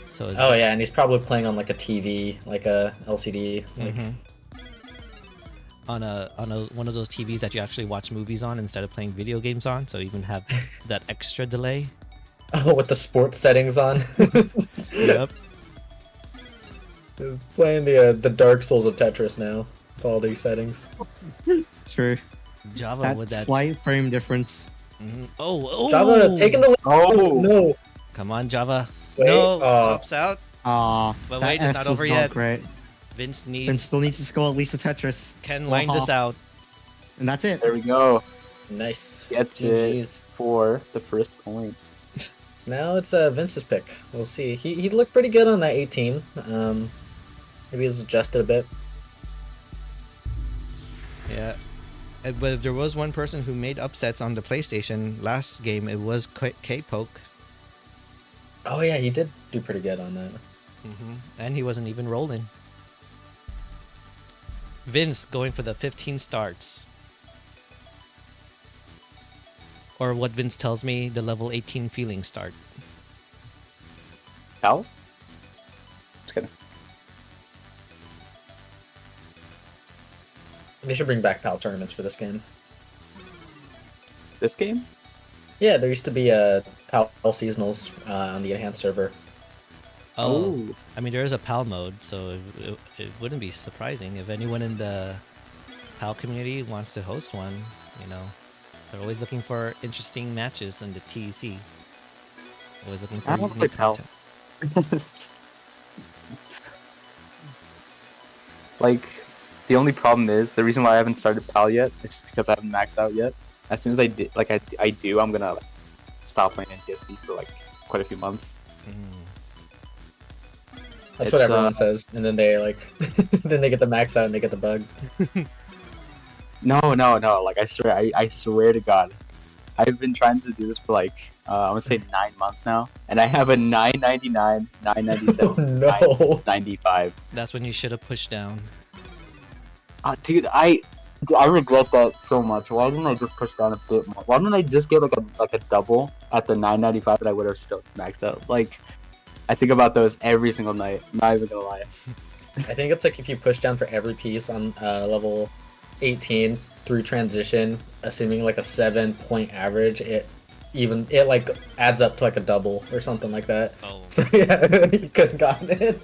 So Oh yeah, and he's probably playing on like a TV, like a LCD. Like, Mhm. On one of those TVs that you actually watch movies on instead of playing video games on, so you can have that extra delay. oh, with the sports settings on. Yep. Playing the Dark Souls of Tetris now. With all these settings. True. Java That with that. slight frame difference. Mhm. Oh, Java taking the lead. Oh No. Come on, Java. Wait, No, oh. tops out. But wait, it's not over yet. Great. Vince Vince still needs to score at least a Tetris. can Or line this half. out. And that's it. There we go. Nice. Gets GG's. it for the first point. Now it's Vince's pick. We'll see. He looked pretty good on that 18. Maybe he's adjusted a bit. Yeah. But if there was one person who made upsets on the PlayStation last game, it was K-Poke. Oh yeah, he did do pretty good on that. And he wasn't even rolling. Vince going for the 15 starts. Or what Vince tells me, the level 18 feeling start. Cal? Just kidding. They should bring back PAL tournaments for this game. This game? Yeah, there used to be PAL seasonals on the enhanced server. Oh, I mean, there is a PAL mode, so it wouldn't be surprising if anyone in the PAL community wants to host one. You know, they're always looking for interesting matches in the TEC. Always looking for I don't play new PAL. content. Like, the only problem is the reason why I haven't started PAL yet is just because I haven't maxed out yet. As soon as I did, like I do, I'm gonna like, stop playing NTSC for like quite a few months. That's It's, what everyone says, and then they like, then they get the max out and they get the bug. No. Like I swear to God, I've been trying to do this for like I want to say 9 months now, and I have a 999, 997, Oh no! 995. That's when you should have pushed down. Dude, I regret that so much. Why didn't I just push down a bit more? Why didn't I just get like a double at the 995 that I would have still maxed out? Like, I think about those every single night. Not even gonna lie. I think it's like if you push down for every piece on level 18 through transition, assuming like a 7-point average, it like adds up to like a double or something like that. Oh. So yeah, you could have gotten it.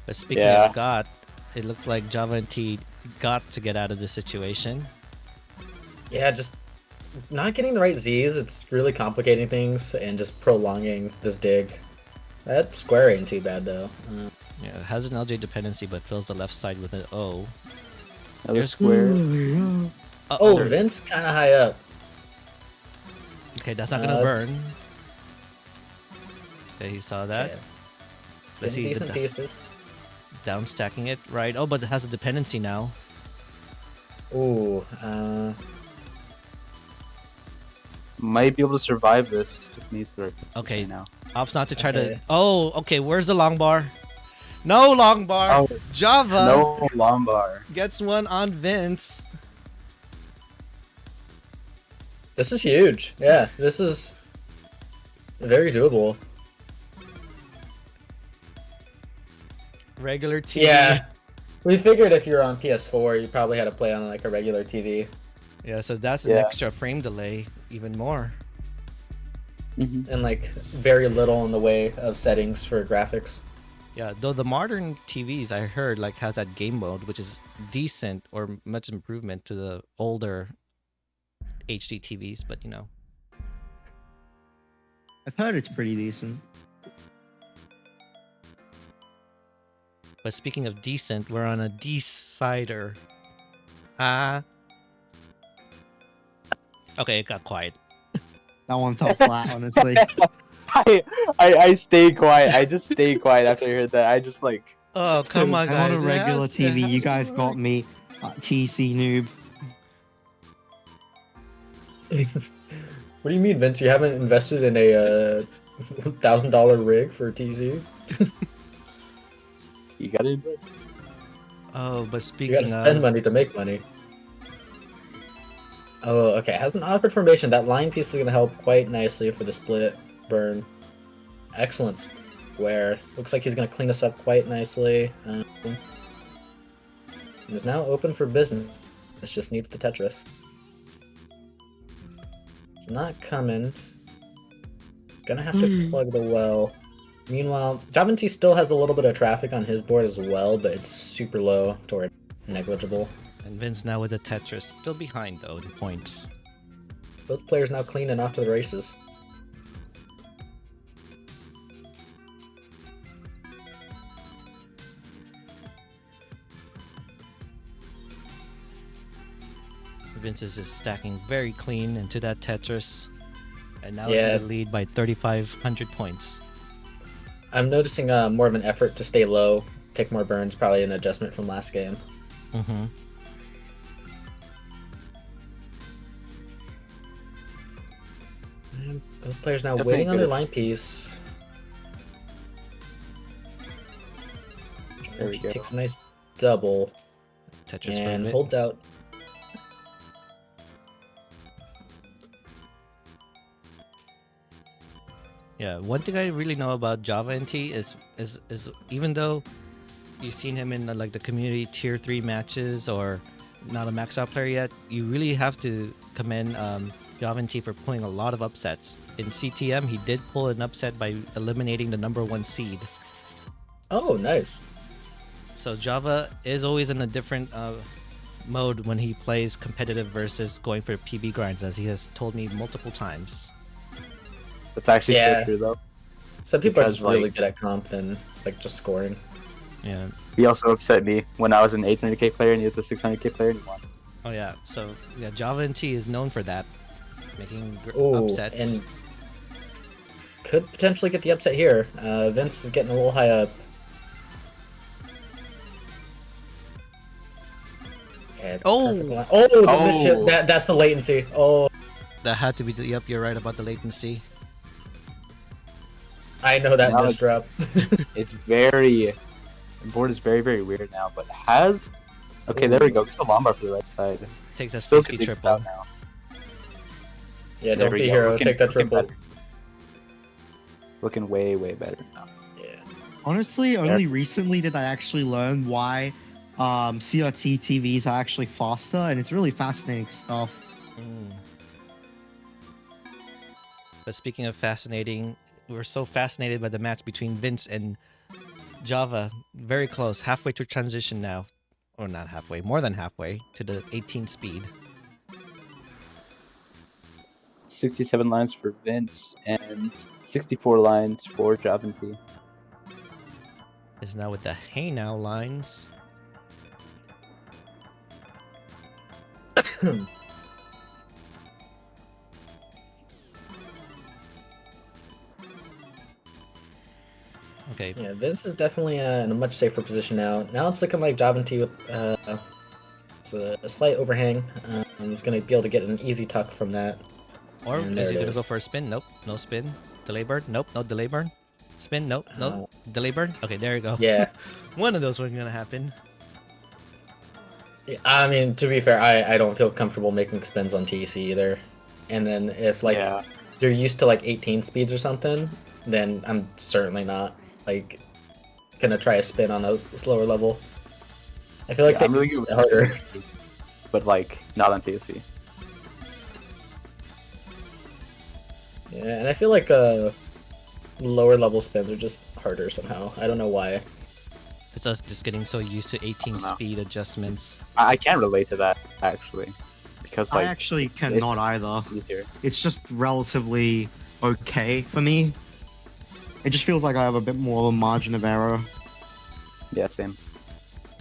But speaking Yeah. of got, it looks like Java N.T got to get out of this situation. Yeah, just not getting the right Z's. It's really complicating things and just prolonging this dig. That square ain't too bad though. Yeah, it has an LJ dependency, but fills the left side with an O. Another Here's- square. Oh, Vince kind of high up. Okay, that's not gonna That's- burn. Okay, he saw that. Okay. Let's see Getting the decent pieces. down stacking it right. Oh, but it has a dependency now. Ooh, Might be able to survive this. Just needs the right Okay. now. Opts not to try to. Okay. Oh, okay. Where's the long bar? No long bar. Oh, Java no Lombard. gets one on Vince. this is huge. Yeah, this is very doable. Regular TV. Yeah, we figured if you're on PS4, you probably had to play on like a regular TV. Yeah. So that's an Yeah. extra frame delay, even more. And like very little in the way of settings for graphics. Yeah. Though the modern TVs, I heard, like has that game mode, which is decent or much improvement to the older HD TVs. But you know. I've heard it's pretty decent. But speaking of decent, we're on a decider. Ah. Okay, it got quiet. That one fell flat, honestly. I stayed quiet. I just stayed quiet after I heard that. I just like. Oh, come on, I'm guys. on a it regular has- it TV. You has to guys got work. me. TC noob. What do you mean, Vince? You haven't invested in a $1,000 rig for TZ? You gotta invest. Oh, but You speaking gotta spend of, money to make money. Oh, okay. Has an awkward formation. That line piece is gonna help quite nicely for the split burn. Excellent square. Looks like he's gonna clean this up quite nicely. Is now open for business. This just needs the Tetris. It's not coming. Gonna have to plug the well. Meanwhile, Java N.T still has a little bit of traffic on his board as well, but it's super low toward negligible. and Vince now with the Tetris, still behind though in points. Both players now clean and off to the races. Vince is just stacking very clean into that Tetris, and now Yeah. it's in the lead by 3,500 points. I'm noticing more of an effort to stay low, take more burns, probably an adjustment from last game. Mm-hmm. And both players now Definitely waiting on their good. line piece. There we go. Takes a nice double Tetris and for holds Vince. out. Yeah, one thing I really know about Java N.T is even though you've seen him in like the community tier 3 matches or not a max out player yet, you really have to commend Java N.T for pulling a lot of upsets. In CTM, he did pull an upset by eliminating the number 1 seed. Oh, nice. So Java is always in a different mode when he plays competitive versus going for PB grinds, as he has told me multiple times. That's actually Yeah. so true though. Some people are Because, just really like- good at comp than like just scoring. Yeah. He also upset me when I was an 800k player and he was a 600k player and he won. Oh yeah. So yeah, Java and T is known for that, making Ooh, upsets. and could potentially get the upset here. Vince is getting a little high up. Okay, Oh! perfect line. Oh, the Oh. misship. That's the latency. Oh, That had to be. Yep, you're right about the latency. I know that Now misdrop. It's very. The board is very, very weird now, but has. Okay, there we go. There's a Lombard for the right side. Takes a Still safety could dig this triple. out now. Yeah, There don't we be go. hero. Looking- Take that looking triple. better. Looking way, way better now. Yeah. Honestly, only recently did I actually learn why CRT TVs are actually faster, and it's really fascinating stuff. Mm. But speaking of fascinating, we're so fascinated by the match between Vince and Java. Very close, halfway to transition now. Or not halfway, more than halfway to the 18 speed. 67 lines for Vince and 64 lines for Javanti. Is now with the hey now lines. Okay. Yeah, Vince is definitely in a much safer position now. Now it's looking like Javanti with it's a slight overhang. He's going to be able to get an easy tuck from that. Or And is there he it gonna go is. for a spin? Nope, no spin. Delay burn? Nope, no delay burn. Spin? Nope, nope. Delay burn? Okay, there you go. Yeah. One of those was gonna happen. I mean, to be fair, I don't feel comfortable making spins on TEC either. And then if like Yeah. you're used to like 18 speeds or something, then I'm certainly not like gonna try a spin on a slower level. I feel like I'm really good with harder. spin, but like not on TSC. Yeah, and I feel like lower level spins are just harder somehow. I don't know why. It's us just getting so used to 18 I don't know. speed adjustments. I can relate to that actually, because I like actually cannot it's either. easier. It's just relatively okay for me. It just feels like I have a bit more of a margin of error. Yeah, same.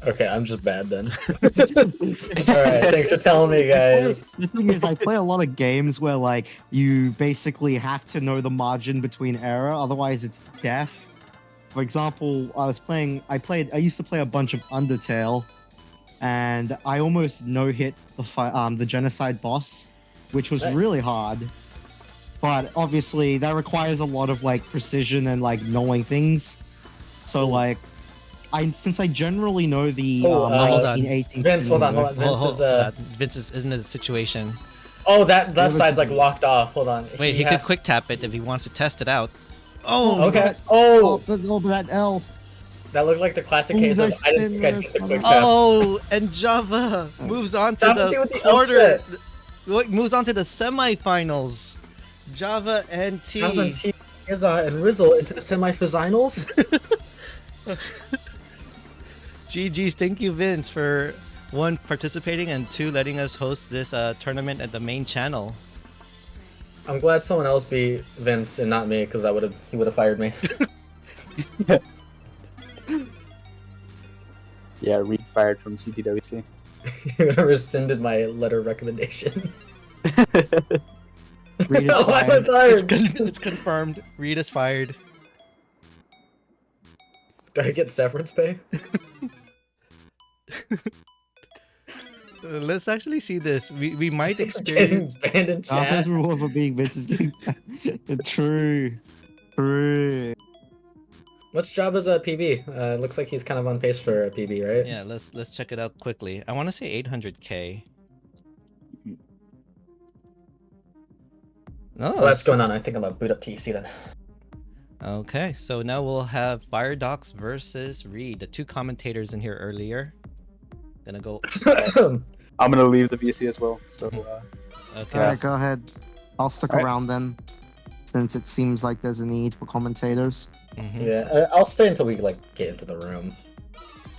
Okay, I'm just bad then. Alright, thanks for telling me, guys. The thing is, I play a lot of games where like you basically have to know the margin between error, otherwise it's death. For example, I used to play a bunch of Undertale, and I almost no-hit the genocide boss, which was Nice. really hard. But obviously, that requires a lot of like precision and like knowing things. So like, since I generally know the Oh, hold 19, on. 18 Vince, speed hold on, window- hold on. Vince is Vince is in a situation. Oh, that Yeah, side's like but- locked off. Hold on. Wait, he could has- quick tap it if he wants to test it out. Oh, Okay. Oh, Oh, that L. that looked like the classic Ooh, case of nice I didn't spin, think I'd nice get the quick spin. tap. Oh, and Java moves on to Java the with the quarter. upset. Moves on to the semifinals. Java and T. Javanti, N.I.N.J.A and Rizzle into the semifinals. GG's, thank you, Vince, for one, participating, and two, letting us host this tournament at the main channel. I'm glad someone else beat Vince and not me, because he would have fired me. Yeah, Reed fired from CTWC. He would have rescinded my letter of recommendation. Reed is Oh, I'm fired. fired. It's confirmed. Reed is fired. Do I get severance pay? Let's actually see this. We might Getting experience. banned in chat. Java's reward for being Vince is getting true. True. What's Java's PB? Looks like he's kind of on pace for a PB, right? Yeah, let's check it out quickly. I want to say 800k. Oh, Well, that's going on. I think I'm gonna boot up TEC then. Okay, so now we'll have Firedox versus Reed, the two commentators in here earlier. Gonna go. I'm gonna leave the VC as well. So Okay. Alright, go ahead. I'll stick Alright. around then, since it seems like there's a need for commentators. Mhm. Yeah, I'll stay until we like get into the room.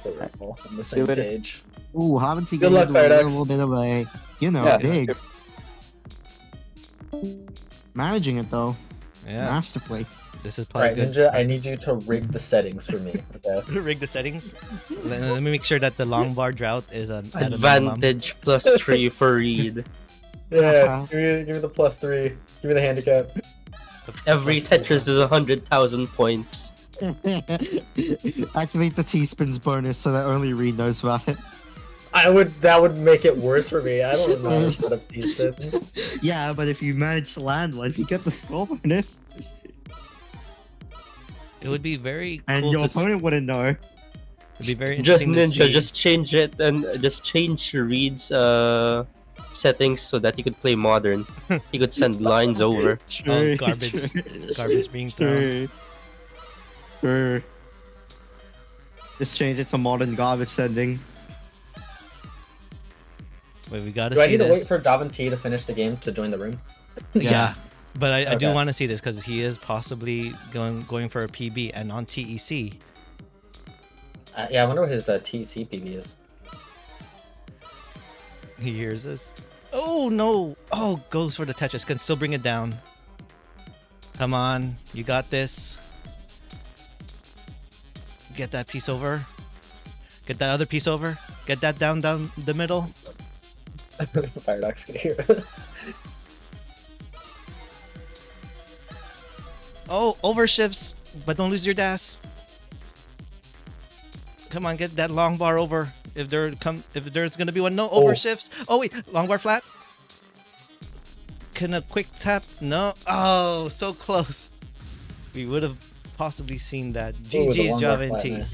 So we're all on the See you same later. page. Ooh, haven't he Good given luck, a Firedox. little bit of a, Yeah, big. Managing it though, Yeah, masterfully. This is All probably right, good. Ninja, I need you to rig the settings for me. Okay. Rig the settings. Let me make sure that the long bar drought is at a minimum. Advantage +3 for Reed. Yeah, give me the +3. Give me the handicap. Every Plus Tetris is 100,000 points. Activate the T-spins bonus so that only Reed knows about it. That would make it worse for me. I don't know how to set up these spins. Yeah, but if you manage to land one, you get the score bonus. It would be very And cool your to. opponent wouldn't know. It'd be very Just interesting to Ninja, see. just change it and just change Reed's settings so that he could play modern. He could send lines over. True, garbage- true, garbage being thrown. True. Just change it to modern garbage sending. Wait, we gotta Do I see need to wait this. for Davin to finish the game to join the room? Yeah. But I do Okay. want to see this because he is possibly going for a PB and on TEC. Yeah, I wonder what his TCPB is. He hears this. Oh no! Oh, goes for the Tetris. Can still bring it down. Come on, you got this. Get that piece over. Get that other piece over. Get that down the middle. The Fire Dogs get here. Oh, overshifts, but don't lose your dash. Come on, get that long bar over. If there's gonna be one, no overshifts. Oh wait, long bar flat. Can a quick tap? No. Oh, so close. We would have possibly seen that. Ooh, the GG's long bar Java and flat, T. nice.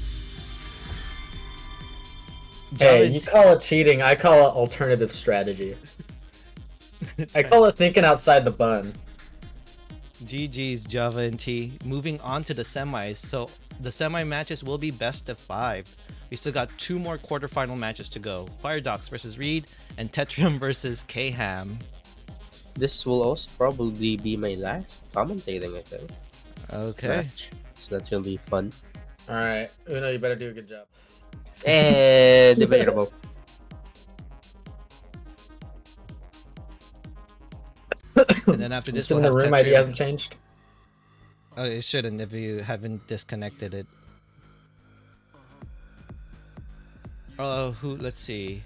Java Hey, and you T- call it cheating. I call it alternative strategy. I call it thinking outside the bun. GG's Java and T. Moving on to the semis. So the semi matches will be best of 5. We still got 2 more quarterfinal matches to go. Firedox versus Reed and Tetrium versus K-Ham. This will also probably be my last commentating, I think. Okay. Match. So that's gonna be fun. All right, Uno, you better do a good job. Debatable. And then after I'm this, assuming we'll the have room ID Tetrium. hasn't changed. Oh, it shouldn't if you haven't disconnected it. Let's see.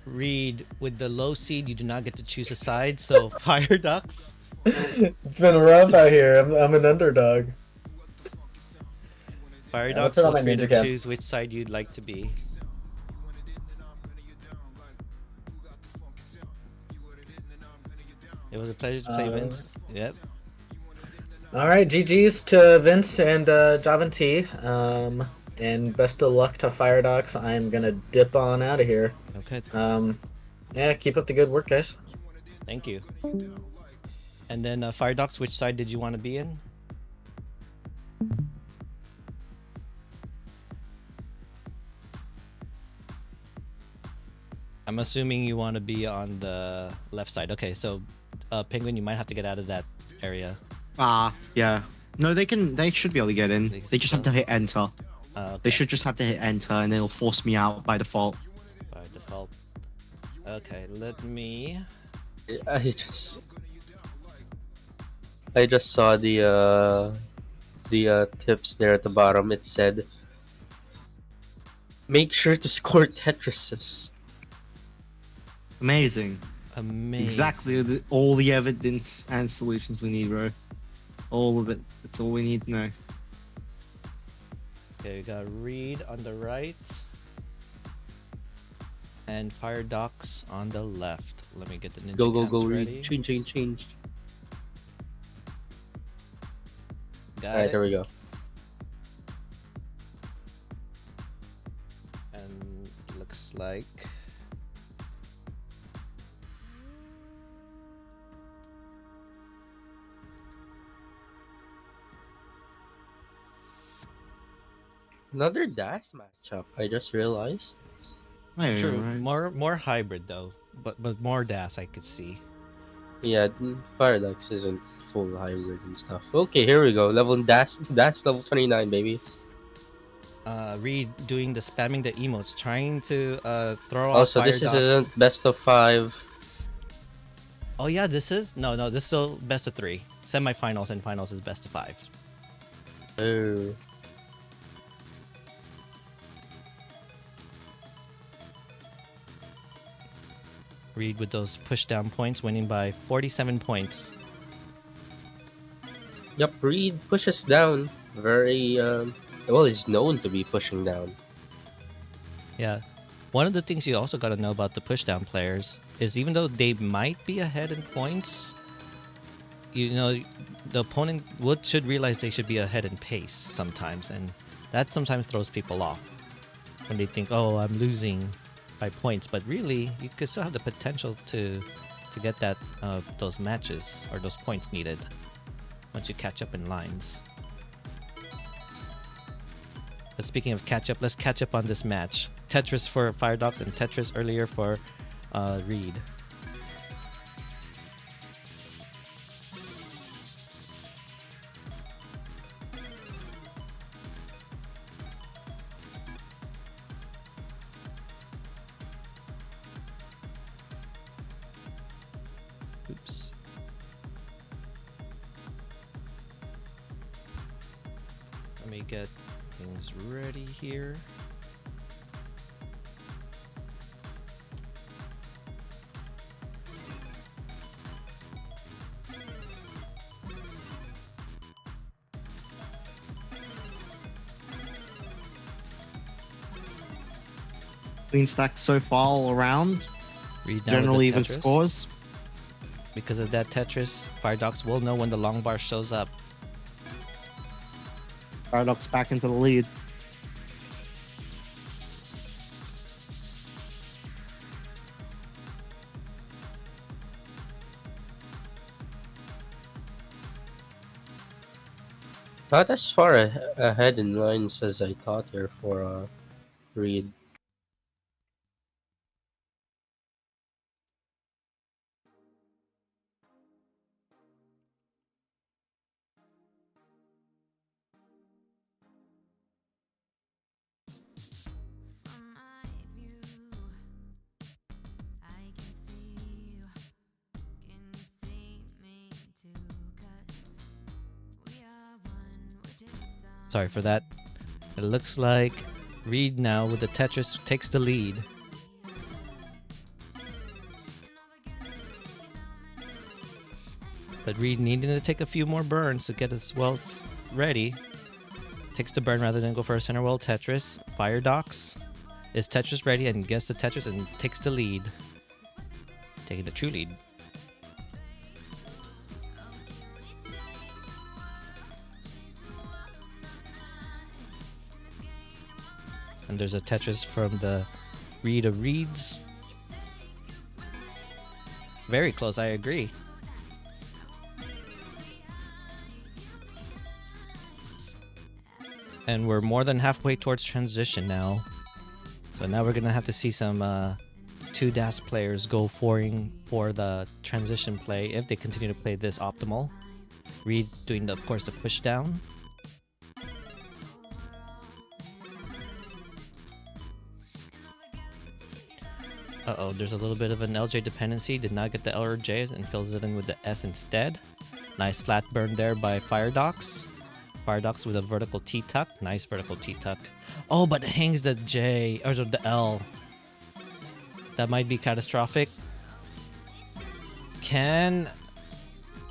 Reed, with the low seed, you do not get to choose a side, so Firedox. It's been rough out here. I'm an underdog. Firedox, turn on feel my free to Ninja cam. choose which side you'd like to be. It was a pleasure to play, Vince. Yep. All right, GG's to Vince and Javin T. And best of luck to Firedox. I'm gonna dip on out of here. Okay. Yeah, keep up the good work, guys. Thank you. And then Firedox, which side did you want to be in? I'm assuming you want to be on the left side. Okay, so Penguin, you might have to get out of that area. Yeah. No, they should be able to get in. Think They just have so? to hit enter. Okay. They should just have to hit enter and it'll force me out by default. By default. Okay, let me. I just saw the tips there at the bottom. It said, make sure to score Tetrises. Amazing. Amazing. Exactly all the evidence and solutions we need, bro. All of it. That's all we need to know. Okay, we got Reed on the right. And Firedox on the left. Let me get the ninja Go, go, cams go, ready. Reed. Change. Got Alright, it. there we go. And looks like Another DAS matchup, I just realized. Hey, true. right. More hybrid though, but more DAS I could see. Yeah, Firedox isn't full hybrid and stuff. Okay, here we go. Level DAS level 29, baby. Reed doing the spamming the emotes, trying to throw off Also, this Firedox. isn't best of 5. Oh yeah, this is no, this is still best of 3. Semifinals and finals is best of 5. Oh. Reed with those push down points, winning by 47 points. Yep, Reed pushes down. Very, well, he's known to be pushing down. Yeah. One of the things you also got to know about the pushdown players is even though they might be ahead in points, you know, the opponent should realize they should be ahead in pace sometimes, and that sometimes throws people off when they think, "Oh, I'm losing by points," but really, you could still have the potential to get that those matches or those points needed once you catch up in lines. But speaking of catch up, let's catch up on this match. Tetris for Firedox and Tetris earlier for Reed. Oops. Let me get things ready here. Clean stack so far all around. Reed now Generally with even the Tetris. scores. Because of that Tetris, Firedox will know when the long bar shows up. Paradox back into the lead. Not as far ahead in lines as I thought here for Reed. From my view, I can see you. Can you see me too? 'Cause we are one, we're just Sorry for that. It looks like Reed now with the Tetris takes the lead. But Reed needing to take a few more burns to get his wells ready. Takes the burn rather than go for a center wall Tetris. Firedox is Tetris ready and gets the Tetris and takes the lead. Taking the true lead. And there's a Tetris from the Reed of Reeds. Very close, I agree. And we're more than halfway towards transition now. So now we're gonna have to see some two DAS players go for the transition play if they continue to play this optimal. Reed doing, of course, the push down. Uh-oh, there's a little bit of an LJ dependency. Did not get the L or J and fills it in with the S instead. Nice flat burn there by Firedox. Firedox with a vertical T-tuck. Nice vertical T-tuck. Oh, but it hangs the J, or the L. That might be catastrophic. Can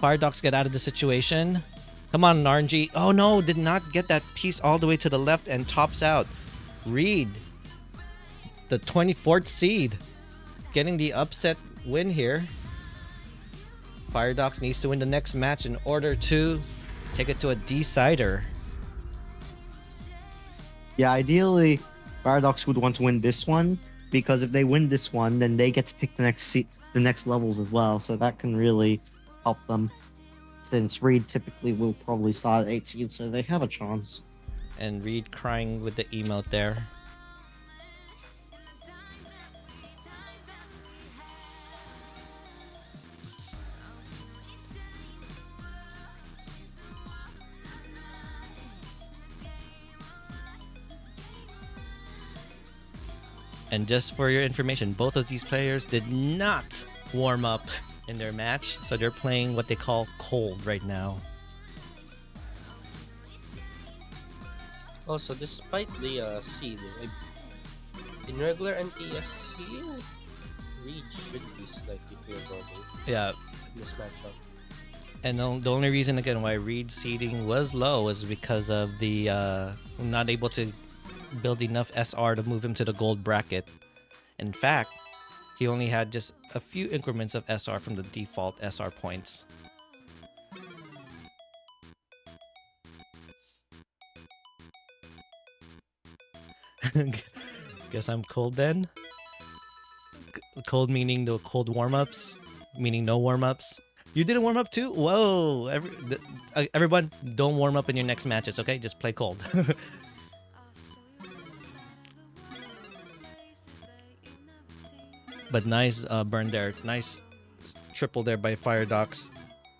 Firedox get out of the situation? Come on, N.I.N.J.A TE. Oh no, did not get that piece all the way to the left and tops out. Reed, the 24th seed, getting the upset win here. Firedox needs to win the next match in order to take it to a decider. Yeah, ideally, Paradox would want to win this one because if they win this one, then they get to pick the next levels as well. So that can really help them. Since Reed typically will probably start at 18, so they have a chance. And Reed crying with the emote there. And just for your information, both of these players did not warm up in their match, so they're playing what they call cold right now. Also, despite the seed, in regular NTSC, Reed should be slightly favorable Yeah, in this matchup. and the only reason again why Reed's seeding was low was because of the not able to build enough SR to move him to the gold bracket. In fact, he only had just a few increments of SR from the default SR points. Guess I'm cold then? Cold meaning the cold warm-ups? Meaning no warm-ups? You didn't warm up too? Whoa! Everyone, don't warm up in your next matches, okay? Just play cold. But nice burn there. Nice triple there by Firedox.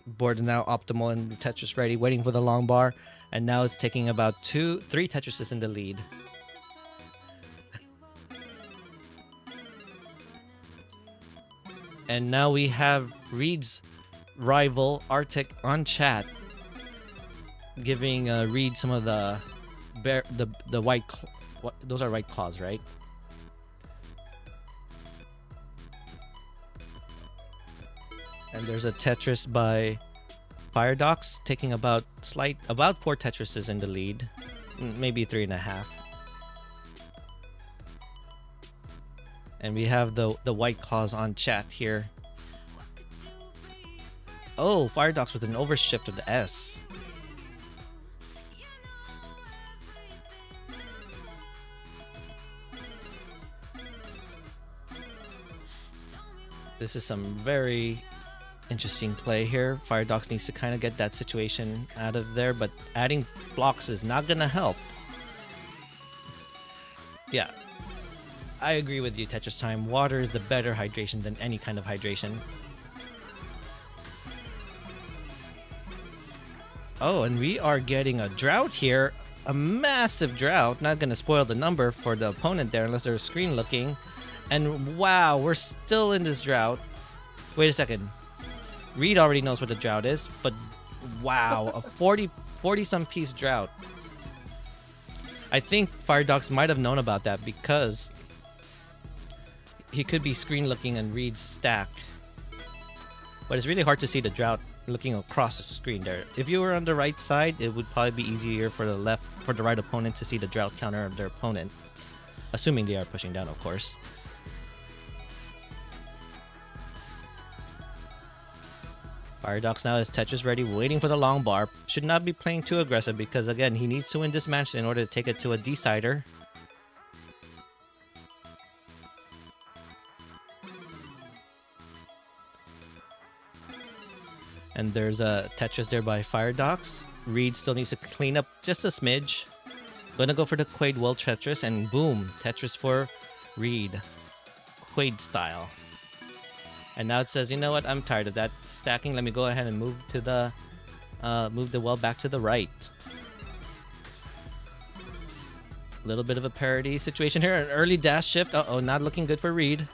Board is now optimal and Tetris ready, waiting for the long bar. And now it's taking about 3 Tetrises in the lead. And now we have Reed's rival, Arctic, on chat. Giving Reed some of the white... those are white claws, right? And there's a Tetris by Firedox, taking about 4 Tetrises in the lead, maybe 3.5. And we have the white claws on chat here. Oh, Firedox with an overshift of the S. This is some very interesting play here. Firedox needs to kind of get that situation out of there, but adding blocks is not gonna help. Yeah, I agree with you, Tetris Time. Water is the better hydration than any kind of hydration. Oh, and we are getting a drought here. A massive drought. Not gonna spoil the number for the opponent there unless they're screen looking. And wow, we're still in this drought. Wait a second. Reed already knows what the drought is, but wow, a 40 some piece drought. I think Firedox might have known about that because he could be screen looking and Reed's stack. But it's really hard to see the drought looking across the screen there. If you were on the right side, it would probably be easier for the right opponent to see the drought counter of their opponent. Assuming they are pushing down, of course. Firedox now is Tetris ready, waiting for the long bar. Should not be playing too aggressive because, again, he needs to win this match in order to take it to a decider. And there's a Tetris there by Firedox. Reed still needs to clean up just a smidge. Gonna go for the Quaid World Tetris, and boom, Tetris for Reed. Quaid style. And now it says, you know what, I'm tired of that stacking. Let me go ahead and move the well back to the right. A little bit of a parity situation here. An early dash shift. Uh-oh, not looking good for Reed.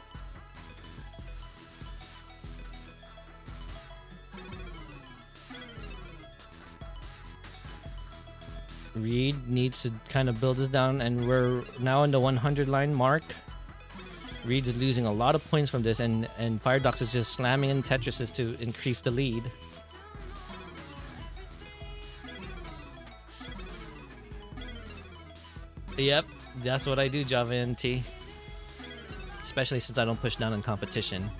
Reed needs to kind of build this down, and we're now in the 100 line mark. Reed is losing a lot of points from this, and Firedox is just slamming in Tetrises to increase the lead. Yep, that's what I do, Java NT. Especially since I don't push down in competition.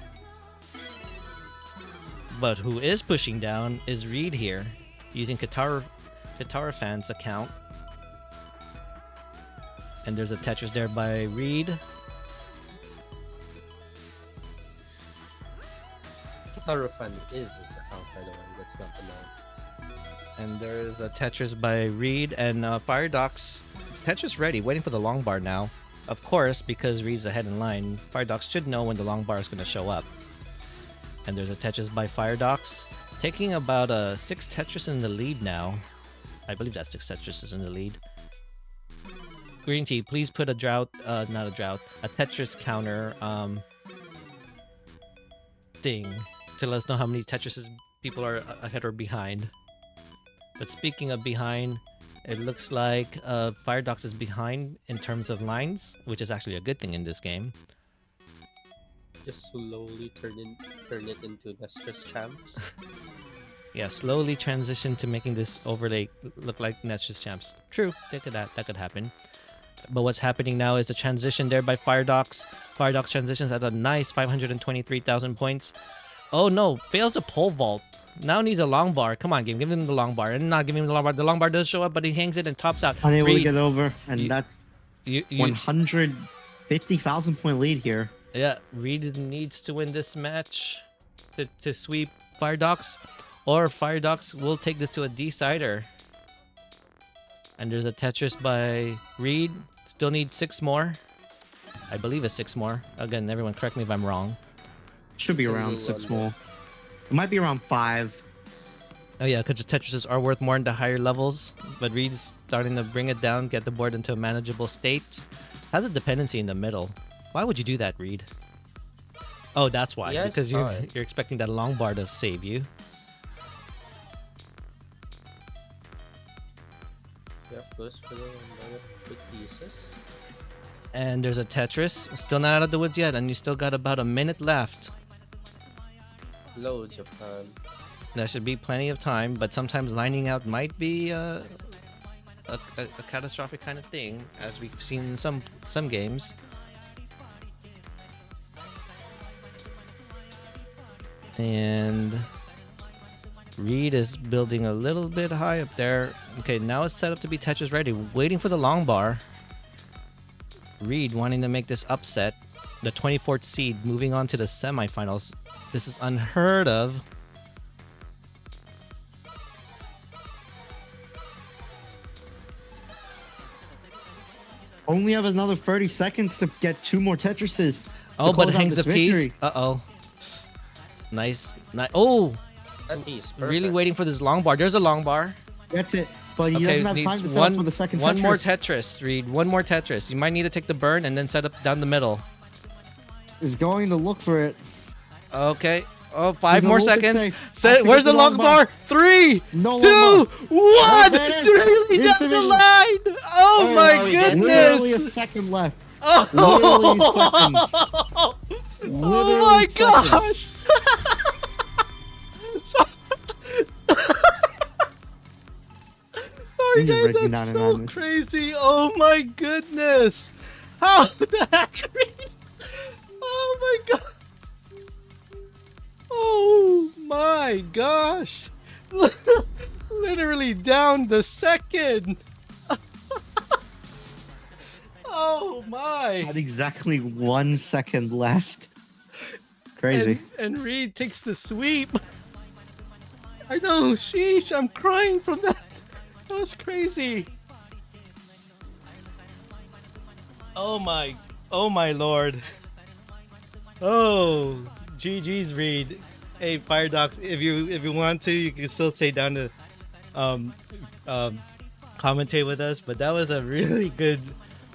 But who is pushing down is Reed here, using Katara Fan's account. And there's a Tetris there by Reed. Tarufan is his account, by the way. That's not the known. And there's a Tetris by Reed and Firedox. Tetris ready, waiting for the long bar now. Of course, because Reed's ahead in line, Firedox should know when the long bar is going to show up. And there's a Tetris by Firedox, taking about 6 Tetris in the lead now. I believe that's 6 Tetris in the lead. Green Tea, please put a drought, a Tetris counter thing to let us know how many Tetrises people are ahead or behind. But speaking of behind, It looks like Firedox is behind in terms of lines, which is actually a good thing in this game. Just slowly turn it into Nestor's champs. Yeah, slowly transition to making this overlay look like Nestor's champs. True, that could happen. But what's happening now is the transition there by Firedox. Firedox transitions at a nice 523,000 points. Oh no, fails the pole vault. Now needs a long bar. Come on, game, give him the long bar. And not giving him the long bar. The long bar does show up, but he hangs it and tops out. Unable to Reed, get over, and you- that's you, 150,000 point lead here. yeah, Reed needs to win this match to sweep Firedox, or Firedox will take this to a decider. And there's a Tetris by Reed. Still need 6 more. I believe it's 6 more. Again, everyone correct me if I'm wrong. Should be It's a around little 6 under. more. It might be around 5. Oh yeah, because the Tetrises are worth more in the higher levels, but Reed's starting to bring it down, get the board into a manageable state. Has a dependency in the middle. Why would you do that, Reed? Oh, that's why. Yeah, I Because saw it. you're expecting that long bar to save you. Yep, goes for the quick pieces. And there's a Tetris. Still not out of the woods yet, and you still got about a minute left. Loads of time. There should be plenty of time, but sometimes lining out might be a catastrophic kind of thing, as we've seen in some games. And Reed is building a little bit high up there. Okay, now it's set up to be Tetris ready, waiting for the long bar. Reed wanting to make this upset. The 24th seed moving on to the semifinals. This is unheard of. Only have another 30 seconds to get 2 more Tetrises. Oh, but close out hangs a this piece. victory. Uh-oh. Nice. Oh, That piece, really perfect. waiting for this long bar. There's a long bar. That's it. But he Okay, doesn't have needs time to set up for the second Tetris. one more Tetris, Reed. One more Tetris. You might need to take the burn and then set up down the middle. Is going to look for it. Okay. Oh, 5 He's a more little bit seconds. safe. Has to Where's get the long bar? 3, No 2, long bar. 1. there it is. Really down Instant the vision. line. Oh my no, he did. Literally a goodness. second left. Oh, Literally seconds. oh Literally my seconds. gosh. Sorry, He's guys, breaking that's down in so madness. crazy. Oh my goodness. How the heck? Oh my gosh. Oh my gosh. Literally down the second. Oh my. Had exactly 1 second left. Crazy. And Reed takes the sweep. I know, sheesh, I'm crying from that. That was crazy. Oh my lord. Oh, GG's Reed. Hey, Firedox, if you want to, you can still stay down to commentate with us, but that was a really good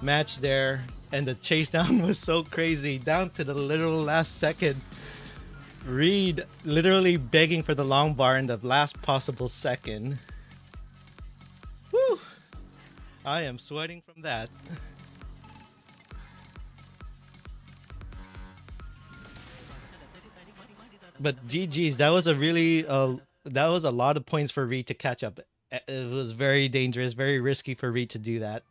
match there, and the chase down was so crazy, down to the literal last second. Reed literally begging for the long bar in the last possible second. Whew. I am sweating from that. But GG's, that was a really that was a lot of points for Reed to catch up. It was very dangerous, very risky for Reed to do that.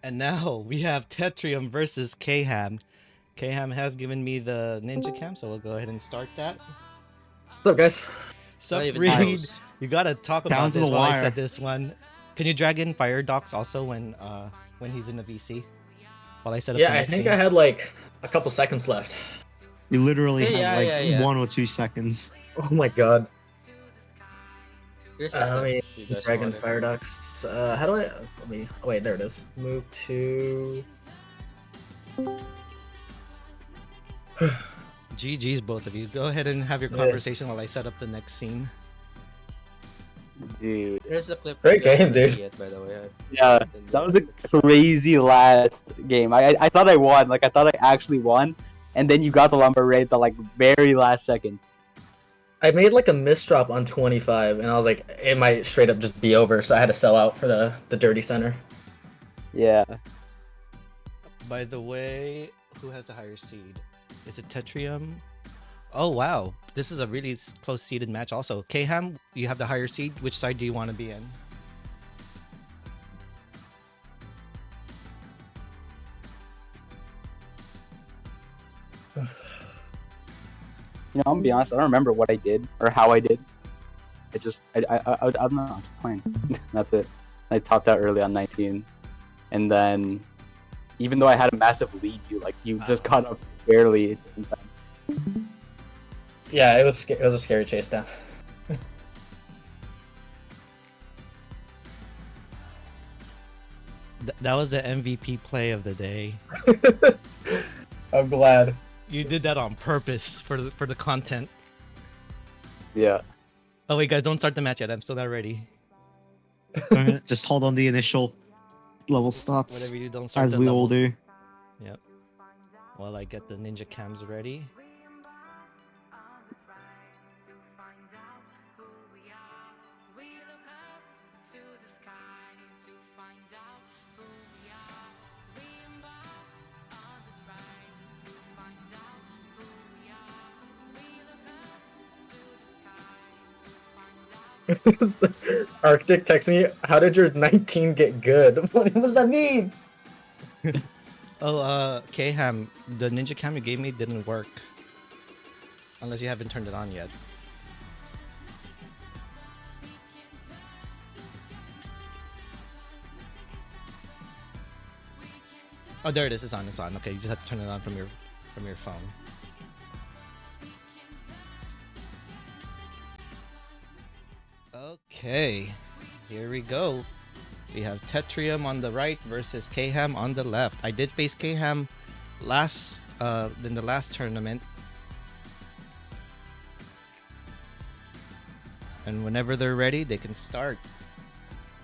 And now we have Tetrium versus Kham. Kham has given me the ninja cam, so we'll go ahead and start that. What's up, guys? Sup, Not even Reed? close. You gotta talk Down about to this the while I wire. said this one. Can you drag in Firedox also when he's in the VC? While I set up Yeah, the I next think scene? I had like a couple seconds left. You literally Yeah, had yeah, like yeah. 1 or 2 seconds. Oh my god. Here's Let me you guys Dragon want it. Firedox. How do I? Let me. Oh wait, there it is. Move to. GG's both of you. Go ahead and have your Yeah. conversation while I set up the next scene. Dude. Here's the clip. Great you guys game, haven't dude. seen Yet, by the way. Yeah, that was a crazy last game. I thought I won. Like I thought I actually won, and then you got the lumber raid the like very last second. I made like a misdrop on 25, and I was like, it might straight up just be over, so I had to sell out for the dirty center. Yeah. By the way, who has the higher seed? Is it Tetrium? Oh wow, this is a really close seeded match. Also, Kham, you have the higher seed. Which side do you want to be in? You know, I'm gonna be honest. I don't remember what I did or how I did. I don't know. I'm just playing. That's it. I topped out early on 19, and then even though I had a massive lead, you just caught up barely. Yeah, it was a scary chase down. That was the MVP play of the day. I'm glad. You did that on purpose for the content. Yeah. Oh wait, guys, don't start the match yet. I'm still not ready. Alright, just hold on the initial level starts. Whatever you do, don't start As the we level. all do. Yep. While I get the ninja cams ready. Arctic texts me, how did your 19 get good? What does that mean? Oh, Kham, the ninja cam you gave me didn't work. Unless you haven't turned it on yet. Oh, there it is. It's on. It's on. Okay, you just have to turn it on from your phone. Okay, here we go. We have Tetrium on the right versus Kham on the left. I did face Kham in the last tournament. And whenever they're ready, they can start.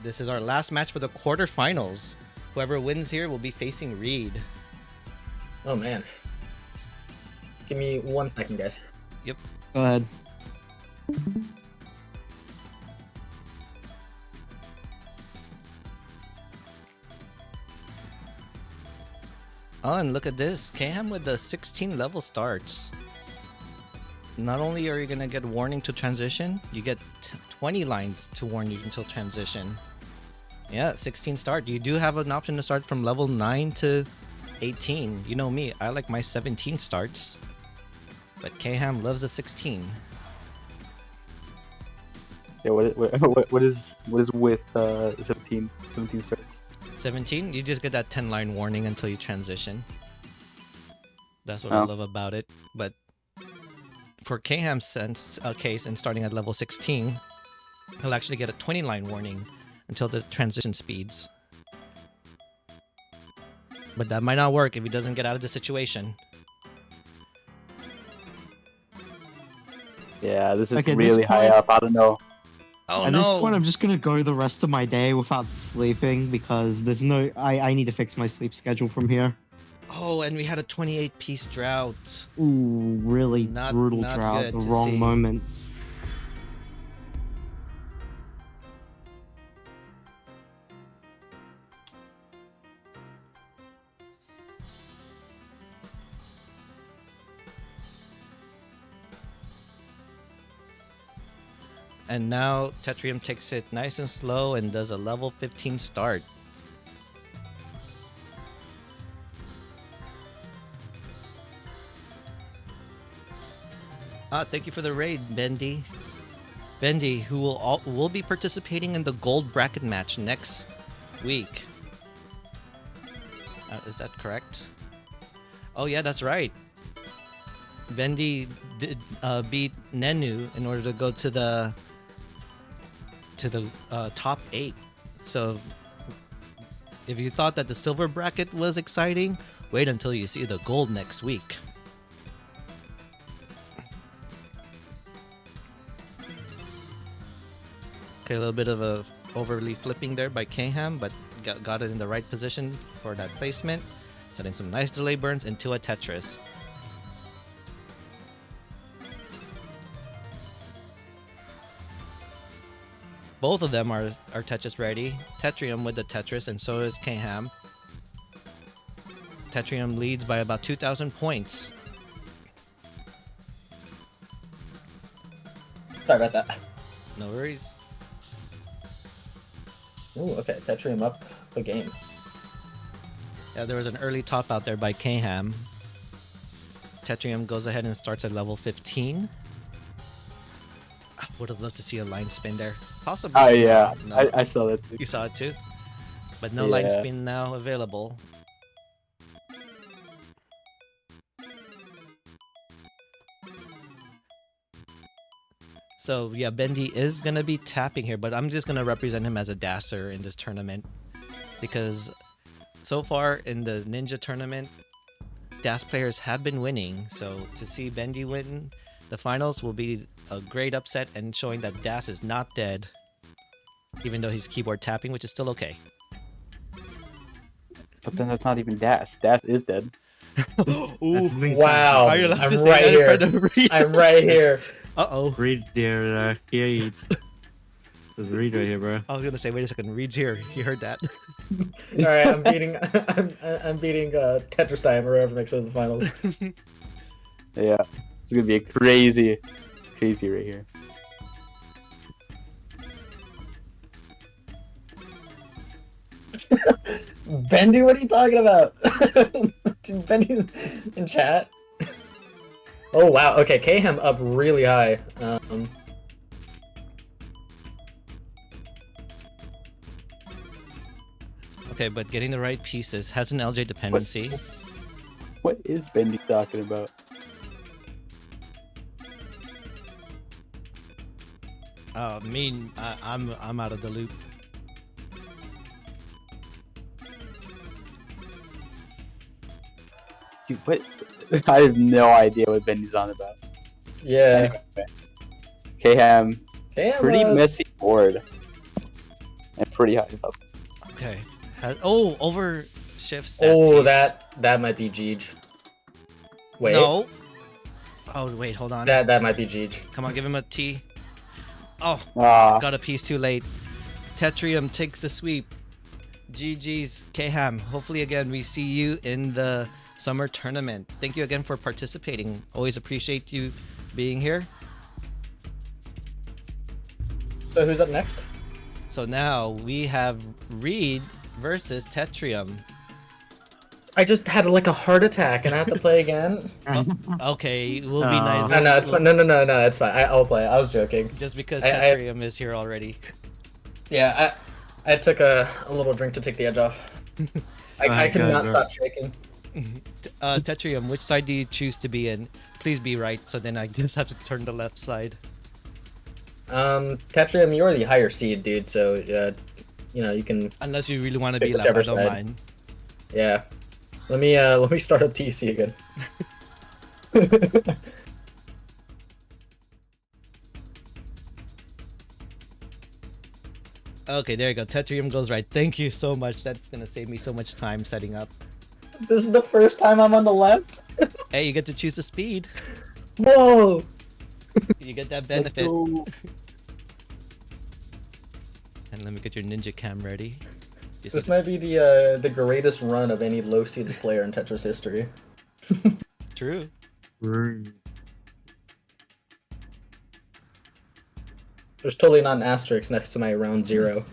This is our last match for the quarterfinals. Whoever wins here will be facing Reed. Oh man. Give me 1 second, guys. Yep. Go ahead. Oh, and look at this. Kham with the 16 level starts. Not only are you going to get warning to transition, you get 20 lines to warn you until transition. Yeah, 16 start. You do have an option to start from level 9 to 18. You know me, I like my 17 starts. But Kham loves the 16. Yeah. What is with 17 starts? 17, you just get that 10 line warning until you transition. That's what I love about it. But for Kham's case and starting at level 16, he'll actually get a 20 line warning until the transition speeds. But that might not work if he doesn't get out of the situation. Yeah, this is Okay, really this high point- up. I don't know. Oh At no! this point, I'm just gonna go the rest of my day without sleeping because there's no. I need to fix my sleep schedule from here. Oh, and we had a 28 piece drought. Ooh, really Not brutal drought. good The to wrong see. moment. And now Tetrium takes it nice and slow and does a level 15 start. Thank you for the raid, Bendy. Bendy, who will be participating in the gold bracket match next week. Is that correct? Oh yeah, that's right. Bendy did beat Nenu in order to go to the top 8. So if you thought that the silver bracket was exciting, wait until you see the gold next week. Okay, a little bit of a overly flipping there by Kham, but got it in the right position for that placement. Setting some nice delay burns into a Tetris. Both of them are Tetris ready. Tetrium with the Tetris, and so is K-Ham. Tetrium leads by about 2,000 points. Sorry about that. No worries. Ooh, okay. Tetrium up a game. Yeah, there was an early top out there by K-Ham. Tetrium goes ahead and starts at level 15. I would have loved to see a line spin there. Possibly. Oh yeah, No. I saw that too. You saw it too? But no line Yeah. spin now available. So yeah, Bendy is gonna be tapping here, but I'm just gonna represent him as a dasser in this tournament. Because so far in the Ninja tournament, DAS players have been winning. So to see Bendy win the finals will be a great upset and showing that DAS is not dead. Even though he's keyboard tapping, which is still okay. But then that's not even Das. Das is dead. That's being Wow. Are you allowed I'm to say right that in here. front of Reed? I'm right here. Uh-oh. Reed there, here you. There's Reed right here, bro. I was gonna say, wait a second, Reed's here. He heard that. All right, I'm beating. I'm beating Tetris Time or whoever makes it to the finals. Yeah, it's gonna be a crazy right here. Bendy, what are you talking about? Bendy in chat. Oh wow. Okay, K-Ham up really high. Okay, but getting the right pieces has an LJ dependency. What is Bendy talking about? I'm out of the loop. Dude, what? I have no idea what Bendy's on about. Yeah. Anyway, K-Ham, K-Ham. pretty messy board. And pretty high up. Okay. Over shifts. Oh, piece. that might be Jeej. Wait. No. Oh wait, hold on. That might be Jeej. Come on, give him a T. Oh, Ah, got a piece too late. Tetrium takes the sweep. GG's K-Ham. Hopefully again we see you in the summer tournament. Thank you again for participating. Always appreciate you being here. So who's up next? So now we have Reed versus Tetrium. I just had like a heart attack and I have to play again. Okay, we'll be Oh. nice. No, it's fine. No, it's fine. I'll play. I was joking. Just because I- Tetrium is here already. Yeah, I took a little drink to take the edge off. I could God, not bro. stop shaking. Tetrium, which side do you choose to be in? Please be right, so then I just have to turn the left side. Tetrium, you're the higher seed, dude. So you can. Unless you really want to Pick be left, I whichever don't side. mind. Yeah. Let me start up TC again. Okay, there you go. Tetrium goes right. Thank you so much. That's gonna save me so much time setting up. This is the first time I'm on the left. Hey, you get to choose the speed. Whoa! You get that let's benefit. go. And let me get your ninja cam ready. Just This might be the greatest run of any low-seeded player in Tetris history. true. There's totally not an asterisk next to my round 0.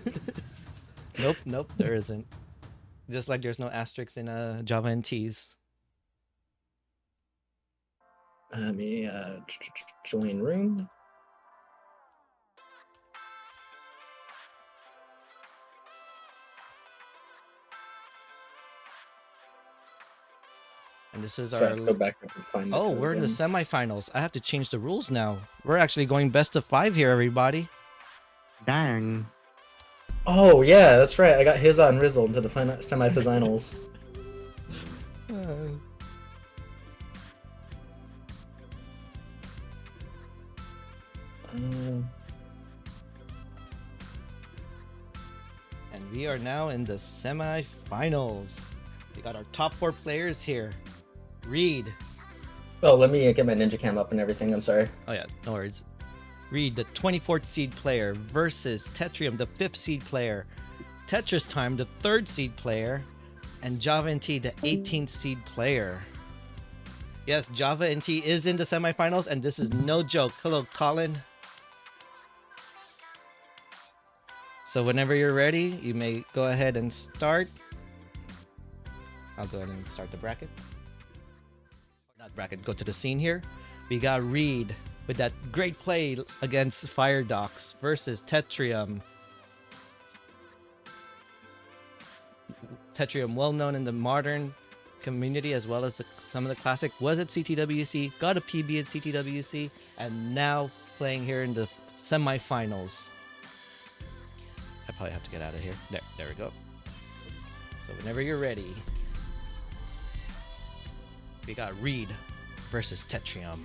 Nope, there isn't. Just like there's no asterisks in Java NTs. Let me join room. And this is So I our. have to go back up and find the Oh, code we're in the again. semifinals. I have to change the rules now. We're actually going best of 5 here, everybody. Dang. Oh yeah, that's right. I got his on Rizzle into the semifinals. And we are now in the semifinals. We got our top 4 players here. Reed. Oh, let me get my ninja cam up and everything. I'm sorry. Oh yeah, no worries. Reed, the 24th seed player, versus Tetrium, the 5th seed player. Tetris Time, the 3rd seed player, and Java NT, the 18th seed player. Yes, Java NT is in the semifinals, and this is no joke. Hello, Colin. So whenever you're ready, you may go ahead and start. I'll go ahead and start the bracket. Not bracket, go to the scene here. We got Reed with that great play against Fire Docs versus Tetrium. Tetrium, well known in the modern community as well as some of the classic, was at CTWC, got a PB at CTWC, and now playing here in the semifinals. I probably have to get out of here. There we go. So whenever you're ready, we got Reed versus Tetrium.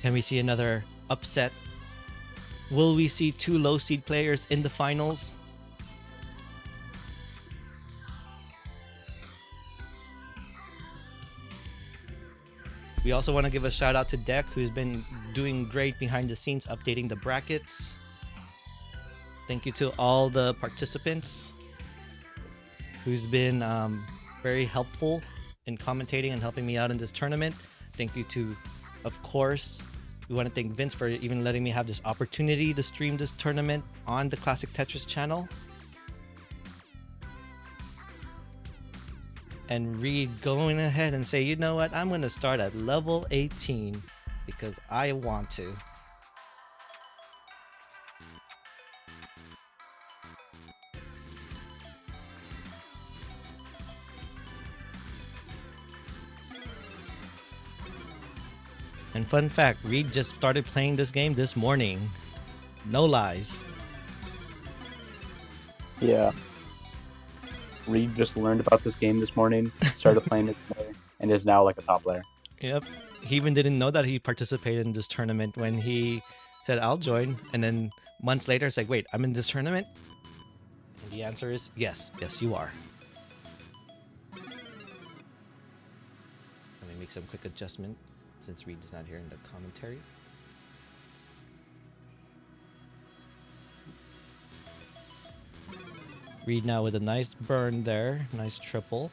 Can we see another upset? Will we see 2 low seed players in the finals? We also want to give a shout out to Deck, who's been doing great behind the scenes, updating the brackets. Thank you to all the participants who's been very helpful in commentating and helping me out in this tournament. Thank you to, of course, we want to thank Vince for even letting me have this opportunity to stream this tournament on the Classic Tetris channel. And Reed going ahead and say, you know what, I'm going to start at level 18 because I want to. And fun fact, Reed just started playing this game this morning. No lies. Yeah. Reed just learned about this game this morning, started playing it today, and is now like a top player. Yep. He even didn't know that he participated in this tournament when he said, I'll join. And then months later, it's like, wait, I'm in this tournament? And the answer is yes. Yes, you are. Let me make some quick adjustment since Reed is not here in the commentary. Reed now with a nice burn there. Nice triple.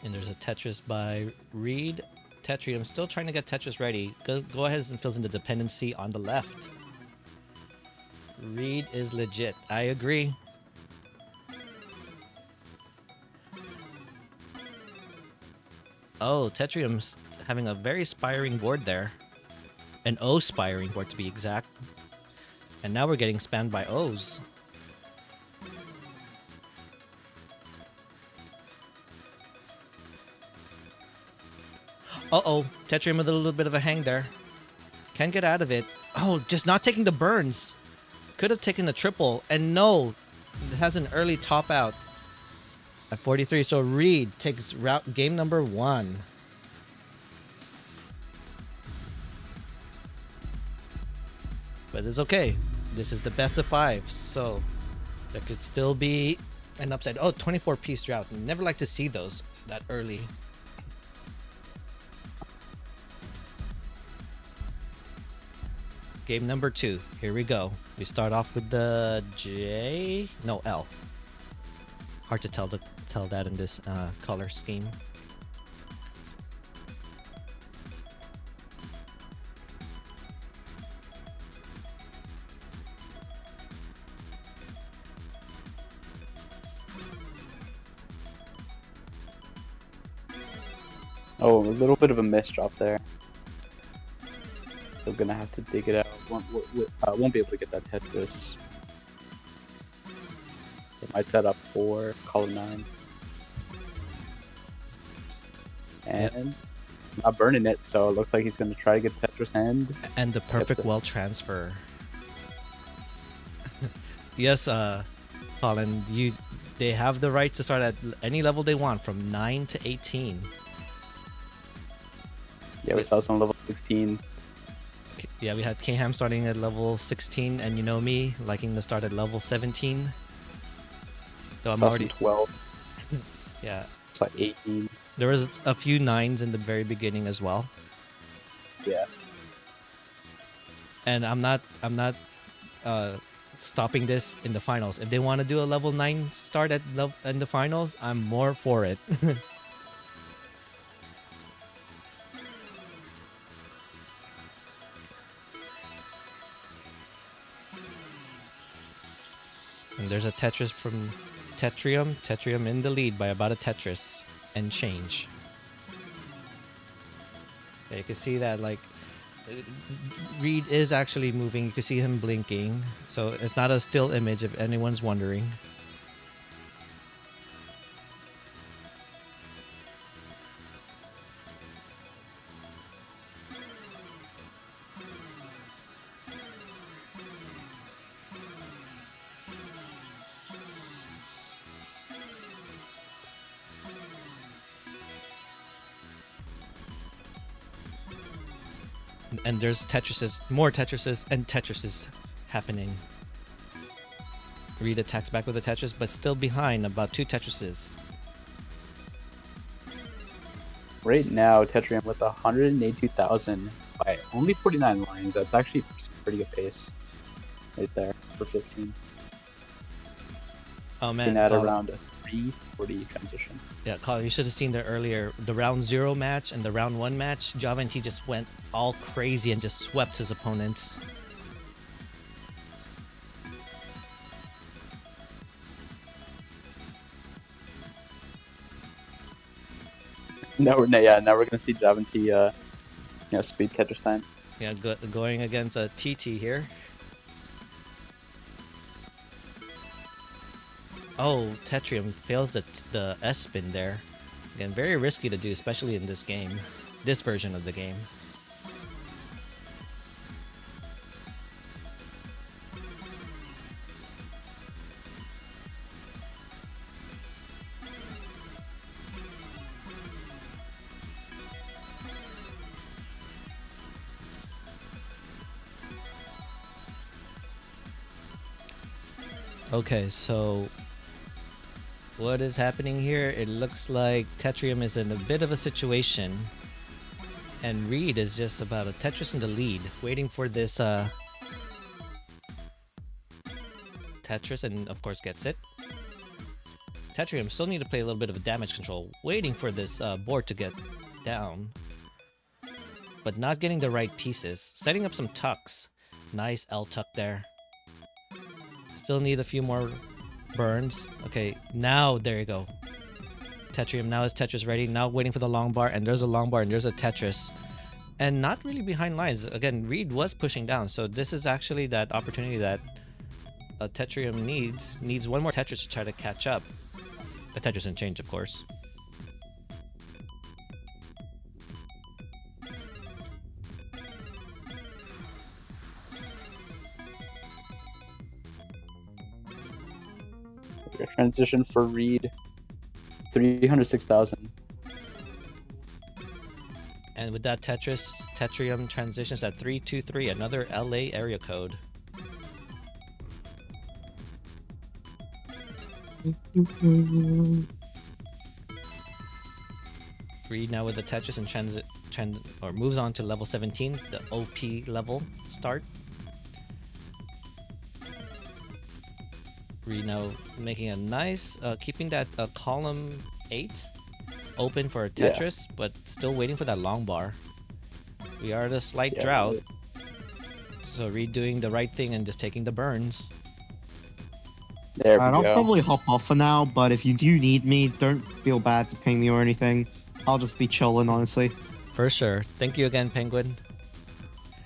And there's a Tetris by Reed. Tetrium still trying to get Tetris ready. Go ahead and fills in the dependency on the left. Reed is legit. I agree. Oh, Tetrium's having a very spiring board there. An O spiring board to be exact. And now we're getting spammed by O's. Uh-oh, Tetrium with a little bit of a hang there. Can't get out of it. Oh, just not taking the burns. Could have taken the triple. And no, it has an early top out at 43. So Reed takes game number 1. But it's okay. This is the best of 5. So there could still be an upside. Oh, 24-piece drought. Never like to see those that early. Game number 2. Here we go. We start off with the J. No, L. Hard to tell that in this color scheme. Oh, a little bit of a miss drop there. Still gonna have to dig it out. Won't be able to get that Tetris. It might set up for column 9. And not burning it, so it looks like he's gonna try to get Tetris end. And the perfect well transfer. Yes, Colin, they have the right to start at any level they want from 9 to 18. Yeah, we saw some level 16. Yeah, we had K-Ham starting at level 16, and you know me, liking to start at level 17. So I'm already 12. Yeah. It's like 18. There was a few 9s in the very beginning as well. Yeah. And I'm not stopping this in the finals. If they want to do a level 9 start in the finals, I'm more for it. And there's a Tetris from Tetrium. Tetrium in the lead by about a Tetris and change. Yeah, you can see that like Reed is actually moving. You can see him blinking. So it's not a still image if anyone's wondering. And there's Tetrises, more Tetrises, and Tetrises happening. Reed attacks back with a Tetris, but still behind about 2 Tetrises. Right now, Tetrium with 182,000 by only 49 lines. That's actually some pretty good pace right there for 15. Oh man, At Colin. around a 340 transition. Yeah, Colin, you should have seen that earlier. The round 0 match and the round 1 match, N.I.N.J.A TE just went all crazy and just swept his opponents. Now we're gonna see N.I.N.J.A TE, speed Tetris time. Yeah, going against a TT here. Oh, Tetrium fails the S spin there. Again, very risky to do, especially in this game, this version of the game. Okay, so what is happening here? It looks like Tetrium is in a bit of a situation, and Reed is just about a Tetris in the lead, waiting for this Tetris, and of course gets it. Tetrium still need to play a little bit of a damage control, waiting for this board to get down, but not getting the right pieces. Setting up some tucks. Nice L tuck there. Still need a few more burns. Okay, now there you go. Tetrium, now is Tetris ready. Now waiting for the long bar, and there's a long bar, and there's a Tetris. And not really behind lines. Again, Reed was pushing down, so this is actually that opportunity that Tetrium needs one more Tetris to try to catch up. The Tetris and change, of course. Transition for Reed, 306,000. And with that Tetrium transitions at 323, another LA area code. Reed now with the Tetris and moves on to level 17, the OP level start. Reed now making a nice, keeping that column 8 open for a Tetris, but still waiting for that long bar. We are at a slight drought. So Reed doing the right thing and just taking the burns. There we I'll go. probably hop off for now, but if you do need me, don't feel bad to ping me or anything. I'll just be chilling, honestly. For sure. Thank you again, Penguin.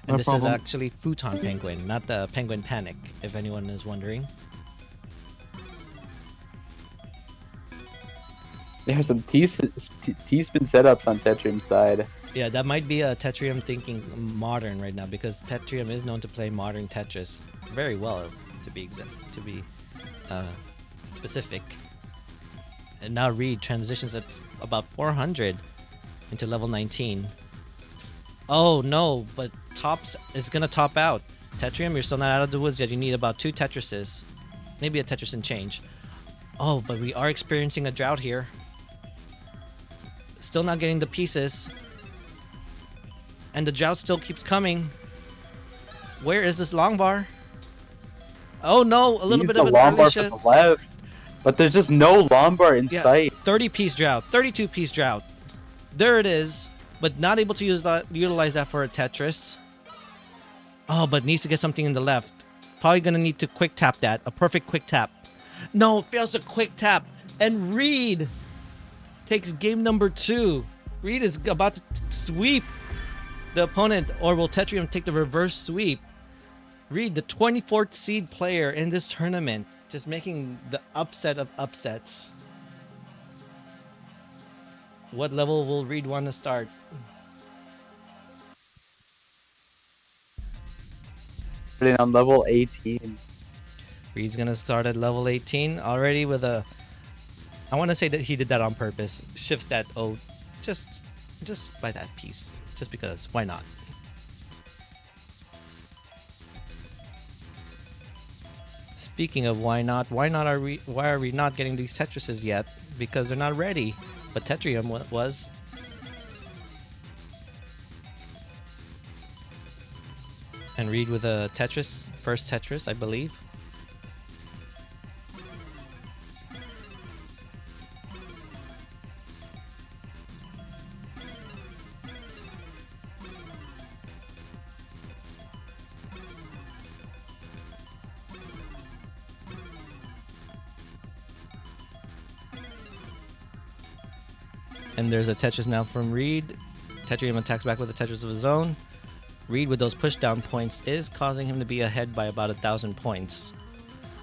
And No this problem. is actually Futon Penguin, not the Penguin Panic, if anyone is wondering. There's some T-spin setups on Tetrium's side. Yeah, that might be a Tetrium thinking modern right now, because Tetrium is known to play modern Tetris very well, to be specific. And now Reed transitions at about 400 into level 19. Oh no, but tops is gonna top out. Tetrium, you're still not out of the woods yet. You need about 2 Tetrises, maybe a Tetris and change. Oh, but we are experiencing a drought here. Still not getting the pieces. And the drought still keeps coming. Where is this long bar? Oh no, a little Use bit the of an long early bar for shift. the left, but there's just no long bar in Yeah, sight. 30-piece drought, 32-piece drought. There it is, but not able to utilize that for a Tetris. Oh, but needs to get something in the left. Probably gonna need to quick tap that. A perfect quick tap. No, fails to quick tap. And Reed takes game number 2. Reed is about to sweep the opponent, or will Tetrium take the reverse sweep? Reed, the 24th seed player in this tournament, just making the upset of upsets. What level will Reed want to start? Putting on level 18. Reed's gonna start at level 18 already with a. I want to say that he did that on purpose. Shifts that just by that piece, just because. Why not? Speaking of why not? Why are we not getting these Tetrises yet? Because they're not ready. But Tetrium was. And Reed with a Tetris, first Tetris, I believe. And there's a Tetris now from Reed. Tetrium attacks back with a Tetris of his own. Reed with those pushdown points is causing him to be ahead by about 1,000 points.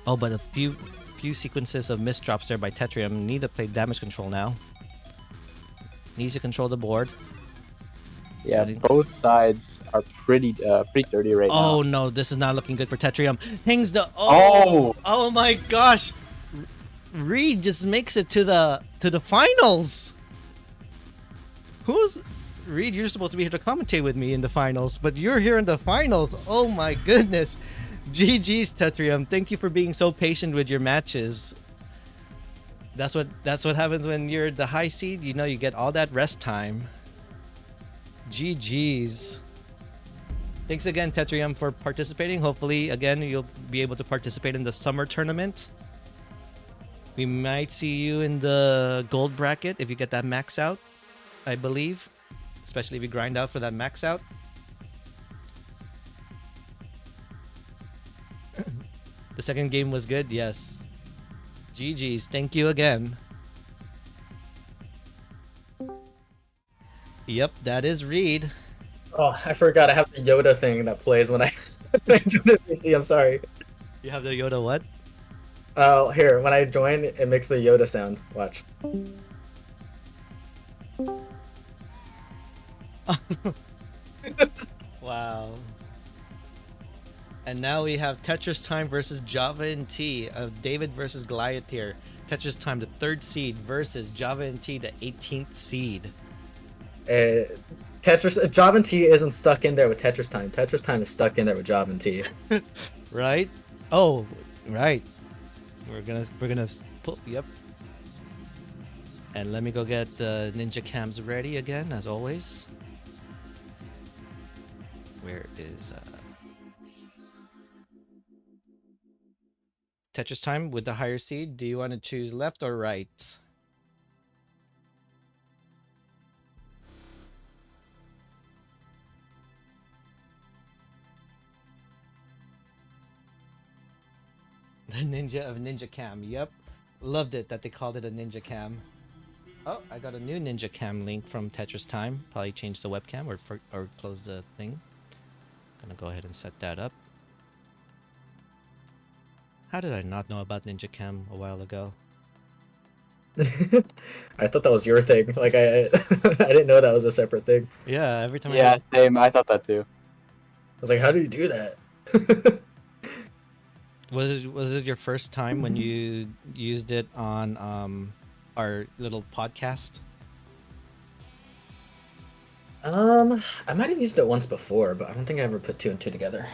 Oh, but a few sequences of missed drops there by Tetrium. Need to play damage control now. Needs to control the board. Yeah, Setting. both sides are pretty dirty right now. Oh no, this is not looking good for Tetrium. Hangs the Oh! Oh my gosh. Reed just makes it to the finals. Who's Reed? You're supposed to be here to commentate with me in the finals, but you're here in the finals. Oh my goodness. GG's Tetrium. Thank you for being so patient with your matches. That's what happens when you're the high seed. You know, you get all that rest time. GG's. Thanks again, Tetrium, for participating. Hopefully, again, you'll be able to participate in the summer tournament. We might see you in the gold bracket if you get that max out, I believe. Especially if you grind out for that max out. The second game was good, yes. GG's, thank you again. Yep, that is Reed. Oh, I forgot I have the Yoda thing that plays when I when I join the PC. I'm sorry. You have the Yoda what? Oh, here, when I join, it makes the Yoda sound. Watch. Wow. And now we have Tetris Time versus Java and T. David versus Goliath here. Tetris Time, the 3rd seed, versus Java and T, the 18th seed. Java and T isn't stuck in there with Tetris Time. Tetris Time is stuck in there with Java and T. Right? Oh, right. We're gonna pull. Yep. And let me go get the Ninja cams ready again, as always. Where is Tetris Time with the higher seed? Do you want to choose left or right? The Ninja of Ninja Cam. Yep. Loved it that they called it a Ninja Cam. Oh, I got a new Ninja Cam link from Tetris Time. Probably change the webcam or close the thing. Gonna go ahead and set that up. How did I not know about Ninja Cam a while ago? I thought that was your thing. Like I didn't know that was a separate thing. Yeah, every time Yeah, same. I thought that too. I was like, how do you do that? Was it your first time when you used it on our little podcast? I might have used it once before, but I don't think I ever put 2 and 2 together.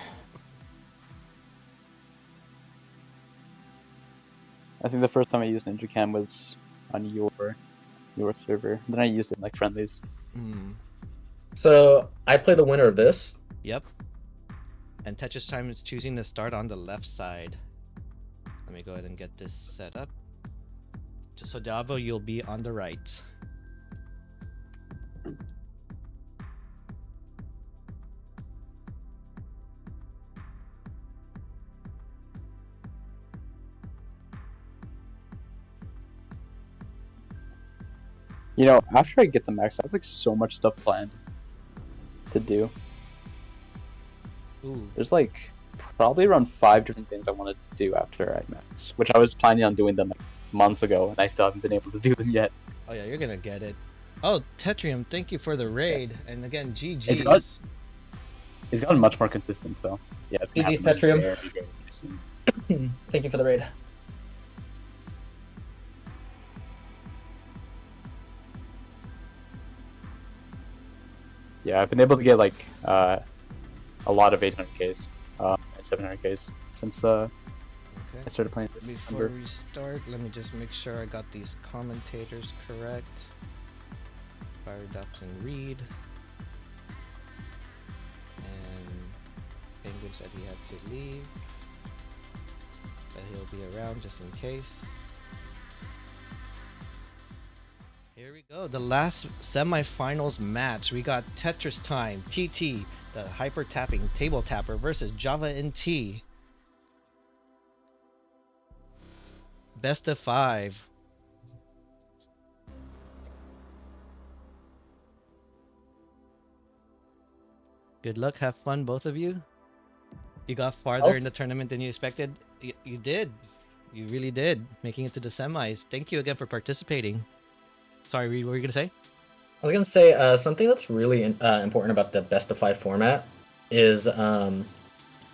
I think the first time I used Ninja Cam was on your server. Then I used it in like friendlies. Hmm. So I play the winner of this. Yep. And Tetris Time is choosing to start on the left side. Let me go ahead and get this set up. So Davo, you'll be on the right. You know, after I get the max, I have like so much stuff planned to do. Ooh. There's like probably around 5 different things I want to do after I max, which I was planning on doing them like months ago, and I still haven't been able to do them yet. Oh yeah, you're gonna get it. Oh, Tetrium, thank you for the raid. And again, GG's. It's gotten much more consistent, so yeah. It's gonna GG's, happen Tetrium. very, very soon. Thank you for the raid. Yeah, I've been able to get like a lot of 800Ks and 700Ks since I started playing this Before December. we start, let me just make sure I got these commentators correct. Fireducks and Reed. And Penguin said he had to leave. But he'll be around just in case. Here we go, the last semifinals match. We got Tetris Time, TT, the hyper tapping table tapper versus Java N.T. Best of 5. Good luck, have fun, both of you. You got farther in the tournament than you expected. You did. You really did, making it to the semis. Thank you again for participating. Sorry, Reed, what were you gonna say? I was gonna say something that's really important about the best of 5 format is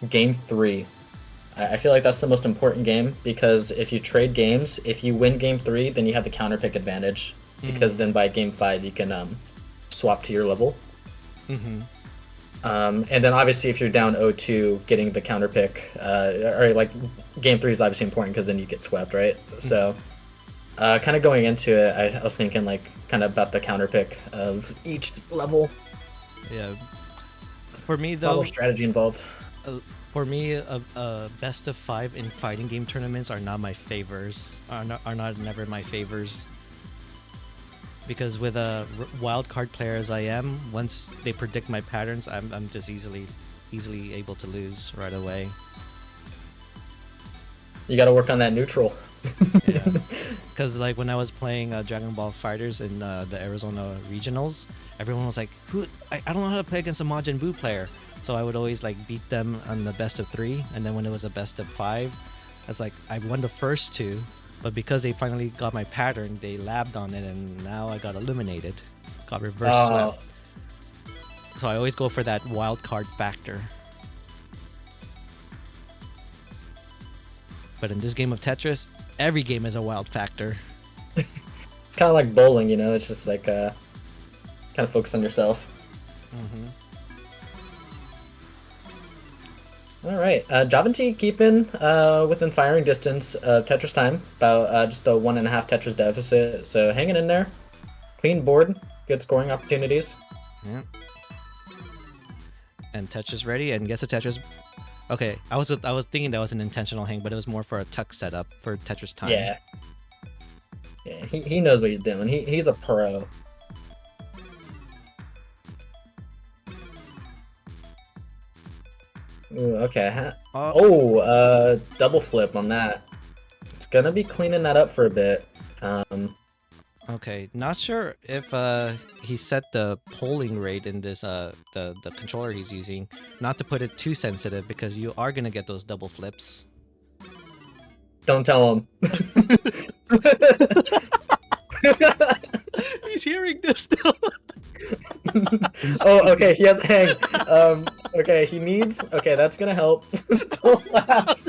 game 3. I feel like that's the most important game because if you trade games, if you win game 3, then you have the counter pick advantage because then by game 5 you can swap to your level. Mm-hmm. And then obviously if you're down 0-2, getting the counter pick, or like game 3 is obviously important because then you get swept, right? So. Kind of going into it, I was thinking like kind of about the counter pick of each level. Yeah. For me A lot though, more strategy involved. For me, best of 5 in fighting game tournaments are not my favors. Are not never my favors. Because with a wild card player as I am, once they predict my patterns, I'm just easily able to lose right away. You got to work on that neutral. Yeah. Because like when I was playing Dragon Ball Fighters in the Arizona regionals, everyone was like, I don't know how to play against a Majin Buu player. So I would always like beat them on the best of 3, and then when it was a best of 5, it's like I won the first 2, but because they finally got my pattern, they labbed on it, and now I got eliminated, got reverse swept. So I always go for that wild card factor. But in this game of Tetris, every game is a wild factor. It's kind of like bowling, you know. It's just like kind of focus on yourself. Mm-hmm. All right, Javanti keeping within firing distance of Tetris Time, about just a 1.5 Tetris deficit. So hanging in there, clean board, good scoring opportunities. Yeah. And Tetris ready, and guess the Tetris. Okay, I was thinking that was an intentional hang, but it was more for a tuck setup for Tetris Time. Yeah. Yeah, he knows what he's doing. He's a pro. Ooh, okay. Double flip on that. It's gonna be cleaning that up for a bit. Okay, not sure if he set the polling rate in this the controller he's using, not to put it too sensitive because you are gonna get those double flips. Don't tell him. He's hearing this now. Oh, okay, he has hang. Okay, he needs. Okay, that's gonna help. Don't laugh.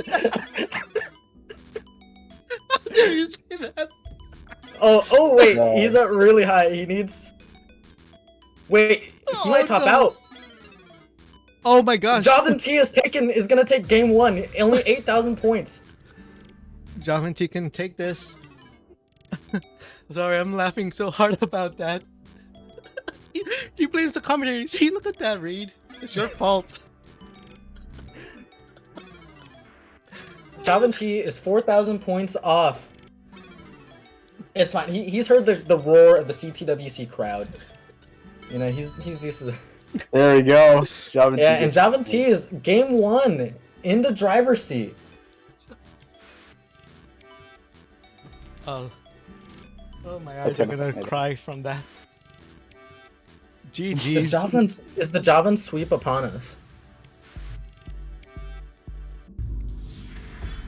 How dare you say that? Oh, wait, No. he's up really high. He needs. Wait, he might top out. Oh my gosh. Javanti is gonna take game 1. Only 8,000 points. Javanti can take this. Sorry, I'm laughing so hard about that. He blames the commentator. See, look at that, Reed. It's your fault. T is 4,000 points off. It's fine. He's heard the roar of the CTWC crowd. You know, he's used to. There we go. Javin T Yeah, and gets Javin T is game 1 in the driver's seat. Oh, my That's eyes are gonna enough. cry from that. The GG's. Is the Javin sweep upon us?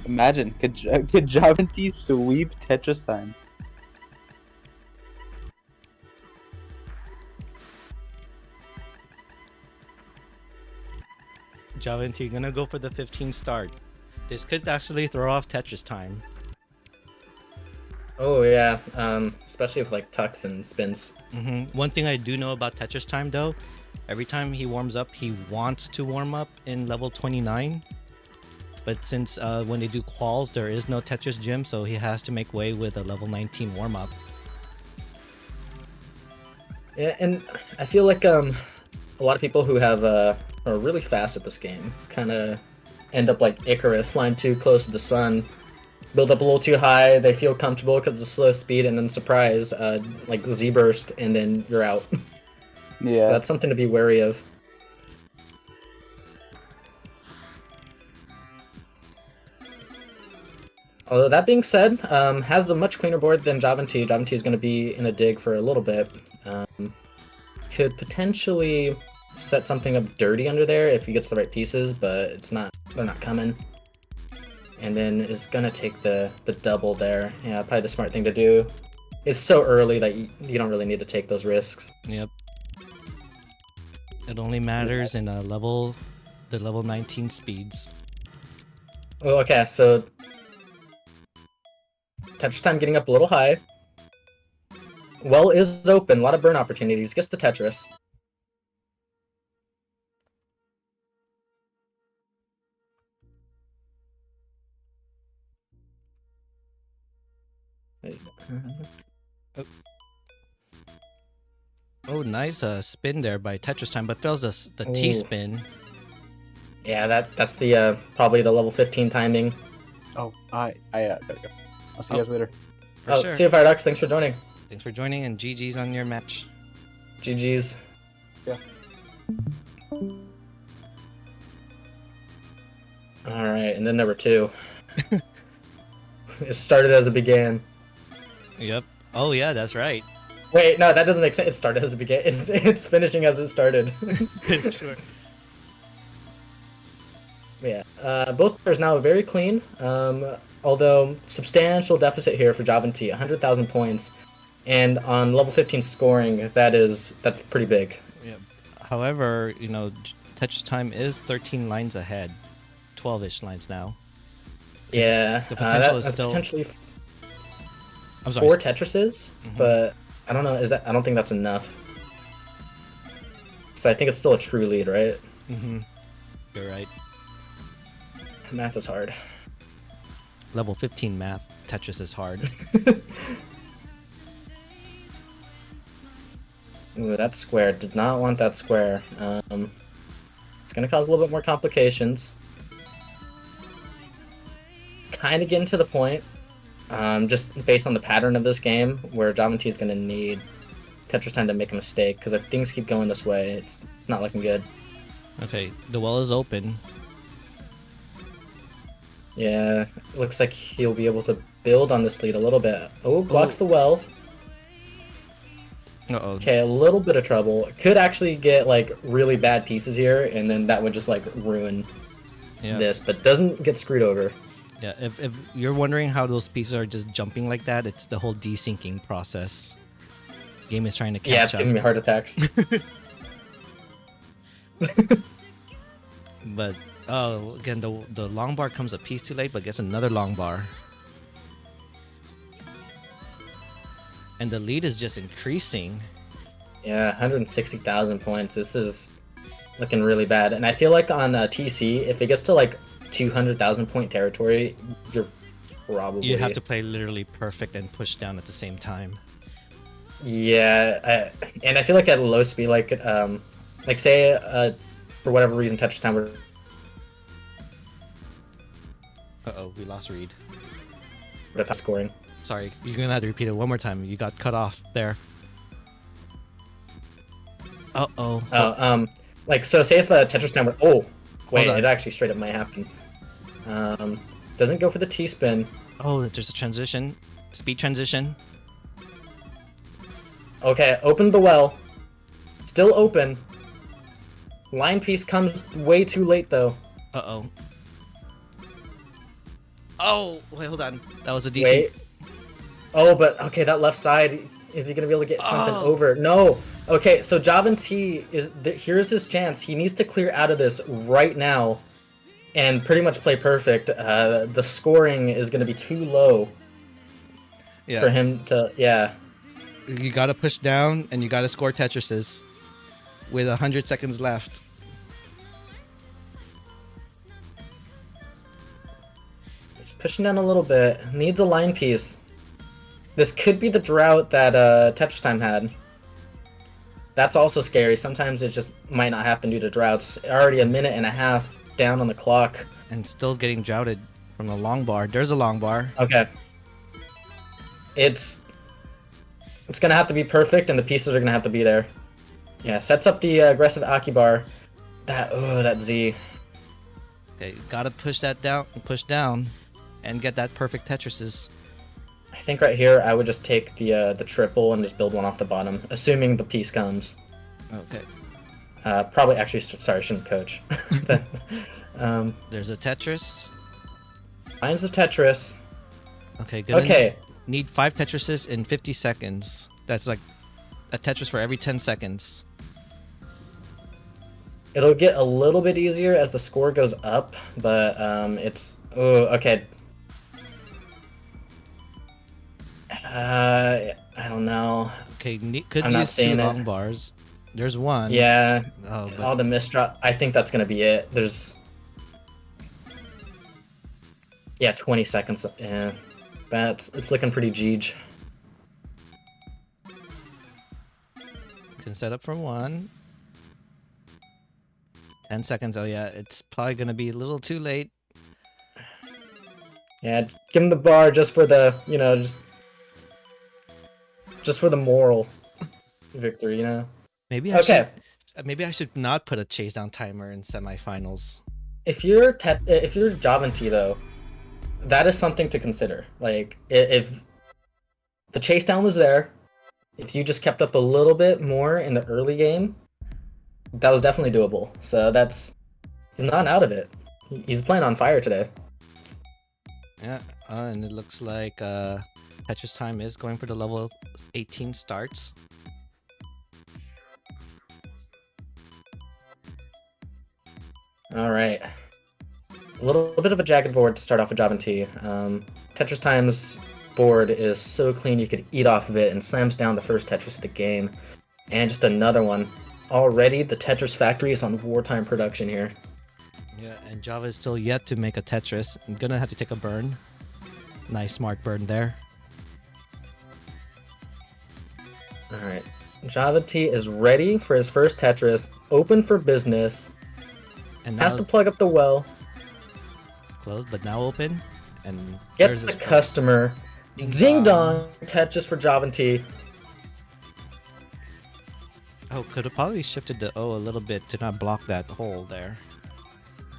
Imagine, could Javin T sweep Tetris time? Javin gonna go for the 15 start. This could actually throw off Tetris time. Oh yeah, especially with like tucks and spins. One thing I do know about Tetris time though, every time he warms up, he wants to warm up in level 29. But since when they do quals, there is no Tetris gym, so he has to make way with a level 19 warm up. Yeah, and I feel like a lot of people who have are really fast at this game kind of end up like Icarus, flying too close to the sun, build up a little too high. They feel comfortable because of slow speed, and then surprise, like Z-burst, and then you're out. Yeah. So that's something to be wary of. Although that being said, has the much cleaner board than Javin T. Javin T is going to be in a dig for a little bit. Could potentially set something up dirty under there if he gets the right pieces, but it's not. They're not coming. And then is gonna take the double there. Yeah, probably the smart thing to do. It's so early that you don't really need to take those risks. Yep. It only matters in the level 19 speeds. Oh, okay, so Tetris time getting up a little high. Well is open, a lot of burn opportunities. Gets the Tetris. Oh, nice spin there by Tetris time, but fails the Ooh. T-spin. Yeah, that's the probably the level 15 timing. Oh, I gotta go. I'll see you guys later. For sure. See you, Firedox. Thanks for joining. Thanks for joining, and GG's on your match. GG's. Yeah. All right, and then number 2. It started as it began. Yep. Oh yeah, that's right. Wait, no, that doesn't make sense. It started as it began. It's finishing as it started. Sure. Yeah, both players now very clean. Although substantial deficit here for Javin T, 100,000 points, and on level 15 scoring, that's pretty big. Yeah. However, you know, Tetris time is 13 lines ahead, 12-ish lines now. Yeah, The potential is that's still- potentially I'm sorry. 4 Tetrises, Mhm. but I don't know. I don't think that's enough. So I think it's still a true lead, right? You're right. Math is hard. Level 15 math, Tetris is hard. Ooh, that square. Did not want that square. It's gonna cause a little bit more complications. Kind of getting to the point. Just based on the pattern of this game, where Javin T is gonna need Tetris time to make a mistake, because if things keep going this way, it's not looking good. Okay, the well is open. Yeah, it looks like he'll be able to build on this lead a little bit. Oh, blocks the well. Uh-oh. Okay, a little bit of trouble. Could actually get like really bad pieces here, and then that would just like ruin Yeah. this, but doesn't get screwed over. Yeah, if you're wondering how those pieces are just jumping like that, it's the whole desyncing process. Game is trying to catch Yeah, it's up. giving me heart attacks. But oh, again, the long bar comes a piece too late, but gets another long bar. And the lead is just increasing. Yeah, 160,000 points. This is looking really bad. And I feel like on TC, if it gets to like 200,000 point territory, you're probably... You have to play literally perfect and push down at the same time. Yeah, and I feel like at low speed, like say for whatever reason Tetris time were Uh-oh, we lost Reed. With the scoring. Sorry, you're gonna have to repeat it one more time. You got cut off there. Uh-oh. Like, so say if Tetris time would... Oh, wait, on. it actually straight up might happen. Doesn't go for the T-spin. Oh, there's a transition. Speed transition. Okay, opened the well. Still open. Line piece comes way too late, though. Uh-oh. Oh, wait, hold on. That was a DC. Wait. Oh, but okay, that left side, is he gonna be able to get something over? No. Okay, so N.I.N.J.A Te here's his chance. He needs to clear out of this right now and pretty much play perfect. The scoring is gonna be too low for him to, yeah. You gotta push down and you gotta score Tetrises with 100 seconds left. He's pushing down a little bit. Needs a line piece. This could be the drought that Tetris Time had. That's also scary. Sometimes it just might not happen due to droughts. Already a minute and a half down on the clock. And still getting droughted from the long bar. There's a long bar. Okay. It's gonna have to be perfect, and the pieces are gonna have to be there. Yeah, sets up the aggressive Akibar. That Z. Okay, gotta push that down, and get that perfect Tetrises. I think right here I would just take the triple and just build one off the bottom, assuming the piece comes. Okay. Probably, actually, sorry, I shouldn't coach. But, there's a Tetris. Finds the Tetris. Okay, good. Okay. Need 5 Tetrises in 50 seconds. That's like a Tetris for every 10 seconds. It'll get a little bit easier as the score goes up, but it's... Oh, okay. I don't know. Okay, could I'm not use 2 seeing long it. bars. There's one. Yeah. Oh, but All the misdrop. I think that's gonna be it. There's... Yeah, 20 seconds. Yeah. But it's looking pretty Jeej. can set up for 1. 10 seconds. Oh yeah, it's probably gonna be a little too late. Yeah, give him the bar just for the, you know, just for the moral victory, you know. Maybe I should not put a chase down timer in semifinals. If you're N.I.N.J.A Te though, that is something to consider. Like if the chase down was there, if you just kept up a little bit more in the early game, that was definitely doable. So he's not out of it. He's playing on fire today. Yeah, and it looks like Tetris Time is going for the level 18 starts. All right. A little bit of a jagged board to start off with N.I.N.J.A Te. Tetris Time's board is so clean you could eat off of it and slams down the first Tetris of the game. And just another one. Already, the Tetris factory is on wartime production here. Yeah, and Java is still yet to make a Tetris. I'm gonna have to take a burn. Nice smart burn there. Alright. N.I.N.J.A Te is ready for his first Tetris. Open for business. And Has to plug up the well. Closed, but now open. And Gets there's the his customer. Ding Ding dong. dong! Tetris for N.I.N.J.A Te. Oh, could have probably shifted the O a little bit to not block that hole there.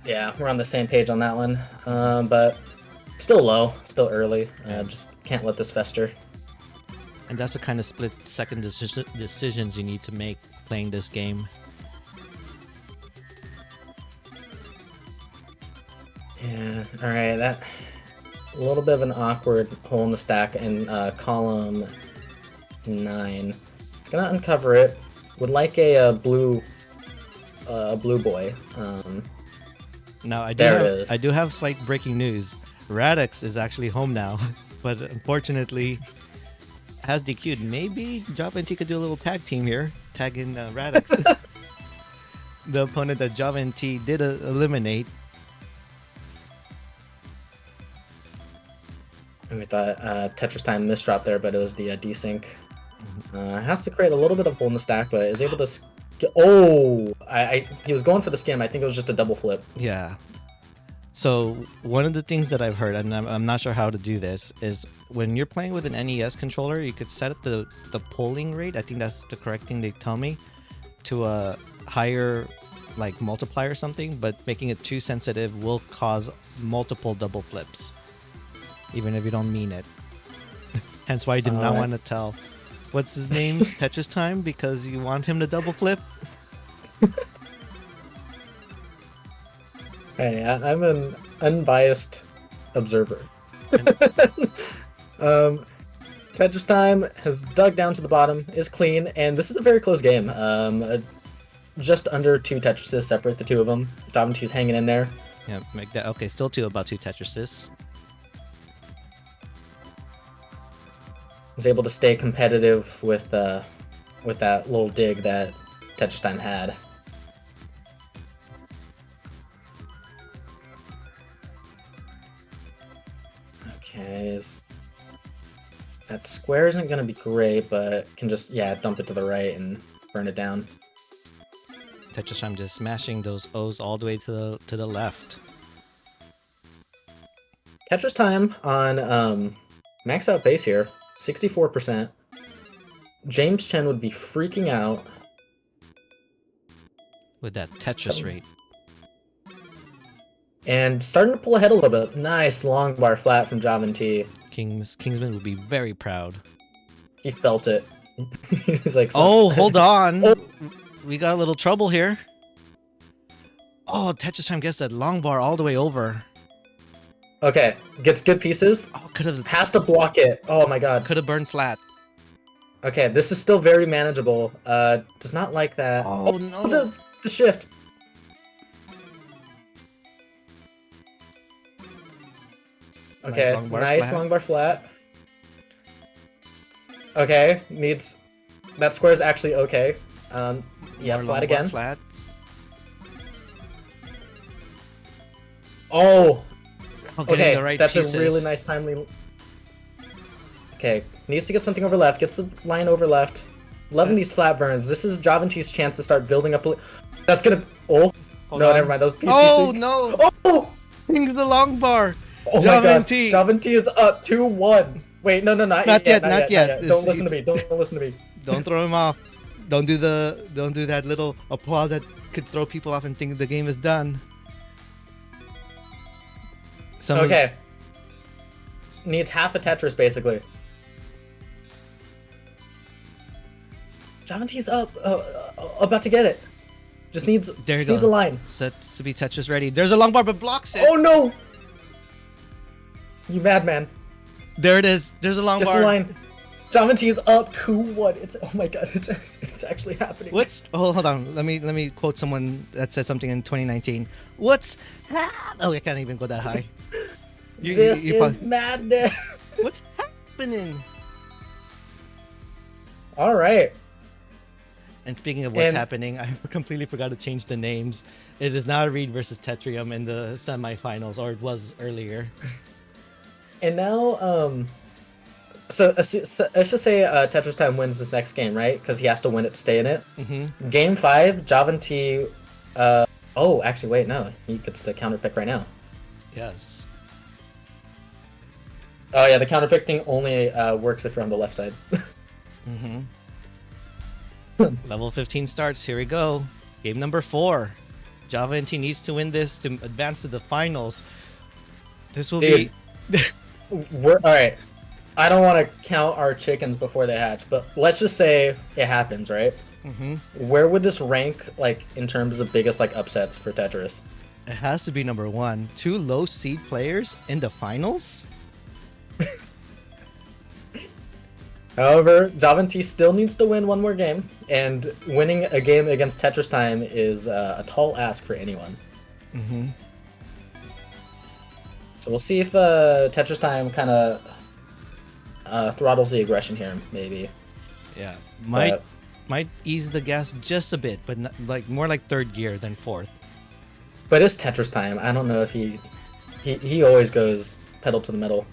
Yeah, we're on the same page on that one. But still low, still early. Just can't let this fester. And that's the kind of split-second decisions you need to make playing this game. Yeah, alright, that... A little bit of an awkward hole in the stack in column 9. It's gonna uncover it. Would like a blue boy. Now I do have slight breaking news. Radix is actually home now, but unfortunately has DQ'd. Maybe Java and T could do a little tag team here, tag in Radix. The opponent that Java and T did eliminate. And we thought Tetris Time misdrop there, but it was the desync. Has to create a little bit of hole in the stack, but is able to... Oh! He was going for the skim. I think it was just a double flip. Yeah. So one of the things that I've heard, and I'm not sure how to do this, is when you're playing with an NES controller, you could set up the polling rate. I think that's the correct thing they tell me, to a higher like multiplier or something. But making it too sensitive will cause multiple double flips, even if you don't mean it. Hence why I did not want to tell. What's his name? Tetris Time, because you want him to double flip. Hey, I'm an unbiased observer. Tetris Time has dug down to the bottom, is clean, and this is a very close game. Just under 2 Tetrises separate the two of them. Davinti's hanging in there. Yeah, make that okay. Still about 2 Tetrises. Was able to stay competitive with that little dig that Tetris Time had. Okay, that square isn't gonna be great, but can just dump it to the right and burn it down. Tetris Time just smashing those O's all the way to the left. Tetris Time on max out base here, 64%. James Chen would be freaking out With that Tetris rate. and starting to pull ahead a little bit. Nice long bar flat from N.I.N.J.A TE. Kingsman would be very proud. He felt it. He's like, Oh, hold on. Oh. We got a little trouble here. Oh, Tetris Time gets that long bar all the way over. Okay, gets good pieces. Oh, could have Has to block it. Oh my god. could have burned flat. Okay, this is still very manageable. Does not like that. Oh no. The shift. Okay, nice long bar flat. Okay, needs that square is actually okay. Yeah, More flat long again. bar flats. Oh, Oh, getting okay, the right that's pieces. a really nice timely. Okay, needs to get something over left. Gets the line over left. Loving these flat burns. This is Javanti's chance to start building up. That's gonna. Oh, Hold no, on. never mind. That was piece Oh DC. no! Oh, King's the long bar. oh my god. Javanti. Javanti is up 2-1. Wait, no, not yet. Not yet. Don't listen to me. Don't listen to me. Don't throw him off. Don't do that little applause that could throw people off and think the game is done. Okay. Needs half a Tetris, basically. Javanti's up. About to get it. Just needs, There you just go. needs a line. Set to be Tetris ready. There's a long bar, but blocks it. Oh no! You madman. There it is. There's a long Gets bar. the line. Javanti is up 2-1. It's, oh my god, it's actually happening. What's? Oh, hold on. Let me quote someone that said something in 2019. What's? Oh, I can't even go that high. This is probably- madness. What's happening? All right. And speaking of what's And- happening, I completely forgot to change the names. It is now Reed versus Tetrium in the semifinals, or it was earlier. And now, so let's just say Tetris Time wins this next game, right? Because he has to win it to stay in it. Mm-hmm. Game 5, Javanti. Oh, actually, wait, no. He gets the counter pick right now. Yes. Oh yeah, the counter pick thing only works if you're on the left side. Mm-hmm. Level 15 starts. Here we go. Game number 4. Javanti needs to win this to advance to the finals. This will Dude. be. We're all right. I don't want to count our chickens before they hatch, but let's just say it happens, right? Mm-hmm. Where would this rank, like, in terms of biggest like upsets for Tetris? It has to be number 1. 2 low seed players in the finals. However, Javanti still needs to win one more game, and winning a game against Tetris Time is a tall ask for anyone. Mm-hmm. So we'll see if Tetris Time kind of throttles the aggression here, maybe. Yeah, might ease the gas just a bit, but not, like more like third gear than fourth. But it's Tetris Time. I don't know if he always goes pedal to the metal.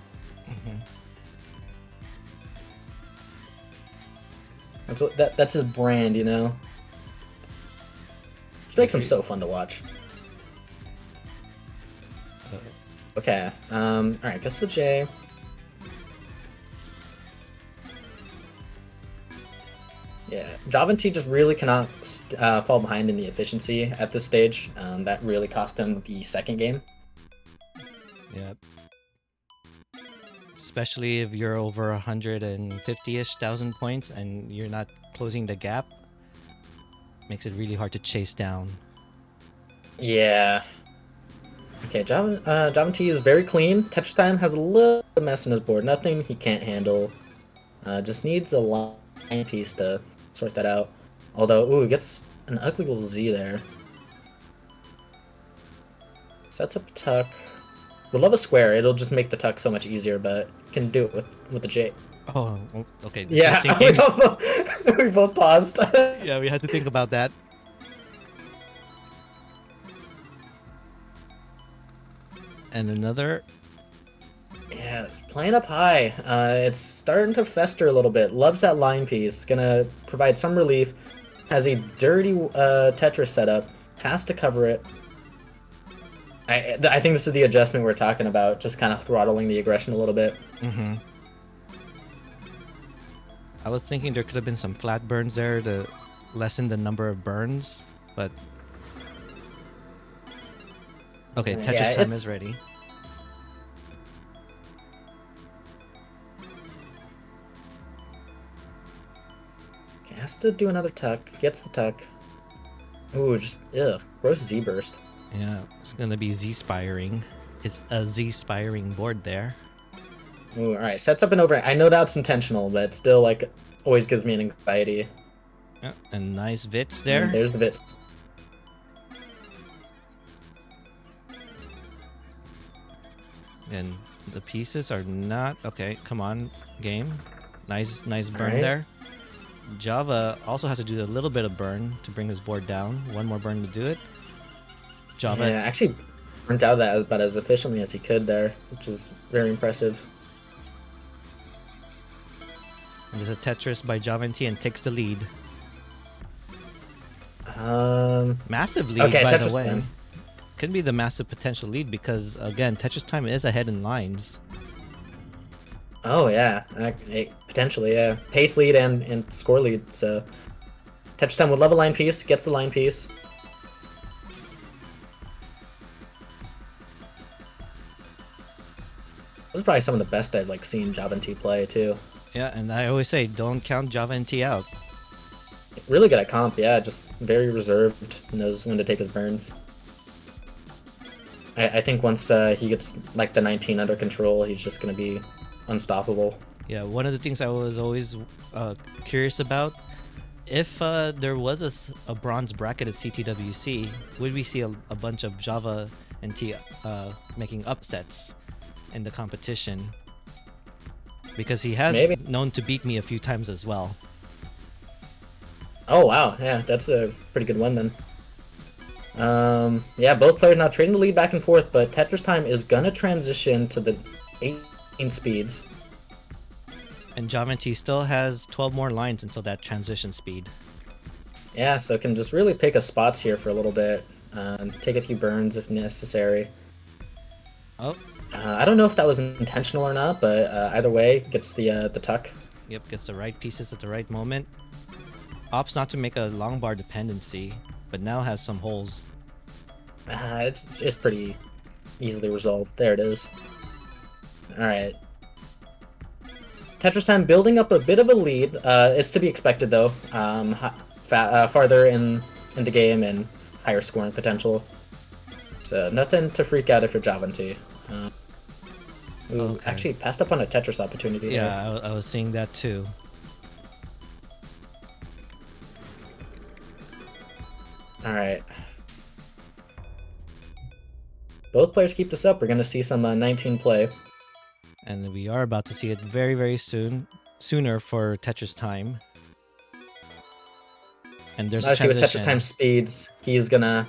Mm-hmm. That's his brand, you know. Which makes him so fun to watch. Okay. All right. Guess the J. Yeah, Java T just really cannot fall behind in the efficiency at this stage. That really cost him the second game. Yep. Especially if you're over 150-ish thousand points and you're not closing the gap, makes it really hard to chase down. Yeah. Okay, Java T is very clean. Catch time has a little mess in his board. Nothing he can't handle. Just needs a line piece to sort that out. Although, ooh, he gets an ugly little Z there. Sets up a tuck. Would love a square. It'll just make the tuck so much easier, but can do it with the J. Oh, okay. Yeah, Just we thinking. we both paused. Yeah, we had to think about that. And another. Yeah, it's playing up high. It's starting to fester a little bit. Loves that line piece. It's gonna provide some relief. Has a dirty Tetris setup. Has to cover it. I think this is the adjustment we're talking about. Just kind of throttling the aggression a little bit. Mm-hmm. I was thinking there could have been some flat burns there to lessen the number of burns, but okay, Tetris Yeah, time is ready. Okay, has to do another tuck. Gets the tuck. Ooh, just gross Z burst. Yeah, it's gonna be Z-spiring. It's a Z-spiring board there. Ooh, all right, sets up an over. I know that's intentional, but it still like always gives me an anxiety. Yeah, and nice Vits there. And there's the Vits. And the pieces are not okay. Come on, game. Nice burn right. there. Java also has to do a little bit of burn to bring his board down. One more burn to do it. Java. Yeah, actually burnt out that about as efficiently as he could there, which is very impressive. There's a Tetris by Java T and takes the lead. Massive lead, okay, by Tetris the way. Time. Could be the massive potential lead because, again, Tetris Time is ahead in lines. Oh yeah, potentially yeah. Pace lead and score lead. So Tetris Time would love a line piece. Gets the line piece. This is probably some of the best I've like seen Java T play too. Yeah, and I always say don't count Java T out. Really good at comp, yeah. Just very reserved. Knows when to take his burns. I think once he gets like the 19 under control, he's just gonna be unstoppable. Yeah, one of the things I was always curious about, if there was a bronze bracket at CTWC, would we see a bunch of Java and T making upsets in the competition? Because he has Maybe. known to beat me a few times as well. Oh wow, yeah, that's a pretty good one then. Yeah, both players now trading the lead back and forth, but Tetris Time is gonna transition to the 18 speeds. And Java T still has 12 more lines until that transition speed. Yeah, so can just really pick a spots here for a little bit. Take a few burns if necessary. Oh, I don't know if that was intentional or not, but either way, gets the tuck. yep, gets the right pieces at the right moment. Opts not to make a long bar dependency, but now has some holes. It's pretty easily resolved. There it is. All right. Tetris Time building up a bit of a lead. It's to be expected though. Farther in the game and higher scoring potential. So nothing to freak out if you're Java T. Okay. Actually passed up on a Tetris opportunity. Yeah, I was seeing that too. All right. Both players keep this up. We're gonna see some 19 play. And we are about to see it very, very sooner for Tetris Time. And there's a Obviously, with transition. Tetris Time speeds, he's gonna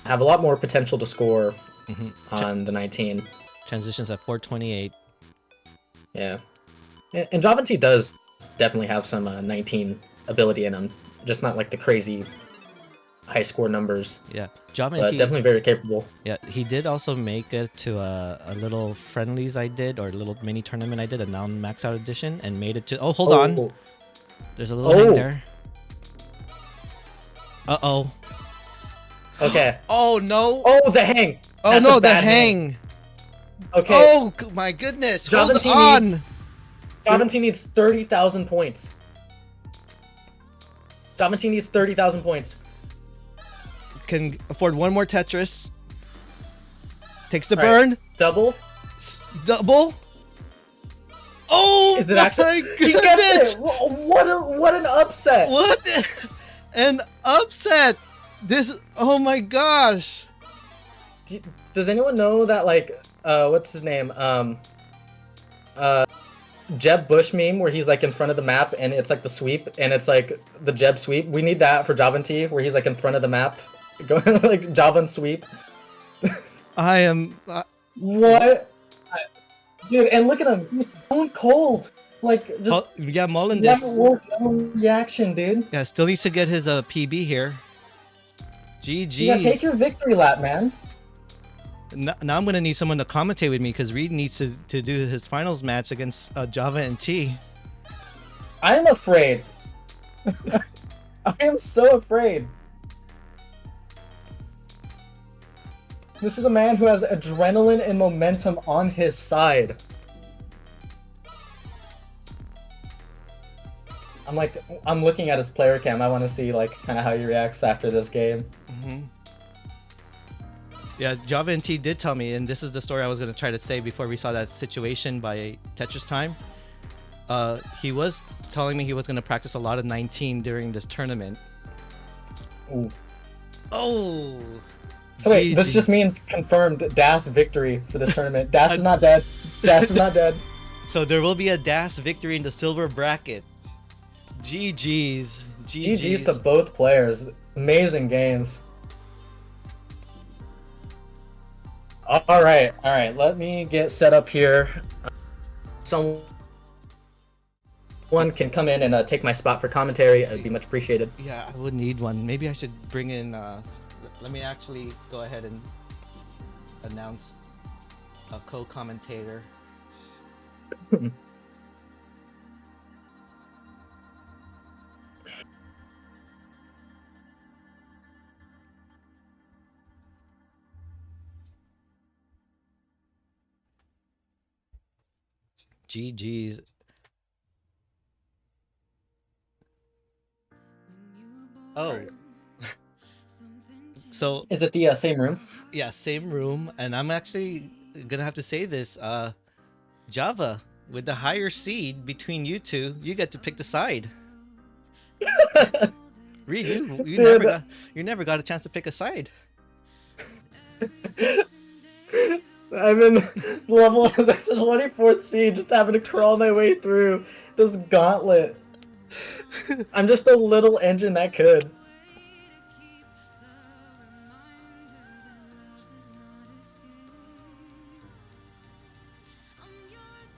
have a lot more potential to score on the 19. Transitions at 428. Yeah, and Java T does definitely have some 19 ability in him, just not like the crazy high score numbers. Yeah, Java But N.T. definitely very capable. Yeah, he did also make it to a little friendlies I did, or a little mini tournament I did, a non-max out edition, and made it to. Oh, hold on. There's a little hang there. Uh-oh. Okay. Oh, no. Oh, the hang. Oh, That's no, a the bad hang. Okay. Oh, my goodness. Java Hold N.T. on. Java N.T. needs 30,000 points. Java N.T. needs 30,000 points. Can afford one more Tetris. Takes the All right. burn. Double. Double. Oh, Is it my actually? goodness. He gets it. What an upset. What an upset. This, oh my gosh. Does anyone know that, like, what's his name? Jeb Bush meme where he's like in front of the map and it's like the sweep and it's like the Jeb sweep. We need that for Java T where he's like in front of the map, going like Java sweep. I am. What? Dude, and look at him. He's so cold. Like, just yeah, Mullen never this. worked no reaction, dude. Yeah, still needs to get his PB here. GG. You gotta take your victory lap, man. Now I'm gonna need someone to commentate with me because Reed needs to do his finals match against Java and T. I am afraid. I am so afraid. This is a man who has adrenaline and momentum on his side. I'm looking at his player cam. I want to see like kind of how he reacts after this game. Mm-hmm. Yeah, Java and T did tell me, and this is the story I was going to try to say before we saw that situation by Tetris Time. He was telling me he was going to practice a lot of 19 during this tournament. Ooh. Oh. So wait, this just means confirmed DAS victory for this tournament. DAS is not dead. DAS is not dead. So there will be a DAS victory in the silver bracket. GG's. GG's to both players. Amazing games. All right. Let me get set up here. Someone can come in and take my spot for commentary. It'd be much appreciated. Yeah, I would need one. Maybe I should bring in. Let me actually go ahead and announce a co-commentator. GG's. Oh. So is it the same room? Yeah, same room, and I'm actually gonna have to say this. Java, with the higher seed between you two, you get to pick the side. Reed, you never got a chance to pick a side. I'm in level that's 24th seed, just having to crawl my way through this gauntlet. I'm just a little engine that could.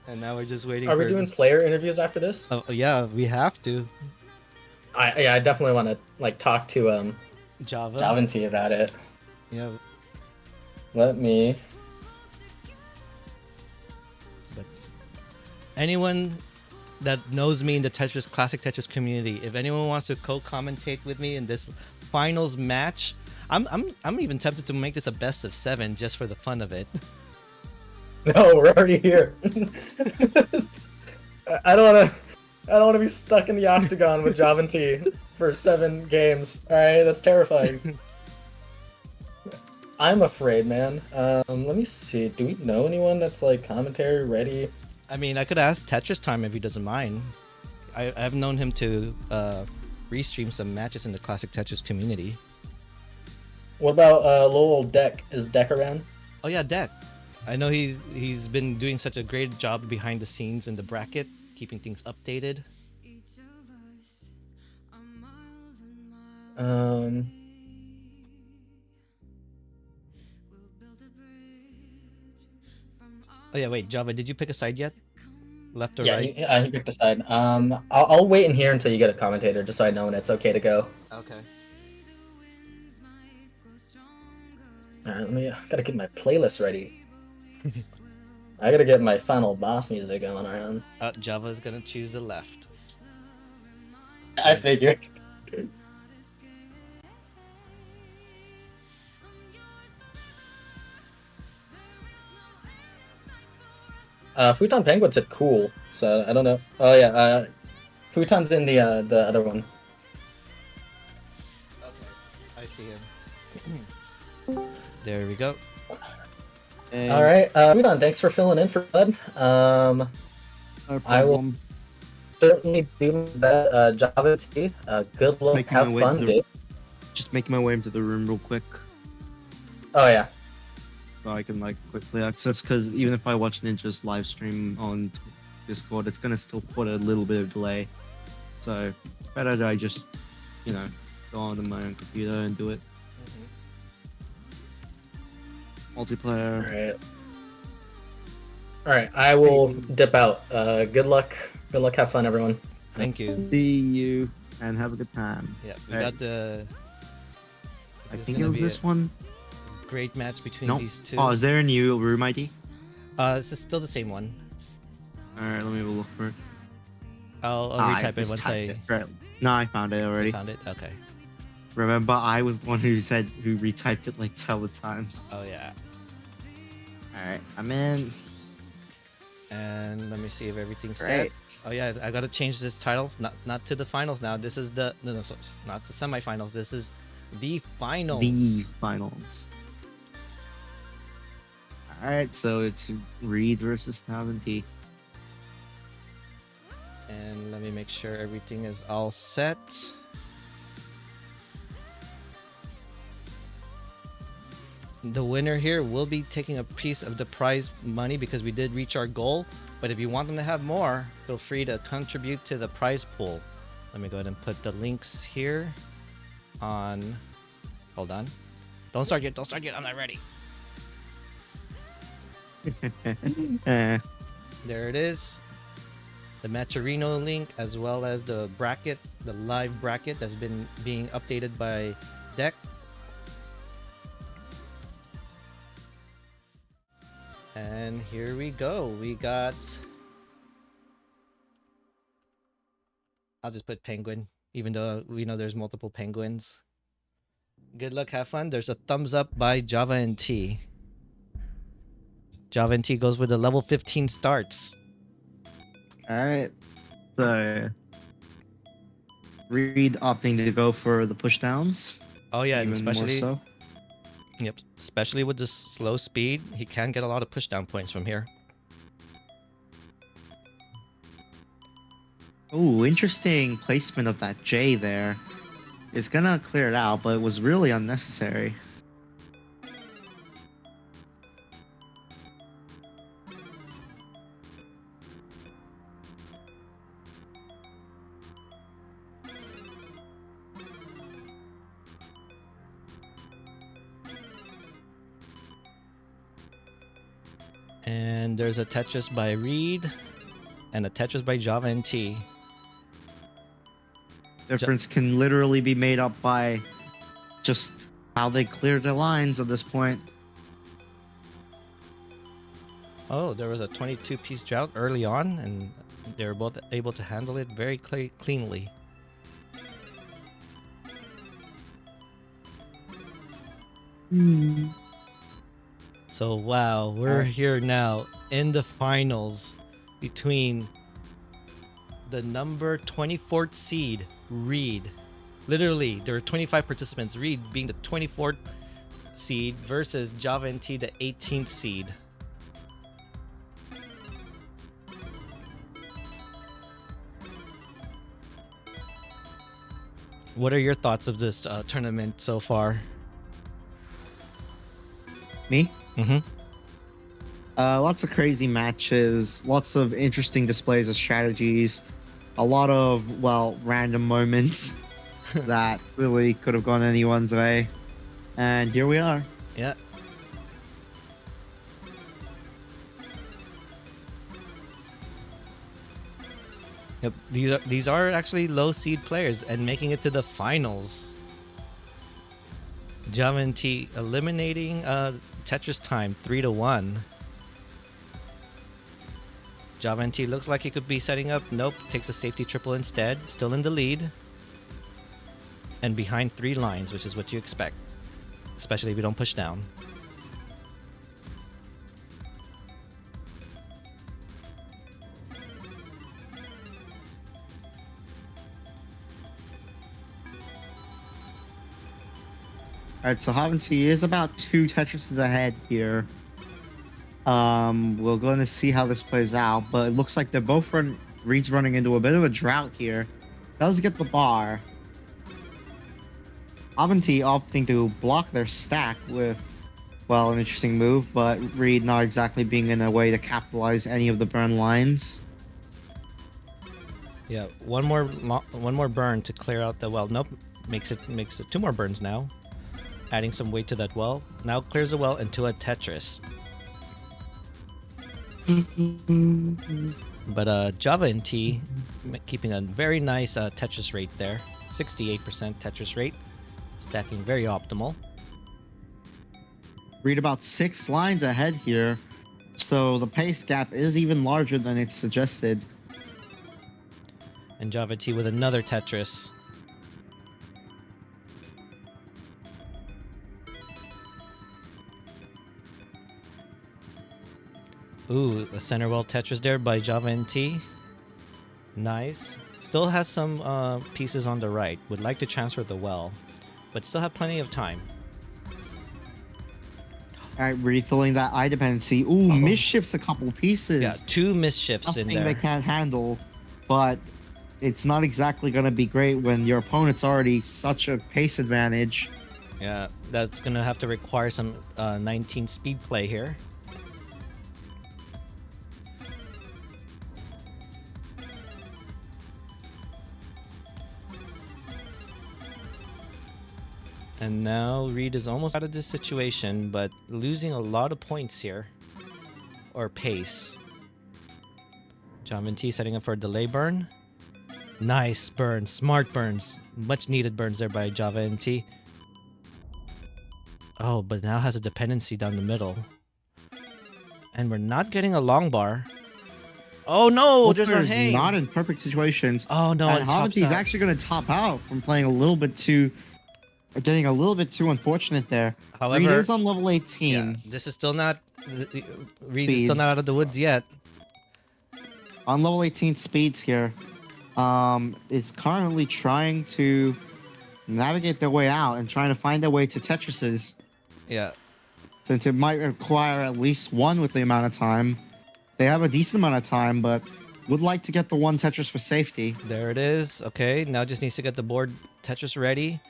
And now we're just waiting. Are we doing player interviews after this? Oh yeah, we have to. I definitely want to like talk to Java T about it. Yeah. Let me. But anyone that knows me in the classic Tetris community, if anyone wants to co-commentate with me in this finals match, I'm even tempted to make this a best of 7 just for the fun of it. No, we're already here. I don't want to be stuck in the octagon with Java T for 7 games. All right, that's terrifying. I'm afraid, man. Let me see. Do we know anyone that's like commentary ready? I mean, I could ask Tetris Time if he doesn't mind. I've known him to restream some matches in the classic Tetris community. What about little old Deck? Is Deck around? Oh yeah, Deck. I know he's been doing such a great job behind the scenes in the bracket, keeping things updated. Oh yeah, wait, Java, did you pick a side yet? Left or right? Yeah, he picked a side. I'll wait in here until you get a commentator, just so I know when it's okay to go. Okay. Gotta get my playlist ready. I gotta get my final boss music going around. Java's gonna choose the left. I figured. Futon Penguin said cool, so I don't know. Oh yeah, Futon's in the other one. I see him. There we go. And All right, Futon, thanks for filling in for Bud. no I will problem. certainly do my best. Java T, good luck, Making my have way to fun, the- dude. Just making my way into the room real quick Oh yeah. so I can like quickly access. Because even if I watch Ninja's live stream on Discord, it's gonna still put a little bit of delay. So it's better that I just, you know, go onto my own computer and do it. Multiplayer. All right, I will dip out. Good luck, have fun, everyone. Thank you. See you and have a good time. Yeah, we Alright. got the. I This is think gonna it was be this a one. great match between Nope. these two. Oh, is there a new room ID? This is still the same one. Alright, let me have a look for it. I'll I retype it just once typed I it. Right. No, I found it you already. found it. Okay. Remember, I was the one who retyped it like 12 times. Oh yeah. Alright, I'm in. And let me see if everything's set. Right. Oh yeah, I gotta change this title. Not to the finals now. This is the no, so not the semifinals. This is the finals. The finals. Alright, so it's Reed versus N.I.N.J.A TE. And let me make sure everything is all set. The winner here will be taking a piece of the prize money because we did reach our goal. But if you want them to have more, feel free to contribute to the prize pool. Let me go ahead and put the links here on. Hold on. Don't start yet. Don't start yet. I'm not ready. There it is. The Matcherino link as well as the bracket, the live bracket that's been being updated by Deck. And here we go. We got. I'll just put penguin, even though we know there's multiple penguins. Good luck, have fun. There's a thumbs up by Java and T. Java and T goes with the level 15 starts. Alright. So Reed opting to go for the pushdowns. Oh yeah, and Even more especially so. yep, especially with the slow speed, he can get a lot of pushdown points from here. Oh, interesting placement of that J there. It's gonna clear it out, but it was really unnecessary. And there's a Tetris by Reed and a Tetris by Java and T. Difference can literally be made up by just how they clear the lines at this point. Oh, there was a 22-piece drought early on, and they were both able to handle it very cleanly. So wow, we're here now in the finals between the number 24th seed, Reed. Literally, there were 25 participants, Reed being the 24th seed versus Java and T, the 18th seed. What are your thoughts of this tournament so far? Me? Mm-hmm. Lots of crazy matches, lots of interesting displays of strategies, a lot of, well, random moments that really could have gone anyone's way. And here we are. Yeah. Yep, these are actually low seed players and making it to the finals. Java and T eliminating Tetris time 3-1. Java and T looks like he could be setting up. Nope, takes a safety triple instead. Still in the lead. And behind 3 lines, which is what you expect. Especially if you don't push down. Alright, so Havanti is about 2 Tetrises ahead here. We're going to see how this plays out, but it looks like they're both Reed's running into a bit of a drought here. Does get the bar. Havanti opting to block their stack with, well, an interesting move, but Reed not exactly being in a way to capitalize any of the burn lines. Yeah, one more burn to clear out the well. Nope, makes it 2 more burns now. Adding some weight to that well. Now clears the well into a Tetris. But Java and T keeping a very nice Tetris rate there. 68% Tetris rate. Stacking very optimal. Reed about 6 lines ahead here, so the pace gap is even larger than it's suggested. And Java T with another Tetris. Ooh, a center well Tetris there by Java and T. Nice. Still has some pieces on the right. Would like to transfer the well, but still have plenty of time. Alright, refilling that eye dependency. Ooh, misshifts a couple pieces. Yeah, 2 misshifts Nothing in there. they can't handle, but it's not exactly going to be great when your opponent's already such a pace advantage. Yeah, that's going to have to require some 19 speed play here. And now Reed is almost out of this situation, but losing a lot of points here. Or pace. Java T setting up for a delay burn. Nice burn. Smart burns. Much needed burns there by Java and T. Oh, but now has a dependency down the middle. And we're not getting a long bar. Oh no, there's a hang. Not in perfect situations. Oh no, and Havanti's actually going to top out from playing a little bit too... Getting a little bit too unfortunate there. However, Reed is on level 18. Yeah, this is still not... Reed is still not out of the woods yet. On level 18 speeds here. Is currently trying to navigate their way out and trying to find their way to Tetrises. Yeah. Since it might require at least 1 with the amount of time. They have a decent amount of time, but would like to get the 1 Tetris for safety. There it is. Okay, now just needs to get the board Tetris ready.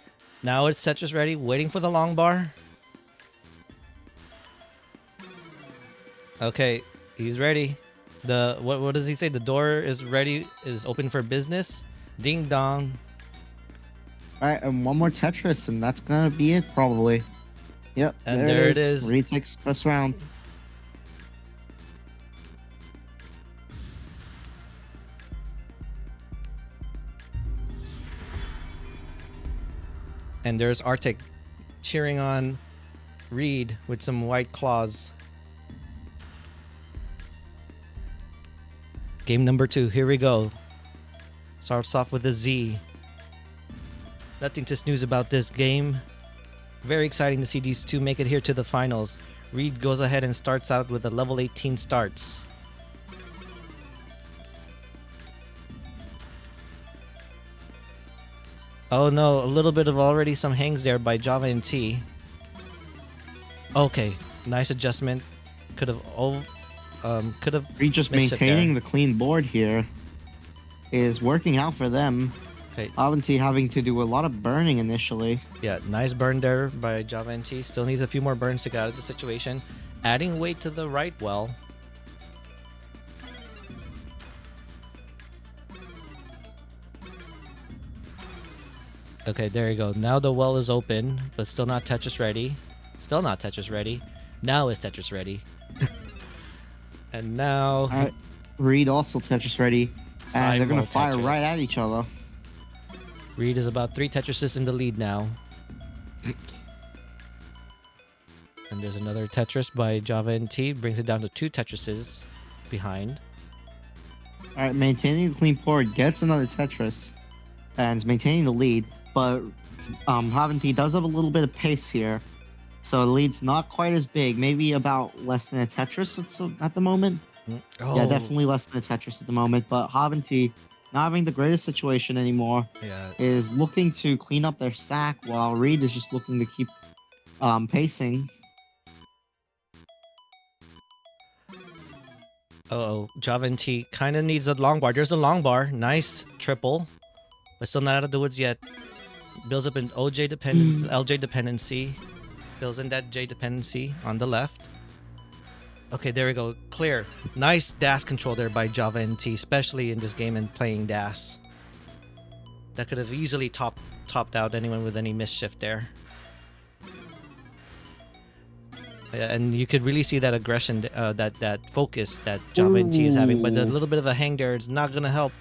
Now it's Tetris ready, waiting for the long bar. Okay, he's ready. The what does he say? The door is ready, is open for business. Ding dong. Alright, and 1 more Tetris, and that's gonna be it probably. Yep, And there it is. Reed takes first round. And there's Arctic cheering on Reed with some white claws. Game number 2, here we go. Starts off with a Z. Nothing to snooze about this game. Very exciting to see these two make it here to the finals. Reed goes ahead and starts out with a level 18 starts. Oh no, a little bit of already some hangs there by Java and T. Okay, nice adjustment. Could have Reed just maintaining the clean board here is working out for them. Okay. Avanti having to do a lot of burning initially. Yeah, nice burn there by Java and T. Still needs a few more burns to get out of the situation. Adding weight to the right well. Okay, there you go. Now the well is open, but still not Tetris ready. Still not Tetris ready. Now is Tetris ready. And now... Alright, Reed also Tetris ready. And they're going to fire Tetris. right at each other. Reed is about 3 Tetrises in the lead now. And there's another Tetris by Java N.T. Brings it down to 2 Tetrises behind. All right, maintaining the clean board gets another Tetris, and is maintaining the lead. But Havanti does have a little bit of pace here, so the lead's not quite as big. Maybe about less than a Tetris at the moment. Oh, Yeah, definitely less than a Tetris at the moment. But Havanti, not having the greatest situation anymore, Yeah. is looking to clean up their stack, while Reed is just looking to keep pacing. Oh, Java N.T. kind of needs a long bar. There's a long bar. Nice triple. But still not out of the woods yet. Builds up an OJ dependency, LJ dependency. Fills in that J dependency on the left. Okay, there we go. Clear. Nice DAS control there by Java N.T., especially in this game and playing DAS. That could have easily topped out anyone with any mischief there. Yeah, and you could really see that aggression, that focus that Java N.T. is having. But a little bit of a hang there is not going to help.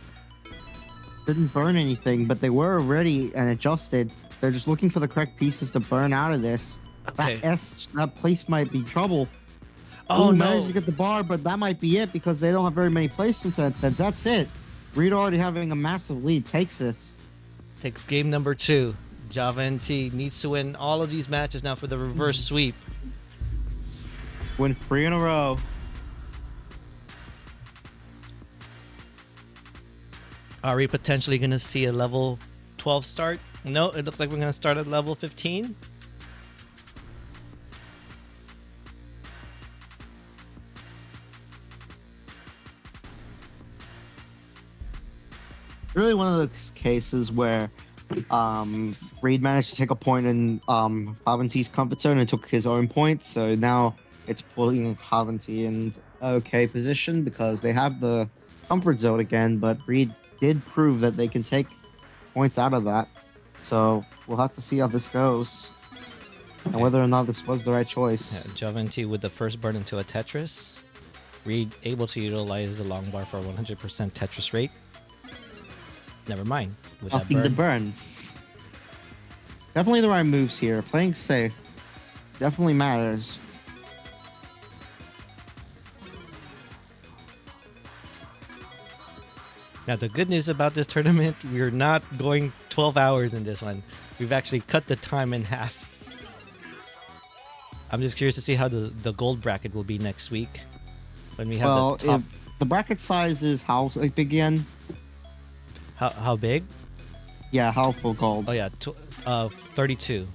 Didn't burn anything, but they were ready and adjusted. They're just looking for the correct pieces to burn out of this. Okay. That place might be trouble. Oh, Ooh, no. managed to get the bar, but that might be it because they don't have very many placements. That's it. Reed already having a massive lead takes this. Takes game number 2. Java N.T. needs to win all of these matches now for the reverse sweep. Win 3 in a row. Are we potentially going to see a level 12 start? No, it looks like we're going to start at level 15. Really one of those cases where Reed managed to take a point in Havanti's comfort zone and took his own point. So now it's putting Havanti in okay position because they have the comfort zone again, but Reed did prove that they can take points out of that. So we'll have to see how this goes and whether or not this was the right choice. Yeah, Java N.T. with the first burn into a Tetris. Reed able to utilize the long bar for 100% Tetris rate. Never mind. With that Nothing to burn. Definitely the right moves here. Playing safe definitely matters. Now, the good news about this tournament, we're not going 12 hours in this one. We've actually cut the time in half. I'm just curious to see how the gold bracket will be next week. When we have the top... if the bracket size is how big again? How big? Yeah, how full gold? Oh, yeah, 32.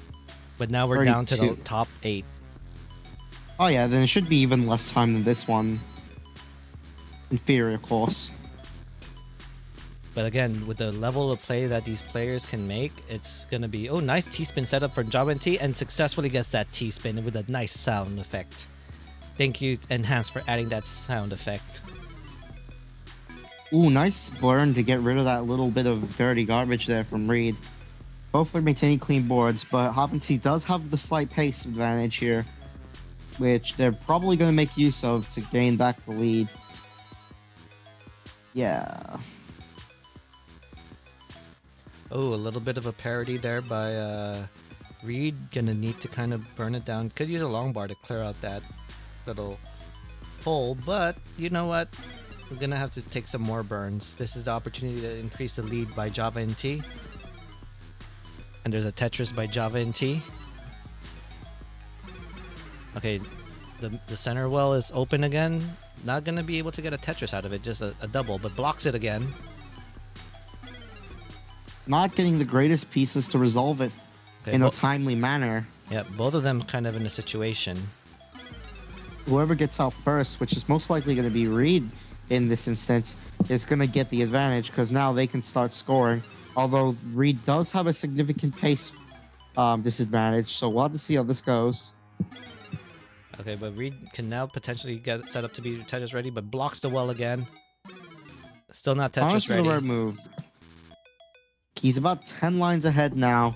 But now we're down to the 32. top 8. Oh yeah, then it should be even less time than this one. Inferior, of course. But again, with the level of play that these players can make, it's going to be... Oh, nice T-spin setup for Java N.T. and successfully gets that T-spin with a nice sound effect. Thank you, Enhance, for adding that sound effect. Ooh, nice burn to get rid of that little bit of dirty garbage there from Reed. Both are maintaining clean boards, but Havanti does have the slight pace advantage here, which they're probably going to make use of to gain back the lead. Yeah. Oh, a little bit of a parody there by Reed. Gonna need to kind of burn it down. Could use a long bar to clear out that little hole, but you know what? We're gonna have to take some more burns. This is the opportunity to increase the lead by Java N.T. And there's a Tetris by Java N.T. Okay, the center well is open again. Not gonna be able to get a Tetris out of it, just a double, but blocks it again. Not getting the greatest pieces to resolve it in a timely manner. Yeah, both of them kind of in a situation. Whoever gets out first, which is most likely going to be Reed in this instance, is going to get the advantage because now they can start scoring. Although Reed does have a significant pace disadvantage, so we'll have to see how this goes. Okay, but Reed can now potentially get it set up to be Tetris ready, but blocks the well again. Still not Tetris Honestly, ready. the right move. He's about 10 lines ahead now.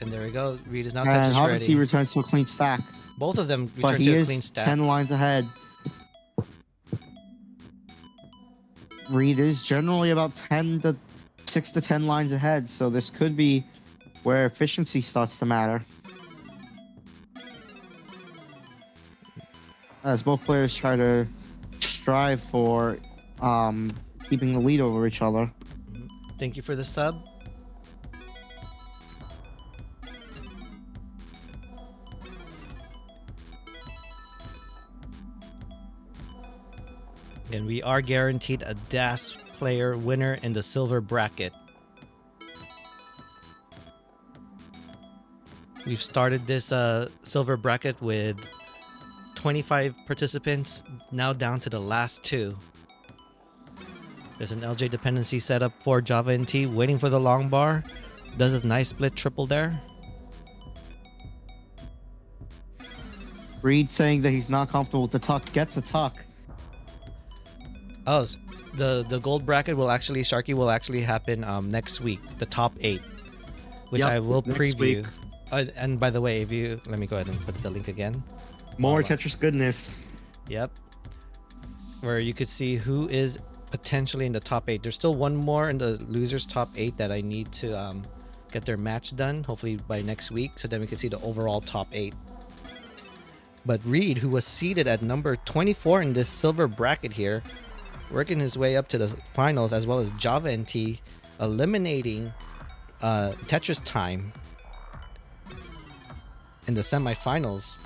And there we go. Reed is now And Tetris Havanti ready. returns to a clean stack. Both of them But return he to a is clean stack. 10 lines ahead. Reed is generally about 6 to 10 lines ahead, so this could be where efficiency starts to matter. as both players try to strive for keeping the lead over each other. Thank you for the sub. And we are guaranteed a DAS player winner in the silver bracket. We've started this silver bracket with 25 participants, now down to the last 2. There's an LJ dependency set up for Java N.T, waiting for the long bar. Does his nice split triple there. Reed saying that he's not comfortable with the tuck, gets a tuck. Oh, the gold bracket will actually, Sharky, will actually happen next week, the top 8, which Yep, I will next preview. week. And by the way, if you let me go ahead and put the link again. More Hold on. Tetris goodness. Yep. Where you could see who is potentially in the top 8. There's still one more in the losers top 8 that I need to get their match done, hopefully by next week, so then we can see the overall top 8. But Reed, who was seated at number 24 in this silver bracket here, working his way up to the finals, as well as Java N.T, eliminating Tetris Time in the semifinals.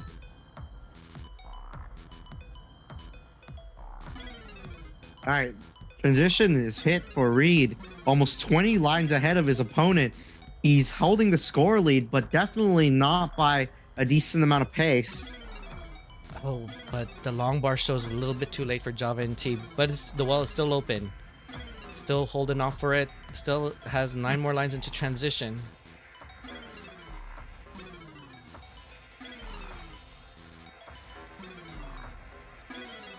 All right, transition is hit for Reed, almost 20 lines ahead of his opponent. He's holding the score lead, but definitely not by a decent amount of pace. Oh, but the long bar shows a little bit too late for Java N.T, but the well is still open. Still holding off for it. Still has 9 more lines into transition.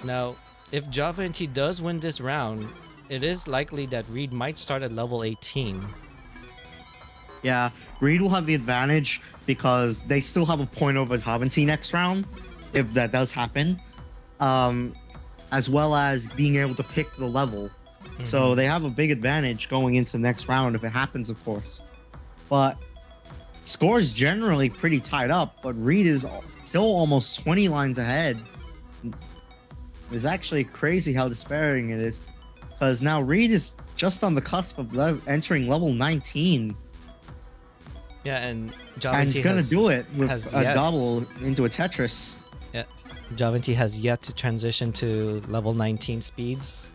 Now, if Java N.T does win this round, it is likely that Reed might start at level 18. Yeah, Reed will have the advantage because they still have a point over Havanti next round, if that does happen, as well as being able to pick the level. So they have a big advantage going into the next round if it happens, of course. But score is generally pretty tied up, but Reed is still almost 20 lines ahead. It's actually crazy how despairing it is, because now Reed is just on the cusp of entering level 19. Yeah, and Java And N.T he's gonna do it with a yet- double into a Tetris. Yeah, Java N.T has yet to transition to level 19 speeds.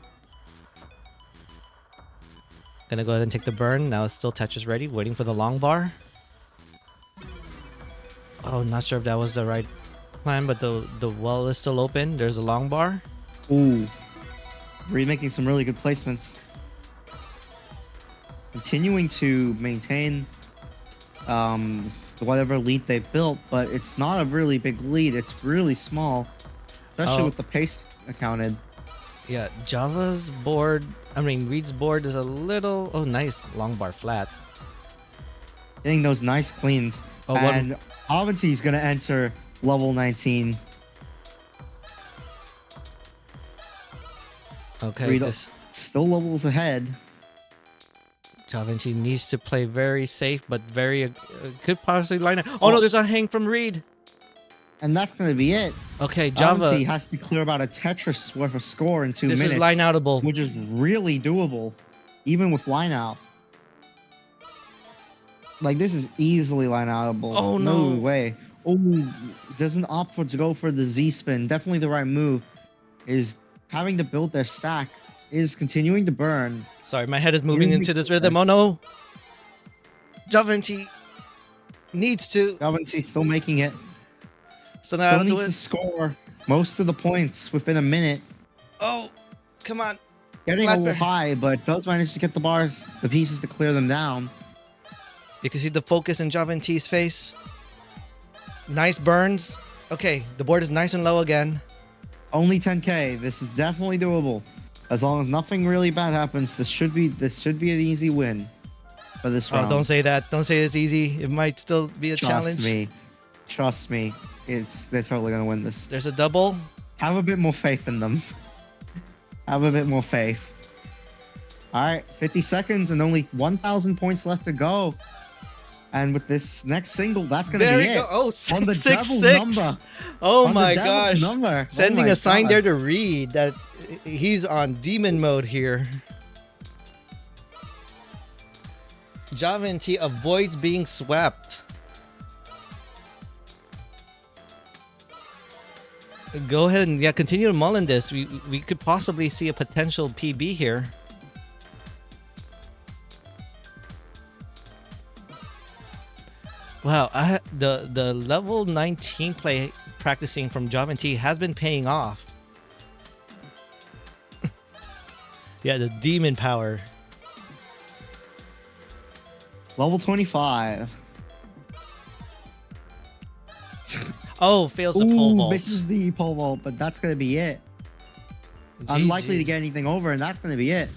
Gonna go ahead and take the burn. Now it's still Tetris ready, waiting for the long bar. Oh, not sure if that was the right plan, but the well is still open. There's a long bar. Ooh, Reed making some really good placements. Continuing to maintain whatever lead they've built, but it's not a really big lead. It's really small, especially with the pace accounted. Yeah, Java's board, Reed's board is a little... Oh, nice long bar flat. Getting those nice cleans. Oh, and Avanti's gonna enter level 19. Okay, Reed this still levels ahead. Java N.T needs to play very safe, but very... could possibly line up. Oh no, there's a hang from Reed. And that's gonna be it. Okay, Java... Avanti has to clear about a Tetris worth of score in 2 minutes. This is line outable. Which is really doable, even with line out. Like, this is easily line outable. Oh, no. way. Oh, doesn't opt for to go for the Z spin. Definitely the right move. Is having to build their stack. Is continuing to burn. Sorry, my head is moving into this rhythm. Oh no! Java N.T needs to... Avanti still making it. So now Still out of the needs to woods. score most of the points within a minute. Oh, come on. Getting a little Flatbear. high, but does manage to get the pieces to clear them down. You can see the focus in Java N.T's face. Nice burns. Okay, the board is nice and low again. Only 10k. This is definitely doable. As long as nothing really bad happens, this should be an easy win for this round. Oh, don't say that. Don't say it's easy. It might still be a challenge. Trust me. They're totally gonna win this. There's a double. Have a bit more faith in them. Have a bit more faith. All right, 50 seconds and only 1,000 points left to go. And with this next single, that's gonna There be we it. go. Oh, On the 666. devil's number. Oh On the my devil's gosh. number. Oh Sending my a sign God. there to Reed that he's on demon mode here. N.J.A Te avoids being swept. Go ahead and continue to mullen this. We could possibly see a potential PB here. Wow, the level 19 play practicing from N.J.A Te has been paying off. Yeah, the demon power. Level 25. Oh, fails the pole vault. Misses the pole vault, but that's gonna be it. GG. Unlikely to get anything over, and that's gonna be it.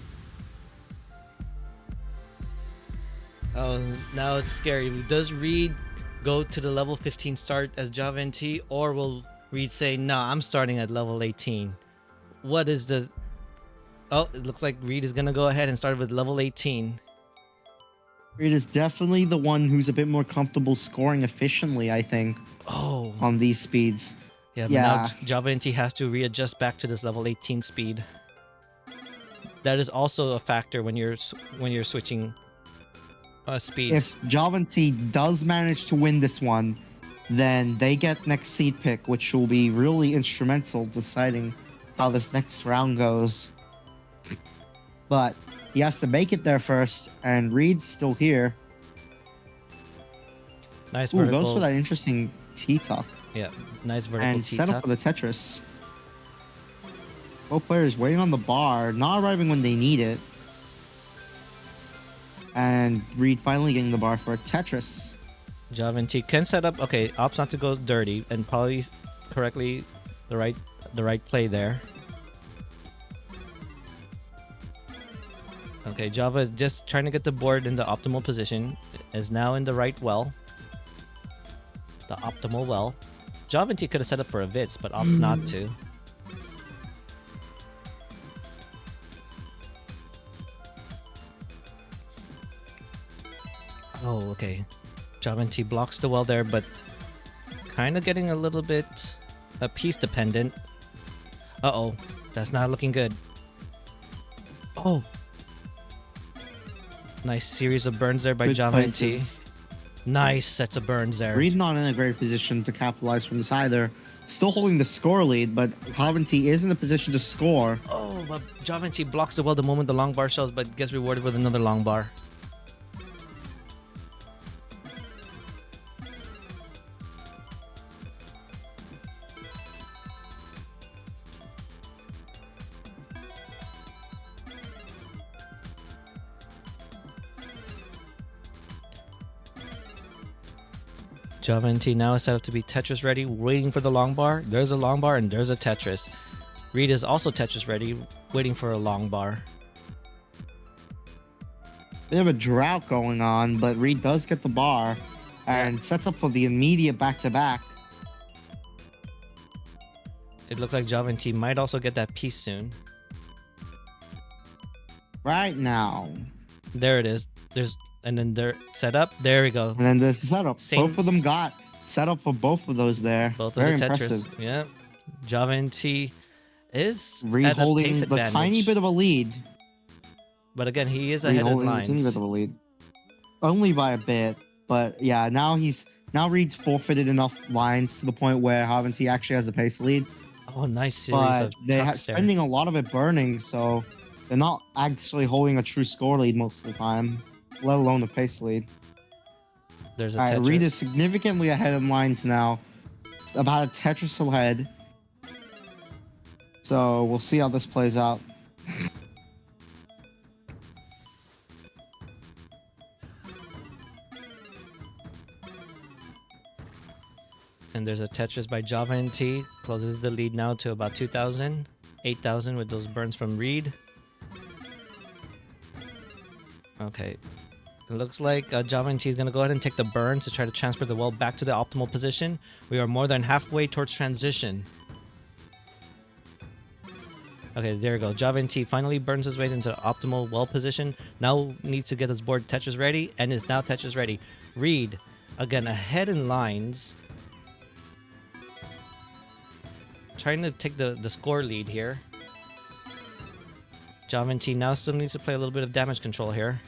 Oh, now it's scary. Does Reed go to the level 15 start as N.J.A Te, or will Reed say, "No, I'm starting at level 18"? What is the? Oh, it looks like Reed is gonna go ahead and start with level 18. Reed is definitely the one who's a bit more comfortable scoring efficiently, I think, Oh, on these speeds. yeah. But Yeah. now N.J.A Te has to readjust back to this level 18 speed. That is also a factor when you're switching speeds. If N.J.A Te does manage to win this one, then they get next seed pick, which will be really instrumental deciding how this next round goes. But he has to make it there first, and Reed's still here. Nice Ooh, vertical. goes for that interesting T-tuck. Yeah, nice vertical And set up T-tuck. for the Tetris. Both players waiting on the bar, not arriving when they need it. And Reed finally getting the bar for a Tetris. N.J.A Te can set up. Okay, opts not to go dirty and probably correctly the right play there. Okay, Java just trying to get the board in the optimal position. Is now in the right well. The optimal well. N.J.A Te could have set up for a Vitz, but opts not to. Oh, okay. N.J.A Te blocks the well there, but kind of getting a little bit piece dependent. Uh-oh. That's not looking good. Oh. Nice series of burns there by Good N.J.A Te. places. Nice sets of burns there. Reed not in a great position to capitalize from this either. Still holding the score lead, but N.J.A Te is in a position to score. Oh, but N.J.A Te blocks the well the moment the long bar shows, but gets rewarded with another long bar. N.J.A Te now is set up to be Tetris ready, waiting for the long bar. There's a long bar and there's a Tetris. Reed is also Tetris ready, waiting for a long bar. Bit of a drought going on, but Reed does get the bar and sets up for the immediate back-to-back. It looks like N.J.A Te might also get that piece soon. Right now. There it is. And then they're set up. There we go. And then there's the setup. Same Both of them got set up for both of those there. Both Very of the Tetris. impressive. Yeah. N.J.A Te is Reed at a holding pace the advantage. tiny bit of a lead. But again, he is Reed ahead of holding the tiny lines. bit of a lead. Only by a bit. But yeah, now Reed's forfeited enough lines to the point where N.J.A Te actually has a pace lead. Oh, nice series But of they're tucks there. spending a lot of it burning, so they're not actually holding a true score lead most of the time, let alone a pace lead. There's a Alright, Tetris. Reed is significantly ahead of lines now. About a Tetris ahead. So we'll see how this plays out. And there's a Tetris by N.J.A Te. Closes the lead now to about 2,000. 8,000 with those burns from Reed. Okay. It looks like N.J.A Te is going to go ahead and take the burns to try to transfer the well back to the optimal position. We are more than halfway towards transition. Okay, there we go. Java N.T finally burns his way into optimal well position. Now needs to get his board Tetris ready, and is now Tetris ready. Reed, again, ahead in lines. Trying to take the score lead here. Java N.T now still needs to play a little bit of damage control here.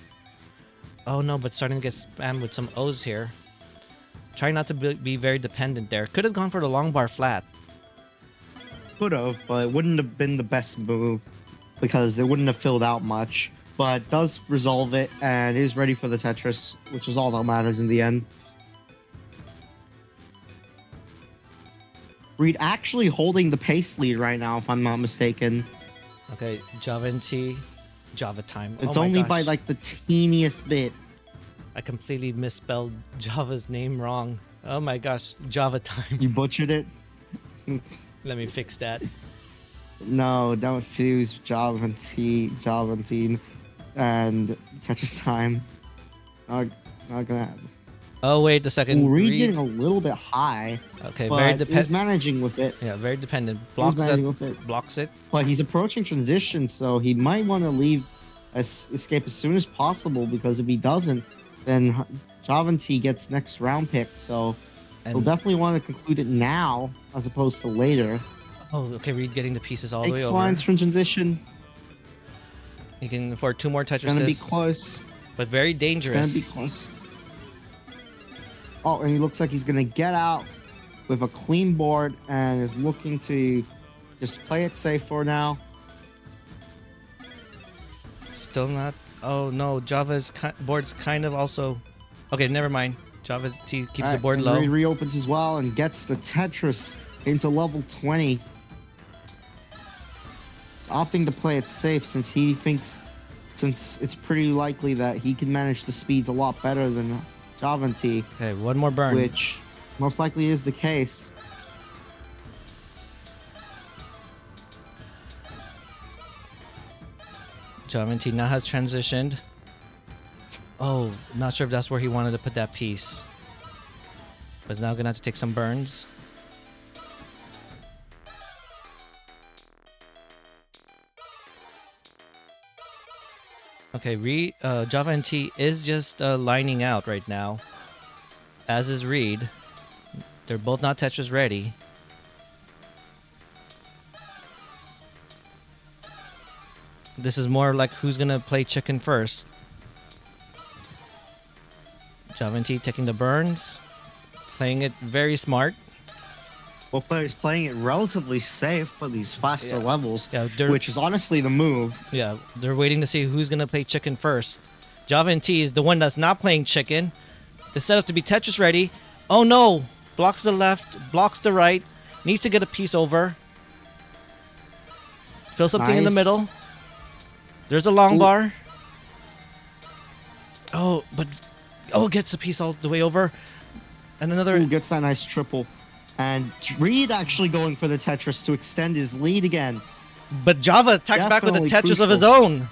Oh no, but starting to get spammed with some O's here. Trying not to be very dependent there. Could have gone for the long bar flat. Could have, but it wouldn't have been the best move because it wouldn't have filled out much. But does resolve it and is ready for the Tetris, which is all that matters in the end. Reed actually holding the pace lead right now, if I'm not mistaken. Okay, Java N.T. Java time. It's Oh my only by gosh. like the teeniest bit. I completely misspelled Java's name wrong. Oh my gosh, Java time. You butchered it. Let me fix that. No, don't fuse Java and T, and Tetris time. Not gonna happen. Oh wait a second. Ooh, Reed Reed. getting a little bit high, Okay, but very he's dependent. managing with it. Yeah, very dependent. He's Blocks managing it. with it. Blocks it. But he's approaching transition, so he might want to leave, escape as soon as possible. Because if he doesn't, then Java T gets next round pick. So he'll And definitely want to conclude it now as opposed to later. oh, okay. Reed getting the pieces all the way Takes over. lines from transition. He can afford 2 more It's gonna be Tetrises, close. but very It's dangerous. gonna be close. Oh, and he looks like he's gonna get out with a clean board and is looking to just play it safe for now. Still not. Oh no, Java's board's kind of also. Okay, never mind. Java T keeps the Alright, board and low. Reed reopens as well and gets the Tetris into level 20. He's opting to play it safe since he thinks, since it's pretty likely that he can manage the speeds a lot better than Java T, Okay, one more burn. which most likely is the case. Java T now has transitioned. Oh, not sure if that's where he wanted to put that piece. But now gonna have to take some burns. Okay, Java and T is just lining out right now, as is Reed. They're both not Tetris ready. This is more like who's gonna play chicken first. Java and T taking the burns, playing it very smart. Both players playing it relatively safe for these faster Yeah. levels, Yeah, they're- which is honestly the move. Yeah, they're waiting to see who's gonna play chicken first. Java and T is the one that's not playing chicken. It's set up to be Tetris ready. Oh no! Blocks the left, blocks the right. Needs to get a piece over. Fill something in the Nice. middle. There's a long Ooh. bar. Oh, but gets the piece all the way over. And another. Ooh, gets that nice triple. And Reed actually going for the Tetris to extend his lead again. But Java attacks back with a Definitely Tetris of his crucial. own.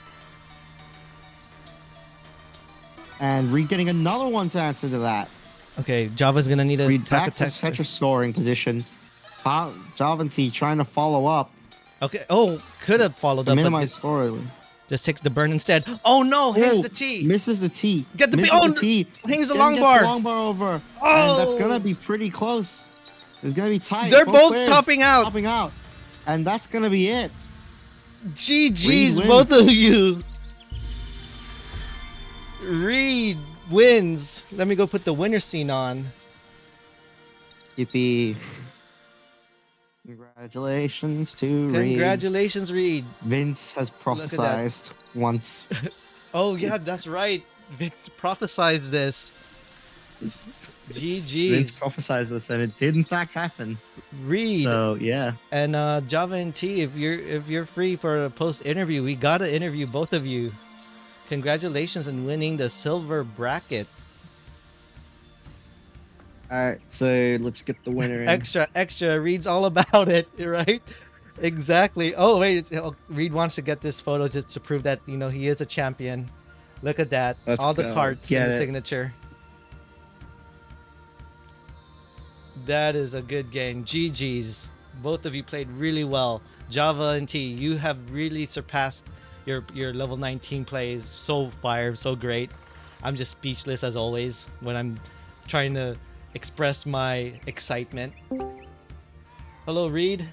And Reed getting another one to answer to that. Okay, Java's gonna need to Reed attack back to Tetris scoring position. Javanti trying to follow up Okay. Oh, could have followed to up, but minimize score. just takes the burn instead. Oh no, hangs Oh, the T. Misses the T. Get the misses oh, the T. hangs the Then long gets bar. The long bar over. And that's Oh! gonna be pretty close. It's gonna be tight. They're both players topping out. Topping out. And that's gonna be it. GG's, Reed both wins. of you. Reed wins. Let me go put the winner scene on. Yippee. Congratulations to Reed. Congratulations, Reed. Vince has at that. prophesized once. Oh yeah, that's right. Vince prophesized this. Vince GG's. prophesized this, and it did in fact happen. Reed So yeah, and Java and T, if you're free for a post interview, we gotta interview both of you. Congratulations on winning the silver bracket. all right. So let's get the winner in. Extra. Reed's all about it, right? Exactly. Oh wait, Reed wants to get this photo just to prove that he is a champion. Look at that. Let's all the go. cards Get and the it. signature. That is a good game. GG's. Both of you played really well. Java and T, you have really surpassed your level 19 plays. So fire, so great. I'm just speechless as always when I'm trying to express my excitement. Hello, Reed.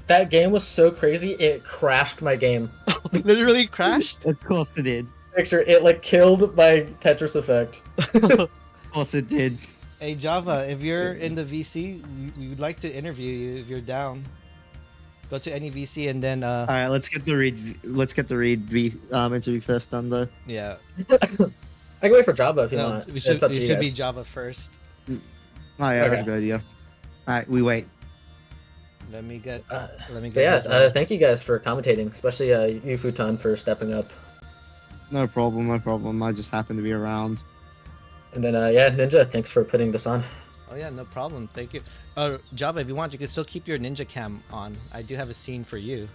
That game was so crazy, it crashed my game. Literally crashed. Of course it did. Picture it like killed my Tetris Effect. Of course it did. Hey Java, if you're in the VC, we would like to interview you if you're down. Go to any VC and then All right, let's get the read. Let's get the read interview first done though. yeah. I can wait for Java if you No, want. we should It's up to it you should be guys. Java first. Oh yeah, Okay. that's a good idea. All right, we wait. Let me get But yeah, thank you guys for commentating, especially you Futon for stepping up. No problem, no problem. I just happened to be around. And then yeah, Ninja, thanks for putting this on. Oh yeah, no problem. Thank you. Java, if you want, you can still keep your ninja cam on. I do have a scene for you.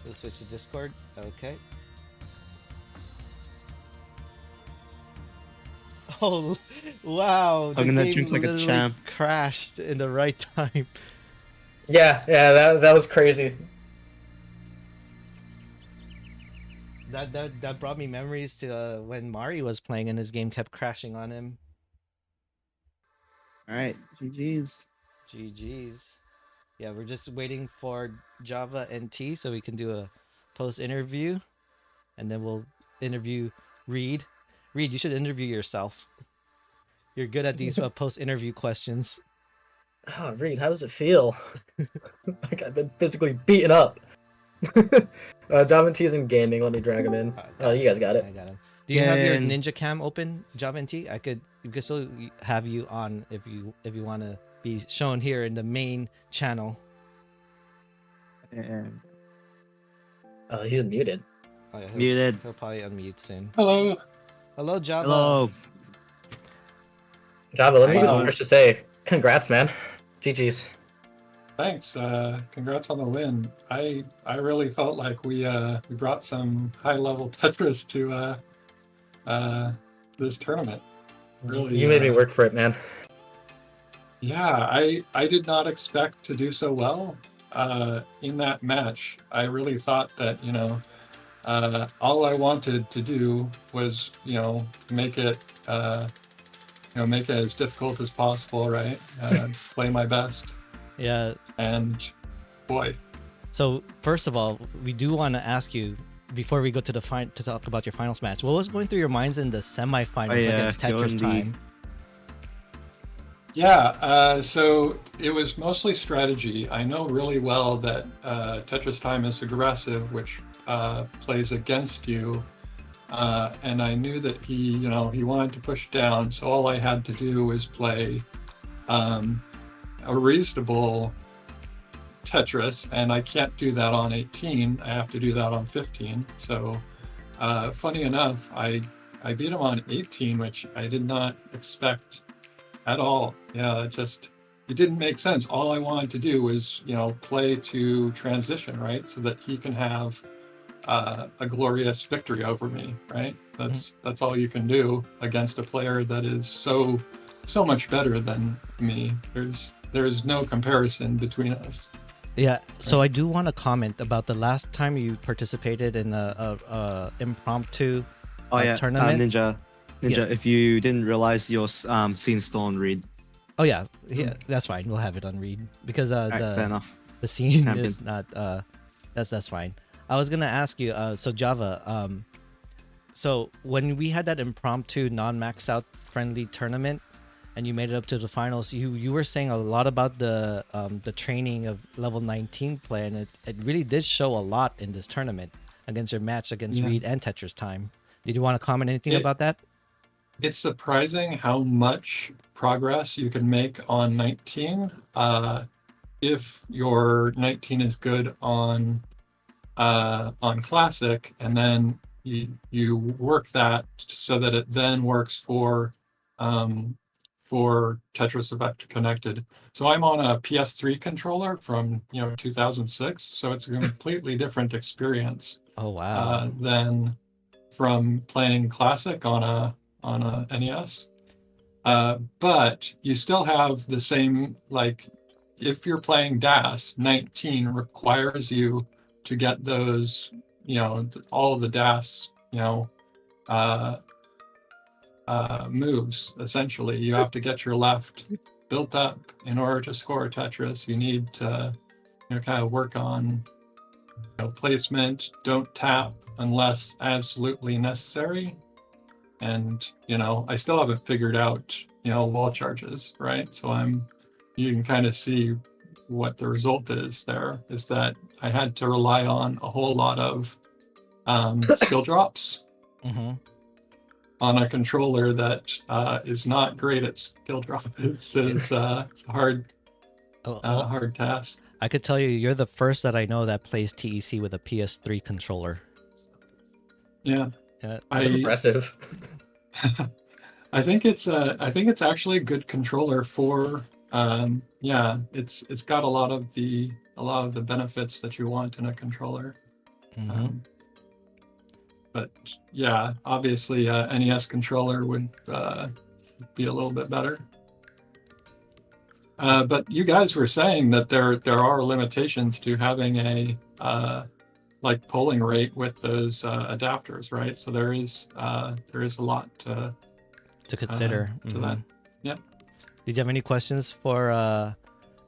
We'll switch to Discord. Okay. Oh, wow. I'm gonna game drink like a literally champ. crashed in the right time. Yeah, that was crazy. That brought me memories to when Mari was playing and his game kept crashing on him. All right, GG's. GG's. Yeah, we're just waiting for Java and T so we can do a post interview, and then we'll interview Reed. Reed, you should interview yourself. You're good at these post interview questions. Oh, Reed, how does it feel? Like I've been physically beaten up. Java and T's in gaming. Let me drag him in. Oh, you guys got it. I got him. Do you have your And- Ninja Cam open, Java and T? We could still have you on if you want to be shown here in the main channel. And He's muted. Oh, yeah, muted. He'll probably unmute soon. Hello. Hello, Java. Hello. Java, let me be the Wow. first to say, congrats, man. GG's. Thanks. Congrats on the win. I really felt like we brought some high level Tetris to this tournament. Really, You made me work for it, man. Yeah, I did not expect to do so well in that match. I really thought that all I wanted to do was make it make it as difficult as possible, right? Play my best. Yeah. And boy, So first of all, we do want to ask you before we go to to talk about your finals match. What was going through your minds in the semifinals against Tetris Time? yeah. So it was mostly strategy. I know really well that Tetris Time is aggressive, which plays against you. And I knew that he wanted to push down. So all I had to do was play a reasonable Tetris, and I can't do that on 18. I have to do that on 15. So funny enough, I beat him on 18, which I did not expect at all. Yeah, it didn't make sense. All I wanted to do was play to transition, right, so that he can have a glorious victory over me, right? That's all you can do against a player that is so much better than me. There's no comparison between us. Yeah, so I do want to comment about the last time you participated in a impromptu tournament. Ninja, Yes. if you didn't realize your scene's still on read. Oh yeah, that's fine. We'll have it on read because Alright, fair enough. the scene Champion. is not. That's fine. I was gonna ask you. So Java. So when we had that impromptu non-max out friendly tournament, and you made it up to the finals, you were saying a lot about the training of level 19 play, and it really did show a lot in this tournament against your match against Yeah. Reed and Tetris Time. Did you want to comment anything about that? It's surprising how much progress you can make on 19 if your 19 is good on classic, and then you work that so that it then works for Tetris Effect connected. So I'm on a PS3 controller from 2006, so it's a completely different experience Oh wow. than from playing classic on a NES. But you still have the same, like, if you're playing DAS, 19 requires you to get those, all of the DAS, moves. Essentially, you have to get your left built up in order to score a Tetris. You need to, kind of work on, placement. Don't tap unless absolutely necessary. And I still haven't figured out, wall charges, right? So you can kind of see what the result is. There is that I had to rely on a whole lot of skill drops. Mm-hmm. On a controller that is not great at skill drop. It's a hard hard task. I could tell you're the first that I know that plays TEC with a PS3 controller. Yeah, That's impressive. I think it's actually a good controller for it's got a lot of the benefits that you want in a controller. Mm-hmm. But yeah, obviously NES controller would be a little bit better. But you guys were saying that there are limitations to having a like polling rate with those adapters, right? So there is a lot to consider. To that. Yep. Did you have any questions for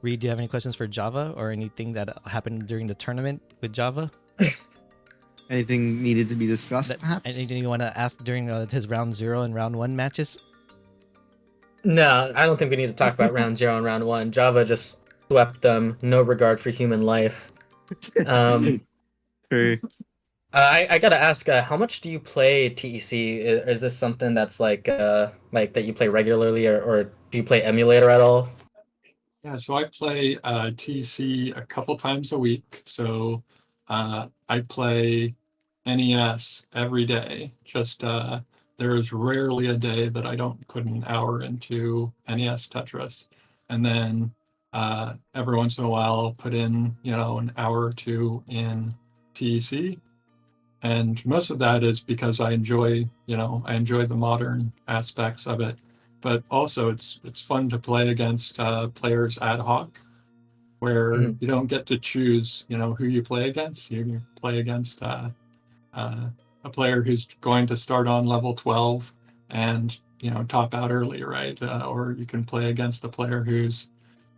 Reed? Do you have any questions for Java or anything that happened during the tournament with Java? Anything needed to be discussed, perhaps? Anything you want to ask during his round 0 and round 1 matches? No, I don't think we need to talk about round 0 and round 1. Java just swept them, no regard for human life. True. I gotta ask, how much do you play TEC? Is this something that's like that you play regularly, or do you play emulator at all? Yeah, so I play TC a couple times a week. So I play NES every day. Just there's rarely a day that I don't put an hour into NES Tetris. And then every once in a while I'll put in, an hour or two in TEC. And most of that is because I enjoy the modern aspects of it. But also it's fun to play against players ad hoc, where you don't get to choose, who you play against. You play against a player who's going to start on level 12 and top out early, right? Or you can play against a player who's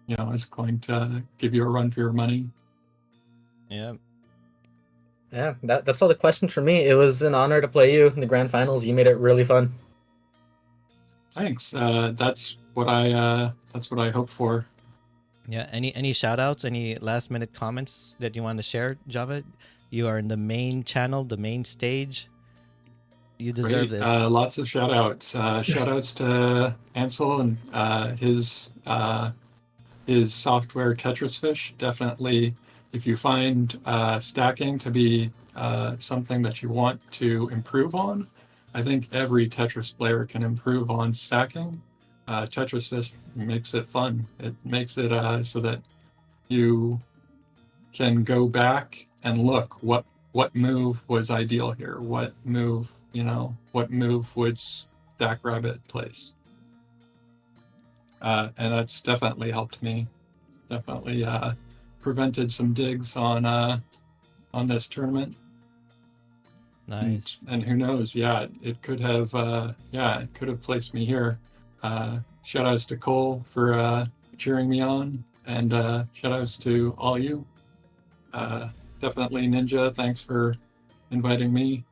is going to give you a run for your money. Yeah. Yeah, that's all the questions for me. It was an honor to play you in the grand finals. You made it really fun. Thanks. That's what I hope for. Yeah. Any shout outs, any last minute comments that you want to share, Java? You are in the main channel, the main stage. You deserve Great. this. Lots of shout outs. Shout outs to Ansel and his software Tetris Fish. Definitely, if you find stacking to be something that you want to improve on, I think every Tetris player can improve on stacking. Tetris Fish makes it fun. It makes it so that you can go back and look what move was ideal here. What move would Stack Rabbit place? And that's definitely helped me. Definitely prevented some digs on this tournament. Nice. And who knows? Yeah, it could have placed me here. Shout outs to Cole for cheering me on, and shout outs to all you. Definitely Ninja, thanks for inviting me.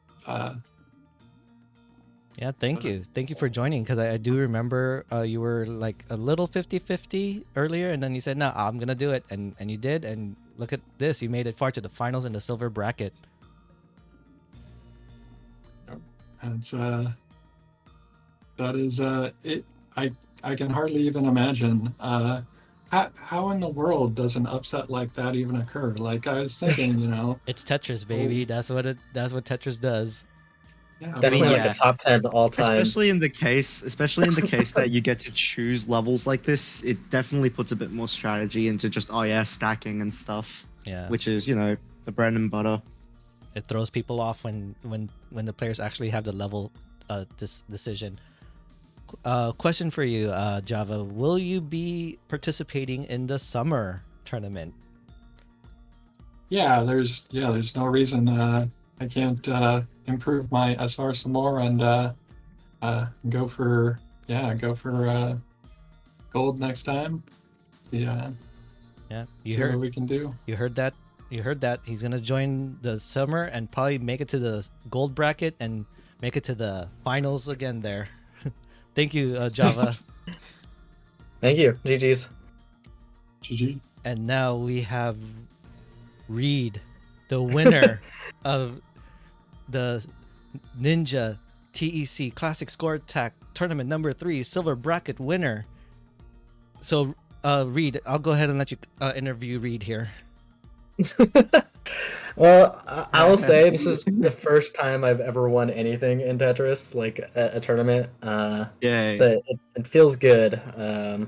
Yeah, thank you for joining, because I do remember you were like a little 50-50 earlier, and then you said, no, I'm gonna do it, and you did, and look at this, you made it far to the finals in the silver bracket. It's that is it. I can hardly even imagine how in the world does an upset like that even occur. Like, I was thinking, It's Tetris, baby. That's what Tetris does. Yeah, Definitely yeah. like a top 10 all time. Especially in the case that you get to choose levels like this, it definitely puts a bit more strategy into just stacking and stuff. Yeah. Which is, the bread and butter. It throws people off when the players actually have the level decision. Question for you, Java. Will you be participating in the summer tournament? Yeah, there's no reason I can't improve my SR some more and go for gold next time. Yeah, Yeah, see what we can do. You heard that. You heard that. He's gonna join the summer and probably make it to the gold bracket and make it to the finals again there. Thank you, Java. Thank you. GG's. GG. And now we have Reed, the winner of the Ninja TEC Classic Score Attack Tournament number 3 silver bracket winner. So, Reed, I'll go ahead and let you interview Reed here. Well, I will say this is the first time I've ever won anything in Tetris, like a tournament. Yay. But it feels good. I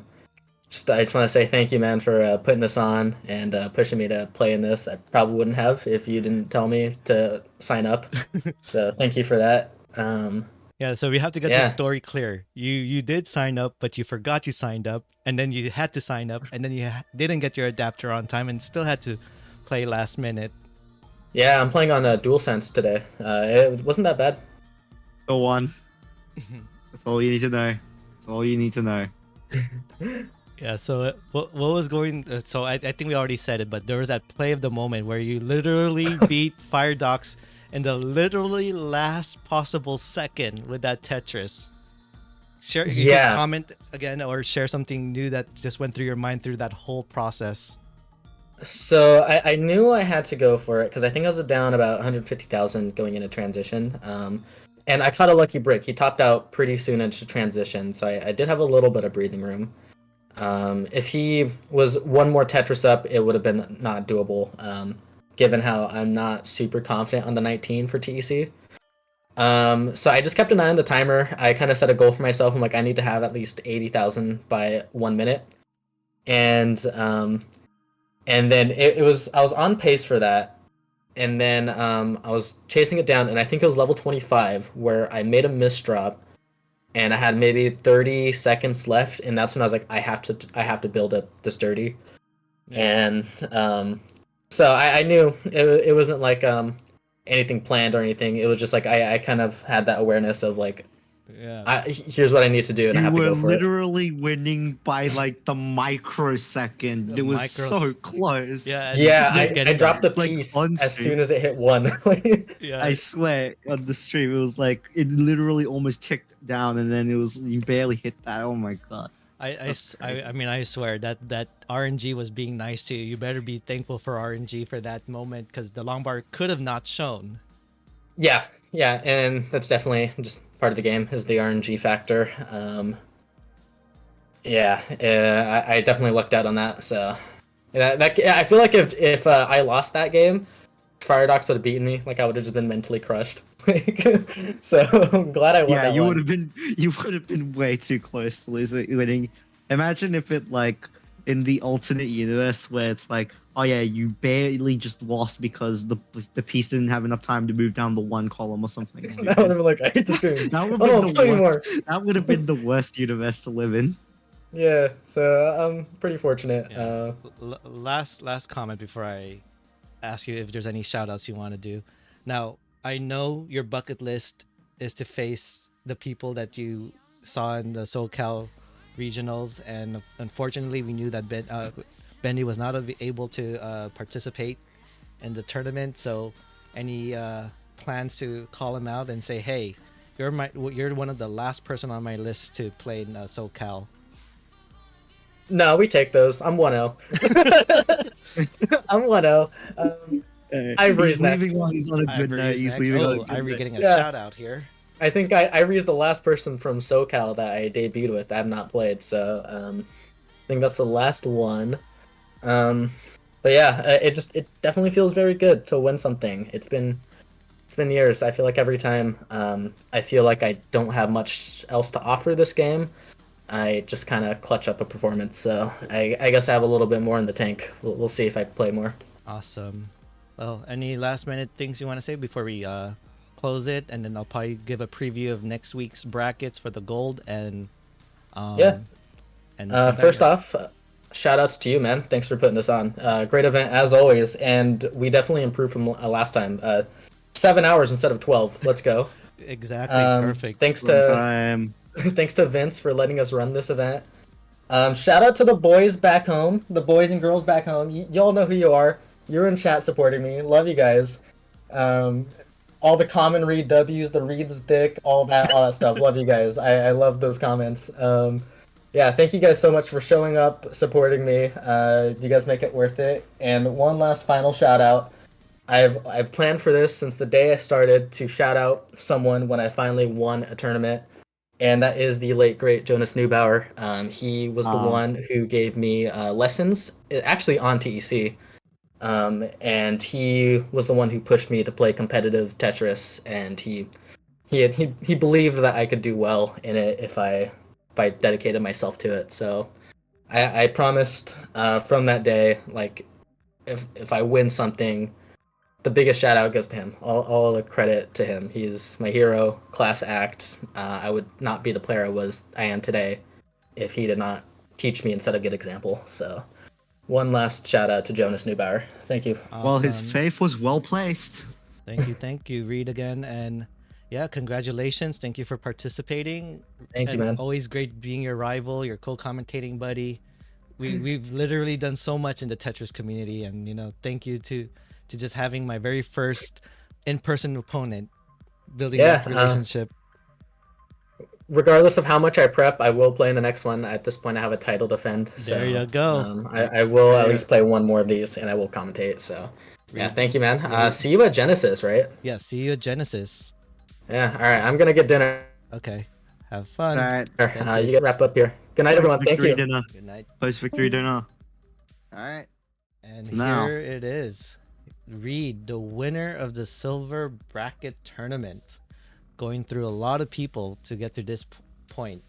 just want to say thank you, man, for putting this on and pushing me to play in this. I probably wouldn't have if you didn't tell me to sign up. So thank you for that. Yeah, so we have to get Yeah. the story clear. You did sign up, but you forgot you signed up, and then you had to sign up, and then you didn't get your adapter on time, and still had to play last minute. Yeah, I'm playing on DualSense today. It wasn't that bad. Go on. That's all you need to know. That's all you need to know. Yeah, so what was going... so I think we already said it, but there was that play of the moment where you literally beat Firedox in the literally last possible second with that Tetris. Share, you Yeah. could comment again or share something new that just went through your mind through that whole process. So I knew I had to go for it because I think I was down about 150,000 going into transition. And I caught a lucky break. He topped out pretty soon into transition, so I did have a little bit of breathing room. If he was one more Tetris up, it would have been not doable, given how I'm not super confident on the 19 for TEC. So I just kept an eye on the timer. I kind of set a goal for myself. I'm like, I need to have at least 80,000 by 1 minute. And then I was on pace for that. And then I was chasing it down, and I think it was level 25 where I made a misdrop, and I had maybe 30 seconds left, and that's when I was like, I have to build up this dirty. And so I knew it wasn't like anything planned or anything. It was just like I kind of had that awareness of like, here's what I need to do, and I You have to were go for it. literally winning by like the microsecond. The It was micros- so close. Yeah, and Yeah, just I getting dropped the like, piece on as stream. soon as it hit 1. Yeah, I swear, on the stream, it was like it literally almost ticked down, and then it was you barely hit that. Oh my god! I mean, I swear that RNG was being nice to you. You better be thankful for RNG for that moment because the long bar could have not shown. Yeah, and that's definitely just part of the game is the RNG factor. I definitely lucked out on that. So I feel like if I lost that game, Firedox would have beaten me. Like I would have just been mentally crushed. So I'm glad I won Yeah, that you one. would have been way too close to winning. Imagine if it like in the alternate universe where it's like, oh yeah, you barely just lost because the piece didn't have enough time to move down the 1 column or something. That would have been like, I hate this game. That would Oh, have no, been play the more. worst. That would have been the worst universe to live in. Yeah, so I'm pretty fortunate. Yeah. Last comment before I ask you if there's any shout outs you want to do. Now, I know your bucket list is to face the people that you saw in the SoCal regionals, and unfortunately we knew that Benny was not able to participate in the tournament. So any plans to call him out and say, hey, you're one of the last person on my list to play in SoCal? No, we take those. I'm 1-0. I'm 1-0. Ivory's He's next. leaving while he's on a good note. He's leaving on a good Ivory note. getting a Yeah. shout out here. I think Ivory's the last person from SoCal that I debuted with. I have not played, so I think that's the last one. But yeah, it definitely feels very good to win something. It's been years. I feel like every time I feel like I don't have much else to offer this game, I just kind of clutch up a performance. So I guess I have a little bit more in the tank. We'll see if I play more. Awesome. Well, any last minute things you want to say before we close it, and then I'll probably give a preview of next week's brackets for the gold and Yeah. And come back First up. off, shout outs to you, man. Thanks for putting this on. Great event as always, and we definitely improved from last time. 7 hours instead of 12. Let's go. Exactly, perfect. Thanks One to time. thanks to Vince for letting us run this event. Shout out to the boys back home, the boys and girls back home. Y'all know who you are. You're in chat supporting me. Love you guys. All the common read W's, the reads dick, all that stuff. Love you guys. I love those comments. Yeah, thank you guys so much for showing up, supporting me. You guys make it worth it. And one last final shout out. I've planned for this since the day I started to shout out someone when I finally won a tournament, and that is the late great Jonas Neubauer. He was the one who gave me lessons, actually on TEC, and he was the one who pushed me to play competitive Tetris, and he believed that I could do well in it if I dedicated myself to it. So I promised from that day, like if I win something, the biggest shout out goes to him. All the credit to him. He's my hero, class act. I would not be the player I am today if he did not teach me and set a good example. So one last shout out to Jonas Neubauer. Thank you. Awesome. Well, his faith was well placed. Thank you, Reed again, and yeah, congratulations. Thank you for participating. Thank you, And man. always great being your rival, your co-commentating buddy. We've literally done so much in the Tetris community, and thank you to just having my very first in-person opponent, building that relationship. Regardless of how much I prep, I will play in the next one. At this point, I have a title to defend. So, There you go. I will at least play one more of these, and I will commentate. So, yeah, thank you, man. See you at Genesis, right? Yeah, see you at Genesis. Yeah, all right. I'm gonna get dinner. Okay, have fun. All right. You can wrap up here. Good night, everyone. Thank Victory you. dinner. Good night. Post victory dinner. All right. And So now- here it is. Reed, the winner of the silver bracket tournament, going through a lot of people to get to this point.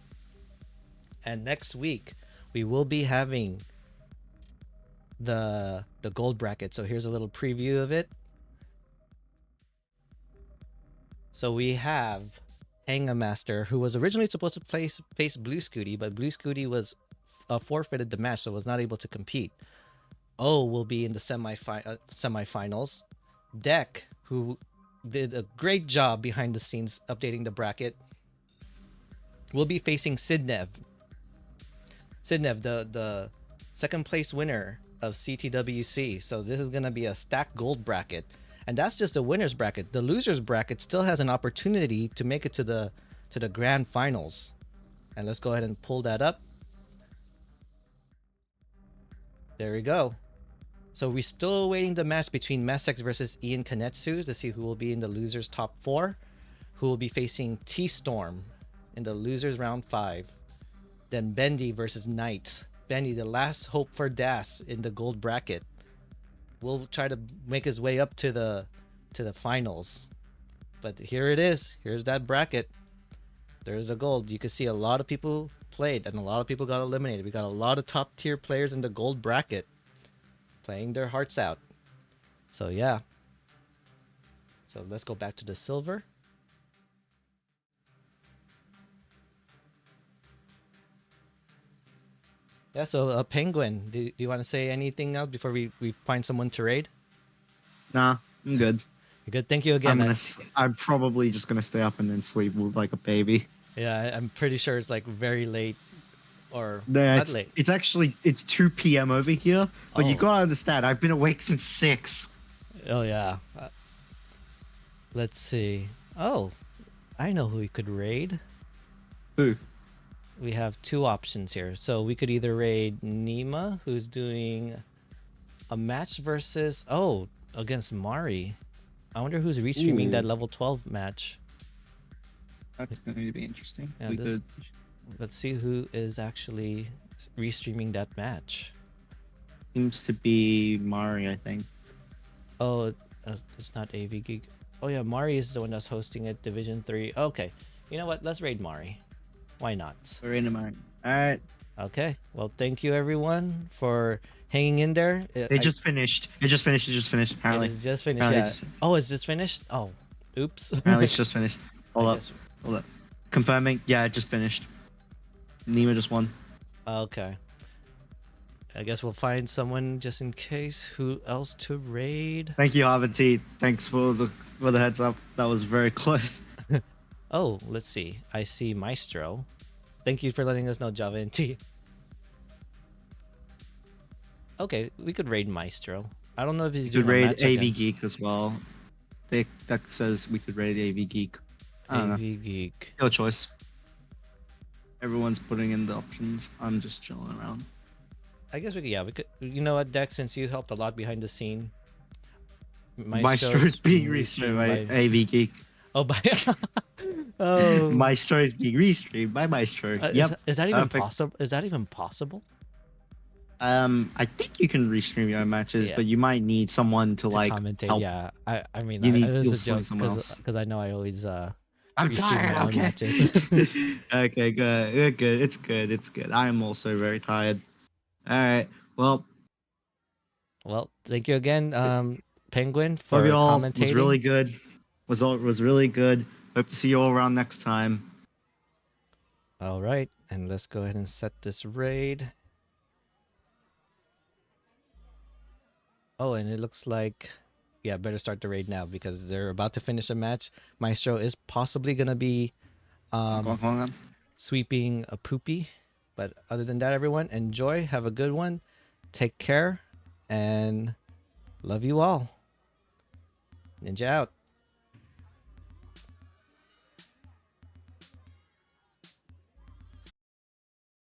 And next week we will be having the gold bracket. So here's a little preview of it. So we have Hangamaster, who was originally supposed to face Blue Scooty, but Blue Scooty was forfeited the match, so was not able to compete. O will be in the semifinals. Deck, who did a great job behind the scenes updating the bracket, will be facing Sidnev. Sidnev, the second place winner of CTWC. So this is gonna be a stacked gold bracket, and that's just the winners bracket. The losers bracket still has an opportunity to make it to the grand finals. And let's go ahead and pull that up. There we go. So we're still awaiting the match between Messex versus Ian Kanetsu to see who will be in the losers top 4, who will be facing T-Storm in the losers round 5. Then Bendy versus Knight. Bendy, the last hope for Das in the gold bracket, will try to make his way up to the finals. But here it is. Here's that bracket. There's the gold. You can see a lot of people played and a lot of people got eliminated. We got a lot of top tier players in the gold bracket playing their hearts out. So yeah. So let's go back to the silver. Yeah, so Penguin, do you want to say anything else before we find someone to raid? Nah, I'm good. You're good. Thank you again. I'm probably just gonna stay up and then sleep like a baby. Yeah, I'm pretty sure it's like very late, or No, not late. It's actually 2 p.m. over here, but you Oh. gotta understand, I've been awake since 6. Oh yeah. Let's see. Oh, I know who we could raid. Who? We have 2 options here. So we could either raid Nima, who's doing a match versus against Mari. I wonder who's restreaming that level 12 match. That's going to be interesting. Yeah, let's see who is actually restreaming that match. Seems to be Mari, I think. Oh, it's not AV Geek. Oh yeah, Mari is the one that's hosting it, Division 3. Okay, you know what? Let's raid Mari. Why not? We're in Mari. All right. Okay. Well, thank you everyone for hanging in there. It just finished. It just finished. Apparently. It's just finished. Apparently Yeah. Oh, it's just finished. Oh, Oops. Apparently it's just finished. Hold I up. guess- Hold up. Confirming. Yeah, it just finished. Nima just won. Okay. I guess we'll find someone just in case. Who else to raid? Thank you, Harvard T. Thanks for the heads up. That was very close. Oh, let's see. I see Maestro. Thank you for letting us know, Java and T. Okay, we could raid Maestro. I don't know if he's You doing could a raid match AV against Geek as well. That says we could raid AV Geek. I don't know. AV Geek. Your choice. Everyone's putting in the options. I'm just chilling around. I guess we could, yeah, we could. You know what, Dex, since you helped a lot behind the scene, Maestro is being restreamed by AV Geek. Oh, by oh, Maestro is being restreamed by Maestro. Yep. is that even perfect. possible? Is that even possible? I think you can restream your own matches, Yeah. but you might need someone to like Commentate, help. yeah. I mean, You need this you'll is a swing joke someone else. because I know I always I'm restream tired. my own Okay. matches. Okay. Good. Good. It's good. It's good. I'm also very tired. All right. Well, Well, thank you again, Penguin, love for you all. commentating. Was really good. Was really good. Hope to see you all around next time. All right, and let's go ahead and set this raid. Oh, and it looks like, yeah, better start the raid now because they're about to finish a match. Maestro is possibly gonna be Hold on. sweeping a poopy, but other than that, everyone, enjoy, have a good one, take care, and love you all. Ninja out.